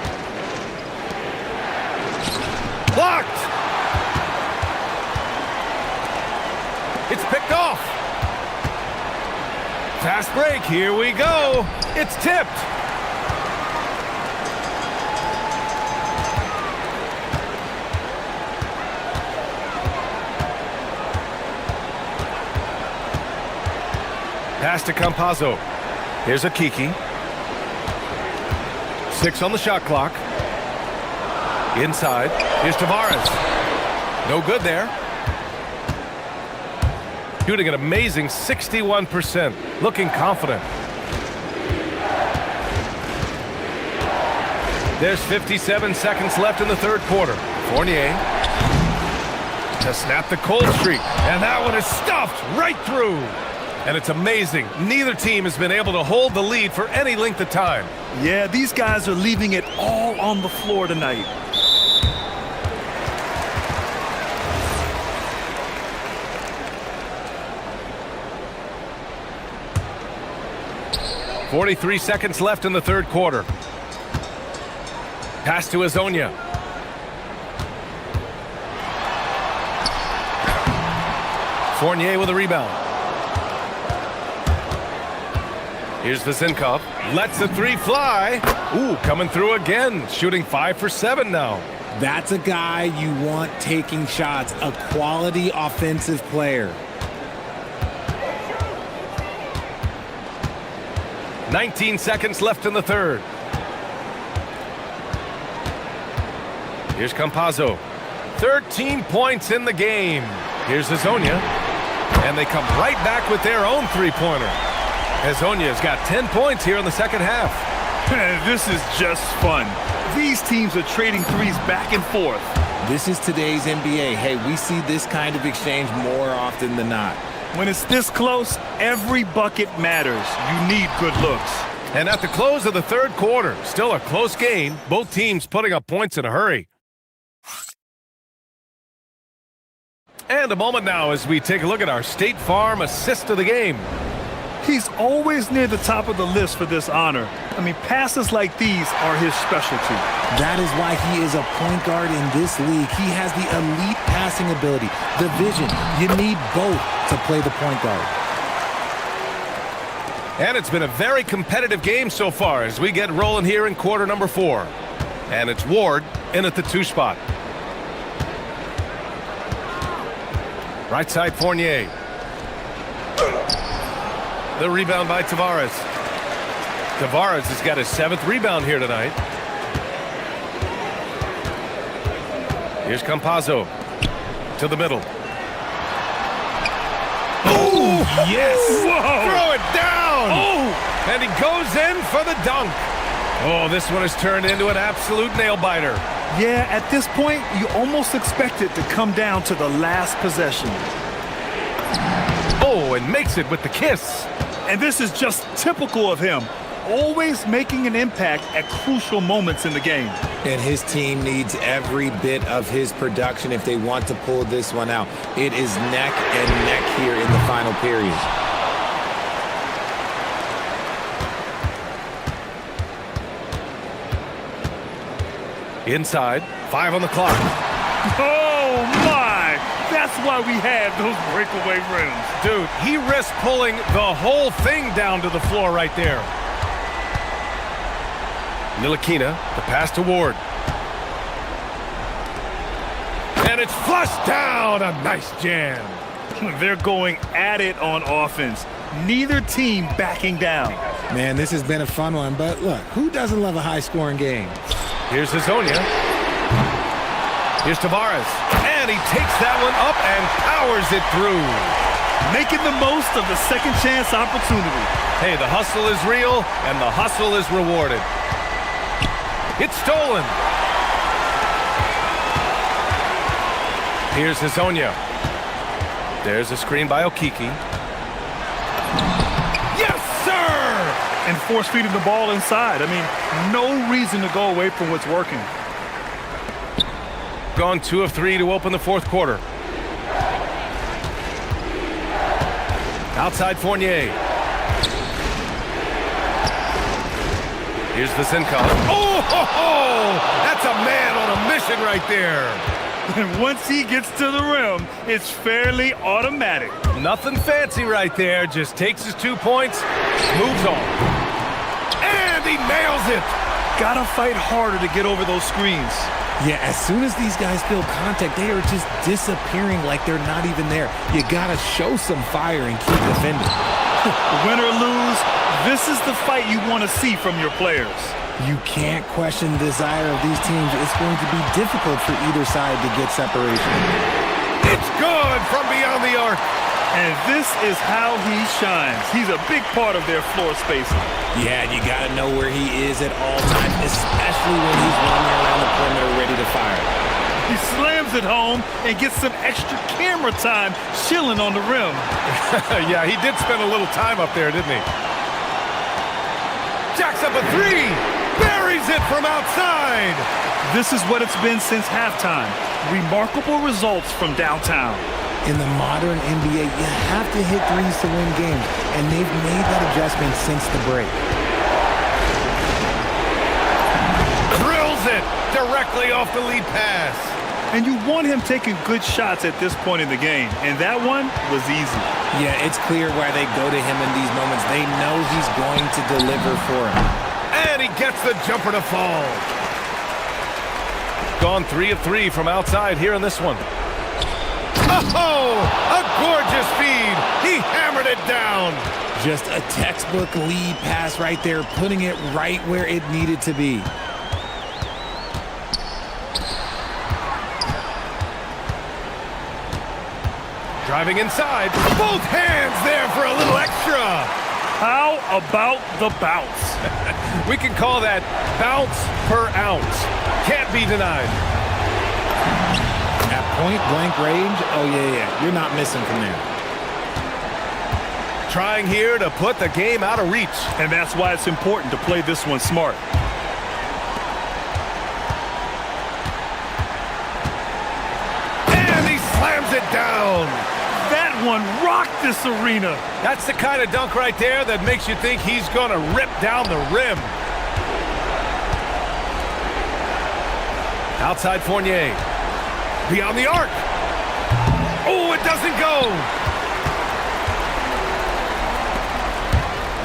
Blocked! It's picked off. Fast break, here we go. It's tipped. Pass to Campazzo. Here's a Kiki. 6 on the shot clock. Inside. Here's Tavares. No good there. Shooting an amazing 61%. Looking confident. There's 57 seconds left in the third quarter. Fournier to snap the cold streak. And that one is stuffed right through. And it's amazing. Neither team has been able to hold the lead for any length of time. Yeah, these guys are leaving it all on the floor tonight. .43 seconds left in the third quarter. Pass to Hazonia. Fournier with a rebound. Here's Vezinkov. Lets the three fly. Ooh, coming through again. Shooting 5 for 7 now. That's a guy you want taking shots, a quality offensive player. 19 seconds left in the third. Here's Campazzo. 13 points in the game. Here's Hazonia. And they come right back with their own three-pointer. Hazonia's got 10 points here in the second half. This is just fun. These teams are trading threes back and forth. This is today's NBA. Hey, we see this kind of exchange more often than not. When it's this close, every bucket matters. You need good looks. And at the close of the third quarter, still a close game. Both teams putting up points in a hurry. And a moment now as we take a look at our State Farm assist of the game. He's always near the top of the list for this honor. I mean, passes like these are his specialty. That is why he is a point guard in this league. He has the elite passing ability, the vision. You need both to play the point guard. And it's been a very competitive game so far as we get rolling here in quarter number 4. And it's Ward in at the 2 spot. Right side Fournier. The rebound by Tavares. Tavares has got his 7th rebound here tonight. Here's Campazzo to the middle. Oh, yes! Whoa. Throw it down! Oh! And he goes in for the dunk. Oh, this one has turned into an absolute nail-biter. Yeah, at this point, you almost expect it to come down to the last possession. Oh, and makes it with the kiss. And this is just typical of him. Always making an impact at crucial moments in the game. And his team needs every bit of his production if they want to pull this one out. It is neck and neck here in the final period. Inside, 5 on the clock. Oh, my! That's why we had those breakaway rims. Dude, he risked pulling the whole thing down to the floor right there. Ntilikina, the pass to Ward. And it's flushed down. A nice jam. They're going at it on offense. Neither team backing down. Man, this has been a fun one, but look, who doesn't love a high-scoring game? Here's Hazonia. Here's Tavares. And he takes that one up and powers it through. Making the most of the second chance opportunity. Hey, the hustle is real, and the hustle is rewarded. It's stolen. Here's Hazonia. There's a screen by Okiki. Yes, sir! And force feeding the ball inside. I mean, no reason to go away from what's working. Gone 2 of 3 to open the fourth quarter. Outside Fournier. Here's Vezinkov. Oh, ho, ho! That's a man on a mission right there. And once he gets to the rim, it's fairly automatic. Nothing fancy right there. Just takes his 2 points, moves on. And he nails it. Gotta fight harder to get over those screens. Yeah, as soon as these guys feel contact, they are just disappearing like they're not even there. You gotta show some fire and keep defending. Win or lose, this is the fight you want to see from your players. You can't question the desire of these teams. It's going to be difficult for either side to get separation. It's good from beyond the arc. And this is how he shines. He's a big part of their floor spacing. Yeah, you got to know where he is at all times, especially when he's running around the perimeter ready to fire. He slams it home and gets some extra camera time chilling on the rim. Yeah, he did spend a little time up there, didn't he? Jacks up a 3. Buries it from outside. This is what it's been since halftime. Remarkable results from downtown. In the modern NBA, you have to hit threes to win games, and they've made that adjustment since the break. Drills it directly off the lead pass. And you want him taking good shots at this point in the game. And that one was easy. Yeah, it's clear why they go to him in these moments. They know he's going to deliver for him. And he gets the jumper to fall. Gone 3 of 3 from outside here in this one. Oh, a gorgeous feed. He hammered it down. Just a textbook lead pass right there, putting it right where it needed to be. Driving inside. Both hands there for a little extra. How about the bounce? We can call that bounce per ounce. Can't be denied. At point-blank range, oh, yeah. You're not missing from there. Trying here to put the game out of reach. And that's why it's important to play this one smart. And he slams it down. That one rocked this arena. That's the kind of dunk right there that makes you think he's going to rip down the rim. Outside Fournier. Beyond the arc. Oh, it doesn't go.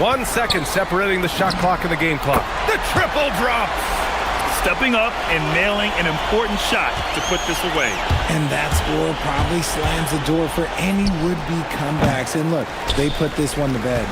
1 second separating the shot clock and the game clock. The triple drops. Stepping up and nailing an important shot to put this away. And that score probably slams the door for any would-be comebacks. And look, they put this one to bed.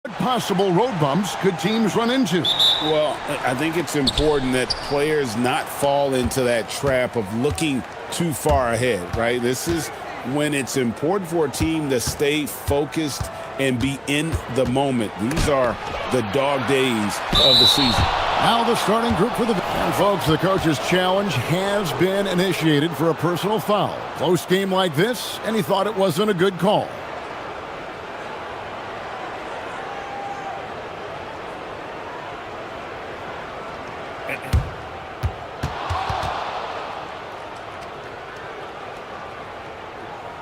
What possible road bumps could teams run into? Well, I think it's important that players not fall into that trap of looking too far ahead, right? This is when it's important for a team to stay focused and be in the moment. These are the dog days of the season. Now the starting group for the... And folks, the coach's challenge has been initiated for a personal foul. Close game like this, and he thought it wasn't a good call.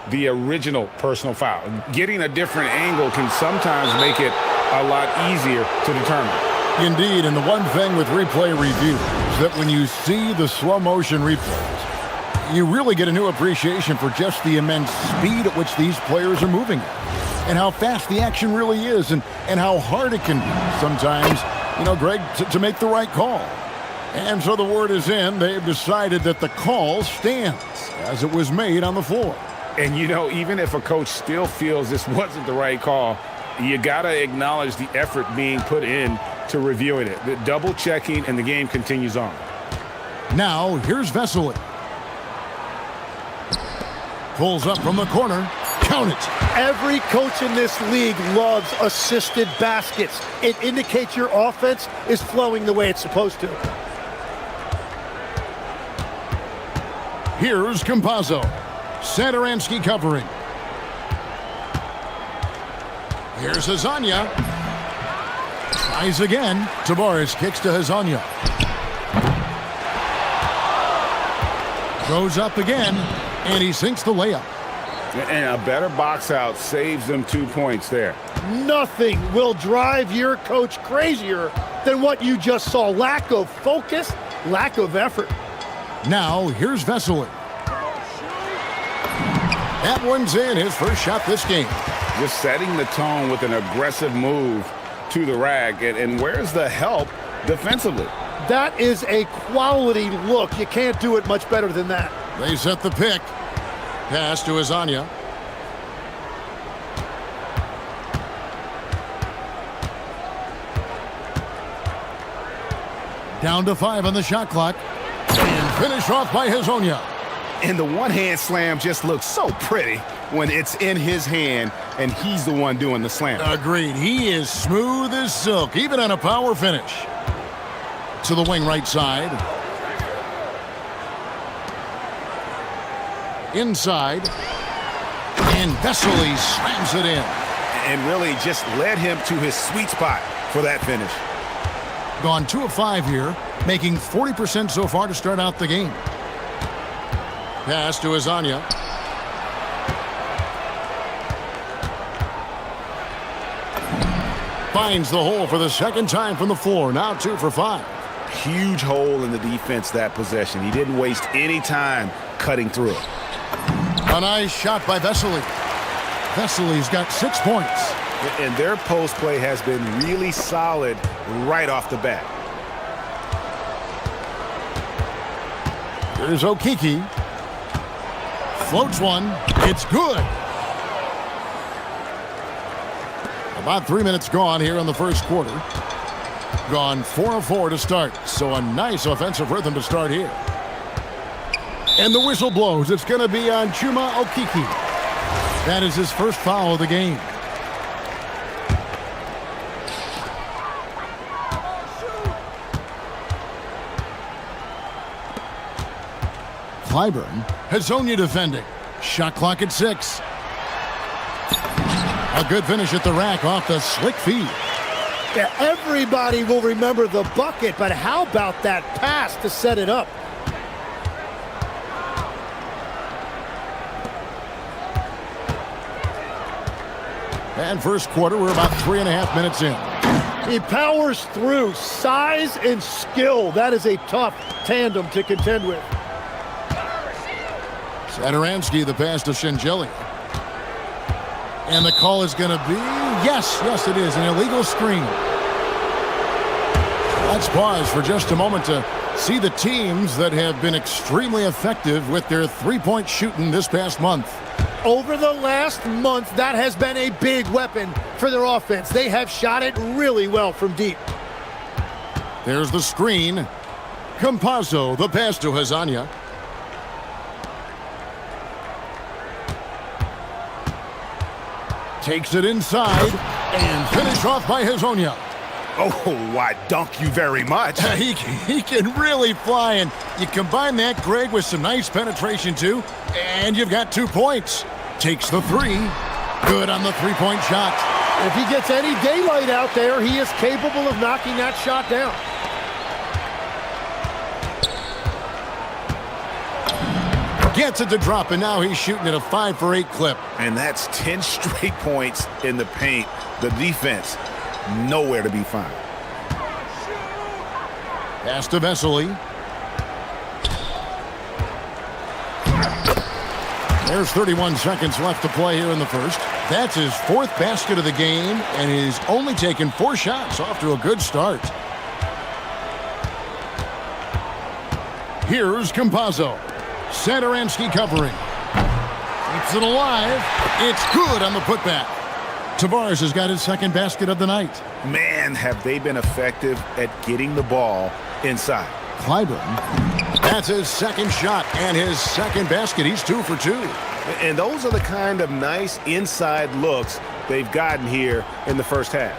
The original personal foul. Getting a different angle can sometimes make it a lot easier to determine. Indeed, and the one thing with replay review is that when you see the slow motion replays, you really get a new appreciation for just the immense speed at which these players are moving and how fast the action really is and how hard it can be sometimes, you know, Greg, to make the right call. And so the word is in. They've decided that the call stands as it was made on the floor. And, you know, even if a coach still feels this wasn't the right call, you got to acknowledge the effort being put in to reviewing it. The double checking, and the game continues on. Now, here's Vesely. Pulls up from the corner. Count it. Every coach in this league loves assisted baskets. It indicates your offense is flowing the way it's supposed to. Here's Campazzo. Satoransky covering. Here's Hezonja. Tries again. Tavares kicks to Hezonja. Goes up again, and he sinks the layup. And a better box out saves them 2 points there. Nothing will drive your coach crazier than what you just saw. Lack of focus, lack of effort. Now, here's Vesely. That one's in, his first shot this game. Just setting the tone with an aggressive move to the rack. And where's the help defensively? That is a quality look. You can't do it much better than that. They set the pick. Pass to Hezonja. Down to 5 on the shot clock. And finished off by Hezonja. And the one-hand slam just looks so pretty when it's in his hand and he's the one doing the slam. Agreed. He is smooth as silk, even on a power finish. To the wing right side. Inside. And Vesely slams it in. And really just led him to his sweet spot for that finish. Gone 2 of 5 here, making 40% so far to start out the game. Pass to Hezonja. Finds the hole for the second time from the floor. Now 2 for 5. Huge hole in the defense that possession. He didn't waste any time cutting through it. A nice shot by Vesely. Vesely's got 6 points. And their post play has been really solid right off the bat. Here's Okiki. Floats one. It's good. About 3 minutes gone here in the first quarter. Gone 4 of 4 to start. So a nice offensive rhythm to start here. And the whistle blows. It's going to be on Chuma Okiki. That is his first foul of the game. Clyburn. Hezonja defending. Shot clock at 6. A good finish at the rack off the slick feed. Yeah, everybody will remember the bucket, but how about that pass to set it up? And first quarter, we're about 3.5 minutes in. He powers through. Size and skill. That is a tough tandem to contend with. Satoransky, the pass to Shengelia. And the call is going to be, yes, it is, an illegal screen. Let's pause for just a moment to see the teams that have been extremely effective with their three-point shooting this past month. Over the last month, that has been a big weapon for their offense. They have shot it really well from deep. There's the screen. Campazzo, the pass to Hezonja. Takes it inside and finish off by Hezonja. Oh, I dunk you very much. He can really fly, and you combine that, Greg, with some nice penetration too, and you've got 2 points. Takes the three. Good on the three-point shot. If he gets any daylight out there, he is capable of knocking that shot down. Gets it to drop, and now he's shooting at a 5-for-8 clip. And that's 10 straight points in the paint. The defense, nowhere to be found. Pass to Vesely. There's 31 seconds left to play here in the first. That's his 4th basket of the game, and he's only taken 4 shots. Off to a good start. Here's Campazzo. Satoransky covering. Keeps it alive. It's good on the putback. Tavares has got his 2nd basket of the night. Man, have they been effective at getting the ball inside. Clyburn. That's his 2nd shot and his 2nd basket. He's 2 for 2. And those are the kind of nice inside looks they've gotten here in the first half.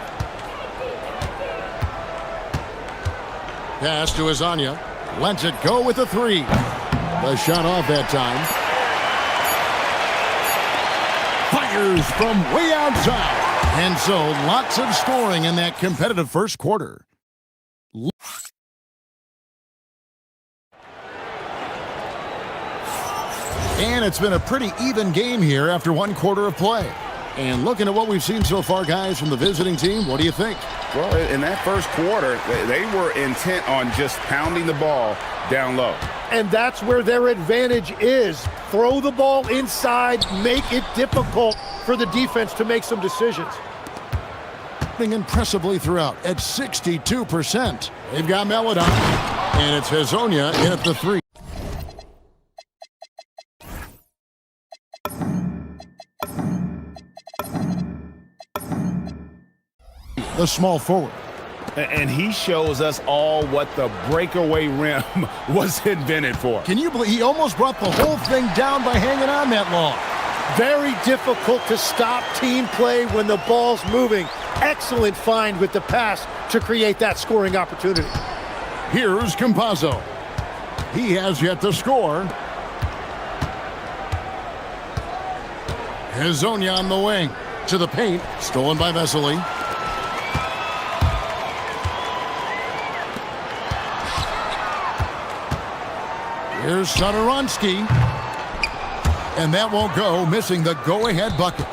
Pass to Hezonja. Lets it go with the 3. The shot off that time. Fires from way outside. And so lots of scoring in that competitive first quarter. And it's been a pretty even game here after 1 quarter of play. And looking at what we've seen so far, guys, from the visiting team, what do you think? Well, in that first quarter, they were intent on just pounding the ball down low. And that's where their advantage is. Throw the ball inside, make it difficult for the defense to make some decisions. Impressively throughout at 62%. They've got Melodon, and it's Hezonja in at the 3. The small forward. And he shows us all what the breakaway rim was invented for. Can you believe he almost brought the whole thing down by hanging on that long? Very difficult to stop team play when the ball's moving. Excellent find with the pass to create that scoring opportunity. Here's Campazzo. He has yet to score. Hezonja on the wing. To the paint. Stolen by Vesely. Here's Satoransky. And that won't go, missing the go-ahead bucket.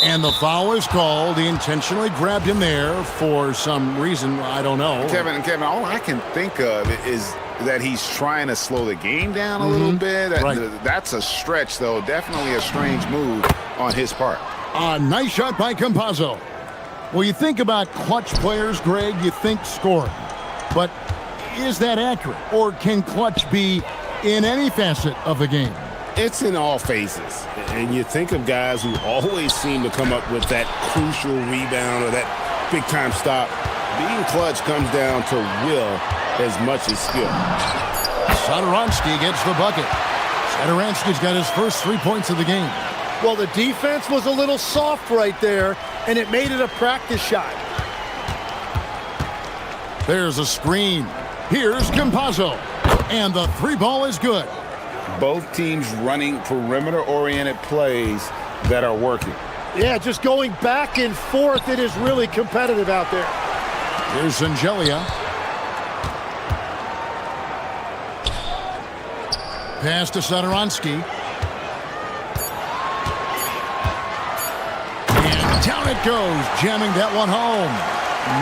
And the foul is called. He intentionally grabbed him there for some reason, I don't know. Kevin, all I can think of is that he's trying to slow the game down a little bit. Right. That's a stretch, though. Definitely a strange move on his part. A nice shot by Campazzo. Well, you think about clutch players, Greg, you think scoring. But is that accurate? Or can clutch be in any facet of the game? It's in all phases. And you think of guys who always seem to come up with that crucial rebound or that big-time stop. Being clutch comes down to will as much as skill. Satoransky gets the bucket. Satoransky's got his first 3 points of the game. Well, the defense was a little soft right there, and it made it a practice shot. There's a screen. Here's Campazzo. And the 3 ball is good. Both teams running perimeter-oriented plays that are working. Yeah, just going back and forth, it is really competitive out there. Here's Zangelia. Pass to Satoransky. And down it goes, jamming that one home.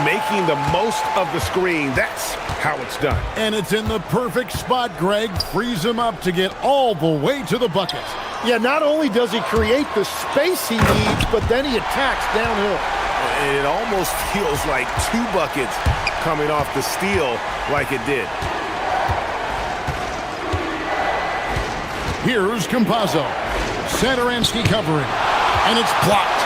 Making the most of the screen. That's how it's done. And it's in the perfect spot, Greg. Frees him up to get all the way to the bucket. Yeah, not only does he create the space he needs, but then he attacks downhill. It almost feels like 2 buckets coming off the steal like it did. Here's Campazzo. Satoransky covering. And it's blocked.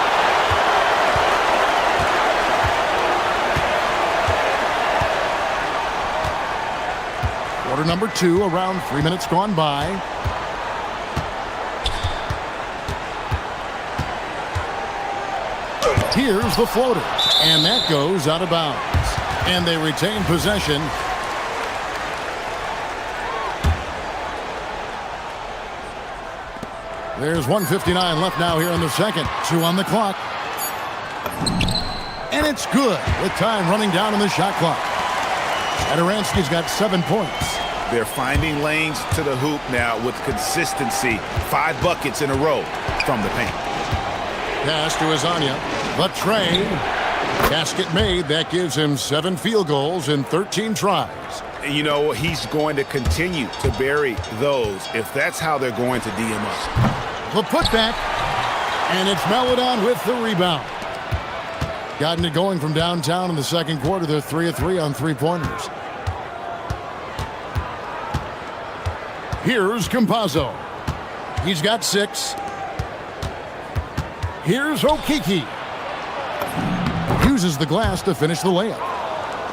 Quarter number 2, around 3 minutes gone by. Here's the floater, and that goes out of bounds. And they retain possession. There's 1:59 left now here in the second. 2 on the clock. And it's good with time running down on the shot clock. Adoransky's got 7 points. They're finding lanes to the hoop now with consistency. 5 buckets in a row from the paint. Pass to Azania. The trade. Basket made. That gives him 7 field goals in 13 tries. You know, he's going to continue to bury those if that's how they're going to D him up. The putback. And it's Melodon with the rebound. Gotten it going from downtown in the second quarter. They're 3 of 3 on 3-pointers. Here's Campazzo. He's got 6. Here's Okiki. Uses the glass to finish the layup.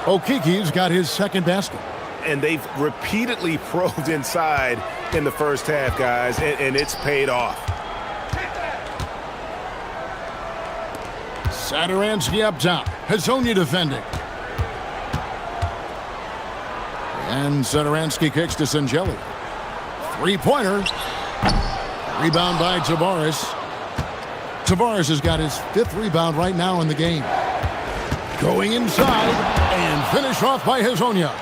Okiki's got his second basket. And they've repeatedly probed inside in the first half, guys, and it's paid off. Satoransky up top. Hazonia defending. And Satoransky kicks to Sangeli. 3-pointer. Rebound by Tavares. Tavares has got his 5th rebound right now in the game. Going inside and finish off by Hazonia.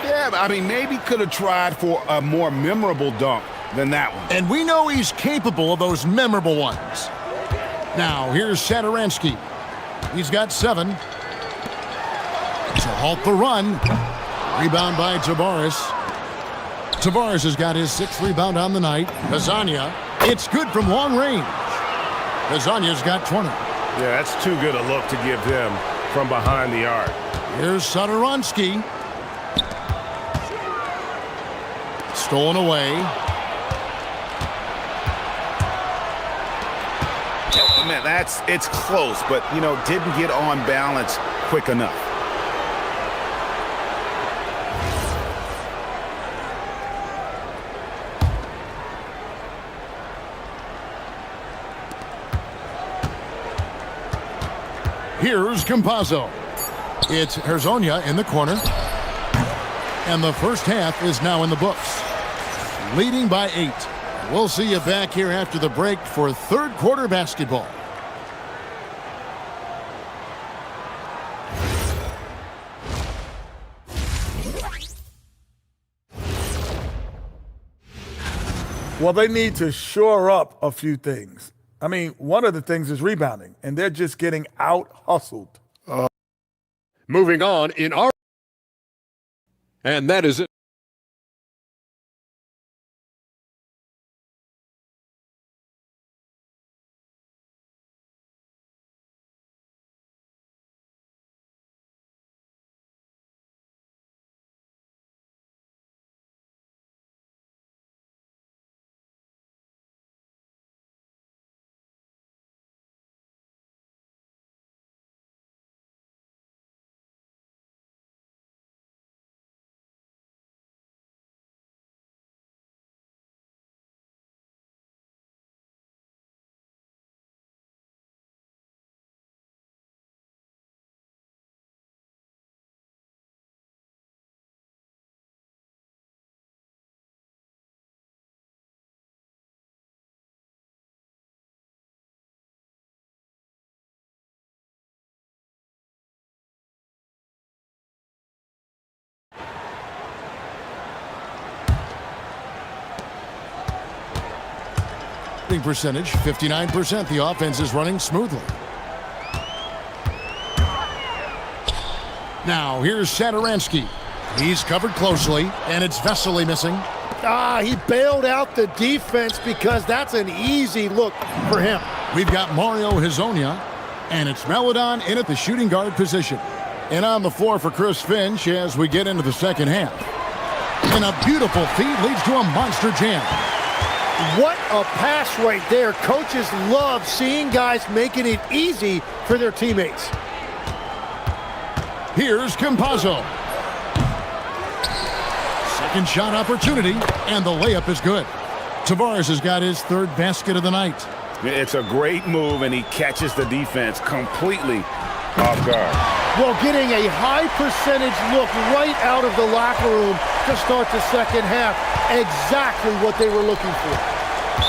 Yeah, I mean, maybe could have tried for a more memorable dunk than that one. And we know he's capable of those memorable ones. Now, here's Satoransky. He's got 7. To halt the run. Rebound by Tavares. Tavares has got his 6th rebound on the night. Hazonia. It's good from long range. Hazania's got 20. Yeah, that's too good a look to give him from behind the arc. Here's Satoransky. Stolen away. Man, it's close, but, you know, didn't get on balance quick enough. Here's Campazzo. It's Hazonia in the corner. And the first half is now in the books. Leading by 8. We'll see you back here after the break for third quarter basketball. Well, they need to shore up a few things. I mean, one of the things is rebounding, and they're just getting out-hustled. Moving on in our... And that is it. Percentage 59%. The offense is running smoothly. Now here's Satoransky. He's covered closely, and it's Vesely missing. He bailed out the defense because that's an easy look for him. We've got Mario Hazonia, and it's Melodon in at the shooting guard position. And on the floor for Chris Finch as we get into the second half. And a beautiful feed leads to a monster jam. What a pass right there. Coaches love seeing guys making it easy for their teammates. Here's Campazzo. Second shot opportunity, and the layup is good. Tavares has got his third basket of the night. It's a great move, and he catches the defense completely off guard. Well, getting a high percentage look right out of the locker room to start the second half. Exactly what they were looking for.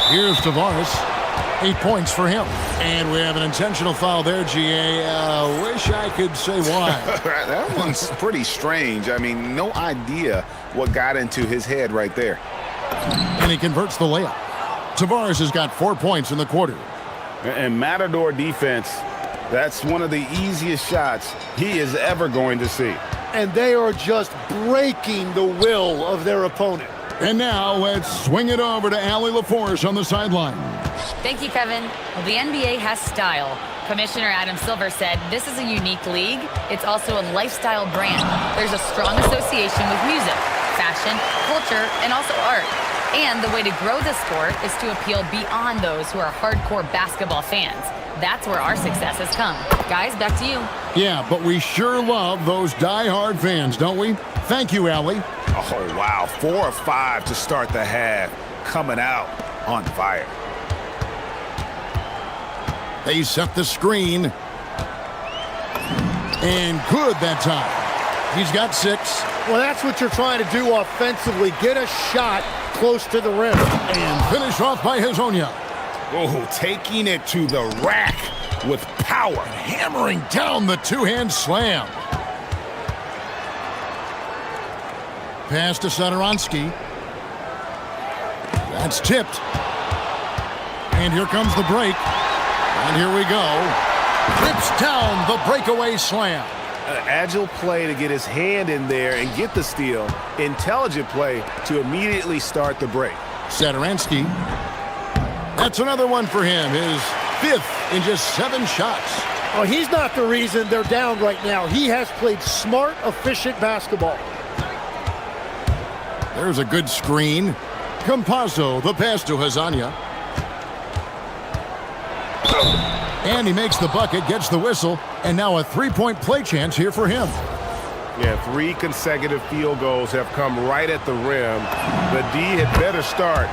Here's Tavares. 8 points for him. And we have an intentional foul there, GA. Wish I could say why. That one's pretty strange. I mean, no idea what got into his head right there. And he converts the layup. Tavares has got 4 points in the quarter. And Matador defense, that's one of the easiest shots he is ever going to see. And they are just breaking the will of their opponent. And now let's swing it over to Allie LaForce on the sideline. Thank you, Kevin. Well, the NBA has style. Commissioner Adam Silver said this is a unique league. It's also a lifestyle brand. There's a strong association with music, fashion, culture, and also art. And the way to grow the sport is to appeal beyond those who are hardcore basketball fans. That's where our success has come. Guys, back to you. Yeah, but we sure love those die-hard fans, don't we? Thank you, Allie. Oh, wow. 4 of 5 to start the half. Coming out on fire. They set the screen. And good that time. He's got 6. Well, that's what you're trying to do offensively. Get a shot close to the rim. And finish off by Hezonja. Oh, taking it to the rack with power. Hammering down the two-hand slam. Pass to Satoransky. That's tipped. And here comes the break. And here we go. Tips down the breakaway slam. Agile play to get his hand in there and get the steal. Intelligent play to immediately start the break. Satoransky. That's another one for him. His 5th in just 7 shots. Oh, he's not the reason they're down right now. He has played smart, efficient basketball. There's a good screen. Campazzo, the pass to Hezonja. And he makes the bucket, gets the whistle, and now a 3-point play chance here for him. Yeah, 3 consecutive field goals have come right at the rim. The D had better start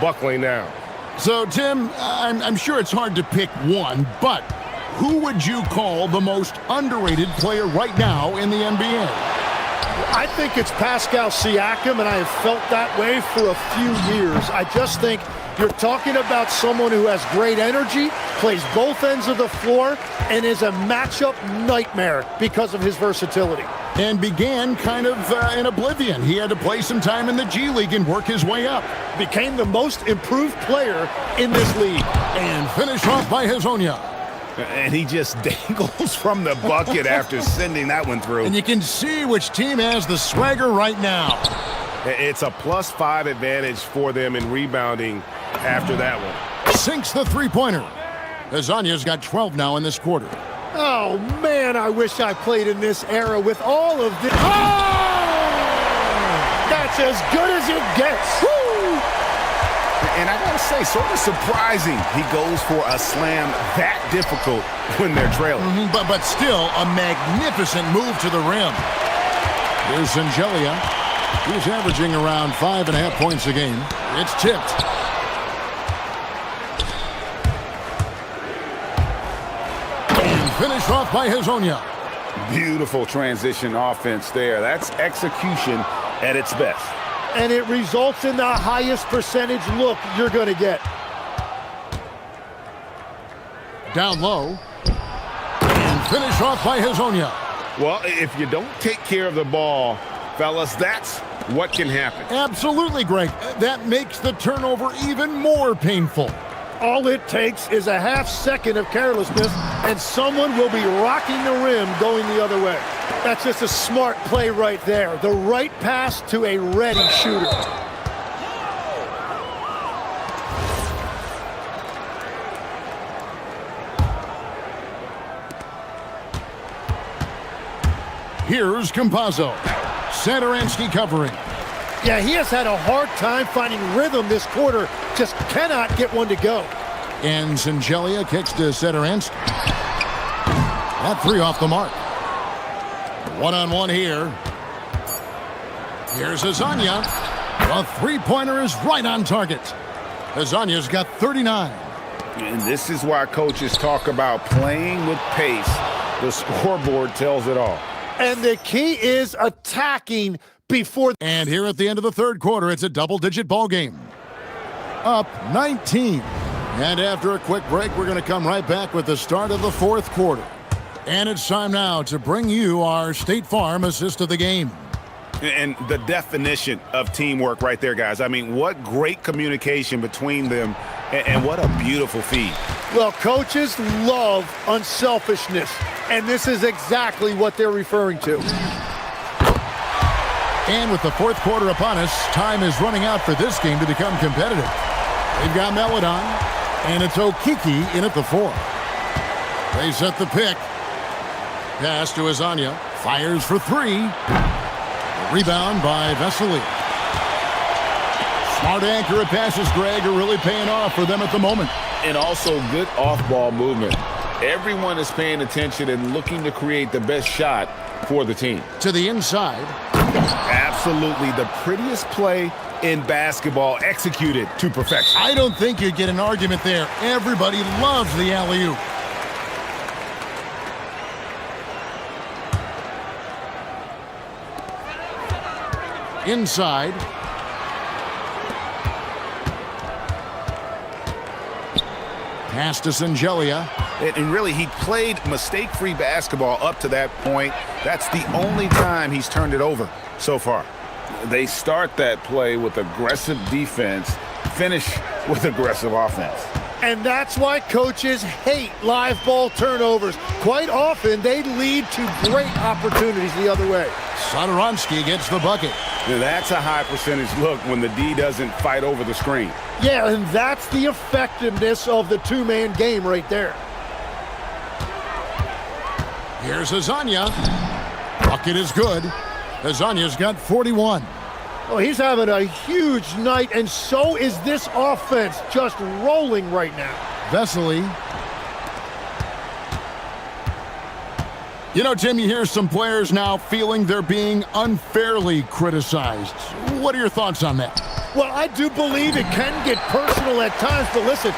buckling down. So, Tim, I'm sure it's hard to pick one, but who would you call the most underrated player right now in the NBA? I think it's Pascal Siakam, and I have felt that way for a few years. I just think you're talking about someone who has great energy, plays both ends of the floor, and is a matchup nightmare because of his versatility. And began kind of in oblivion. He had to play some time in the G League and work his way up. Became the most improved player in this league. And finished off by Hezonja. And he just dangles from the bucket after sending that one through. And you can see which team has the swagger right now. It's a +5 advantage for them in rebounding after that one. Sinks the three-pointer. Hezonja's got 12 now in this quarter. Oh, man, I wish I played in this era with all of this. Oh! That's as good as it gets. Woo! And I gotta say, sort of surprising he goes for a slam that difficult when they're trailing. But still a magnificent move to the rim. Here's Angelia. He's averaging around 5.5 points a game. It's tipped. And finished off by Hezonja. Beautiful transition offense there. That's execution at its best. And it results in the highest percentage look you're going to get. Down low. And finish off by Hezonja. Well, if you don't take care of the ball, fellas, that's what can happen. Absolutely, Greg. That makes the turnover even more painful. All it takes is a half second of carelessness, and someone will be rocking the rim going the other way. That's just a smart play right there. The right pass to a ready shooter. Here's Campazzo. Satoransky covering. Yeah, he has had a hard time finding rhythm this quarter. Just cannot get one to go. And Angelia kicks to Satoransky. That 3 off the mark. One-on-one here. Here's Azania. The three-pointer is right on target. Azania's got 39. And this is why coaches talk about playing with pace. The scoreboard tells it all. And the key is attacking before. And here at the end of the third quarter, it's a double-digit ball game. Up 19. And after a quick break, we're going to come right back with the start of the fourth quarter. And it's time now to bring you our State Farm assist of the game. And the definition of teamwork right there, guys. I mean, what great communication between them, and what a beautiful feed. Well, coaches love unselfishness, and this is exactly what they're referring to. And with the fourth quarter upon us, time is running out for this game to become competitive. They've got Melodon, and it's Okiki in at the 4. They set the pick. Pass to Azania. Fires for 3. Rebound by Vesely. Smart accurate passes, Greg, are really paying off for them at the moment. And also good off-ball movement. Everyone is paying attention and looking to create the best shot for the team. To the inside. Absolutely the prettiest play in basketball, executed to perfection. I don't think you'd get an argument there. Everybody loves the alley-oop. Inside. Pass to Singelia. And really, he played mistake-free basketball up to that point. That's the only time he's turned it over so far. They start that play with aggressive defense, finish with aggressive offense. And that's why coaches hate live ball turnovers. Quite often, they lead to great opportunities the other way. Satoransky gets the bucket. Now, that's a high percentage look when the D doesn't fight over the screen. Yeah, and that's the effectiveness of the two-man game right there. Here's Azania. Bucket is good. Azania's got 41. Well, he's having a huge night, and so is this offense, just rolling right now. Vesely. You know, Tim, you hear some players now feeling they're being unfairly criticized. What are your thoughts on that? Well, I do believe it can get personal at times, but listen,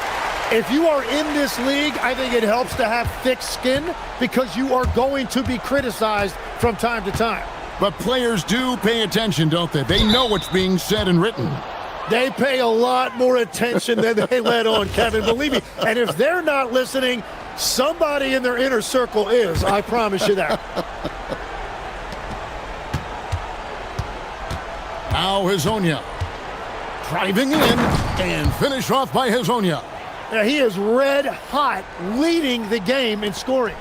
if you are in this league, I think it helps to have thick skin because you are going to be criticized from time to time. But players do pay attention, don't they? They know what's being said and written. They pay a lot more attention than they let on, Kevin, believe me. And if they're not listening, somebody in their inner circle is, I promise you that. Now Hazonia. Driving in and finish off by Hazonia. Now, he is red hot, leading the game in scoring.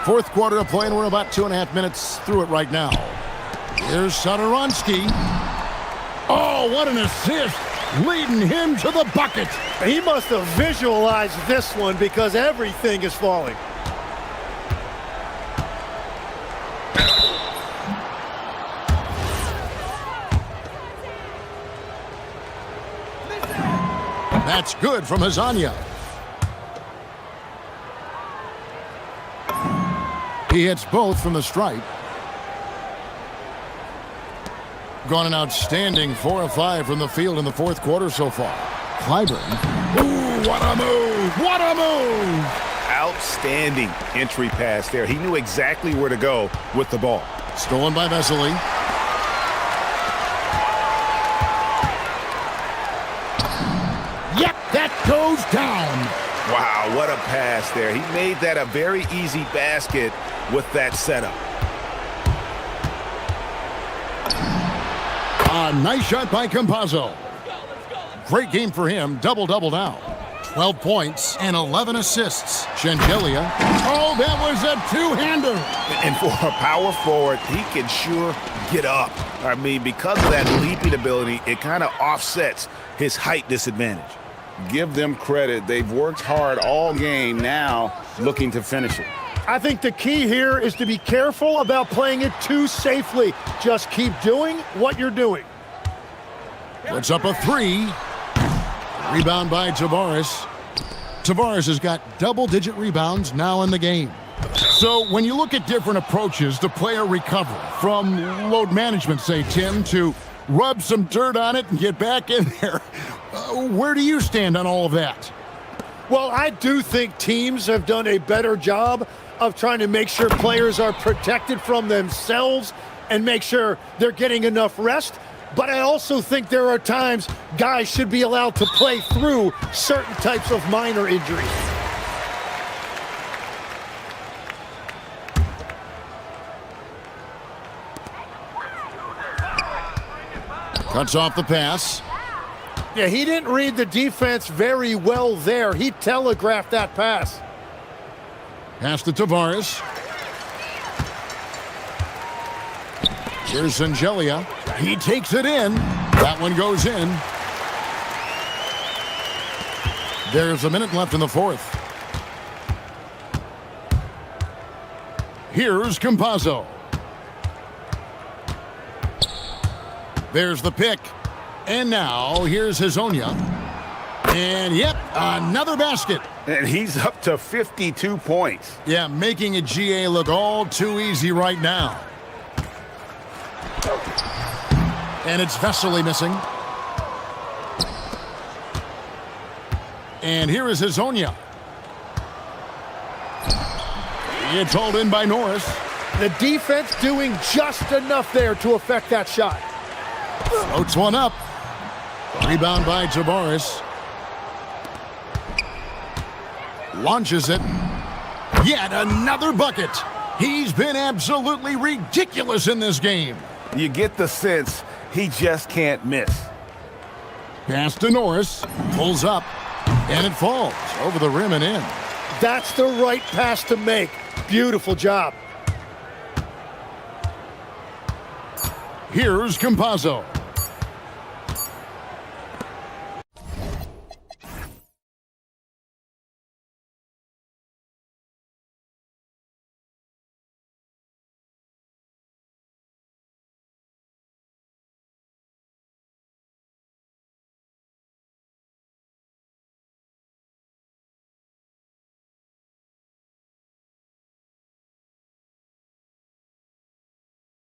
Fourth quarter of play, and we're about 2.5 minutes through it right now. Here's Satoransky. Oh, what an assist, leading him to the bucket. He must have visualized this one because everything is falling. That's good from Hazonia. He hits both from the stripe. Gone an outstanding 4 of 5 from the field in the fourth quarter so far. Clyburn. Ooh, what a move! What a move! Outstanding entry pass there. He knew exactly where to go with the ball. Stolen by Vesely. Yep, that goes down. Wow, what a pass there. He made that a very easy basket with that setup. A nice shot by Campazzo. Great game for him. Double-double now. 12 points and 11 assists. Shengelia. Oh, that was a two-hander. And for a power forward, he can sure get up. I mean, because of that leaping ability, it kind of offsets his height disadvantage. Give them credit. They've worked hard all game, now looking to finish it. I think the key here is to be careful about playing it too safely. Just keep doing what you're doing. Puts up a 3. Rebound by Tavares. Tavares has got double-digit rebounds now in the game. So when you look at different approaches to player recovery, from load management, say, Tim, to rub some dirt on it and get back in there, where do you stand on all of that? Well, I do think teams have done a better job of trying to make sure players are protected from themselves and make sure they're getting enough rest. But I also think there are times guys should be allowed to play through certain types of minor injuries. Cuts off the pass. Yeah, he didn't read the defense very well there. He telegraphed that pass. Pass to Tavares. Here's Angelia. He takes it in. That one goes in. There's a minute left in the fourth. Here's Campazzo. There's the pick. And now here's Hazonia. And yep, another basket. And he's up to 52 points. Yeah, making a GA look all too easy right now. And it's Vesely missing. And here is Hazonia. It's hauled in by Norris. The defense doing just enough there to affect that shot. Floats one up. Rebound by Tavares. Launches it. Yet another bucket. He's been absolutely ridiculous in this game. You get the sense he just can't miss. Pass to Norris. Pulls up. And it falls over the rim and in. That's the right pass to make. Beautiful job. Here's Campazzo.